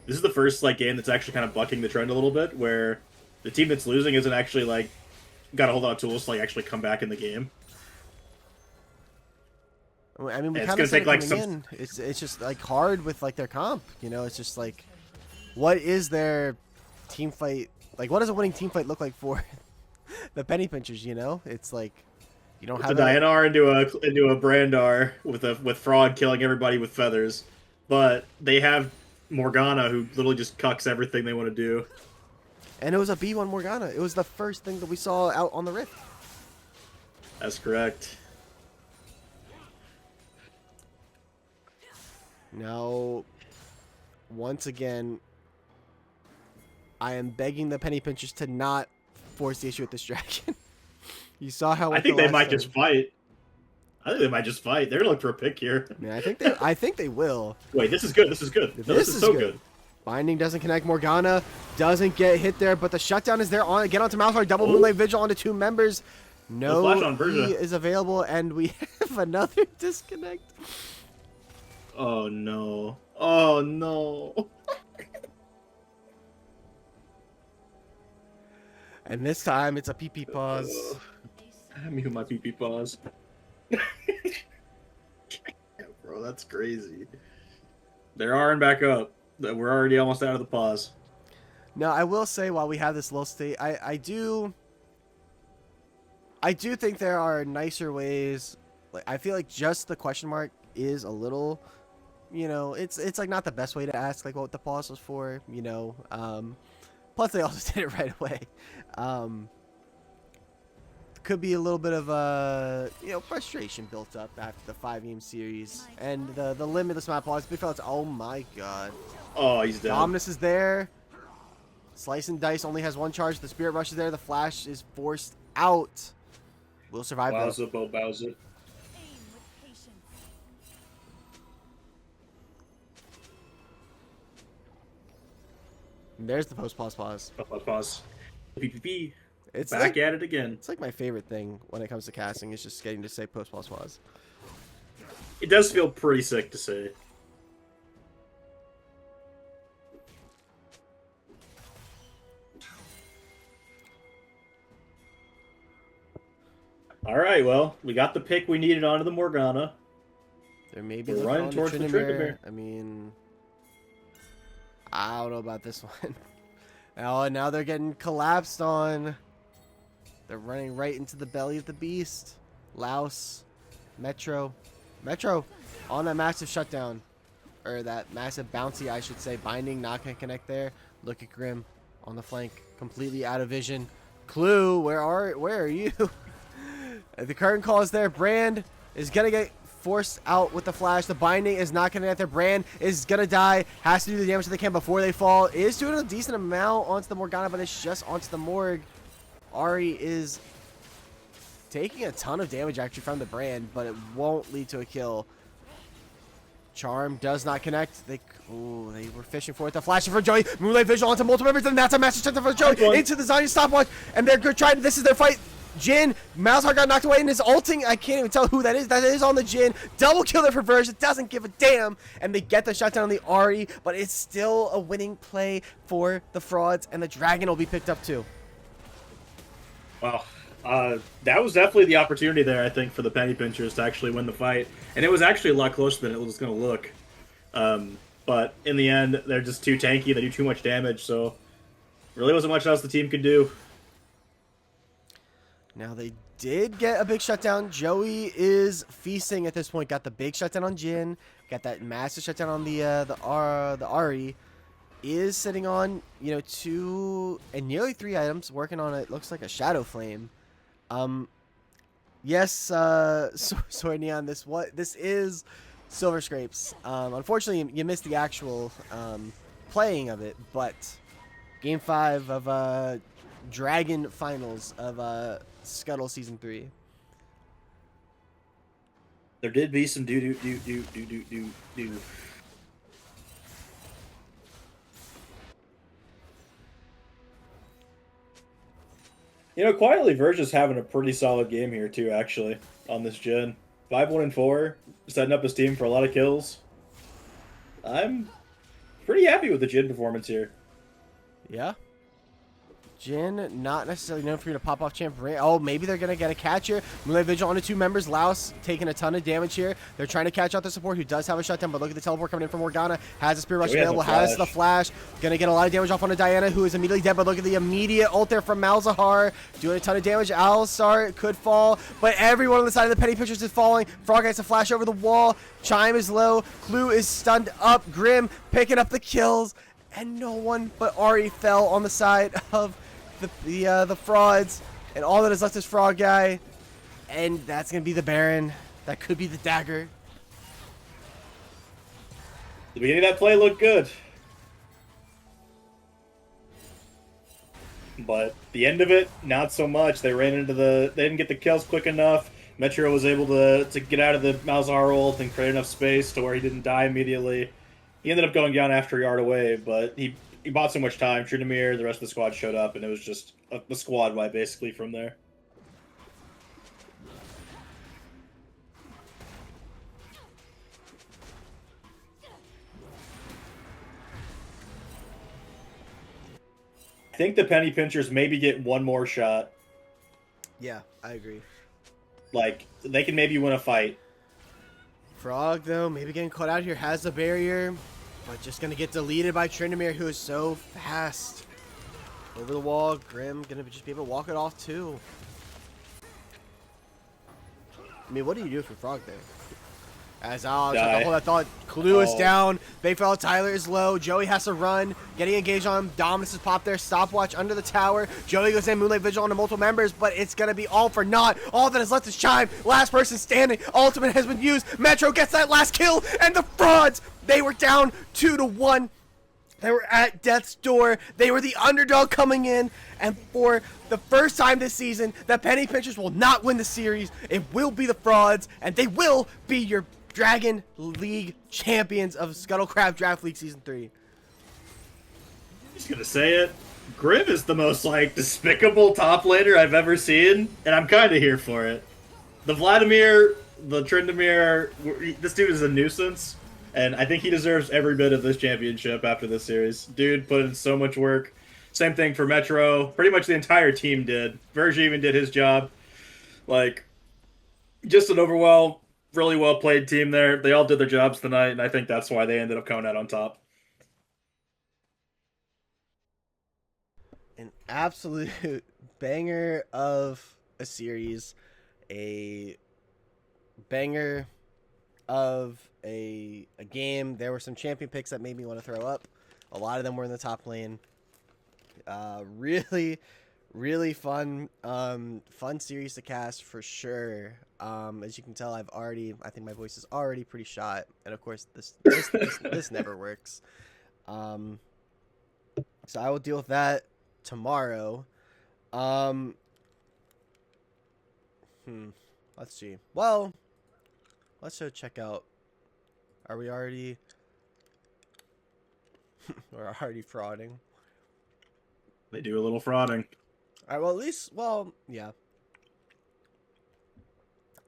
This is the first like game that's actually kind of bucking the trend a little bit, where the team that's losing isn't actually like got a whole lot of tools to like actually come back in the game. I mean, we It's kind gonna of take, like, coming in. It's just like hard with like their comp. You know, it's just like, what is their team fight? Like, what does a winning team fight look like for the penny pinchers? You know, it's like you don't have a Dianar into a Brandar with Fraud killing everybody with feathers, but they have Morgana who literally just cucks everything they want to do. And it was a B1 Morgana. It was the first thing that we saw out on the Rift. That's correct. Now, once again, I am begging the penny pinchers to not force the issue with this dragon. You saw how I think they might just fight. I think they might just fight. They're looking for a pick here. Yeah, I think they will. Wait, this is good. This is good. No, this is so good. Binding doesn't connect. Morgana doesn't get hit there, but the shutdown is there. Get onto Malphite. Double Moonlight Vigil onto 2 members. No, flash on Verja. he is available, and we have another disconnect. Oh no. Oh no. And this time it's a PP pause. I mean, my PP pause. Bro, that's crazy. They're R'ing back up. We're already almost out of the pause. Now, I will say, while we have this low state, I do think there are nicer ways. Like, I feel like just the question mark is a little, you know, it's like not the best way to ask like what the pause was for, you know. Plus they also did it right away. Could be a little bit of you know, frustration built up after the 5 game series and the limitless map pause. Big fellas, oh my god. Oh, he's dead. Dominus is there. Slice and Dice only has 1 charge. The Spirit Rush is there. The Flash is forced out. We'll survive though. Wowza, Bo Bowser. And there's the post-pause pause. Pause. PPP. It's Back like, at it again. it's like my favorite thing when it comes to casting is just getting to say post-pause pause. It does feel pretty sick to say. Alright, well, we got the pick we needed onto the Morgana. There may be We're looking running on towards the Tryndamere. I mean, I don't know about this one. Now they're getting collapsed on. They're running right into the belly of the beast. Laos, Metro on that massive shutdown, or that massive bouncy, I should say. Binding not gonna connect there. Look at Grim on the flank, completely out of vision. Clue, where are you? The curtain call is there. Brand is gonna get forced out with the flash. The binding is not going to get their brand. Is going to die. Has to do the damage that they can before they fall. Is doing a decent amount onto the Morgana, but it's just onto the Morg. Ahri is taking a ton of damage actually from the brand, but it won't lead to a kill. Charm does not connect. They were fishing for it. The flashing for Joey. Moonlight Visual onto multiple members, and that's a massive center for Joey into the Zanya stopwatch, and they're trying. This is their fight. Jin, Malzahar got knocked away and is ulting. I can't even tell who that is. That is on the Jin. Double kill there for Verge. It doesn't give a damn, and they get the shutdown on the Ahri, but it's still a winning play for the Frauds, and the Dragon will be picked up too. Well, that was definitely the opportunity there, I think, for the Penny Pinchers to actually win the fight. And it was actually a lot closer than it was going to look. But in the end, they're just too tanky. They do too much damage, so really wasn't much else the team could do. Now they did get a big shutdown. Joey is feasting at this point. Got the big shutdown on Jin. Got that massive shutdown on the Ahri. Is sitting on, 2 and nearly 3 items. Working on it. Looks like a Shadow Flame. Yes, sorry, Neon. This is Silver Scrapes. Unfortunately, you missed the actual playing of it, but Game 5 of Dragon Finals of Scuttle Season 3. There did be some do. Quietly, Verge is having a pretty solid game here, too, actually, on this gen. 5-1-4, setting up his team for a lot of kills. I'm pretty happy with the Jin performance here. Yeah. Jin, not necessarily known for you to pop off champ. Oh, maybe they're going to get a catch here. Moonlight Vigil onto 2 members. Laos taking a ton of damage here. They're trying to catch out the support who does have a shutdown, but look at the teleport coming in from Morgana. Has a Spear Rush available, has the flash. Going to get a lot of damage off onto Diana, who is immediately dead, but look at the immediate ult there from Malzahar. Doing a ton of damage. Alistar could fall, but everyone on the side of the Penny Pinchers is falling. Frog has a flash over the wall. Chime is low. Clue is stunned up. Grim picking up the kills, and no one but Ahri fell on the side of the Frauds, and all that is left is Frog Guy, and that's gonna be the Baron. That could be the dagger. The beginning of that play looked good, but the end of it, not so much. They didn't get the kills quick enough. Metro was able to get out of the Malzahar ult and create enough space to where he didn't die immediately. He ended up going down after a yard away, but he bought so much time. Trinamir, the rest of the squad showed up, and it was just the squad wipe basically from there. I think the Penny Pinchers maybe get one more shot. Yeah, I agree. Like, they can maybe win a fight. Frog, though, maybe getting caught out here, has the barrier, but just gonna get deleted by Trinamir, who is so fast. Over the wall, Grim gonna just be able to walk it off too. I mean, what do you do for Frog there? As Alex with the hold that thought, Clue is down. Big fella Tyler is low. Joey has to run. Getting engaged on him. Dominus is popped there. Stopwatch under the tower. Joey goes in. Moonlight Vigil onto multiple members, but it's going to be all for naught. All that is left is Chime. Last person standing. Ultimate has been used. Metro gets that last kill. And the Frauds, they were down 2-1. They were at death's door. They were the underdog coming in. And for the first time this season, the Penny Pinchers will not win the series. It will be the Frauds, and they will be your Dragon League champions of Scuttlecraft Draft League Season 3. Just gonna say it. Grim is the most, despicable top laner I've ever seen, and I'm kind of here for it. The Vladimir, the Tryndamere, this dude is a nuisance, and I think he deserves every bit of this championship after this series. Dude put in so much work. Same thing for Metro. Pretty much the entire team did. Verge even did his job. Just an overall really well played team there. They all did their jobs tonight, and I think that's why they ended up coming out on top. An absolute banger of a series, a banger of a game. There were some champion picks that made me want to throw up. A lot of them were in the top lane. Really really fun series to cast for sure. As you can tell, I think my voice is already pretty shot, and of course this never works. So I will deal with that tomorrow. Um, let's see. Well, let's go check out. Are we already? We're already frauding. They do a little frauding. All right. Well, at least. Well, yeah.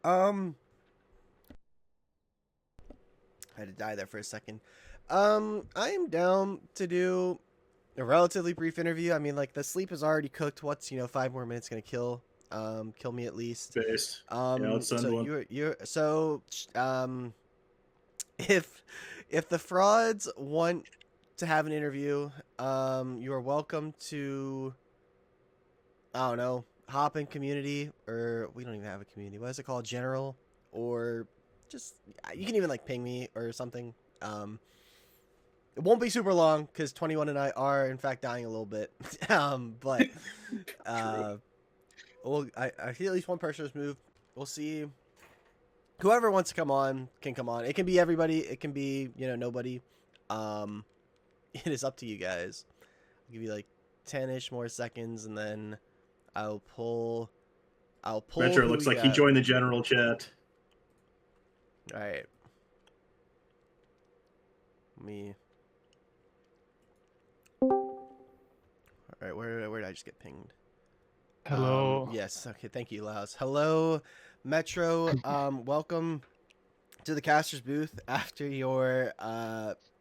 I had to die there for a second. I am down to do a relatively brief interview. I mean, like the sleep is already cooked. What's 5 more minutes gonna kill me at least. Based. Yeah, let's send So one. if the frauds want to have an interview, you are welcome to, I don't know, hop in community, or we don't even have a community. What is it called? General, or just you can even like ping me or something. It won't be super long because 21 and I are in fact dying a little bit. But I see at least one person has moved. We'll see. Whoever wants to come on can come on. It can be everybody. It can be nobody. It is up to you guys. I'll give you like 10-ish more seconds, and then I'll pull. Metro who looks we like he got. joined the general chat. All right. Me. All right. Where did I just get pinged? Hello. Yes. Okay. Thank you, Laos. Hello, Metro. Welcome to the caster's booth after your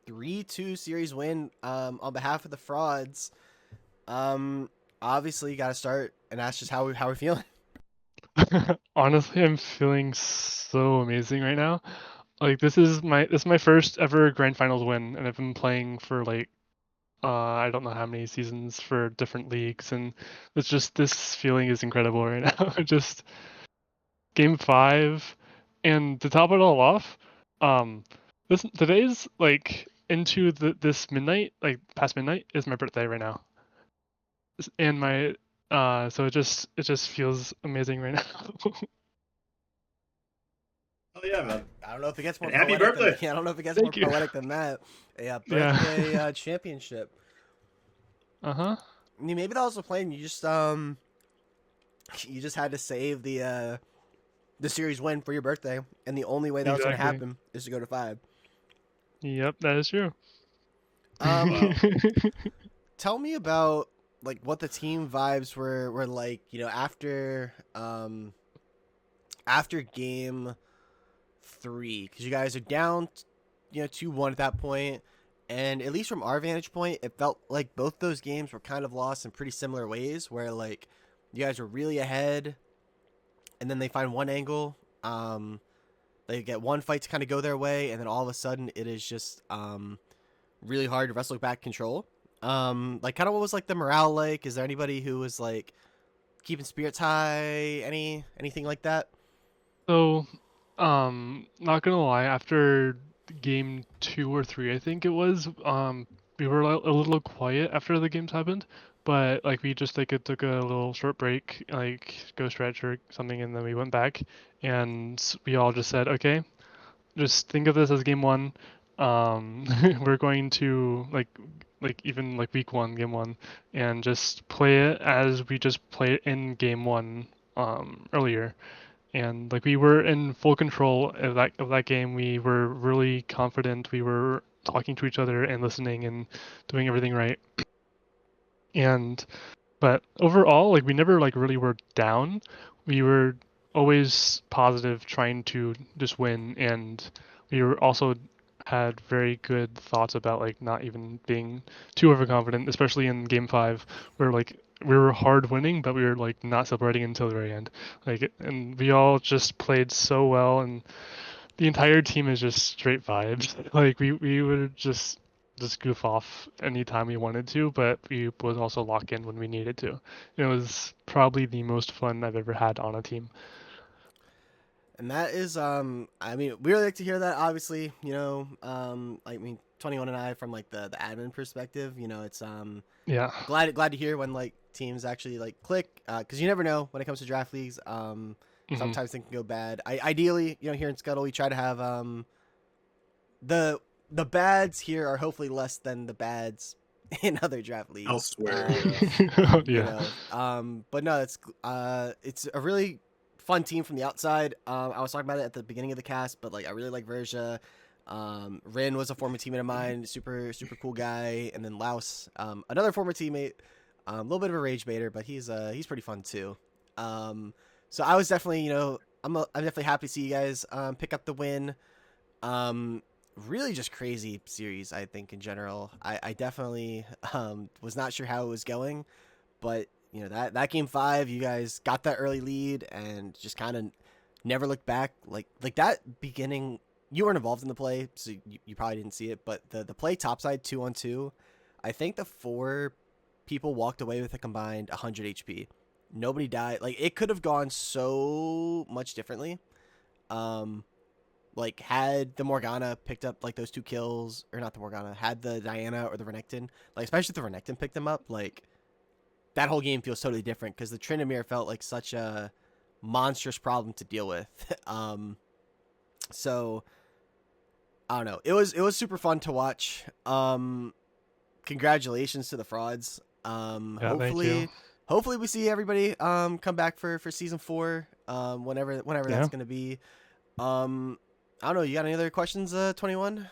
3-2 series win. On behalf of the frauds. Obviously, got to start and ask just how we're feeling. Honestly, I'm feeling so amazing right now. Like this is my first ever grand finals win, and I've been playing for like I don't know how many seasons for different leagues, and it's just this feeling is incredible right now. Just game 5, and to top it all off, today's like into this midnight, like past midnight, is my birthday right now, and my so it just feels amazing right now. Oh yeah, man. I don't know if it gets more And happy poetic birthday! than I don't know if it gets Thank more you. poetic than that. Yeah. Birthday championship. Uh-huh. I mean, maybe that was the plan. You just had to save the series win for your birthday, and the only way that was going to Exactly. happen is to go to 5. Yep, that is true. Um, Tell me about like what the team vibes were like. After game 3, because you guys are down, 2-1 at that point, and at least from our vantage point, it felt like both those games were kind of lost in pretty similar ways, where like you guys were really ahead, and then they find one angle, they get one fight to kind of go their way, and then all of a sudden it is just really hard to wrestle back control. Like kind of what was like the morale like? Is there anybody who was like keeping spirits high? Anything like that? So, not gonna lie, after game 2 or 3, I think it was, we were a little quiet after the games happened, but like we just like took a little short break, like go stretch or something, and then we went back, and we all just said, okay, just think of this as game 1. We're going to like even like week 1, game 1, and just play it as we just played in game 1 earlier. And like we were in full control of that game. We were really confident. We were talking to each other and listening and doing everything right. And but overall, like we never like really were down. We were always positive, trying to just win, and we were also had very good thoughts about like not even being too overconfident, especially in game 5, where like we were hard winning, but we were like not celebrating until the very end. And we all just played so well, and the entire team is just straight vibes. Like we would just goof off anytime we wanted to, but we would also lock in when we needed to. It was probably the most fun I've ever had on a team. And that is I mean, we really like to hear that. Obviously, I mean, 21 and I from like the admin perspective. You know, it's Yeah. glad to hear when like teams actually like click, because you never know when it comes to draft leagues. Sometimes things can go bad. Ideally, you know, here in Scuttle, we try to have the bads here are hopefully less than the bads in other draft leagues. Elsewhere. Yeah. You know, but no, it's a really fun team from the outside. I was talking about it at the beginning of the cast, but like I really like Verja. Rin was a former teammate of mine, super cool guy, and then Laos, another former teammate, a little bit of a rage baiter, but he's pretty fun too. So I was definitely, you know, I'm definitely happy to see you guys pick up the win. Really just crazy series, I think, in general. I definitely was not sure how it was going, but you know, that game 5, you guys got that early lead and just kind of never looked back. Like that beginning, you weren't involved in the play, so you probably didn't see it, but the play topside 2-on-2, I think the 4 people walked away with a combined 100 HP. Nobody died. Like, it could have gone so much differently. Like, had the Morgana picked up like those 2 kills, or not the Morgana, had the Diana or the Renekton, like especially if the Renekton picked them up, like that whole game feels totally different because the Tryndamere felt like such a monstrous problem to deal with. So I don't know. It was super fun to watch. Congratulations to the frauds. Yeah, thank you. Hopefully we see everybody come back for season 4. Whenever that's gonna be. I don't know. You got any other questions, 21?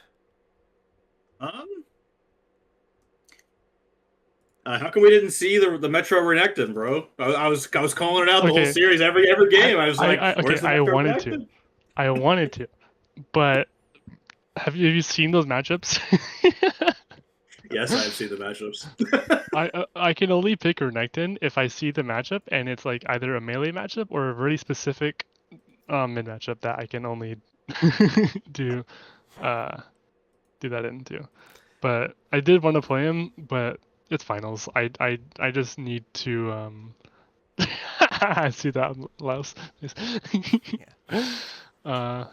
How come we didn't see the Metro Renekton, bro? I was calling it out the whole Okay. series, every game. I was like, where's the I Metro wanted Renekton? to. I wanted to. But have you seen those matchups? Yes, I've seen the matchups. I can only pick Renekton if I see the matchup and it's like either a melee matchup or a really specific mid matchup that I can only do that into. But I did want to play him, but it's finals. I just need to I see that Laos. I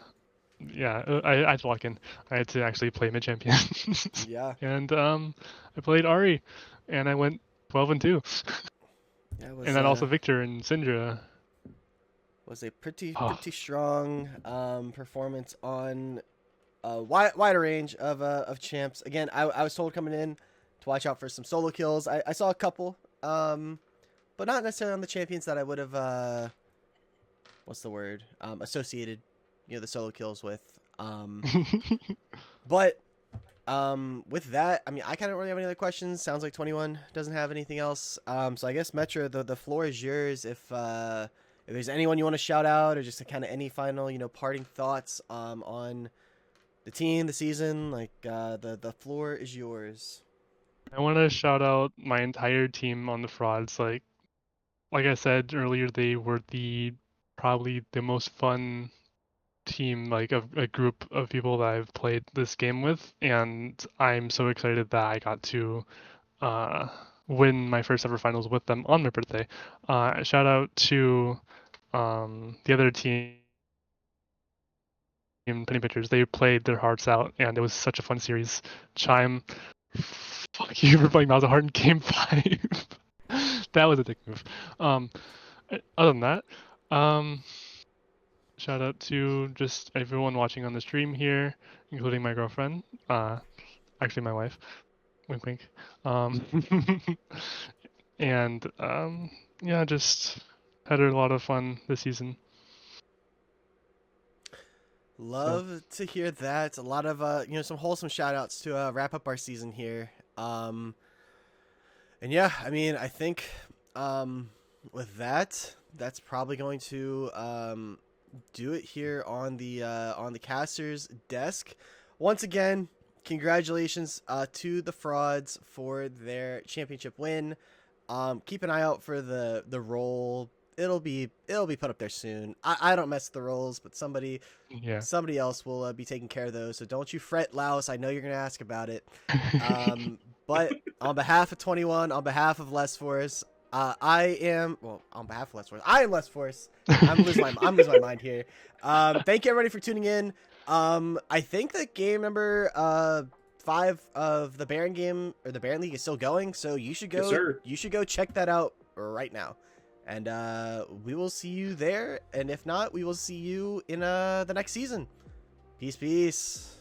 had to walk in. I had to actually play mid champion. Yeah. And I played Ari, and I went 12-2. Yeah, it was, And then also Victor and Syndra. was a pretty strong performance on a wider range of champs. Again, I was told coming in to watch out for some solo kills. I saw a couple, but not necessarily on the champions that I would have what's the word, associated, you know, the solo kills with. But with that, I mean, I kind of don't really have any other questions. Sounds like 21 doesn't have anything else. So I guess Metro, the floor is yours. If there's anyone you want to shout out, or just kind of any final, you know, parting thoughts on the team, the season, like the floor is yours. I want to shout out my entire team on the frauds. Like I said earlier, they were probably the most fun team, like a group of people that I've played this game with, and I'm so excited that I got to win my first ever finals with them on my birthday. Shout out to the other team, Penny Pitchers. They played their hearts out, and it was such a fun series. Chime, fuck you for playing Malzahar in Game 5. That was a dick move. Other than that, shout out to just everyone watching on the stream here, including my girlfriend, actually my wife, wink wink. And yeah, just had a lot of fun this season. Love to hear that. A lot of you know, some wholesome shout outs to wrap up our season here. And yeah, I mean, I think with that's probably going to do it here on the caster's desk. Once again, congratulations to the frauds for their championship win. Keep an eye out for the role. It'll be put up there soon. I don't mess with the roles, but somebody else will be taking care of those. So don't you fret, Laos. I know you're gonna ask about it. But on behalf of 21, on behalf of Less Force, on behalf of Less Force, I am Less Force. I'm losing my mind here. Thank you everybody for tuning in. I think that game number 5 of the Baron game or the Baron League is still going, so you should go. Yes, sir. You should go check that out right now, and we will see you there. And if not, we will see you in the next season. Peace.